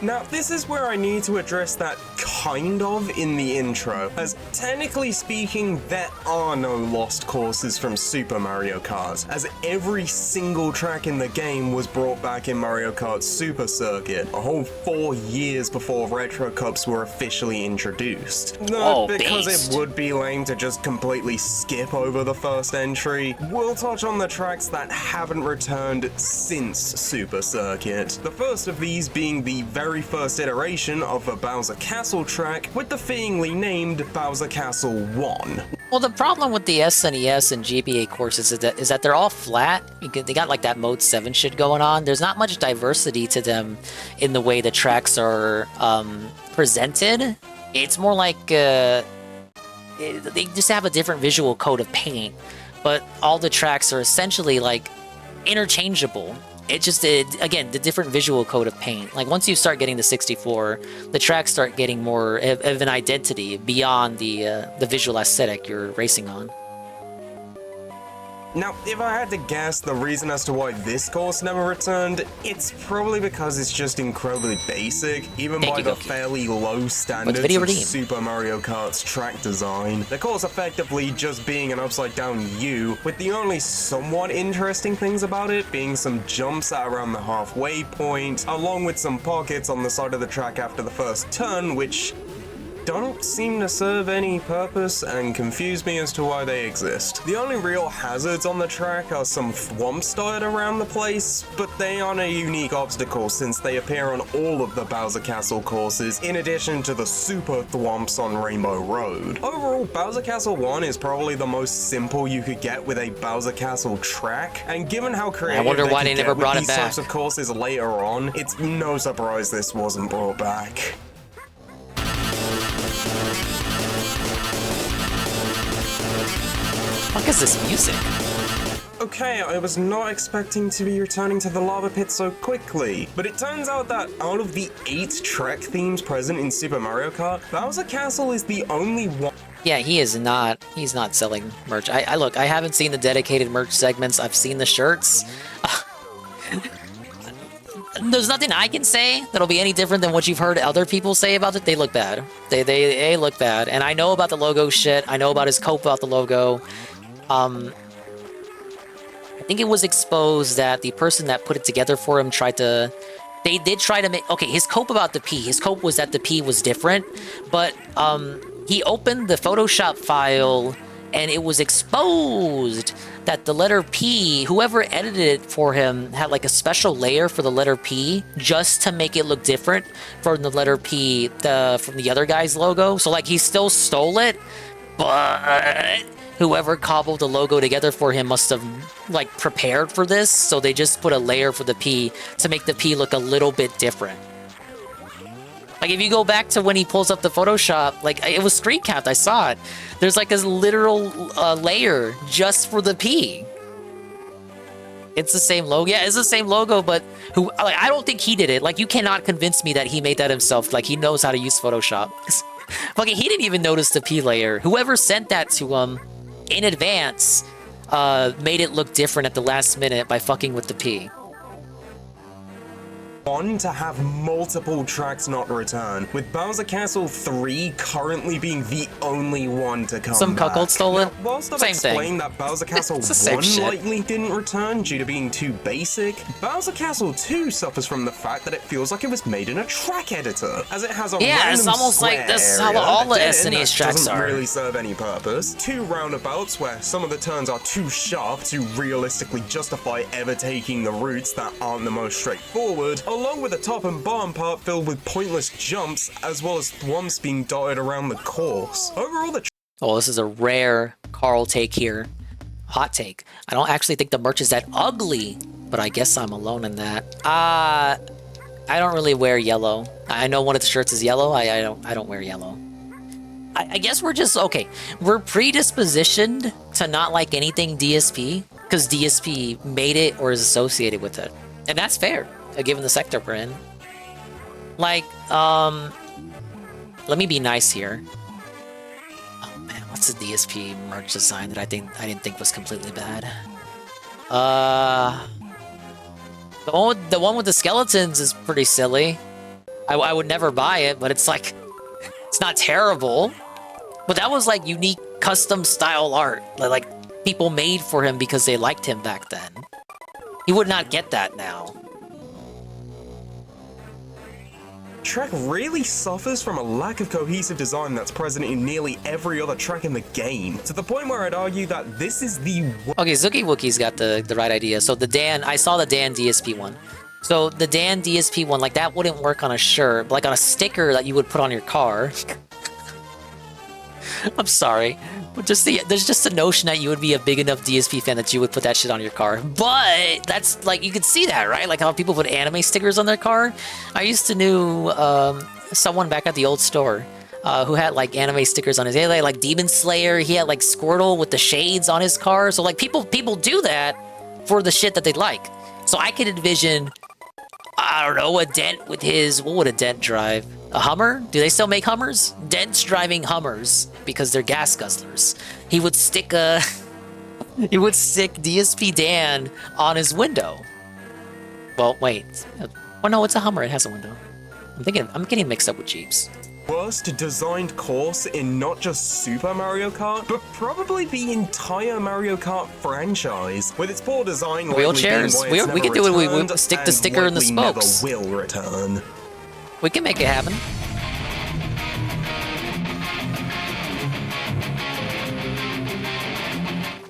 Now, this is where I need to address that kind of in the intro, as technically speaking, there are no lost courses from Super Mario Kart, as every single track in the game was brought back in Mario Kart Super Circuit, a whole 4 years before Retro Cups were officially introduced. Because it would be lame to just completely skip over the first entry, we'll touch on the tracks that haven't returned since Super Circuit. The first of these being the very first iteration of the Bowser Castle track, with the fittingly named Bowser Castle 1. Well, the problem with the SNES and GBA courses is that they're all flat. They got like that Mode 7 shit going on. There's not much diversity to them in the way the tracks are presented. It's more like they just have a different visual coat of paint, but all the tracks are essentially like interchangeable. It just, again, the different visual coat of paint. Like, once you start getting the 64, the tracks start getting more of an identity beyond the visual aesthetic you're racing on. Now, if I had to guess the reason as to why this course never returned, it's probably because it's just incredibly basic, even by the fairly low standards of Super Mario Kart's track design. The course effectively just being an upside-down U, with the only somewhat interesting things about it being some jumps at around the halfway point, along with some pockets on the side of the track after the first turn, which don't seem to serve any purpose and confuse me as to why they exist. The only real hazards on the track are some thwomps dotted around the place, but they aren't a unique obstacle since they appear on all of the Bowser Castle courses, in addition to the super thwomps on Rainbow Road. Overall, Bowser Castle 1 is probably the most simple you could get with a Bowser Castle track, and given how creative I wonder why they never brought it these back. types of courses later on, it's no surprise this wasn't brought back. What is this music? Okay, I was not expecting to be returning to the lava pit so quickly, but it turns out that out of the 8 track themes present in Super Mario Kart, Bowser Castle is the only one. Yeah, he's not selling merch. I look, I haven't seen the dedicated merch segments. I've seen the shirts. There's nothing I can say that'll be any different than what you've heard other people say about it. They look bad. They look bad. And I know about the logo shit. I know about his cope about the logo. I think it was exposed that the person that put it together for him they did try to make, okay, his cope about the P. His cope was that the P was different, but he opened the Photoshop file and it was exposed that the letter P, whoever edited it for him, had like a special layer for the letter P just to make it look different from the letter P from the other guy's logo. So like he still stole it, but whoever cobbled the logo together for him must have like prepared for this. So they just put a layer for the P to make the P look a little bit different. Like, if you go back to when he pulls up the Photoshop, like, it was screen capped, I saw it. There's, like, this literal layer just for the P. It's the same logo. Yeah, it's the same logo, but I don't think he did it. Like, you cannot convince me that he made that himself. Like, he knows how to use Photoshop. Like, he didn't even notice the P layer. Whoever sent that to him in advance made it look different at the last minute by fucking with the P. To have multiple tracks not return, with Bowser Castle 3 currently being the only one to come Some back. cuckold stole it. Now, whilst I've Same explained thing. that Bowser Castle 1 shit. likely didn't return due to being too basic, Bowser Castle 2 suffers from the fact that it feels like it was made in a track editor, as it has a Yeah, it's random almost like square this is how area, all the a dead SNES end that tracks doesn't are. really serve any purpose, 2 roundabouts where some of the turns are too sharp to realistically justify ever taking the routes that aren't the most straightforward, along with a top and bottom part filled with pointless jumps, as well as thwomps being dotted around the course. Overall, the Oh, this is a rare Carl take here. Hot take. I don't actually think the merch is that ugly, but I guess I'm alone in that. I don't really wear yellow. I know one of the shirts is yellow. I don't wear yellow. I guess we're just okay. We're predispositioned to not like anything DSP because DSP made it or is associated with it, and that's fair given the sector we're in. Like, let me be nice here. Oh man, what's the DSP merch design that I didn't think was completely bad? The one with the skeletons is pretty silly. I would never buy it, but it's like, it's not terrible. But that was like unique custom style art that like people made for him because they liked him back then. He would not get that now. track really suffers from a lack of cohesive design that's present in nearly every other track in the game, to the point where I'd argue that this is the Okay, Zookie Wookie's got the right idea. So the Dan, I saw the Dan DSP one. So the Dan DSP one, like that wouldn't work on a shirt, but like on a sticker that you would put on your car. I'm sorry, but there's just a notion that you would be a big enough DSP fan that you would put that shit on your car. But that's like, you could see that, right? Like how people put anime stickers on their car. I used to know someone back at the old store who had like anime stickers on his. He had like Demon Slayer. He had like Squirtle with the shades on his car. So like people do that for the shit that they like. So I could envision, I don't know, a Dent with his, what would a Dent drive? A Hummer? Do they still make Hummers? Dent's driving Hummers because they're gas guzzlers. He would stick a He would stick DSP Dan on his window. Well, wait. Oh no, it's a Hummer. It has a window. I'm getting mixed up with Jeeps. Worst designed course in not just Super Mario Kart, but probably the entire Mario Kart franchise. With its poor design, wheelchairs. We can do it. We stick the sticker in the spokes. Never will return. We can make it happen.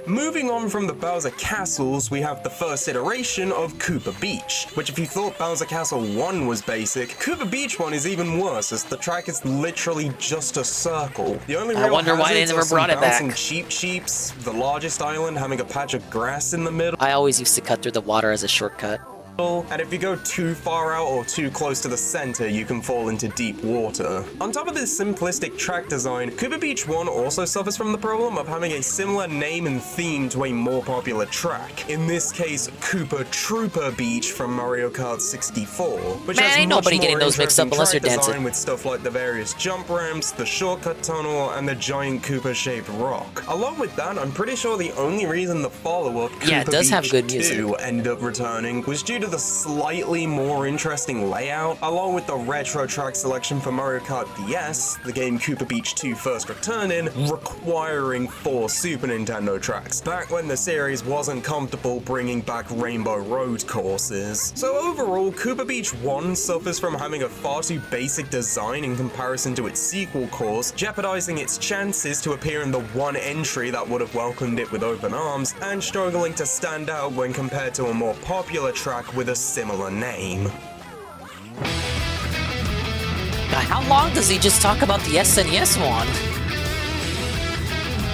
Moving on from the Bowser Castles, we have the first iteration of Koopa Beach, which if you thought Bowser Castle 1 was basic, Koopa Beach 1 is even worse, as the track is literally just a circle. The only real hazards are some bouncing Cheep Cheeps, the largest island having a patch of grass in the middle. I always used to cut through the water as a shortcut. And if you go too far out or too close to the center, you can fall into deep water. On top of this simplistic track design, Koopa Beach 1 also suffers from the problem of having a similar name and theme to a more popular track. In this case, Koopa Trooper Beach from Mario Kart 64, which has ain't much nobody more getting those mixed up unless you're track dancing. design with stuff like the various jump ramps, the shortcut tunnel, and the giant Koopa-shaped rock. Along with that, I'm pretty sure the only reason the follow-up, Yeah, it Koopa does Beach have good music. 2, ended up returning was due to the slightly more interesting layout, along with the retro track selection for Mario Kart DS, the game Koopa Beach 2 first returned in, requiring 4 Super Nintendo tracks, back when the series wasn't comfortable bringing back Rainbow Road courses. So overall, Koopa Beach 1 suffers from having a far too basic design in comparison to its sequel course, jeopardizing its chances to appear in the one entry that would have welcomed it with open arms, and struggling to stand out when compared to a more popular track with a similar name. Now, how long does he just talk about the SNES one?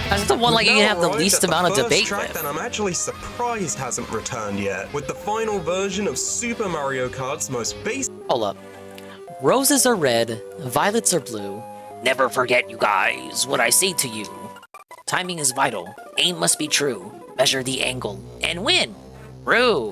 That's the one like you can have the least amount of debate track with. that I'm actually surprised hasn't returned yet, with the final version of Super Mario Kart's most basic. Hold up. Roses are red, violets are blue. Never forget, you guys, what I say to you. Timing is vital. Aim must be true. Measure the angle and win. Roo.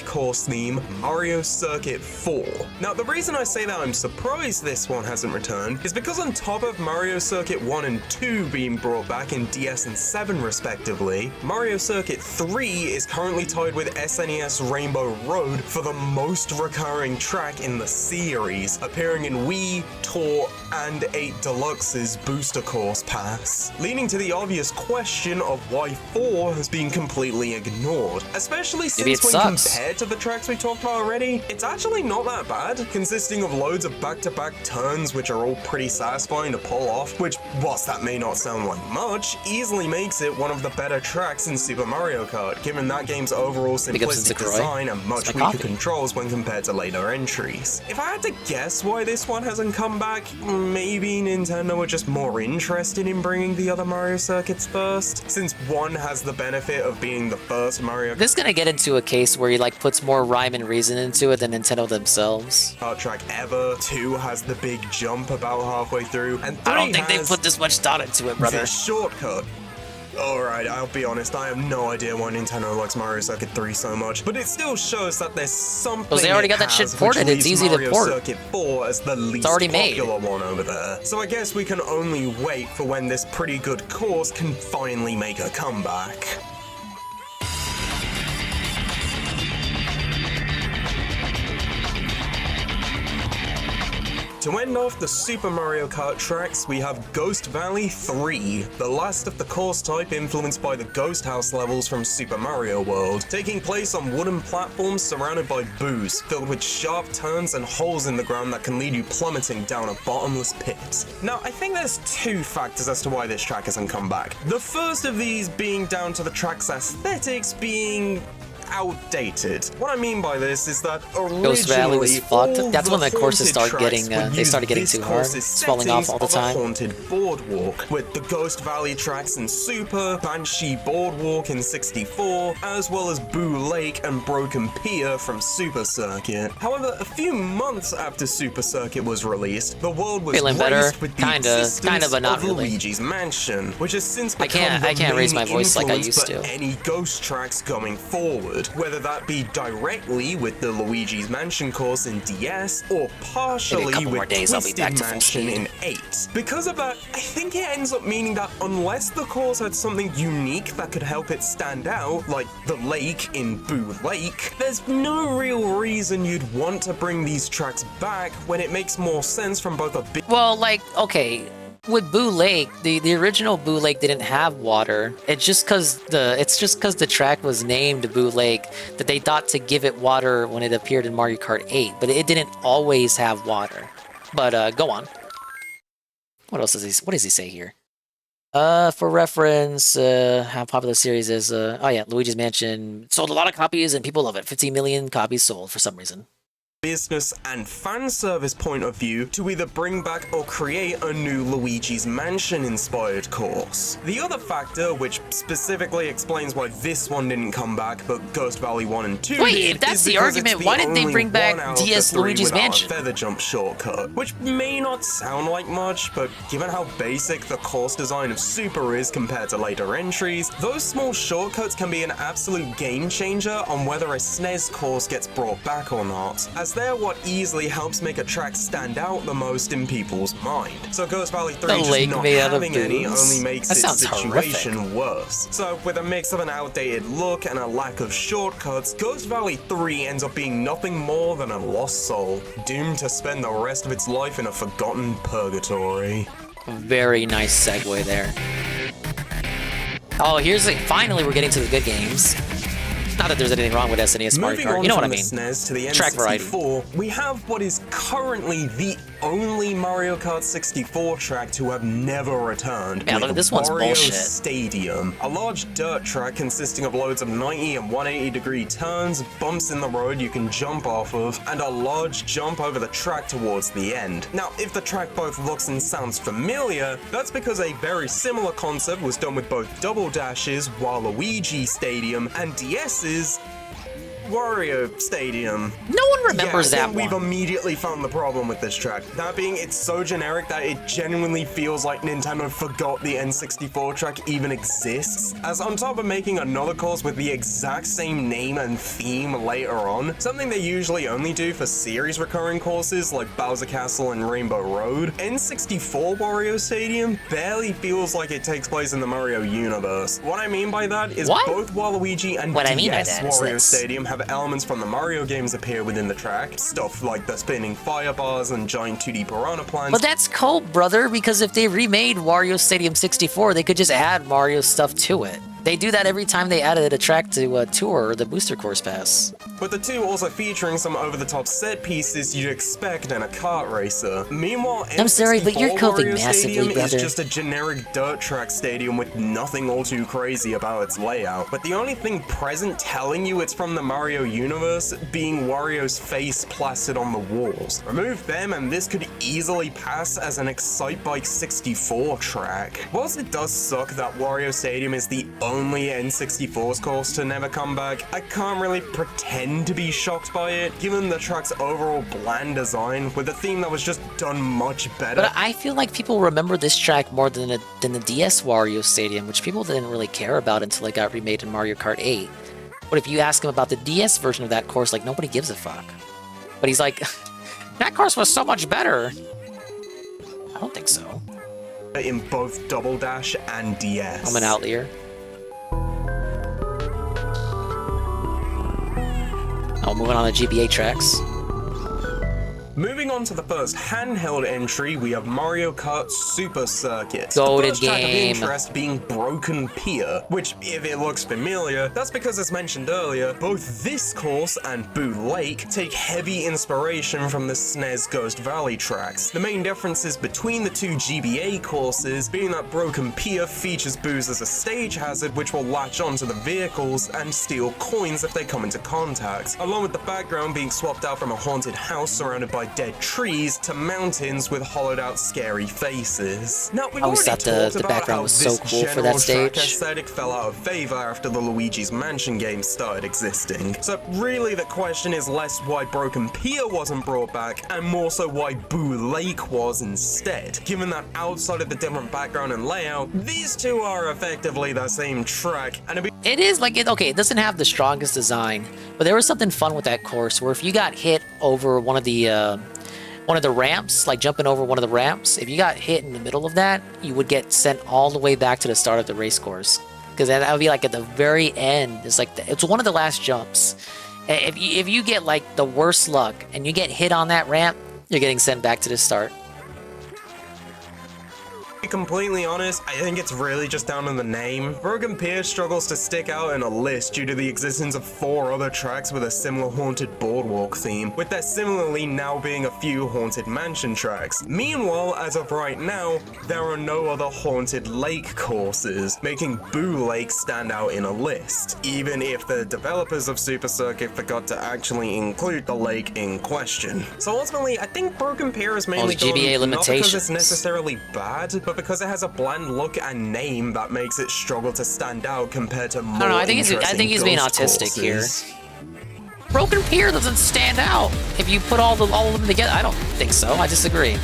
Course theme, Mario Circuit 4. Now, the reason I say that I'm surprised this one hasn't returned is because on top of Mario Circuit 1 and 2 being brought back in DS and 7 respectively, Mario Circuit 3 is currently tied with SNES Rainbow Road for the most recurring track in the series, appearing in Wii, Tour, and 8 Deluxe's Booster Course Pass, leading to the obvious question of why 4 has been completely ignored, especially since when compared to the tracks we talked about already, it's actually not that bad, consisting of loads of back-to-back turns which are all pretty satisfying to pull off, which, whilst that may not sound like much, easily makes it one of the better tracks in Super Mario Kart, given that game's overall simplistic design and much weaker controls when compared to later entries. If I had to guess why this one hasn't come back, maybe Nintendo are just more interested in bringing the other Mario circuits first, since 1 has the benefit of being the first Mario Kart. This is gonna get into a case where he like puts more rhyme and reason into it than Nintendo themselves. Track ever. 2 has the big jump about halfway through, and 3 I don't think they put this much thought into it, brother. The shortcut. Alright, I'll be honest, I have no idea why Nintendo likes Mario Circuit 3 so much, but it still shows that there's something because they already got that shit ported, it's easy to port. Mario Circuit 4 as the least popular one over there. So I guess we can only wait for when this pretty good course can finally make a comeback. To end off the Super Mario Kart tracks, we have Ghost Valley 3, the last of the course type influenced by the Ghost House levels from Super Mario World, taking place on wooden platforms surrounded by booze, filled with sharp turns and holes in the ground that can lead you plummeting down a bottomless pit. Now, I think there's 2 factors as to why this track hasn't come back. The first of these being down to the track's aesthetics being outdated. What I mean by this is that originally Ghost Valley was fucked. That's when the courses haunted started getting tracks they started getting this too hard, course's falling off settings all the of a time. haunted boardwalk, with the Ghost Valley tracks in Super, Banshee Boardwalk in 64, as well as Boo Lake and Broken Pier from Super Circuit. However, a few months after Super Circuit was released, the world was Feeling better, raised with the existence but not of really. Luigi's Mansion, which has since become I can't the raise my main voice like I influence used for to. any Ghost tracks going forward. covered, whether that be directly with the Luigi's Mansion course in DS, or partially with Twisted Mansion in 8. Because of that, I think it ends up meaning that unless the course had something unique that could help it stand out, like the lake in Boo Lake, there's no real reason you'd want to bring these tracks back when it makes more sense from both a big— Well, like, okay, with Boo Lake, the original Boo Lake didn't have water. It's just because the track was named Boo Lake that they thought to give it water when it appeared in Mario Kart 8, but it didn't always have water. But go on. What else what does he say here? For reference, how popular the series is. Oh yeah, Luigi's Mansion sold a lot of copies and people love it. 15 million copies sold for some reason. Business and fan service point of view to either bring back or create a new Luigi's Mansion inspired course. The other factor, which specifically explains why this one didn't come back but Ghost Valley 1 and 2 Wait, did, if that's is the because argument, it's the why didn't they only bring back one out of the DS three Luigi's without a Mansion? feather jump shortcut, which may not sound like much, but given how basic the course design of Super is compared to later entries, those small shortcuts can be an absolute game changer on whether a SNES course gets brought back or not, as they're what easily helps make a track stand out the most in people's mind. So Ghost Valley 3 just not having any only makes its situation worse. So with a mix of an outdated look and a lack of shortcuts, Ghost Valley 3 ends up being nothing more than a lost soul, doomed to spend the rest of its life in a forgotten purgatory. Very nice segue there. Oh, finally we're getting to the good games. Not that there's anything wrong with SNES Mario Kart, you know what I mean. Moving on from the SNES to the Track variety. N64, we have what is currently the only Mario Kart 64 track to have never returned. Man, look, this one's Wario bullshit. Stadium, a large dirt track consisting of loads of 90 and 180 degree turns, bumps in the road you can jump off of, and a large jump over the track towards the end. Now, if the track both looks and sounds familiar, that's because a very similar concept was done with both Double Dash's Waluigi Stadium and DS's Wario Stadium. No one remembers I that think one. We've immediately found the problem with this track. That being, it's so generic that it genuinely feels like Nintendo forgot the N64 track even exists. As on top of making another course with the exact same name and theme later on, something they usually only do for series recurring courses like Bowser Castle and Rainbow Road, N64 Wario Stadium barely feels like it takes place in the Mario universe. What I mean by that is both Waluigi and DS Wario Stadium have elements from the Mario games appear within the track, stuff like the spinning fire bars and giant 2D piranha plants. But that's cool, brother, because if they remade Wario Stadium 64, they could just add Mario stuff to it. They do that every time they added a track to a tour or the Booster Course Pass. But the two also featuring some over-the-top set pieces you'd expect in a kart racer. Meanwhile, I'm sorry, but you're N64 coping Wario massively, Stadium brother. is just a generic dirt track stadium with nothing all too crazy about its layout. But the only thing present telling you it's from the Mario universe being Wario's face plastered on the walls. Remove them and this could easily pass as an Excitebike 64 track. Whilst it does suck that Wario Stadium is the only N64's course to never come back, I can't really pretend to be shocked by it, given the track's overall bland design, with a theme that was just done much better. But I feel like people remember this track more than the DS Wario Stadium, which people didn't really care about until it got remade in Mario Kart 8. But if you ask him about the DS version of that course, like, nobody gives a fuck. But he's like, that course was so much better. I don't think so. In both Double Dash and DS. I'm an outlier. Oh, moving on to GBA tracks. Moving on to the first handheld entry, we have Mario Kart Super Circuit. Goated the first track of game. interest being Broken Pier, which, if it looks familiar, that's because, as mentioned earlier, both this course and Boo Lake take heavy inspiration from the SNES Ghost Valley tracks. The main differences between the two GBA courses being that Broken Pier features Boos as a stage hazard which will latch onto the vehicles and steal coins if they come into contact, along with the background being swapped out from a haunted house surrounded by by dead trees to mountains with hollowed out scary faces. Now, we've I always already thought talked the about background how was so this cool for general that track stage. aesthetic fell out of favor after the Luigi's Mansion games started existing. So really the question is less why Broken Pier wasn't brought back and more so why Boo Lake was instead, given that outside of the different background and layout, these two are effectively the same track, and It is like okay, it doesn't have the strongest design, but there was something fun with that course where if you got hit over one of the ramps, like jumping over one of the ramps, if you got hit in the middle of that, you would get sent all the way back to the start of the race course. Because that would be like at the very end. It's like it's one of the last jumps. If you get like the worst luck and you get hit on that ramp, you're getting sent back to the start. To be completely honest, I think it's really just down to the name. Broken Pier struggles to stick out in a list due to the existence of 4 other tracks with a similar haunted boardwalk theme, with there similarly now being a few haunted mansion tracks. Meanwhile, as of right now, there are no other haunted lake courses, making Boo Lake stand out in a list, even if the developers of Super Circuit forgot to actually include the lake in question. So ultimately, I think Broken Pier is mainly GBA gone, not because limitations. it's necessarily bad, but because it has a bland look and name that makes it struggle to stand out compared to more I think he's being autistic here. Broken Pier doesn't stand out if you put all of them together. I don't think so. I disagree.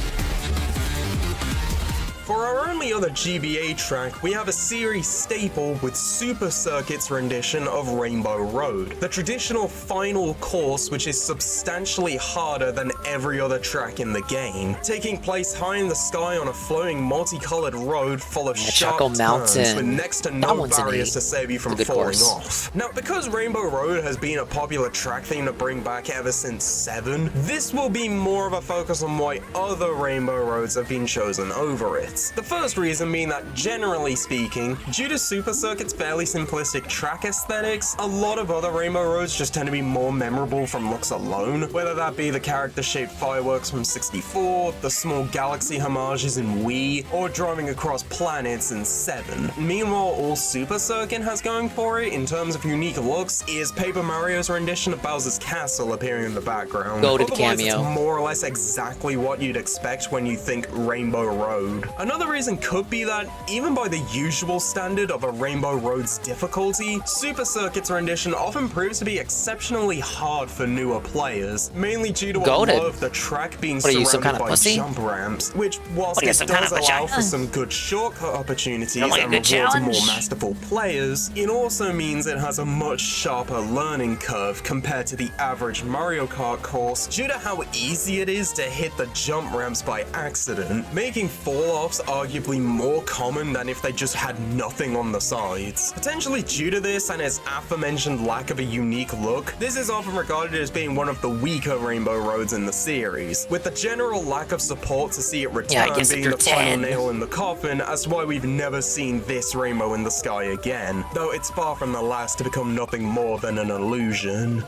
For our only other GBA track, we have a series staple with Super Circuit's rendition of Rainbow Road, the traditional final course which is substantially harder than every other track in the game, taking place high in the sky on a flowing multicolored road full of sharp turns with next to no barriers to save you from falling off. Now, because Rainbow Road has been a popular track theme to bring back ever since 7, this will be more of a focus on why other Rainbow Roads have been chosen over it. The first reason being that, generally speaking, due to Super Circuit's fairly simplistic track aesthetics, a lot of other Rainbow Roads just tend to be more memorable from looks alone, whether that be the character-shaped fireworks from 64, the small galaxy homages in Wii, or driving across planets in 7. Meanwhile, all Super Circuit has going for it, in terms of unique looks, is Paper Mario's rendition of Bowser's Castle appearing in the background. Go to the Otherwise, cameo. it's more or less exactly what you'd expect when you think Rainbow Road. Another reason could be that, even by the usual standard of a Rainbow Road's difficulty, Super Circuit's rendition often proves to be exceptionally hard for newer players, mainly due to a lot of the track being surrounded by jump ramps, which, whilst it does allow for some good shortcut opportunities and rewards more masterful players, it also means it has a much sharper learning curve compared to the average Mario Kart course due to how easy it is to hit the jump ramps by accident, making fall-offs arguably more common than if they just had nothing on the sides. Potentially due to this and its aforementioned lack of a unique look, this is often regarded as being one of the weaker Rainbow Roads in the series, with the general lack of support to see it return being the final nail in the coffin as to why we've never seen this rainbow in the sky again, though it's far from the last to become nothing more than an illusion.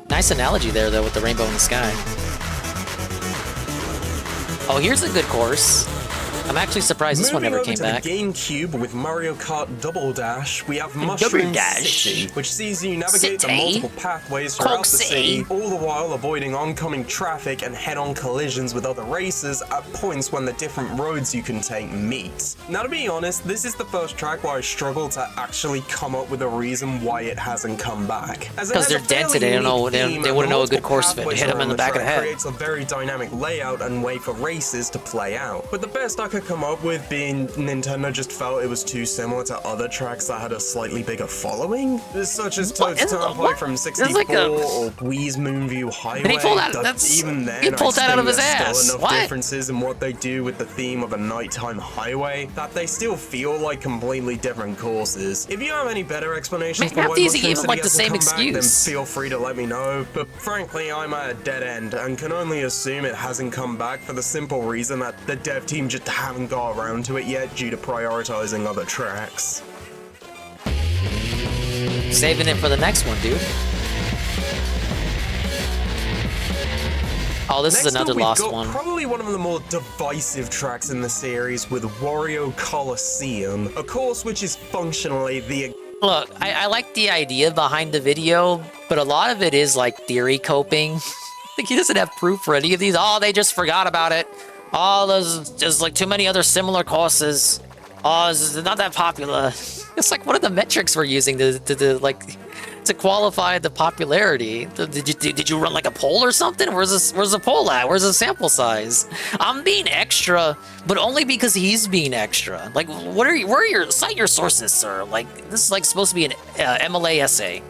Nice analogy there, though, with the rainbow in the sky. Oh, here's a good course. I'm actually surprised this one never came back. Moving over to the GameCube with Mario Kart Double Dash, we have Mushroom City, which sees you navigate the multiple pathways throughout the city, all the while avoiding oncoming traffic and head-on collisions with other racers at points when the different roads you can take meet. Now, to be honest, this is the first track where I struggle to actually come up with a reason why it hasn't come back. Because they're dented, they wouldn't know a good course fit. Hit them in the back of the head. Creates a very dynamic layout and way for races to play out. But the best I could come up with being Nintendo just felt it was too similar to other tracks that had a slightly bigger following, such as Toad's Turnpike from 64 or Wii's Moonview Highway. Did he pull that? Even then, he pulled that out of his ass. Still enough differences in what they do with the theme of a nighttime highway that they still feel like completely different courses. If you have any better explanations for why Mushroom City hasn't come back, then feel free to let me know. But frankly, I'm at a dead end and can only assume it hasn't come back for the simple reason that the dev team just haven't got around to it yet due to prioritizing other tracks. Saving it for the next one, dude. Oh, this is another lost one. Probably one of the more divisive tracks in the series with Wario Coliseum, a course which is functionally the... Look, I like the idea behind the video, but a lot of it is like theory coping. Like, he doesn't have proof for any of these. Oh, they just forgot about it. Oh, there's like too many other similar courses. Oh, it's not that popular. It's like, what are the metrics we're using to qualify the popularity? Did you run like a poll or something? Where's the poll at? Where's the sample size? I'm being extra, but only because he's being extra. Like, cite your sources, sir. Like, this is like supposed to be an MLA essay.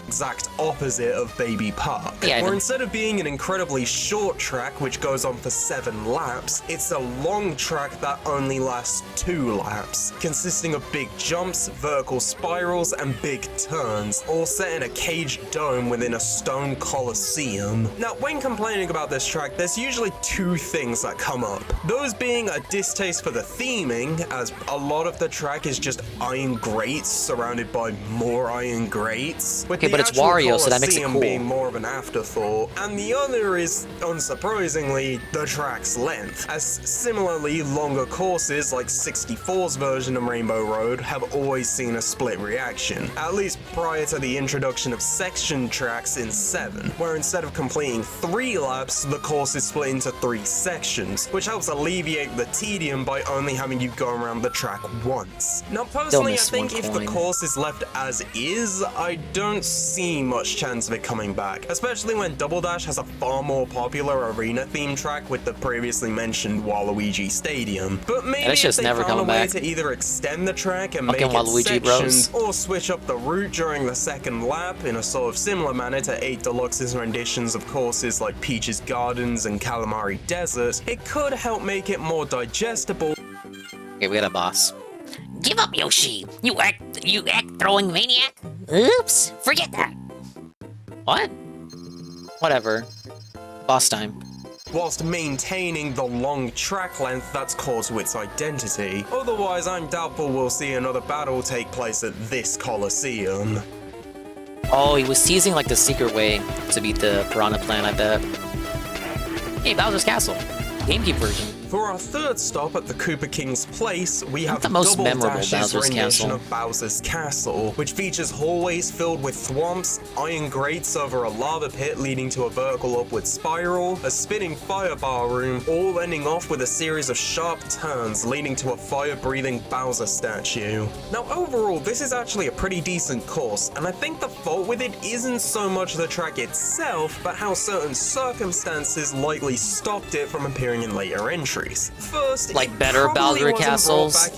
Exact opposite of Baby Park, where instead of being an incredibly short track which goes on for 7 laps, it's a long track that only lasts 2 laps, consisting of big jumps, vertical spirals, and big turns, all set in a caged dome within a stone coliseum. Now, when complaining about this track, there's usually 2 things that come up. Those being a distaste for the theming, as a lot of the track is just iron grates surrounded by more iron grates, with the but it's Wario, so that makes it cool. being more of an afterthought, and the other is, unsurprisingly, the track's length, as similarly longer courses like 64's version of Rainbow Road have always seen a split reaction, at least prior to the introduction of section tracks in 7, where instead of completing 3 laps, the course is split into 3 sections, which helps alleviate the tedium by only having you go around the track once. Now personally, I think if the course is left as is, I don't see much chance of it coming back, especially when Double Dash has a far more popular arena theme track with the previously mentioned Waluigi Stadium. But maybe if they found a way to either extend the track and make it sections, or switch up the route during the second lap in a sort of similar manner to 8 Deluxe's renditions of courses like Peach's Gardens and Calamari Desert, it could help make it more digestible. Okay, we got a boss. Give up, Yoshi! You act throwing maniac! Oops! Forget that! What? Whatever. Boss time. Whilst maintaining the long track length that's core to its identity. Otherwise, I'm doubtful we'll see another battle take place at this Coliseum. Oh, he was teasing like the secret way to beat the Piranha Plant, I bet. Hey, Bowser's Castle. GameCube version. For our third stop at the Koopa King's place, we have the most Double memorable Dash's Bowser's rendition Castle. of Bowser's Castle, which features hallways filled with thwomps, iron grates over a lava pit leading to a vertical upward spiral, a spinning fire bar room, all ending off with a series of sharp turns leading to a fire-breathing Bowser statue. Now overall, this is actually a pretty decent course, and I think the fault with it isn't so much the track itself, but how certain circumstances likely stopped it from appearing in later entries. First, like better Bowser Castles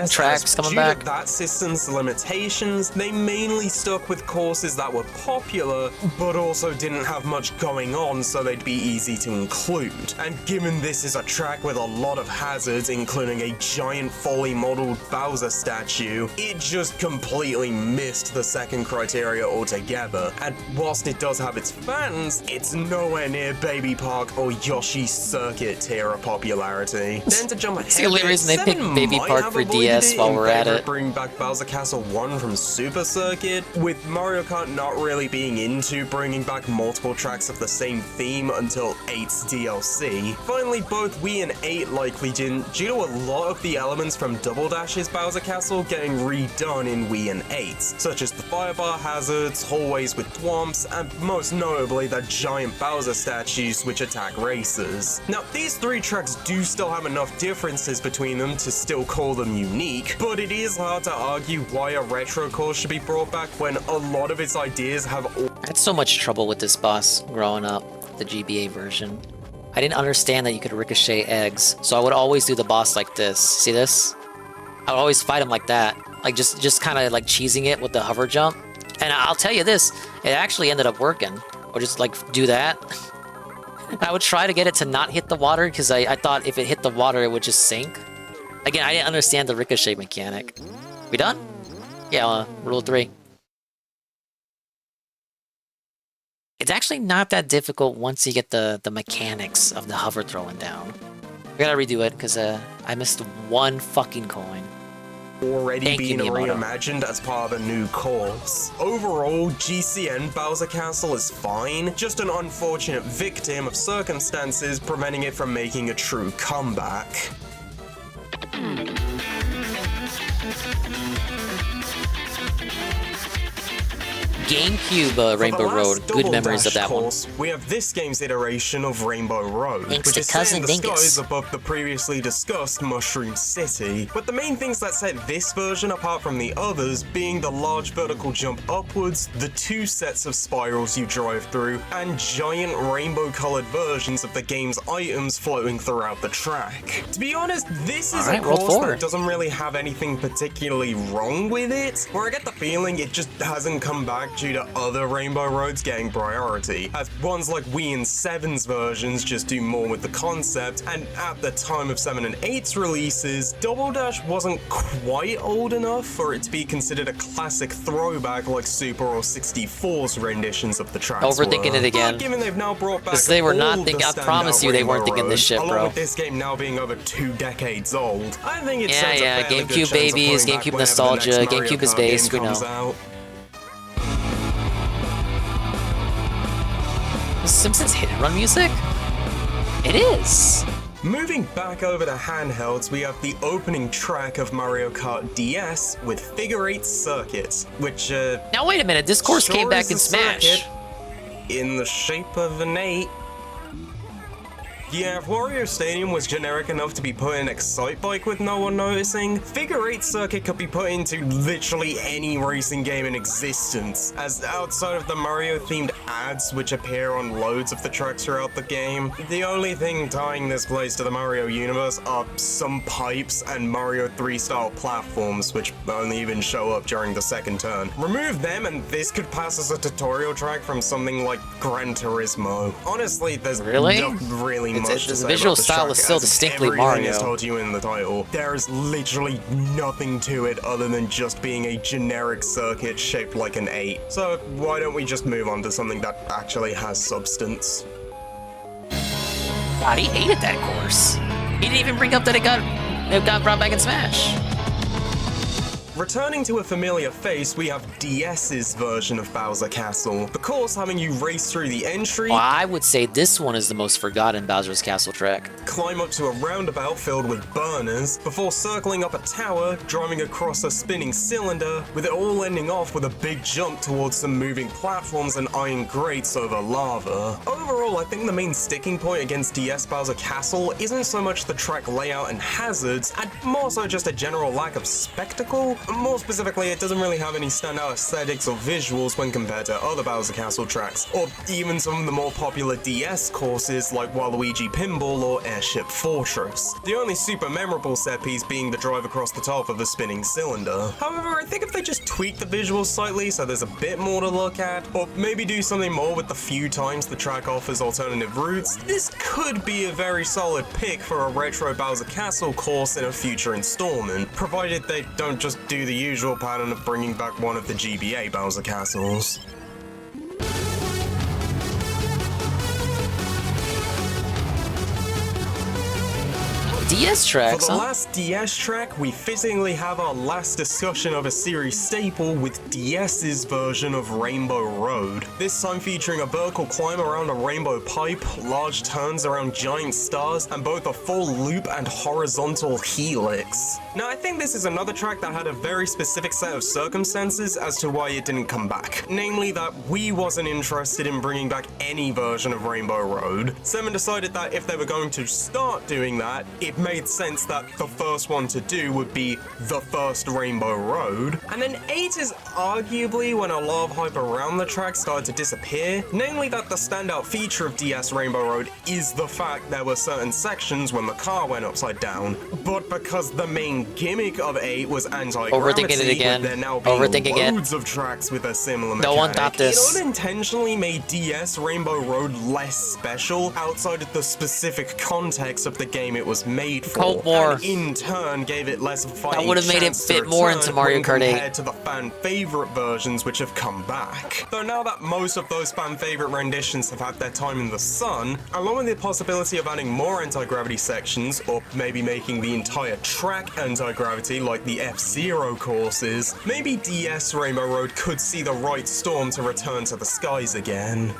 tracks coming back. Due to that system's limitations, they mainly stuck with courses that were popular, but also didn't have much going on, so they'd be easy to include. And given this is a track with a lot of hazards, including a giant fully modeled Bowser statue, it just completely missed the second criteria altogether. And whilst it does have its fans, it's nowhere near Baby Park or Yoshi Circuit tier of popularity. Then to jump ahead, it's the only reason they picked Baby Park for DS while we're at it. Bring back Bowser Castle 1 from Super Circuit, with Mario Kart not really being into bringing back multiple tracks of the same theme until 8's DLC. Finally, both Wii and 8 likely didn't, due to a lot of the elements from Double Dash's Bowser Castle getting redone in Wii and 8, such as the firebar hazards, hallways with thwomps, and most notably the giant Bowser statues which attack racers. Now, these 3 tracks do still have enough differences between them to still call them unique, but it is hard to argue why a retro course should be brought back when a lot of its ideas have I had so much trouble with this boss growing up, the GBA version. I didn't understand that you could ricochet eggs, so I would always do the boss like this. See this? I would always fight him like that, like just kind of like cheesing it with the hover jump. And I'll tell you this, it actually ended up working. Or just like do that. I would try to get it to not hit the water because I thought if it hit the water, it would just sink. Again, I didn't understand the ricochet mechanic. We done? Yeah, rule 3. It's actually not that difficult once you get the mechanics of the hover throwing down. We gotta redo it because I missed 1 fucking coin. Already being reimagined as part of a new course. Overall, GCN Bowser Castle is fine, just an unfortunate victim of circumstances preventing it from making a true comeback. GameCube Rainbow Road. Good memories of that course, we have this game's iteration of Rainbow Road, Thanks which to is set Cousin in the Dingus. skies above the previously discussed Mushroom City. But the main things that set this version apart from the others being the large vertical jump upwards, the 2 sets of spirals you drive through, and giant rainbow-colored versions of the game's items floating throughout the track. To be honest, this is a course that doesn't really have anything particularly wrong with it, where I get the feeling it just hasn't come back due to other Rainbow Roads getting priority, as ones like Wii and 7's versions just do more with the concept, and at the time of 7 and 8's releases, Double Dash wasn't quite old enough for it to be considered a classic throwback like Super or 64's renditions of the tracks Overthinking it again. But given they've now brought back Because they were not all the thinking, I promise you they weren't Rainbow thinking this shit, Roads, bro. along with this game now being over 2 decades old, I think it stands a Yeah, fairly good GameCube chance of babies, coming back GameCube whenever the nostalgia, next Mario GameCube is Kart based, game we know. comes out. Is Simpsons hit and run music? It is. Moving back over to handhelds, we have the opening track of Mario Kart DS with Figure 8 Circuit, which Now wait a minute, this course came back in Smash. In the shape of an 8. Yeah, if Wario Stadium was generic enough to be put in Excite Bike with no one noticing, Figure 8 Circuit could be put into literally any racing game in existence, as outside of the Mario-themed ads which appear on loads of the tracks throughout the game, the only thing tying this place to the Mario universe are some pipes and Mario 3-style platforms, which only even show up during the second turn. Remove them and this could pass as a tutorial track from something like Gran Turismo. Honestly, there's not really much to the say visual about this style track, is still as distinctly everything Mario. is told you in the title. There is literally nothing to it other than just being a generic circuit shaped like an 8. So why don't we just move on to something that actually has substance? God, he hated that course. He didn't even bring up that it got brought back in Smash. Returning to a familiar face, we have DS's version of Bowser Castle. The course having you race through the entry. Well, I would say this one is the most forgotten Bowser's Castle track. Climb up to a roundabout filled with burners, before circling up a tower, driving across a spinning cylinder, with it all ending off with a big jump towards some moving platforms and iron grates over lava. Overall, I think the main sticking point against DS Bowser Castle isn't so much the track layout and hazards, and more so just a general lack of spectacle. More specifically, it doesn't really have any standout aesthetics or visuals when compared to other Bowser Castle tracks, or even some of the more popular DS courses like Waluigi Pinball or Airship Fortress. The only super memorable set piece being the drive across the top of a spinning cylinder. However, I think if they just tweak the visuals slightly so there's a bit more to look at, or maybe do something more with the few times the track offers alternative routes, this could be a very solid pick for a retro Bowser Castle course in a future installment, provided they don't just do the usual pattern of bringing back one of the GBA Bowser Castles. DS tracks, For the last DS track, we fittingly have our last discussion of a series staple with DS's version of Rainbow Road. This time featuring a vertical climb around a rainbow pipe, large turns around giant stars, and both a full loop and horizontal helix. Now, I think this is another track that had a very specific set of circumstances as to why it didn't come back. Namely that Wii wasn't interested in bringing back any version of Rainbow Road. 7 decided that if they were going to start doing that, it made sense that the first one to do would be the first Rainbow Road. And then 8 is arguably when a lot of hype around the track started to disappear, namely that the standout feature of DS Rainbow Road is the fact there were certain sections when the car went upside down. But because the main gimmick of 8 was anti-gravity, Overthinking it again. with there now being Overthinking it. loads of tracks with a similar mechanic, No one thought this. it unintentionally made DS Rainbow Road less special outside of the specific context of the game it was made for, Hope more. and in turn gave it less of a fighting That would have made it chance to fit more return into Mario when Kart 8. compared to the fan favorite versions which have come back. Though now that most of those fan favorite renditions have had their time in the sun, along with the possibility of adding more anti-gravity sections, or maybe making the entire track anti-gravity like the F-Zero courses, maybe DS Rainbow Road could see the right storm to return to the skies again.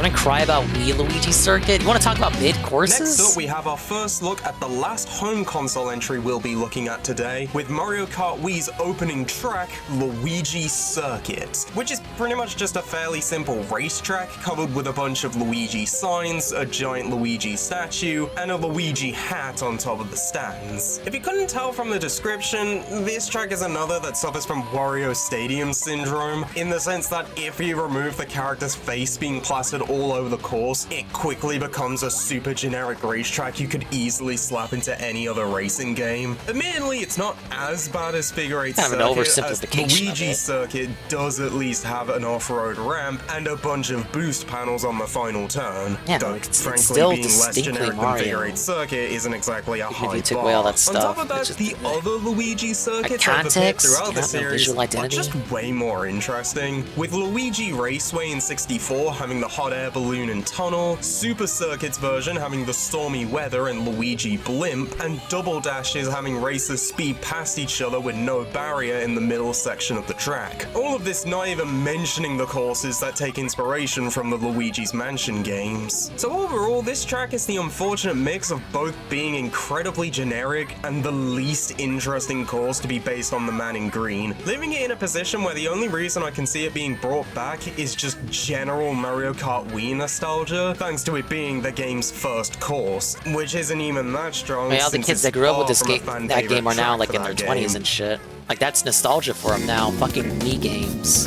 Wanna cry about Wii Luigi Circuit? You wanna talk about mid-courses? Next up, we have our first look at the last home console entry we'll be looking at today, with Mario Kart Wii's opening track, Luigi Circuit, which is pretty much just a fairly simple racetrack covered with a bunch of Luigi signs, a giant Luigi statue, and a Luigi hat on top of the stands. If you couldn't tell from the description, this track is another that suffers from Wario Stadium syndrome, in the sense that if you remove the character's face being plastered all over the course, it quickly becomes a super generic racetrack you could easily slap into any other racing game. Admittedly, it's not as bad as Figure 8 Kind of an Circuit, as oversimplification Luigi of it. Circuit does at least have an off-road ramp and a bunch of boost panels on the final turn. Yeah, though, but it's frankly, still being less distinctly generic Mario. than Figure 8 Circuit isn't exactly a If high you took bar. away all that On stuff, top of that, it's just the other Luigi circuits like I've appeared context, throughout the no series visual are identity. just way more interesting, with Luigi Raceway in 64 having the hot air balloon and tunnel, Super Circuit's version having the stormy weather and Luigi Blimp, and Double Dashes having racers speed past each other with no barrier in the middle section of the track. All of this not even mentioning the courses that take inspiration from the Luigi's Mansion games. So overall, this track is the unfortunate mix of both being incredibly generic and the least interesting course to be based on the man in green, leaving it in a position where the only reason I can see it being brought back is just general Mario Kart Wii nostalgia, thanks to it being the game's first course, which isn't even that strong. all the since kids it's that grew up with far this from a game, fan that favorite game are now track like for in their that 20s game. and shit. Like that's nostalgia for them now. Fucking Wii games.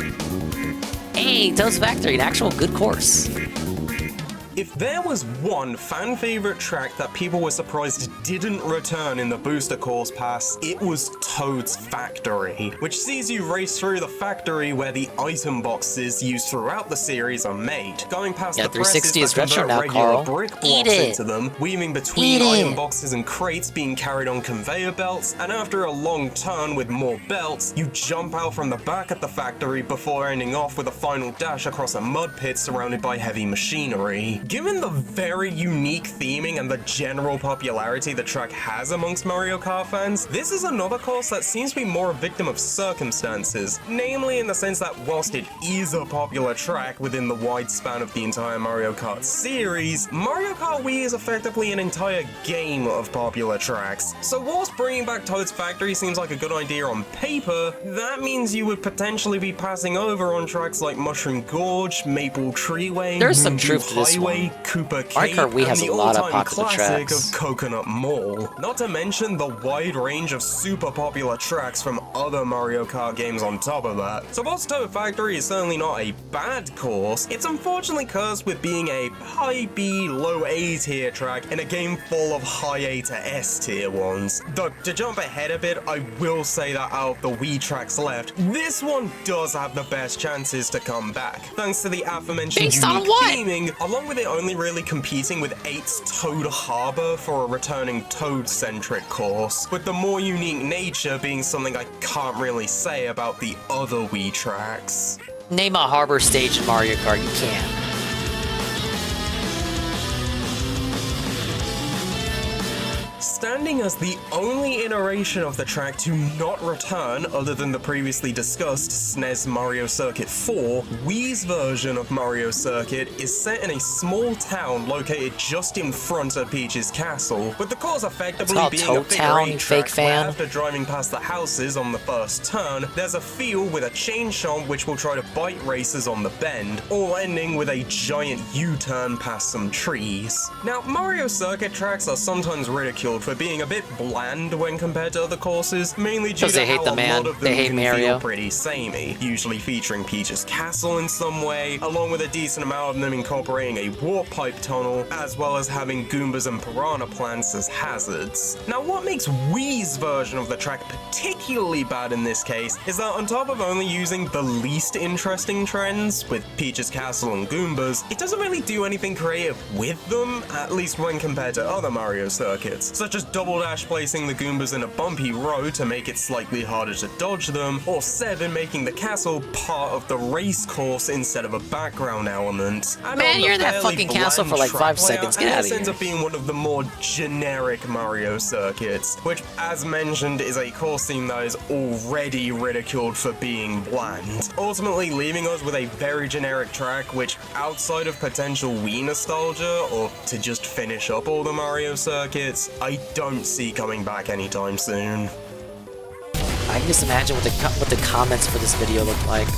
Hey, Toad's Factory, an actual good course. If there was one fan favorite track that people were surprised didn't return in the Booster Course Pass, it was Toad's Factory, which sees you race through the factory where the item boxes used throughout the series are made, going past Yeah, the presses 360 is that retro convert now, regular Carl. brick Eat blocks it. into them, weaving between Eat item it. boxes and crates being carried on conveyor belts, and after a long turn with more belts, you jump out from the back of the factory before ending off with a final dash across a mud pit surrounded by heavy machinery. Given the very unique theming and the general popularity the track has amongst Mario Kart fans, this is another course that seems to be more a victim of circumstances, namely in the sense that whilst it is a popular track within the wide span of the entire Mario Kart series, Mario Kart Wii is effectively an entire game of popular tracks. So whilst bringing back Toad's Factory seems like a good idea on paper, that means you would potentially be passing over on tracks like Mushroom Gorge, Maple Treeway, There's some Moonview truth to this Highway, one. Cooper Mario Cape, Kart Wii and has the a lot of all-time popular classic tracks. of Coconut Mall. Not to mention the wide range of super popular tracks from other Mario Kart games on top of that. So whilst Toad Factory is certainly not a bad course, it's unfortunately cursed with being a high B, low A tier track in a game full of high A to S tier ones. Though, to jump ahead a bit, I will say that out of the Wii tracks left, this one does have the best chances to come back, thanks to the aforementioned Based on unique what? theming, along with it only really competing with 8's Toad Harbor for a returning Toad-centric course, with the more unique nature being something I can't really say about the other Wii tracks. Name a harbor stage in Mario Kart, you can't. Standing as the only iteration of the track to not return other than the previously discussed SNES Mario Circuit 4, Wii's version of Mario Circuit is set in a small town located just in front of Peach's castle, with the course effectively called being Toad a figure Town, eight you track fake where fan. after driving past the houses on the first turn, there's a field with a chain shot which will try to bite racers on the bend, all ending with a giant U-turn past some trees. Now, Mario Circuit tracks are sometimes ridiculed for being a bit bland when compared to other courses, mainly due 'Cause to they hate how the a man. lot of They them hate can Mario. feel pretty samey, usually featuring Peach's castle in some way, along with a decent amount of them incorporating a warp pipe tunnel, as well as having Goombas and Piranha plants as hazards. Now, what makes Wii's version of the track particularly bad in this case is that on top of only using the least interesting trends, with Peach's castle and Goombas, it doesn't really do anything creative with them, at least when compared to other Mario circuits, such as Double Dash placing the Goombas in a bumpy road to make it slightly harder to dodge them, or 7 making the castle part of the race course instead of a background element. And Man, on you're in the that fairly fucking castle for bland like track 5 layout, seconds. Get and out of this ends here. up being one of the more generic Mario circuits, which, as mentioned, is a course theme that is already ridiculed for being bland, ultimately leaving us with a very generic track which, outside of potential Wii nostalgia, or to just finish up all the Mario circuits, I don't see coming back anytime soon. I can just imagine what the comments for this video look like.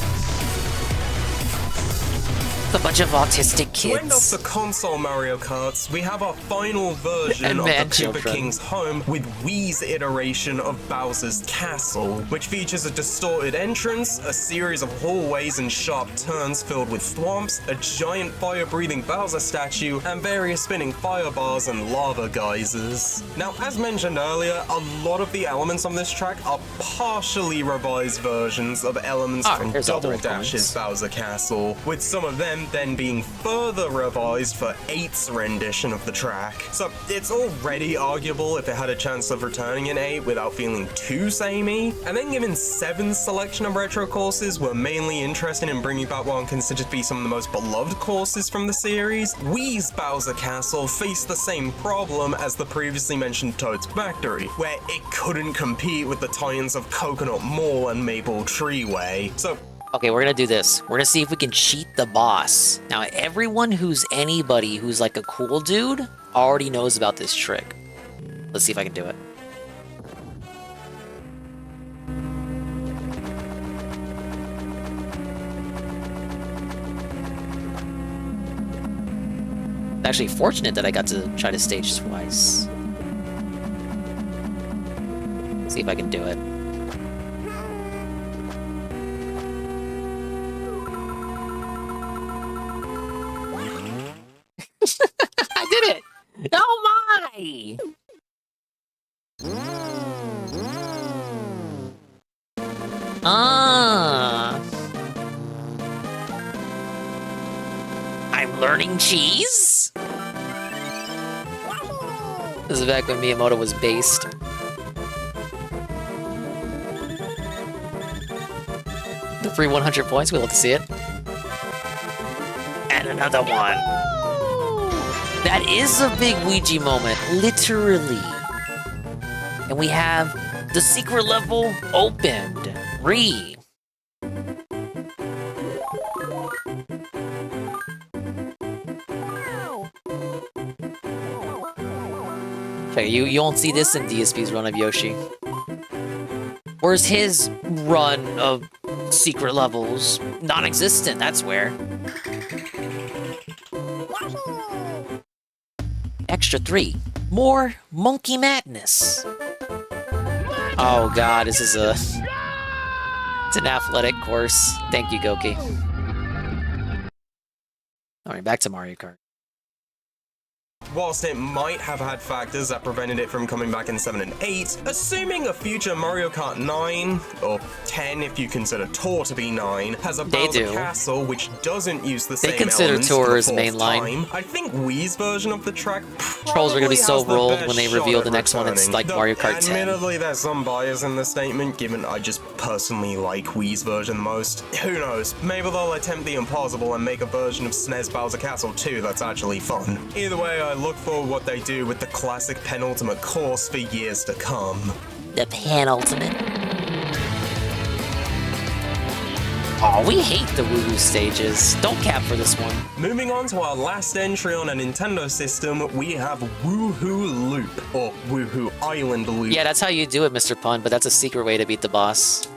A bunch of autistic kids. To end off the console Mario Karts, we have our final version of the Koopa King's home with Wii's iteration of Bowser's Castle, which features a distorted entrance, a series of hallways and sharp turns filled with thwomps, a giant fire-breathing Bowser statue, and various spinning fire bars and lava geysers. Now, as mentioned earlier, a lot of the elements on this track are partially revised versions of elements from Double Dash's Bowser Castle, with some of them then being further revised for 8's rendition of the track. So it's already arguable if it had a chance of returning in 8 without feeling too samey. And then given 7's selection of retro courses were mainly interested in bringing back what one considered to be some of the most beloved courses from the series, Wii's Bowser Castle faced the same problem as the previously mentioned Toad's Factory, where it couldn't compete with the titans of Coconut Mall and Maple Treeway. So Okay, we're gonna do this. We're gonna see if we can cheat the boss. Now, everyone who's anybody who's like a cool dude already knows about this trick. Let's see if I can do it. It's actually fortunate that I got to try to stage twice. Let's see if I can do it. I did it! Oh my! I'm learning cheese? This is back when Miyamoto was based. The free 100 points, we'll have to see it. And another one. That is a big Ouija moment, literally. And we have the secret level opened. Okay, you won't see this in DSP's run of Yoshi. Where's his run of secret levels? Non-existent, that's where. Extra 3. More monkey madness. Oh god, this is it's an athletic course. Thank you, Goki. Alright, back to Mario Kart. Whilst it might have had factors that prevented it from coming back in 7 and 8, assuming a future Mario Kart 9, or 10 if you consider Tour to be 9, has a Bowser Castle which doesn't use the same elements consider Tour as for the fourth mainline. time, I think Wii's version of the track Trolls are gonna be so has the rolled best when they shot reveal at the next one. It's returning. like Though, Mario Kart 10. Admittedly, there's some bias in the statement, given I just personally like Wii's version the most. Who knows? Maybe they'll attempt the impossible and make a version of SNES Bowser Castle 2 that's actually fun. Either way, I look for what they do with the classic penultimate course for years to come. The penultimate. Oh, we hate the woohoo stages. Don't cap for this one. Moving on to our last entry on a Nintendo system, we have Woohoo Loop, or Woohoo Island Loop. Yeah, that's how you do it, Mr. Pun, but that's a secret way to beat the boss.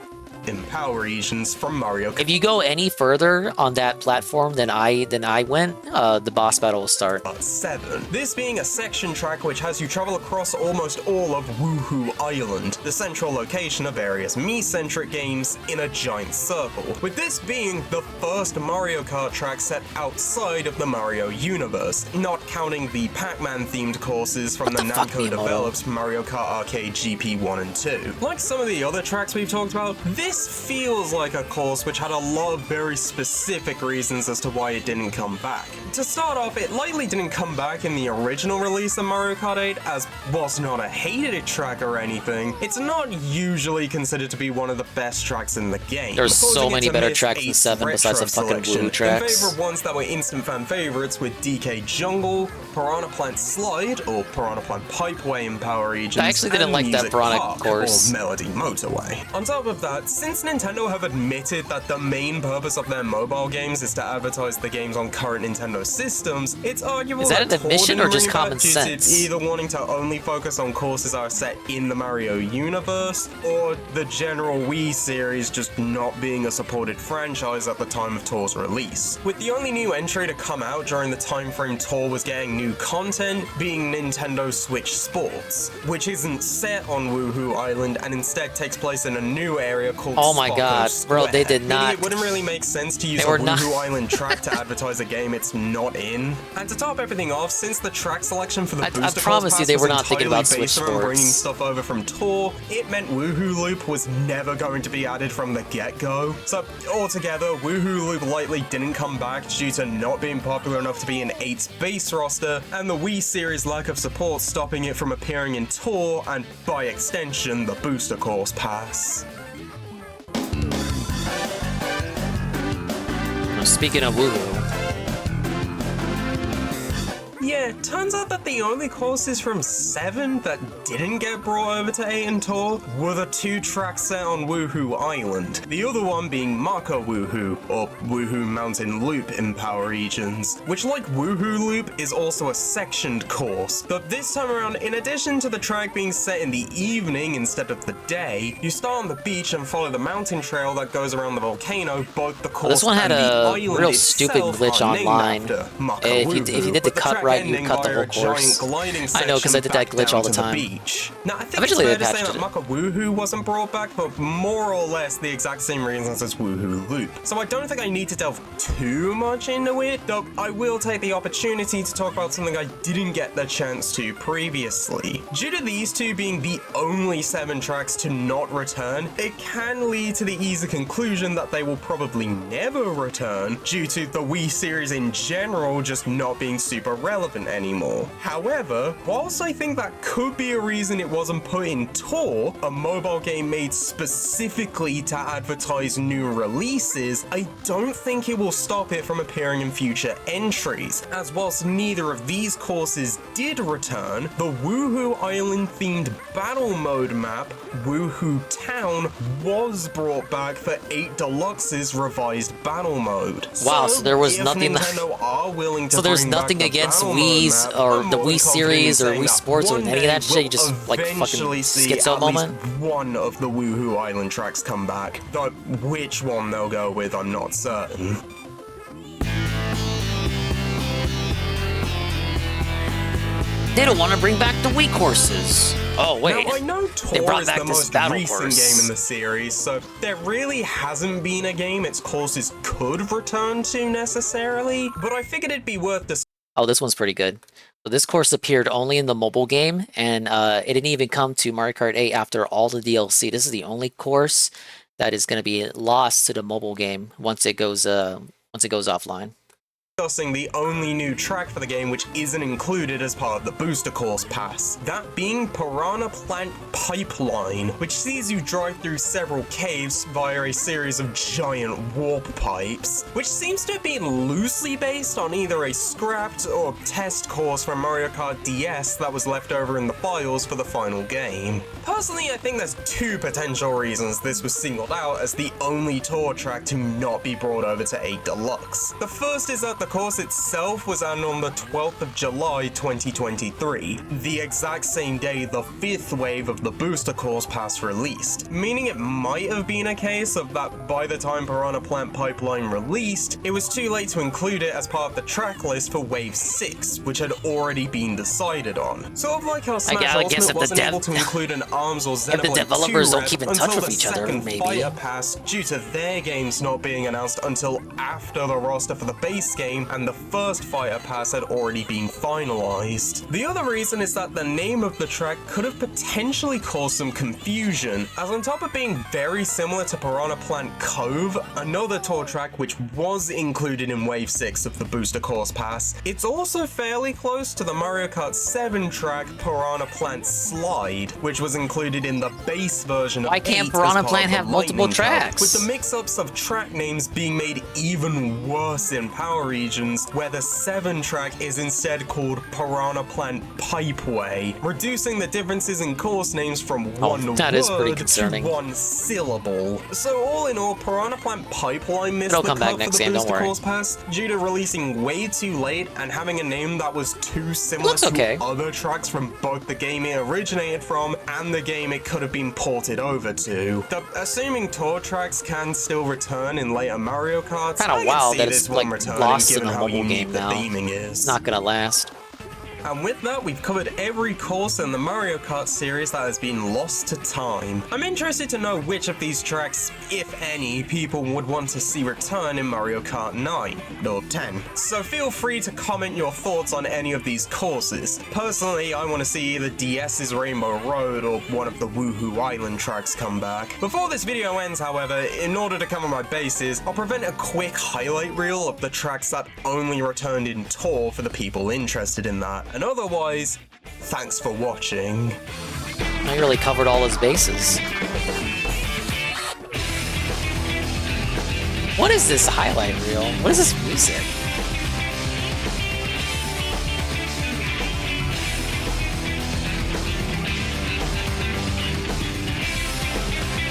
In power regions from Mario Kart. If you go any further on that platform than I went, the boss battle will start. 7. This being a section track which has you travel across almost all of Woohoo Island, the central location of various Mii-centric games in a giant circle, with this being the first Mario Kart track set outside of the Mario universe, not counting the Pac-Man themed courses from the Namco-developed Mario Kart Arcade GP 1 and 2. Like some of the other tracks we've talked about, this this feels like a course which had a lot of very specific reasons as to why it didn't come back. To start off, it likely didn't come back in the original release of Mario Kart 8, as whilst not a hated track or anything, it's not usually considered to be one of the best tracks in the game. There's so many better tracks than 7 besides the fucking Woohoo tracks. In favor of ones that were instant fan favorites with DK Jungle, Piranha Plant Slide, or Piranha Plant Pipeway in Power Regions, I actually didn't like that Music Piranha Park, course. or Melody Motorway. On top of that, since Nintendo have admitted that the main purpose of their mobile games is to advertise the games on current Nintendo systems, it's arguable Is that an admission or just common due sense? to either wanting to only focus on courses that are set in the Mario universe, or the general Wii series just not being a supported franchise at the time of Tour's release. With the only new entry to come out during the time frame Tour was getting new content being Nintendo Switch Sports, which isn't set on Woohoo Island and instead takes place in a new area called Oh my Sparko god, bro, they did Meaning not. It wouldn't really make sense to use They a were Woohoo not- Island track to advertise a game it's not in. And to top everything off, since the track selection for the I Booster promise Pass you they was were not thinking entirely about Switch based around bringing Sports. stuff over from Tour, it meant Woohoo Loop was never going to be added from the get-go. So altogether, Woohoo Loop likely didn't come back due to not being popular enough to be in 8's base roster, and the Wii series' lack of support stopping it from appearing in Tour and, by extension, the Booster Course Pass. Speaking of Woohoo, Yeah, turns out that the only courses from 7 that didn't get brought over to 8 and Tour were the 2 tracks set on Woohoo Island, the other one being Mako Woohoo, or Woohoo Mountain Loop in Power Regions, which like Woohoo Loop is also a sectioned course, but this time around, in addition to the track being set in the evening instead of the day, you start on the beach and follow the mountain trail that goes around the volcano. Both the course this one had and the a island real stupid itself glitch are named online. after Mako If you Woohoo, did the with the cut track right, you ending cut the via whole a giant course. gliding I know, because I did that section glitch all the back down to time. beach. Now, I think Eventually it's they fair to say patched that it. Mako Woohoo wasn't brought back, but more or less the exact same reasons as Woohoo Loop. So I don't think I need to delve too much into it, though I will take the opportunity to talk about something I didn't get the chance to previously. Due to these 2 being the only 7 tracks to not return, it can lead to the easy conclusion that they will probably never return due to the Wii series in general just not being super relevant anymore. However, whilst I think that could be a reason it wasn't put in Tour, a mobile game made specifically to advertise new releases, I don't think it will stop it from appearing in future entries, as whilst neither of these courses did return, the Woohoo Island themed battle mode map, Woohoo Town, was brought back for 8 Deluxe's revised battle mode. Wow, so there was if nothing. Nintendo are willing to So there's bring back nothing the against battle mode Wii's map, or I'm the more Wii than confident in series or saying Wii that Sports or one any of day that shit. we'll You just like fucking eventually see schizo at least moment. one of the Woohoo Island tracks come back. Though which one they'll go with, I'm not certain. They don't want to bring back the Wii courses. Oh wait, Now, I know they Tour brought is back the this most battle recent course. game in the series, so there really hasn't been a game its courses could return to necessarily, but I figured it'd be worth discussing. Oh, this one's pretty good. So this course appeared only in the mobile game, and it didn't even come to Mario Kart 8 after all the DLC. This is the only course that is going to be lost to the mobile game once it goes offline. Discussing the only new track for the game which isn't included as part of the Booster Course Pass, that being Piranha Plant Pipeline, which sees you drive through several caves via a series of giant warp pipes, which seems to have been loosely based on either a scrapped or test course from Mario Kart DS that was left over in the files for the final game. Personally, I think there's 2 potential reasons this was singled out as the only Tour track to not be brought over to 8 Deluxe. The first is that the course itself was added on the 12th of July 2023, the exact same day the 5th wave of the Booster Course Pass released, meaning it might have been a case of that by the time Piranha Plant Pipeline released, it was too late to include it as part of the track list for Wave 6, which had already been decided on. Sort of like how Smash Ultimate wasn't able to include an ARMS or Xenoblade 2 If the developers don't rep keep in touch until with the each other, second maybe. Fighter Pass due to their games not being announced until after the roster for the base game game, and the first fighter pass had already been finalized. The other reason is that the name of the track could have potentially caused some confusion, as on top of being very similar to Piranha Plant Cove, another tour track which was included in Wave 6 of the Booster Course Pass, it's also fairly close to the Mario Kart 7 track Piranha Plant Slide, which was included in the base version of 8 Why can't as Piranha part Plant of the have multiple Lightning Cup, tracks? with the mix-ups of track names being made even worse in Power Regions, where the 7 track is instead called Piranha Plant Pipeway, reducing the differences in course names from one word to one syllable. So all in all, Piranha Plant Pipeline missed the cut for the Booster Course Pass due to releasing way too late and having a name that was too similar to other tracks from both the game it originated from and the game it could have been ported over to. Assuming tour tracks can still return in later Mario Karts, Kind of I can wild see that this it's one like returning lost in given a how mobile unique game the now. theming is. It's not gonna last. And with that, we've covered every course in the Mario Kart series that has been lost to time. I'm interested to know which of these tracks, if any, people would want to see return in Mario Kart 9 or 10. So feel free to comment your thoughts on any of these courses. Personally, I want to see either DS's Rainbow Road or one of the Woohoo Island tracks come back. Before this video ends, however, in order to cover my bases, I'll present a quick highlight reel of the tracks that only returned in Tour for the people interested in that. And otherwise, thanks for watching. I really covered all his bases. What is this highlight reel? What is this music?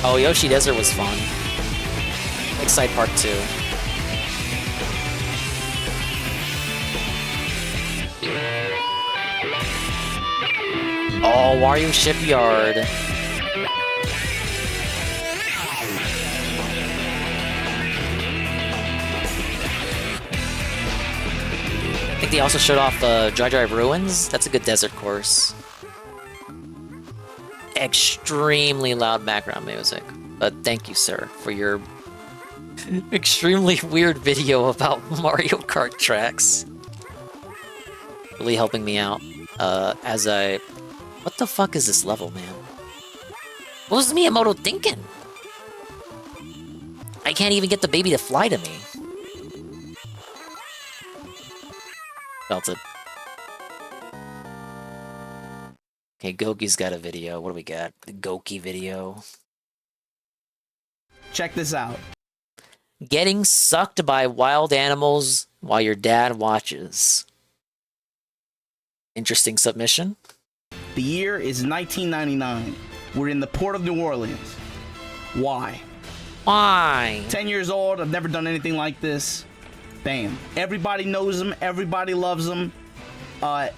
Oh, Yoshi Desert was fun. Excite Part 2. Oh, Wario Shipyard. I think they also showed off Dry Drive Ruins. That's a good desert course. Extremely loud background music. But thank you, sir, for your extremely weird video about Mario Kart tracks. Really helping me out. As I... What the fuck is this level, man? What was Miyamoto thinking? I can't even get the baby to fly to me. Felt it. Okay, Goki's got a video. What do we got? The Goki video. Check this out. Getting sucked by wild animals while your dad watches. Interesting submission. The year is 1999. We're in the port of New Orleans. Why? Why? 10 years old. I've never done anything like this. Bam. Everybody knows them. Everybody loves them.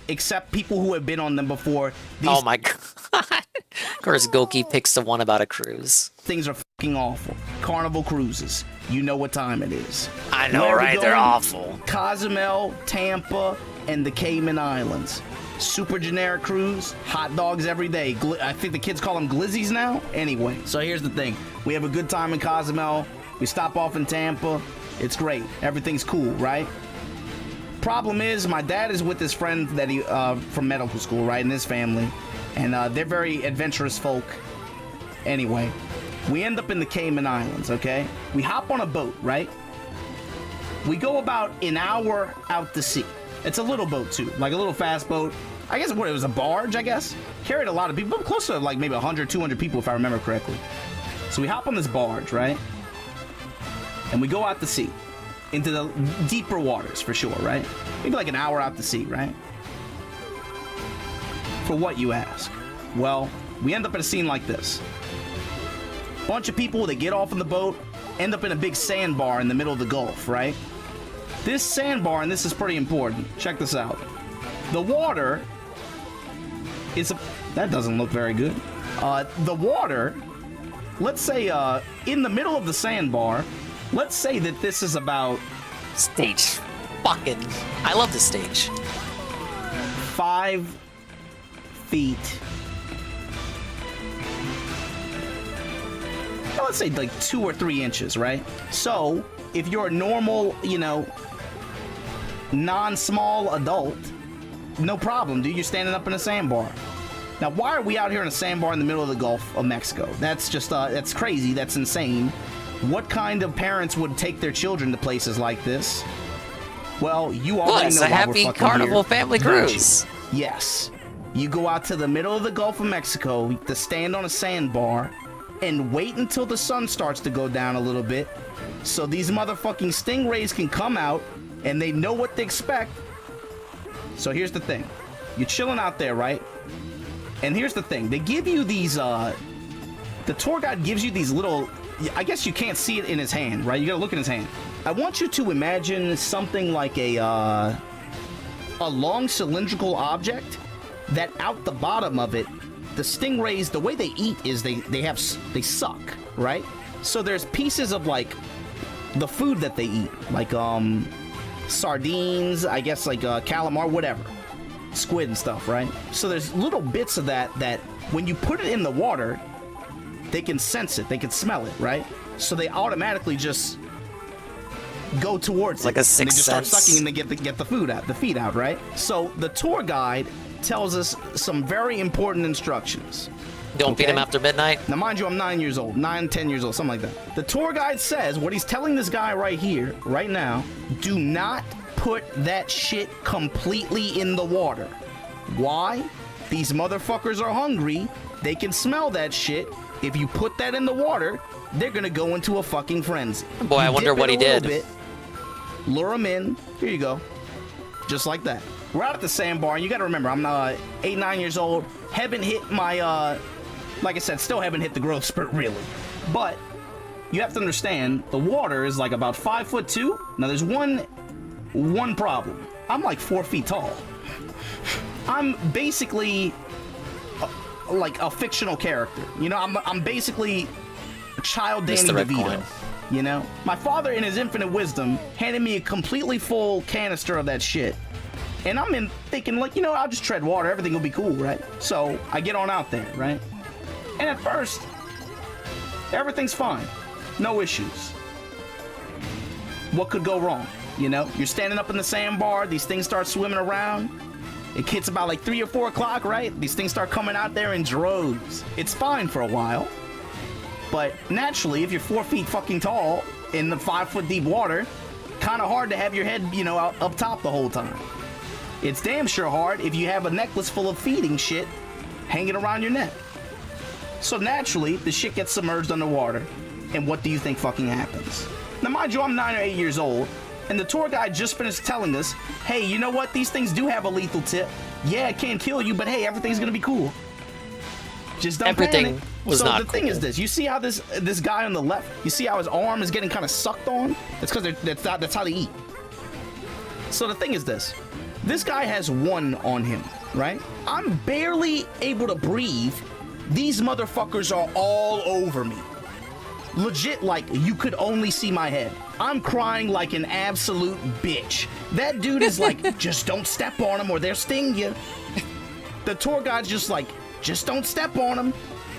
Except people who have been on them before. Oh my god. Of course, Goki picks the one about a cruise. Things are fucking awful. Carnival cruises. You know what time it is. I know, right? They're awful. Cozumel, Tampa, and the Cayman Islands. Super generic cruise, hot dogs every day. I think the kids call them glizzies now. Anyway, so here's the thing. We have a good time in Cozumel. We stop off in Tampa. It's great. Everything's cool, right? Problem is, my dad is with his friend that he from medical school, right, and his family. And they're very adventurous folk. Anyway, we end up in the Cayman Islands, okay? We hop on a boat, right? We go about an hour out to sea. It's a little boat, too. Like a little fast boat. I guess what it was, a barge, I guess? Carried a lot of people. Close to like maybe 100, 200 people, if I remember correctly. So we hop on this barge, right? And we go out to sea. Into the deeper waters, for sure, right? Maybe like an hour out to sea, right? For what, you ask? Well, we end up in a scene like this. Bunch of people, they get off on the boat, end up in a big sandbar in the middle of the Gulf, right? This sandbar, and this is pretty important, check this out. The water is that doesn't look very good. The water, let's say in the middle of the sandbar, let's say that this is about... Stage. Fucking... I love this stage. 5 feet. Let's say like 2 or 3 inches, right? So, if you're a normal, you know, non-small adult, no problem, dude. You're standing up in a sandbar. Now, why are we out here in a sandbar in the middle of the Gulf of Mexico? That's just, that's crazy. That's insane. What kind of parents would take their children to places like this? Well, you already know a why happy we're fucking carnival here, family don't cruise. you? Yes. You go out to the middle of the Gulf of Mexico to stand on a sandbar and wait until the sun starts to go down a little bit so these motherfucking stingrays can come out and they know what to expect. So here's the thing. You're chilling out there, right? And here's the thing. They give you these, the tour guide gives you these little, I guess you can't see it in his hand, right? You gotta look in his hand. I want you to imagine something like a long cylindrical object that out the bottom of it, the stingrays, the way they eat is they suck, right? So there's pieces of like the food that they eat, like sardines, I guess like calamar, whatever, squid and stuff, right? So there's little bits of that when you put it in the water, they can sense it, they can smell it, right? So they automatically just go towards like it. A sixth and they just start sense. sucking and they get the feed out, right? So the tour guide tells us some very important instructions. Don't feed him after midnight. Now, mind you, I'm 9 years old, 10 years old, something like that. The tour guide says what he's telling this guy right here, right now, do not put that shit completely in the water. Why? These motherfuckers are hungry. They can smell that shit. If you put that in the water, they're gonna go into a fucking frenzy. Boy, I wonder what he did. Bit, lure them in. Here you go. Just like that. We're out at the sandbar, and you gotta remember, I'm 8, 9 years old. Haven't hit my, like I said, still haven't hit the growth spurt, really. But you have to understand, the water is like about 5'2". Now, there's one problem. I'm like 4 feet tall. I'm basically like a fictional character. You know, I'm basically a child Danny DeVito. You know, my father, in his infinite wisdom, handed me a completely full canister of that shit. And I'm thinking, like, you know, I'll just tread water. Everything will be cool, right? So I get on out there, right? And at first, everything's fine. No issues. What could go wrong? You know, you're standing up in the sandbar. These things start swimming around. It hits about like 3 or 4 o'clock, right? These things start coming out there in droves. It's fine for a while. But naturally, if you're 4 feet fucking tall in the 5 foot deep water, kind of hard to have your head, you know, up top the whole time. It's damn sure hard if you have a necklace full of feeding shit hanging around your neck. So naturally, the shit gets submerged underwater. And what do you think fucking happens? Now, mind you, I'm 9 or 8 years old, and the tour guide just finished telling us, hey, you know what? These things do have a lethal tip. Yeah, it can't kill you, but hey, everything's gonna be cool. Just don't Everything panic. was so not the thing is this, you see how this guy on the left, you see how his arm is getting kind of sucked on? It's because that's how they eat. So the thing is this guy has one on him, right? I'm barely able to breathe. These motherfuckers are all over me. Legit, like, you could only see my head. I'm crying like an absolute bitch. That dude is like, just don't step on him or they'll sting you. The tour guide's just like, just don't step on them.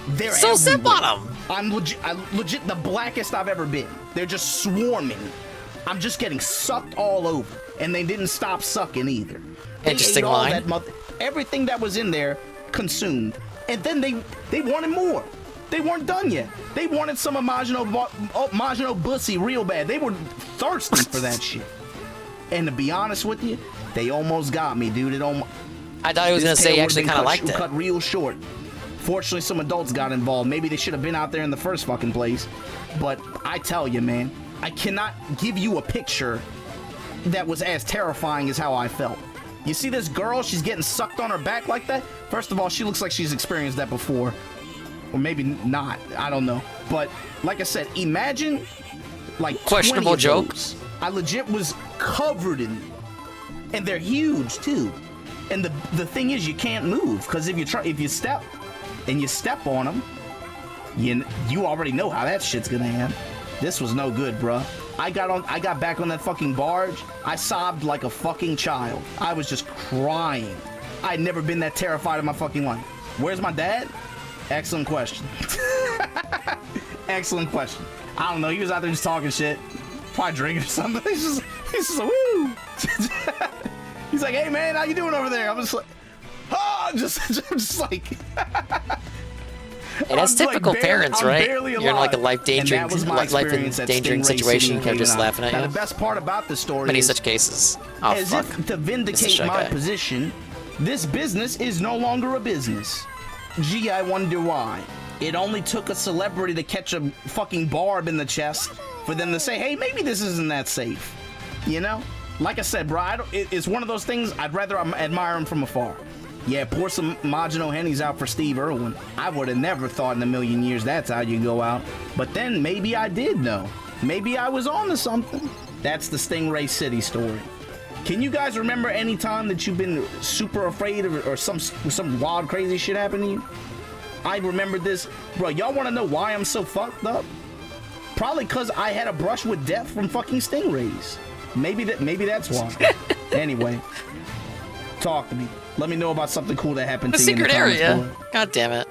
They're so step on them. I'm legit the blackest I've ever been. They're just swarming. I'm just getting sucked all over. And they didn't stop sucking either. Interesting line. Everything that was in there consumed. And then they wanted more. They weren't done yet. They wanted some Imagino bussy real bad. They were thirsty for that shit. And to be honest with you, they almost got me, dude. I thought he was going to say he actually kind of liked it. Cut real short. Fortunately, some adults got involved. Maybe they should have been out there in the first fucking place. But I tell you, man, I cannot give you a picture that was as terrifying as how I felt. You see this girl? She's getting sucked on her back like that. First of all, she looks like she's experienced that before. Or maybe not. I don't know. But like I said, imagine like questionable 20 of joke. those. I legit was covered in them. And they're huge too. And the thing is, you can't move because if you step on them, you already know how that shit's gonna end. This was no good, bruh. I got back on that fucking barge. I sobbed like a fucking child. I was just crying. I'd never been that terrified in my fucking life. Where's my dad? Excellent question. Excellent question. I don't know. He was out there just talking shit. Probably drinking or something. He's just woo. He's like, hey man, how you doing over there? I'm just like, just like. Hey, that's typical parents, right? You're You're in like a life-endangering situation situation, and they're just laughing at you. The best part about the story Many is, such cases. Oh, as fuck. if to vindicate This is Shy my Guy. position, this business is no longer a business. Gee, I wonder why. It only took a celebrity to catch a fucking barb in the chest for them to say, hey, maybe this isn't that safe. You know? Like I said, bro, it's one of those things I'd rather admire him from afar. Yeah, pour some Maginot Hennies out for Steve Irwin. I would have never thought in a million years that's how you go out. But then maybe I did know. Maybe I was on to something. That's the Stingray City story. Can you guys remember any time that you've been super afraid of, or some wild, crazy shit happened to you? I remember this. Bro, y'all want to know why I'm so fucked up? Probably because I had a brush with death from fucking stingrays. Maybe that's why. Anyway, talk to me. Let me know about something cool that happened The to you in the secret comments area. below. God damn it.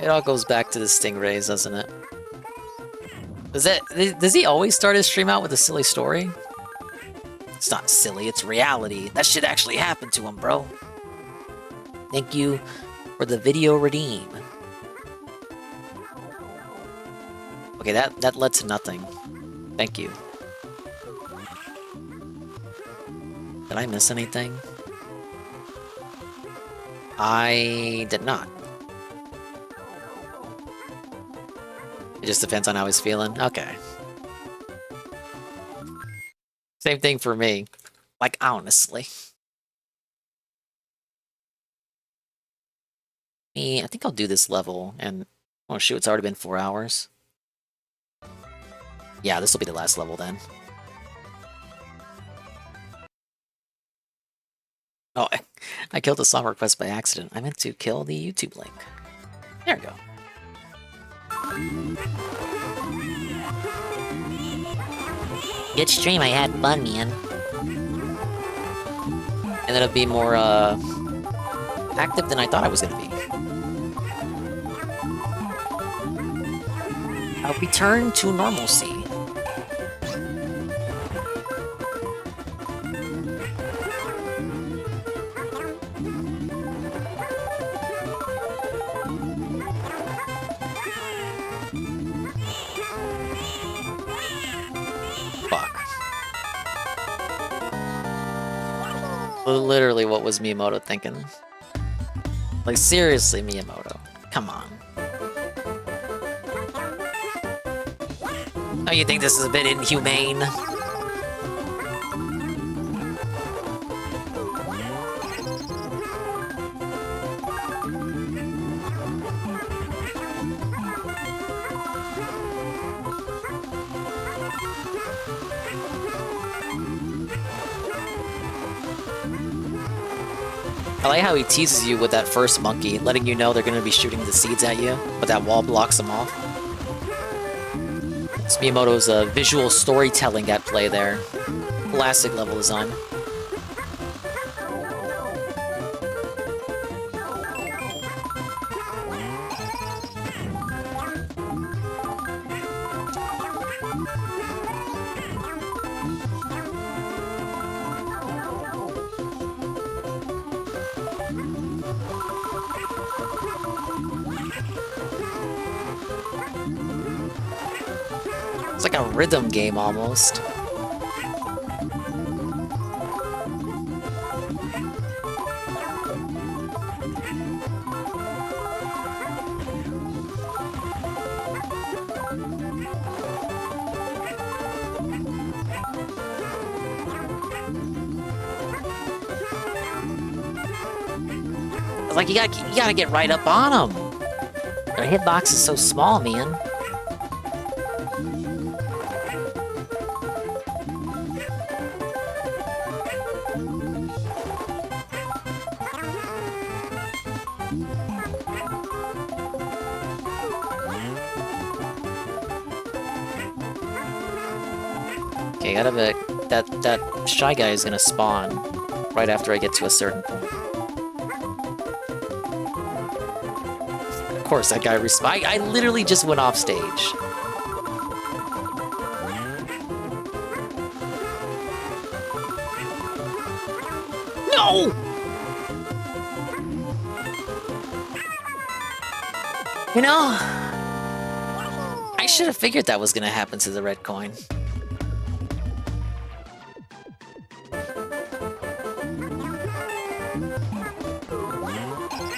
It all goes back to the stingrays, doesn't it? Does he always start his stream out with a silly story? It's not silly, it's reality. That shit actually happened to him, bro. Thank you for the video redeem. Okay, that led to nothing. Thank you. Did I miss anything? I did not. It just depends on how he's feeling. Okay. Same thing for me. Like, honestly. I think I'll do this level, and... Oh shoot, it's already been 4 hours. Yeah, this will be the last level then. Oh, I killed a song request by accident. I meant to kill the YouTube link. There we go. Good stream, I had fun, man. And then it'll be more, active than I thought I was gonna be. I'll return to normalcy. Literally, what was Miyamoto thinking? Like, seriously, Miyamoto. Come on. Oh, you think this is a bit inhumane? I like how he teases you with that first monkey, letting you know they're going to be shooting the seeds at you, but that wall blocks them off. It's Miyamoto's visual storytelling at play there. Classic level design. It's like a rhythm game almost. It's like you gotta get right up on them. Their hitbox is so small, man. Okay, out of it, that Shy Guy is gonna spawn right after I get to a certain point. Of course, that guy respawned. I literally just went off stage. No! You know, I should have figured that was gonna happen to the red coin.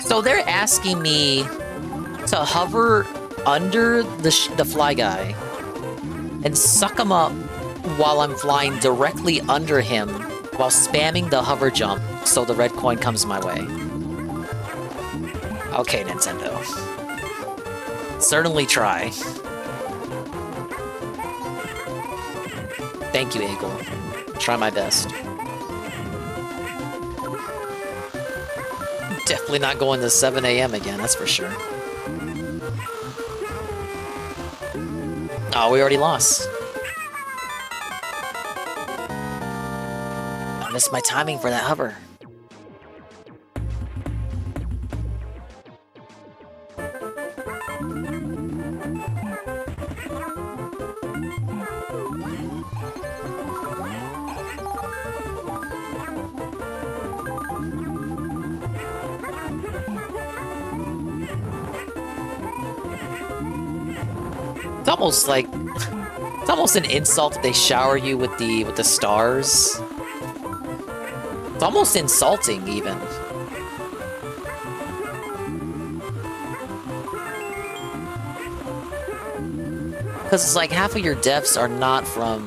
So they're asking me to hover under the fly guy and suck him up while I'm flying directly under him while spamming the hover jump so the red coin comes my way. Okay, Nintendo. Certainly try. Thank you, Eagle. Try my best. Definitely not going to 7 a.m. again, that's for sure. Oh, we already lost. I missed my timing for that hover. It's almost an insult that they shower you with the stars. It's almost insulting, even. Because it's like half of your deaths are not from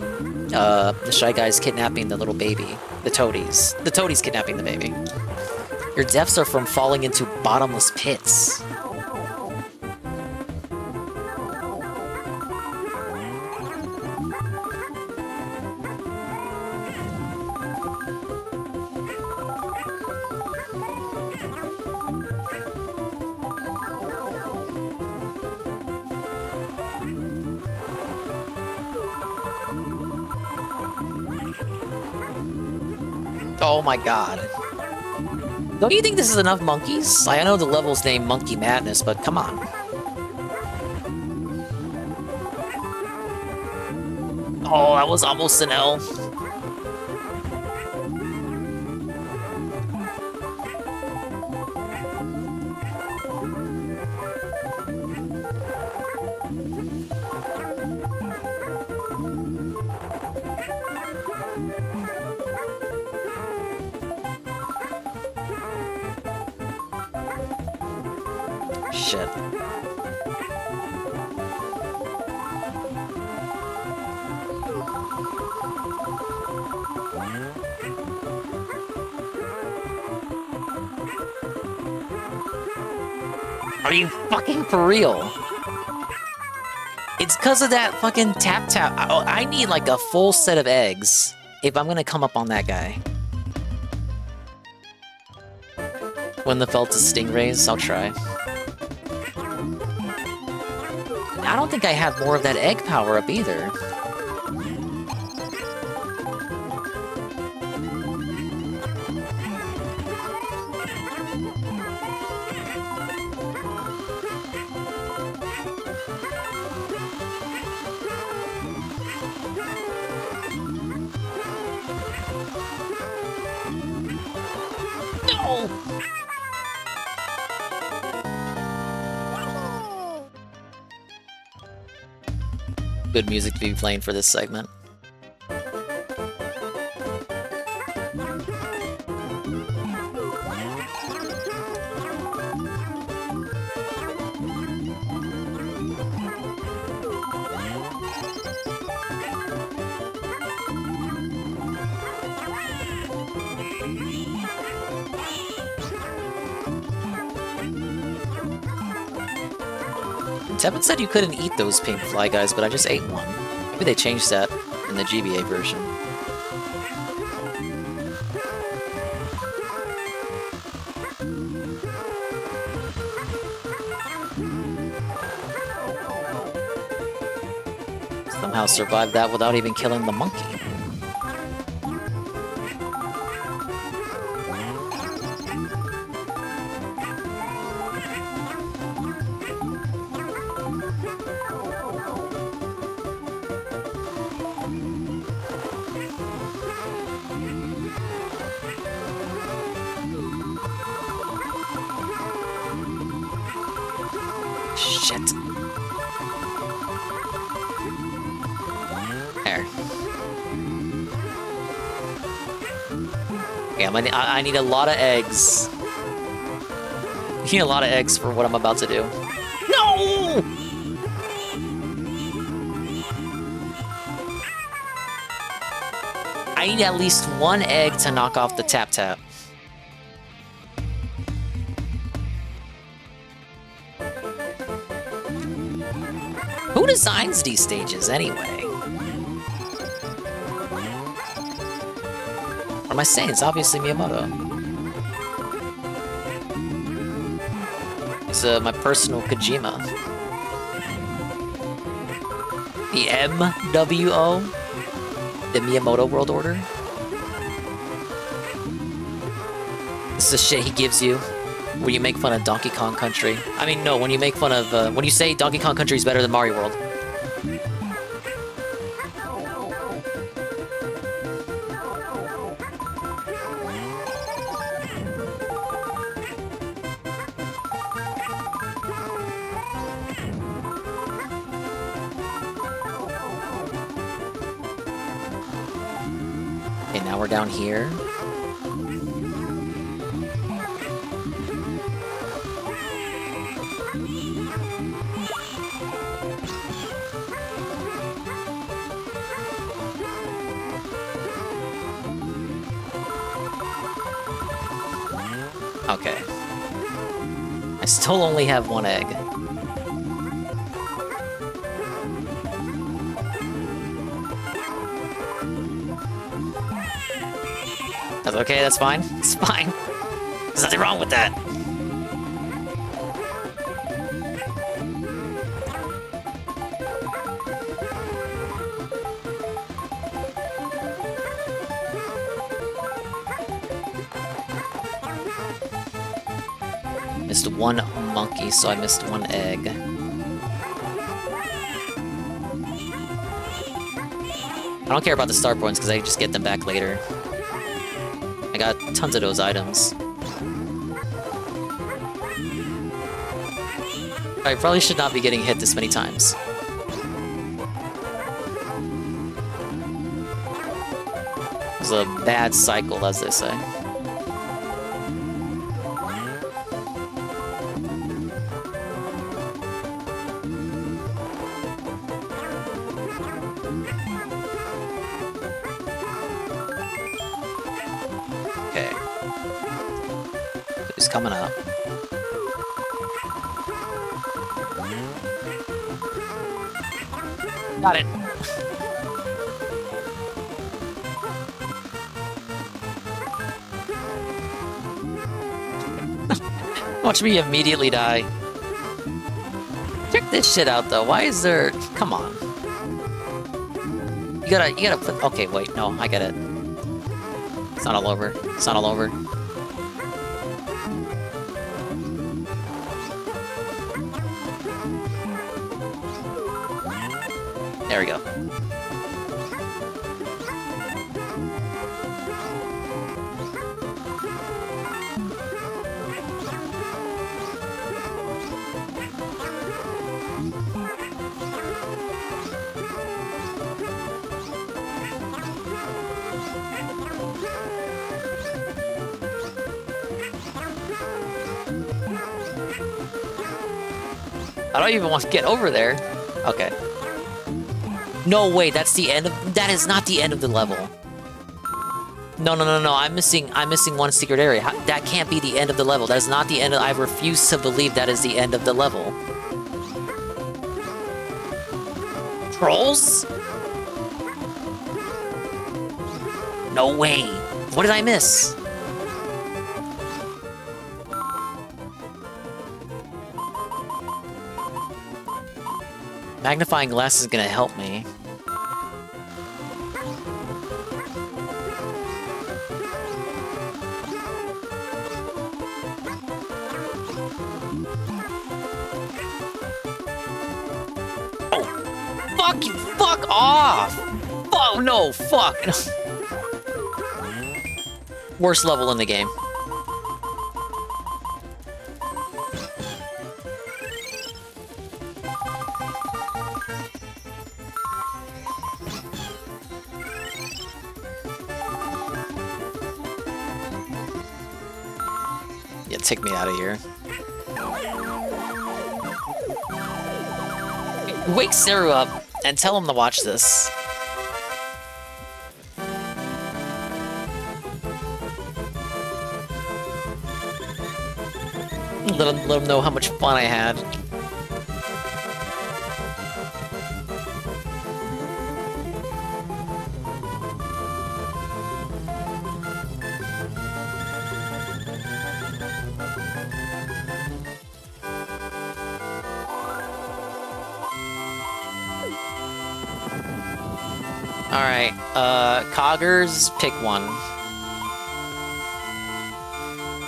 the Shy Guys kidnapping the little baby. The Toadies. The Toadies kidnapping the baby. Your deaths are from falling into bottomless pits. Oh my god. Don't you think this is enough monkeys? I know the level's named Monkey Madness, but come on. Oh, that was almost an L. Shit. Are you fucking for real? It's because of that fucking tap-tap. I need like a full set of eggs if I'm gonna come up on that guy. When the felt is stingrays, I'll try. I don't think I have more of that egg power up either. No! Good music to be playing for this segment. Tevin said you couldn't eat those pink fly guys, but I just ate one. Maybe they changed that in the GBA version. Somehow survived that without even killing the monkey. Shit. There. Yeah, I need a lot of eggs. I need a lot of eggs for what I'm about to do. No! I need at least one egg to knock off the tap-tap. Who designs these stages, anyway? What am I saying? It's obviously Miyamoto. It's my personal Kojima. The MWO? The Miyamoto World Order? This is the shit he gives you when you make fun of Donkey Kong Country. I mean, no, when you make fun of, when you say Donkey Kong Country is better than Mario World. Okay, now we're down here. Okay. I still only have one egg. That's okay, that's fine. It's fine. There's nothing wrong with that. Missed one monkey, so I missed one egg. I don't care about the star points because I just get them back later. I got tons of those items. I probably should not be getting hit this many times. It's a bad cycle, as they say. Okay. Who's coming up? Got it. Watch me immediately die. Check this shit out though. Why is there... Come on. You gotta put... Okay, wait, no, I get it. It's not all over. It's not all over. There we go. I don't even want to get over there. Okay. No, wait, that's the end of... That is not the end of the level. No, no, no, no, I'm missing one secret area. That can't be the end of the level. That is not the end of... I refuse to believe that is the end of the level. Trolls? No way. What did I miss? Magnifying glass is gonna help me. Oh, fuck you! Fuck off! Oh no! Fuck! Worst level in the game. take me out of here. Wake Saru up and tell him to watch this. Let him know how much fun I had. Alright, Coggers, pick one.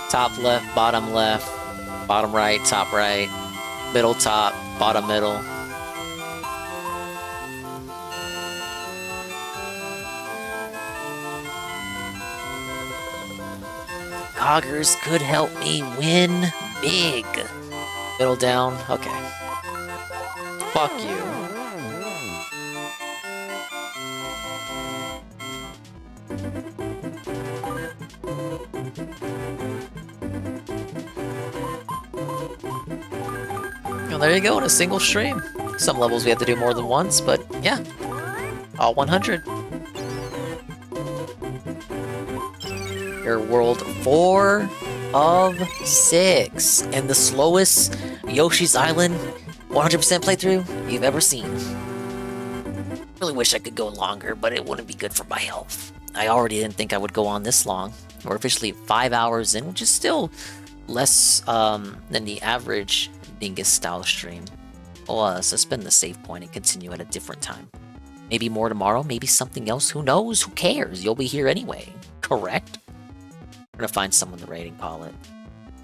Top left, bottom right, top right, middle top, bottom middle. Coggers could help me win big. Middle down, okay. Fuck you. Well, there you go, in a single stream. Some levels we have to do more than once, but yeah. All 100. Your world 4 of 6. And the slowest Yoshi's Island 100% playthrough you've ever seen. Really wish I could go longer, but it wouldn't be good for my health. I already didn't think I would go on this long. We're officially 5 hours in, which is still less than the average Dingus style stream. Well, suspend the save point and continue at a different time. Maybe more tomorrow, maybe something else, who knows, who cares? You'll be here anyway, correct? We're gonna find someone to rating call it.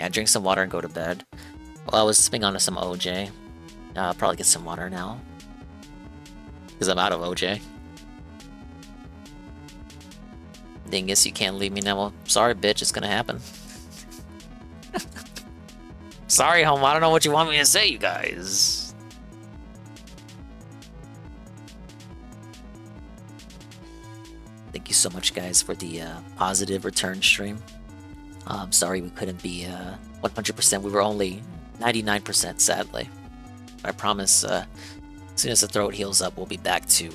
Yeah, drink some water and go to bed. Well, I was sipping on some OJ. I'll probably get some water now. Because I'm out of OJ. Dingus, you can't leave me now. Well, sorry, bitch, it's gonna happen. Sorry, home, I don't know what you want me to say, you guys. Thank you so much, guys, for the positive return stream. I'm sorry we couldn't be 100%. We were only 99%, sadly. But I promise, as soon as the throat heals up, we'll be back to...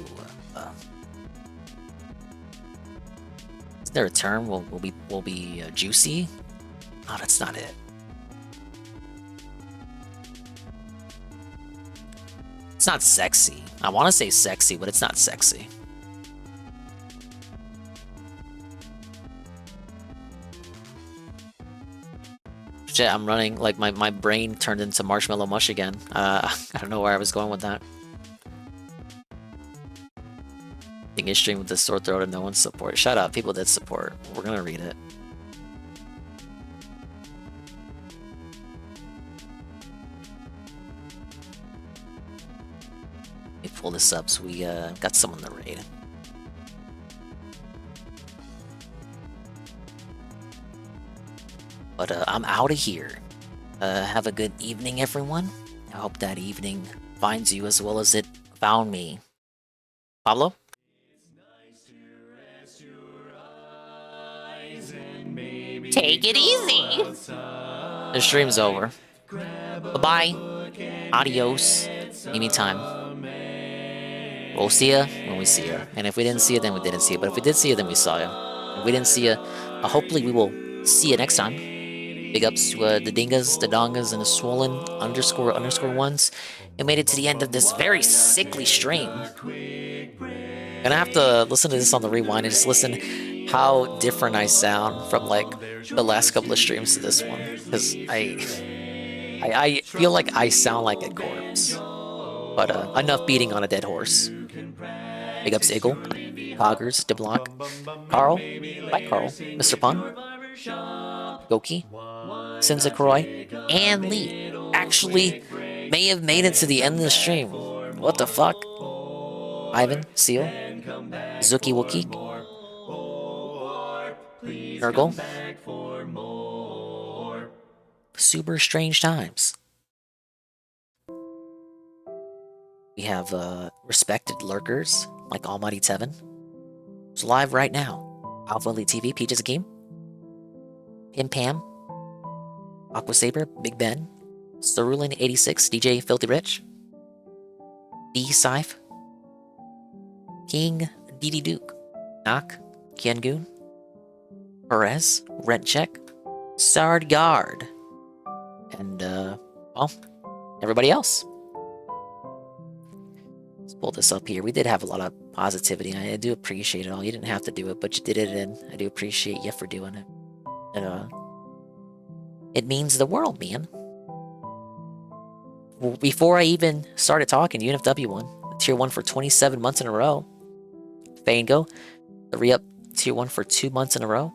is there a term? We'll be juicy? Oh, that's not it. It's not sexy. I want to say sexy, but it's not sexy. Shit, I'm running, like, my brain turned into marshmallow mush again. I don't know where I was going with that. Being a stream with the sore throat and no one's support. Shut up, people did support. We're gonna read it. Let me pull this up so we got someone to raid. But I'm out of here. Have a good evening, everyone. I hope that evening finds you as well as it found me. Pablo? Take it easy. The stream's over. Bye-bye. Adios. Anytime. We'll see ya when we see ya. And if we didn't see ya, then we didn't see ya. But if we did see ya, then we saw ya. If we didn't see ya, hopefully we will see ya next time. Big ups to the dingas, the dongas, and the swollen __ ones. And made it to the end of this very sickly stream. Gonna have to listen to this on the rewind and just listen how different I sound from like the last couple of streams to this one. Because I feel like I sound like a corpse. But enough beating on a dead horse. Big ups Eagle, Coggers, DeBlock, Carl, bye Carl, Mr. Pun, Goki, Sinzakroy, and Lee actually may have made it to the end of the stream. What the fuck? Ivan, Seal, Zuki Wookie, Nurgle, super strange times. We have respected lurkers like Almighty Tevin. It's live right now. Alpha Elite TV, Peaches Game, Pim Pam, Aqua Saber, Big Ben, Cerulean 86, DJ Filthy Rich, D Scythe, King DD Duke, Knock, Kiangoon, Perez, Rent Check, Sardgard, and well, everybody else. Let's pull this up here. We did have a lot of positivity. I do appreciate it all. You didn't have to do it, but you did it, and I do appreciate you for doing it. And it means the world, man. Well, before I even started talking, UNFW won Tier 1 for 27 months in a row. Fango, the re-up Tier 1 for 2 months in a row.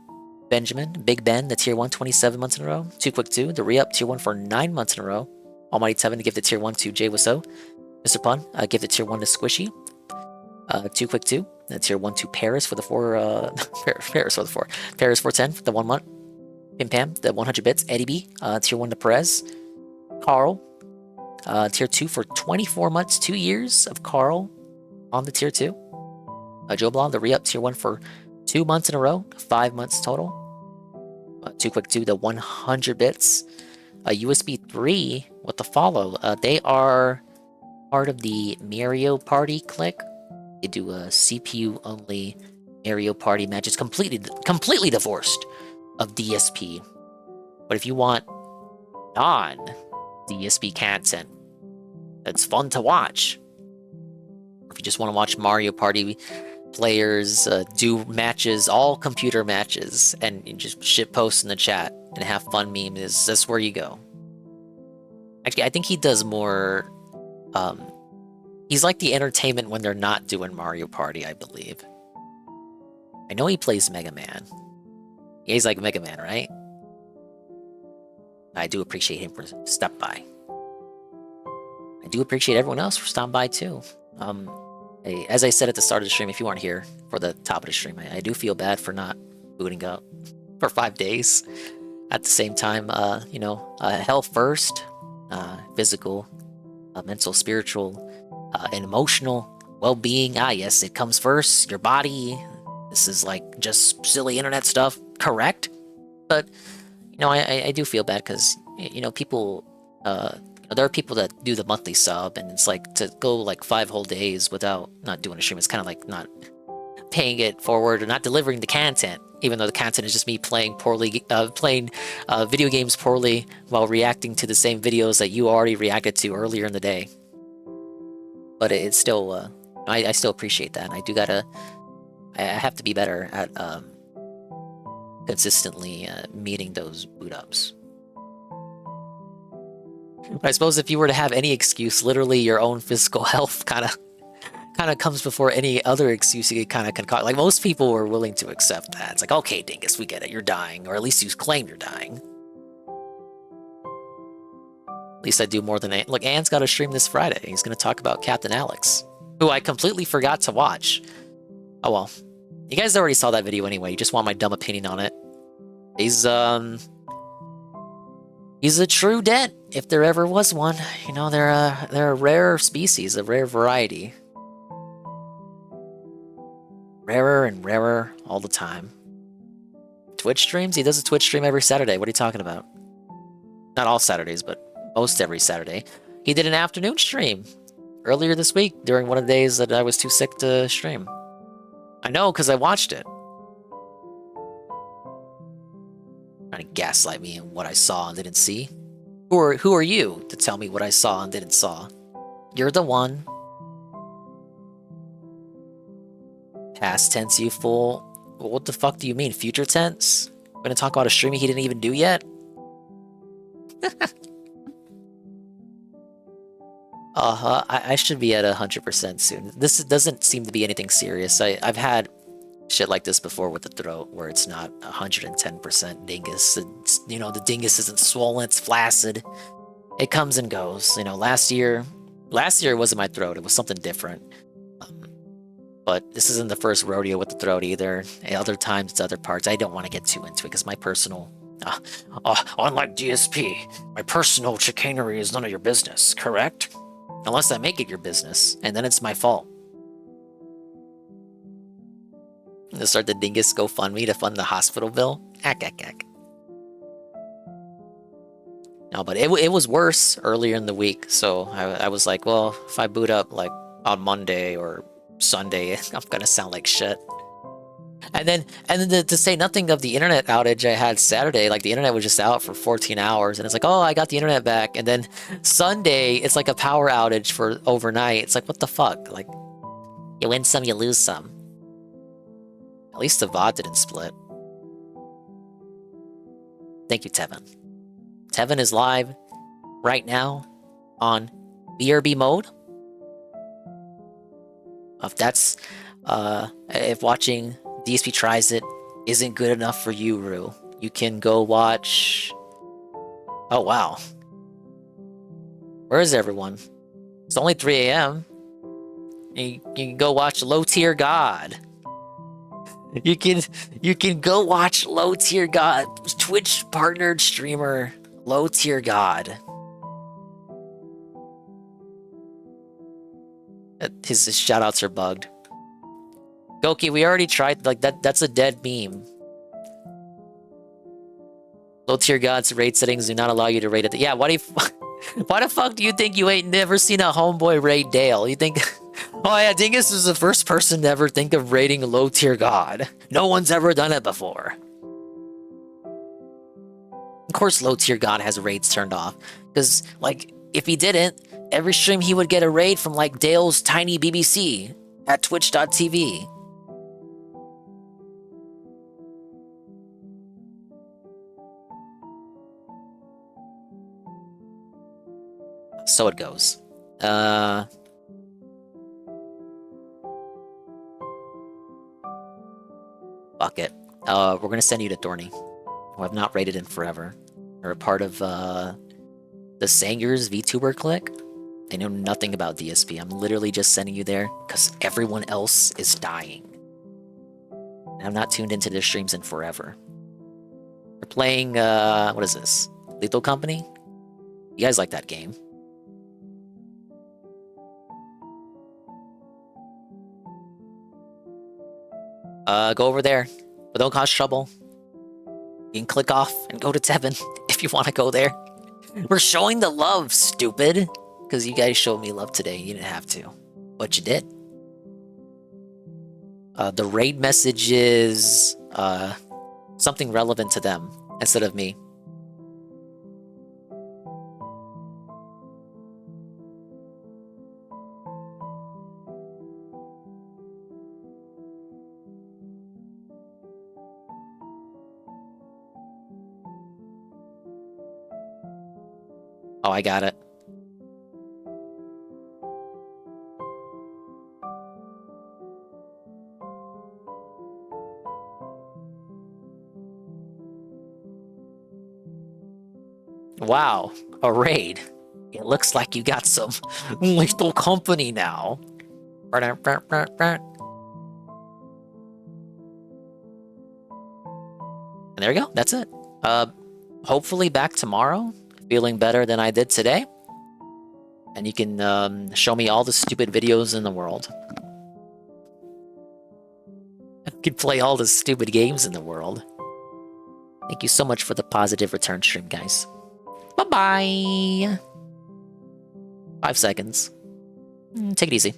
Benjamin, Big Ben, the Tier 1 27 months in a row. Too Quick 2, the re-up Tier 1 for 9 months in a row. Almighty Tevin to give the Tier 1 to Jay Wisso. Mr. Pun, give the Tier 1 to Squishy. Too Quick 2, the Tier 1 to Paris for the 4, Paris for the 4. Paris 410 for the 1 month. Pim Pam, the 100 bits. Eddie B, Tier 1 to Perez. Carl, Tier 2 for 24 months, 2 years of Carl on the Tier 2. Joe Blom, the re-up Tier 1 for 2 months in a row, 5 months total. Too Quick 2, the 100 bits. USB 3 with the follow. They are part of the Mario Party clique. They do a CPU-only Mario Party matches, completely divorced of DSP. But if you want non-DSP content that's fun to watch, or if you just want to watch Mario Party players do matches, all computer matches, and you just shit post in the chat and have fun memes, that's where you go. Actually, I think he does more. He's like the entertainment when they're not doing Mario Party, I believe. I know he plays Mega Man. Yeah, he's like Mega Man, right? I do appreciate him for stopping by. I do appreciate everyone else for stopping by too. As I said at the start of the stream, if you weren't here for the top of the stream, I do feel bad for not booting up for 5 days. At the same time, health first, physical, mental, spiritual, and emotional well-being. Yes, it comes first. Your body. This is like just silly internet stuff, correct? But I do feel bad because people. There are people that do the monthly sub, and it's like to go like 5 whole days without not doing a stream. It's kind of like not paying it forward or not delivering the content, even though the content is just me playing video games poorly while reacting to the same videos that you already reacted to earlier in the day. But it's still, I still appreciate that. And I have to be better at consistently meeting those boot ups. But I suppose if you were to have any excuse, literally your own physical health kind of comes before any other excuse you kind of concoct. Like most people are willing to accept that. It's like, okay, Dingus, we get it. You're dying, or at least you claim you're dying. At least I do more than look. Anne's got a stream this Friday. He's going to talk about Captain Alex, who I completely forgot to watch. Oh well, you guys already saw that video anyway. You just want my dumb opinion on it. He's a true dent, if there ever was one. They're a rare species, a rare variety. Rarer and rarer all the time. Twitch streams? He does a Twitch stream every Saturday. What are you talking about? Not all Saturdays, but most every Saturday. He did an afternoon stream earlier this week during one of the days that I was too sick to stream. I know, because I watched it. Trying to gaslight me on what I saw and didn't see. Who are you to tell me what I saw and didn't saw? You're the one. Past tense, you fool. What the fuck do you mean? Future tense? We're gonna talk about a streaming he didn't even do yet? I should be at 100% soon. This doesn't seem to be anything serious. I've had shit like this before with the throat, where it's not 110% dingus. It's, the dingus isn't swollen, it's flaccid. It comes and goes. Last year it wasn't my throat, it was something different. But this isn't the first rodeo with the throat either. Other times it's other parts. I don't want to get too into it because my personal, unlike DSP, my personal chicanery is none of your business, correct? Unless I make it your business, and then it's my fault. To start the Dingus GoFundMe to fund the hospital bill? Ack. No, but it was worse earlier in the week, so I was like, well, if I boot up like on Monday or Sunday, I'm gonna sound like shit. And then to say nothing of the internet outage I had Saturday, like the internet was just out for 14 hours, and it's like, oh, I got the internet back, and then Sunday it's like a power outage for overnight. It's like, what the fuck? Like, you win some, you lose some. At least the VOD didn't split. Thank you, Tevin. Tevin is live right now on BRB mode. If watching DSP Tries It isn't good enough for you, Rue, you can go watch... Oh, wow. Where is everyone? It's only 3 a.m. You can go watch Low Tier God. You can go watch Low Tier God, Twitch partnered streamer Low Tier God. His shoutouts are bugged. Goki, we already tried, like, that's a dead meme. Low Tier God's raid settings do not allow you to raid it. Yeah, why the fuck do you think you ain't never seen a homeboy raid Dale? You think... Oh yeah, Dingus is the first person to ever think of raiding Low Tier God. No one's ever done it before. Of course Low Tier God has raids turned off. Because, like, if he didn't, every stream he would get a raid from, like, Dale's Tiny BBC at twitch.tv. So it goes. Fuck it. We're gonna send you to Thorny, who I've not raided in forever. They're a part of the Sangers VTuber clique. They know nothing about DSP. I'm literally just sending you there because everyone else is dying. And I'm not tuned into their streams in forever. They're playing, what is this? Lethal Company? You guys like that game. Go over there, but don't cause trouble. You can click off and go to Tevin if you want to go there. We're showing the love, stupid. Because you guys showed me love today. You didn't have to, but you did. The raid message is something relevant to them instead of me. Oh, I got it. Wow, a raid. It looks like you got some Lethal Company now. And there you go, that's it. Hopefully back tomorrow, feeling better than I did today. And you can show me all the stupid videos in the world. You can play all the stupid games in the world. Thank you so much for the positive return stream, guys. Bye-bye. 5 seconds. Take it easy.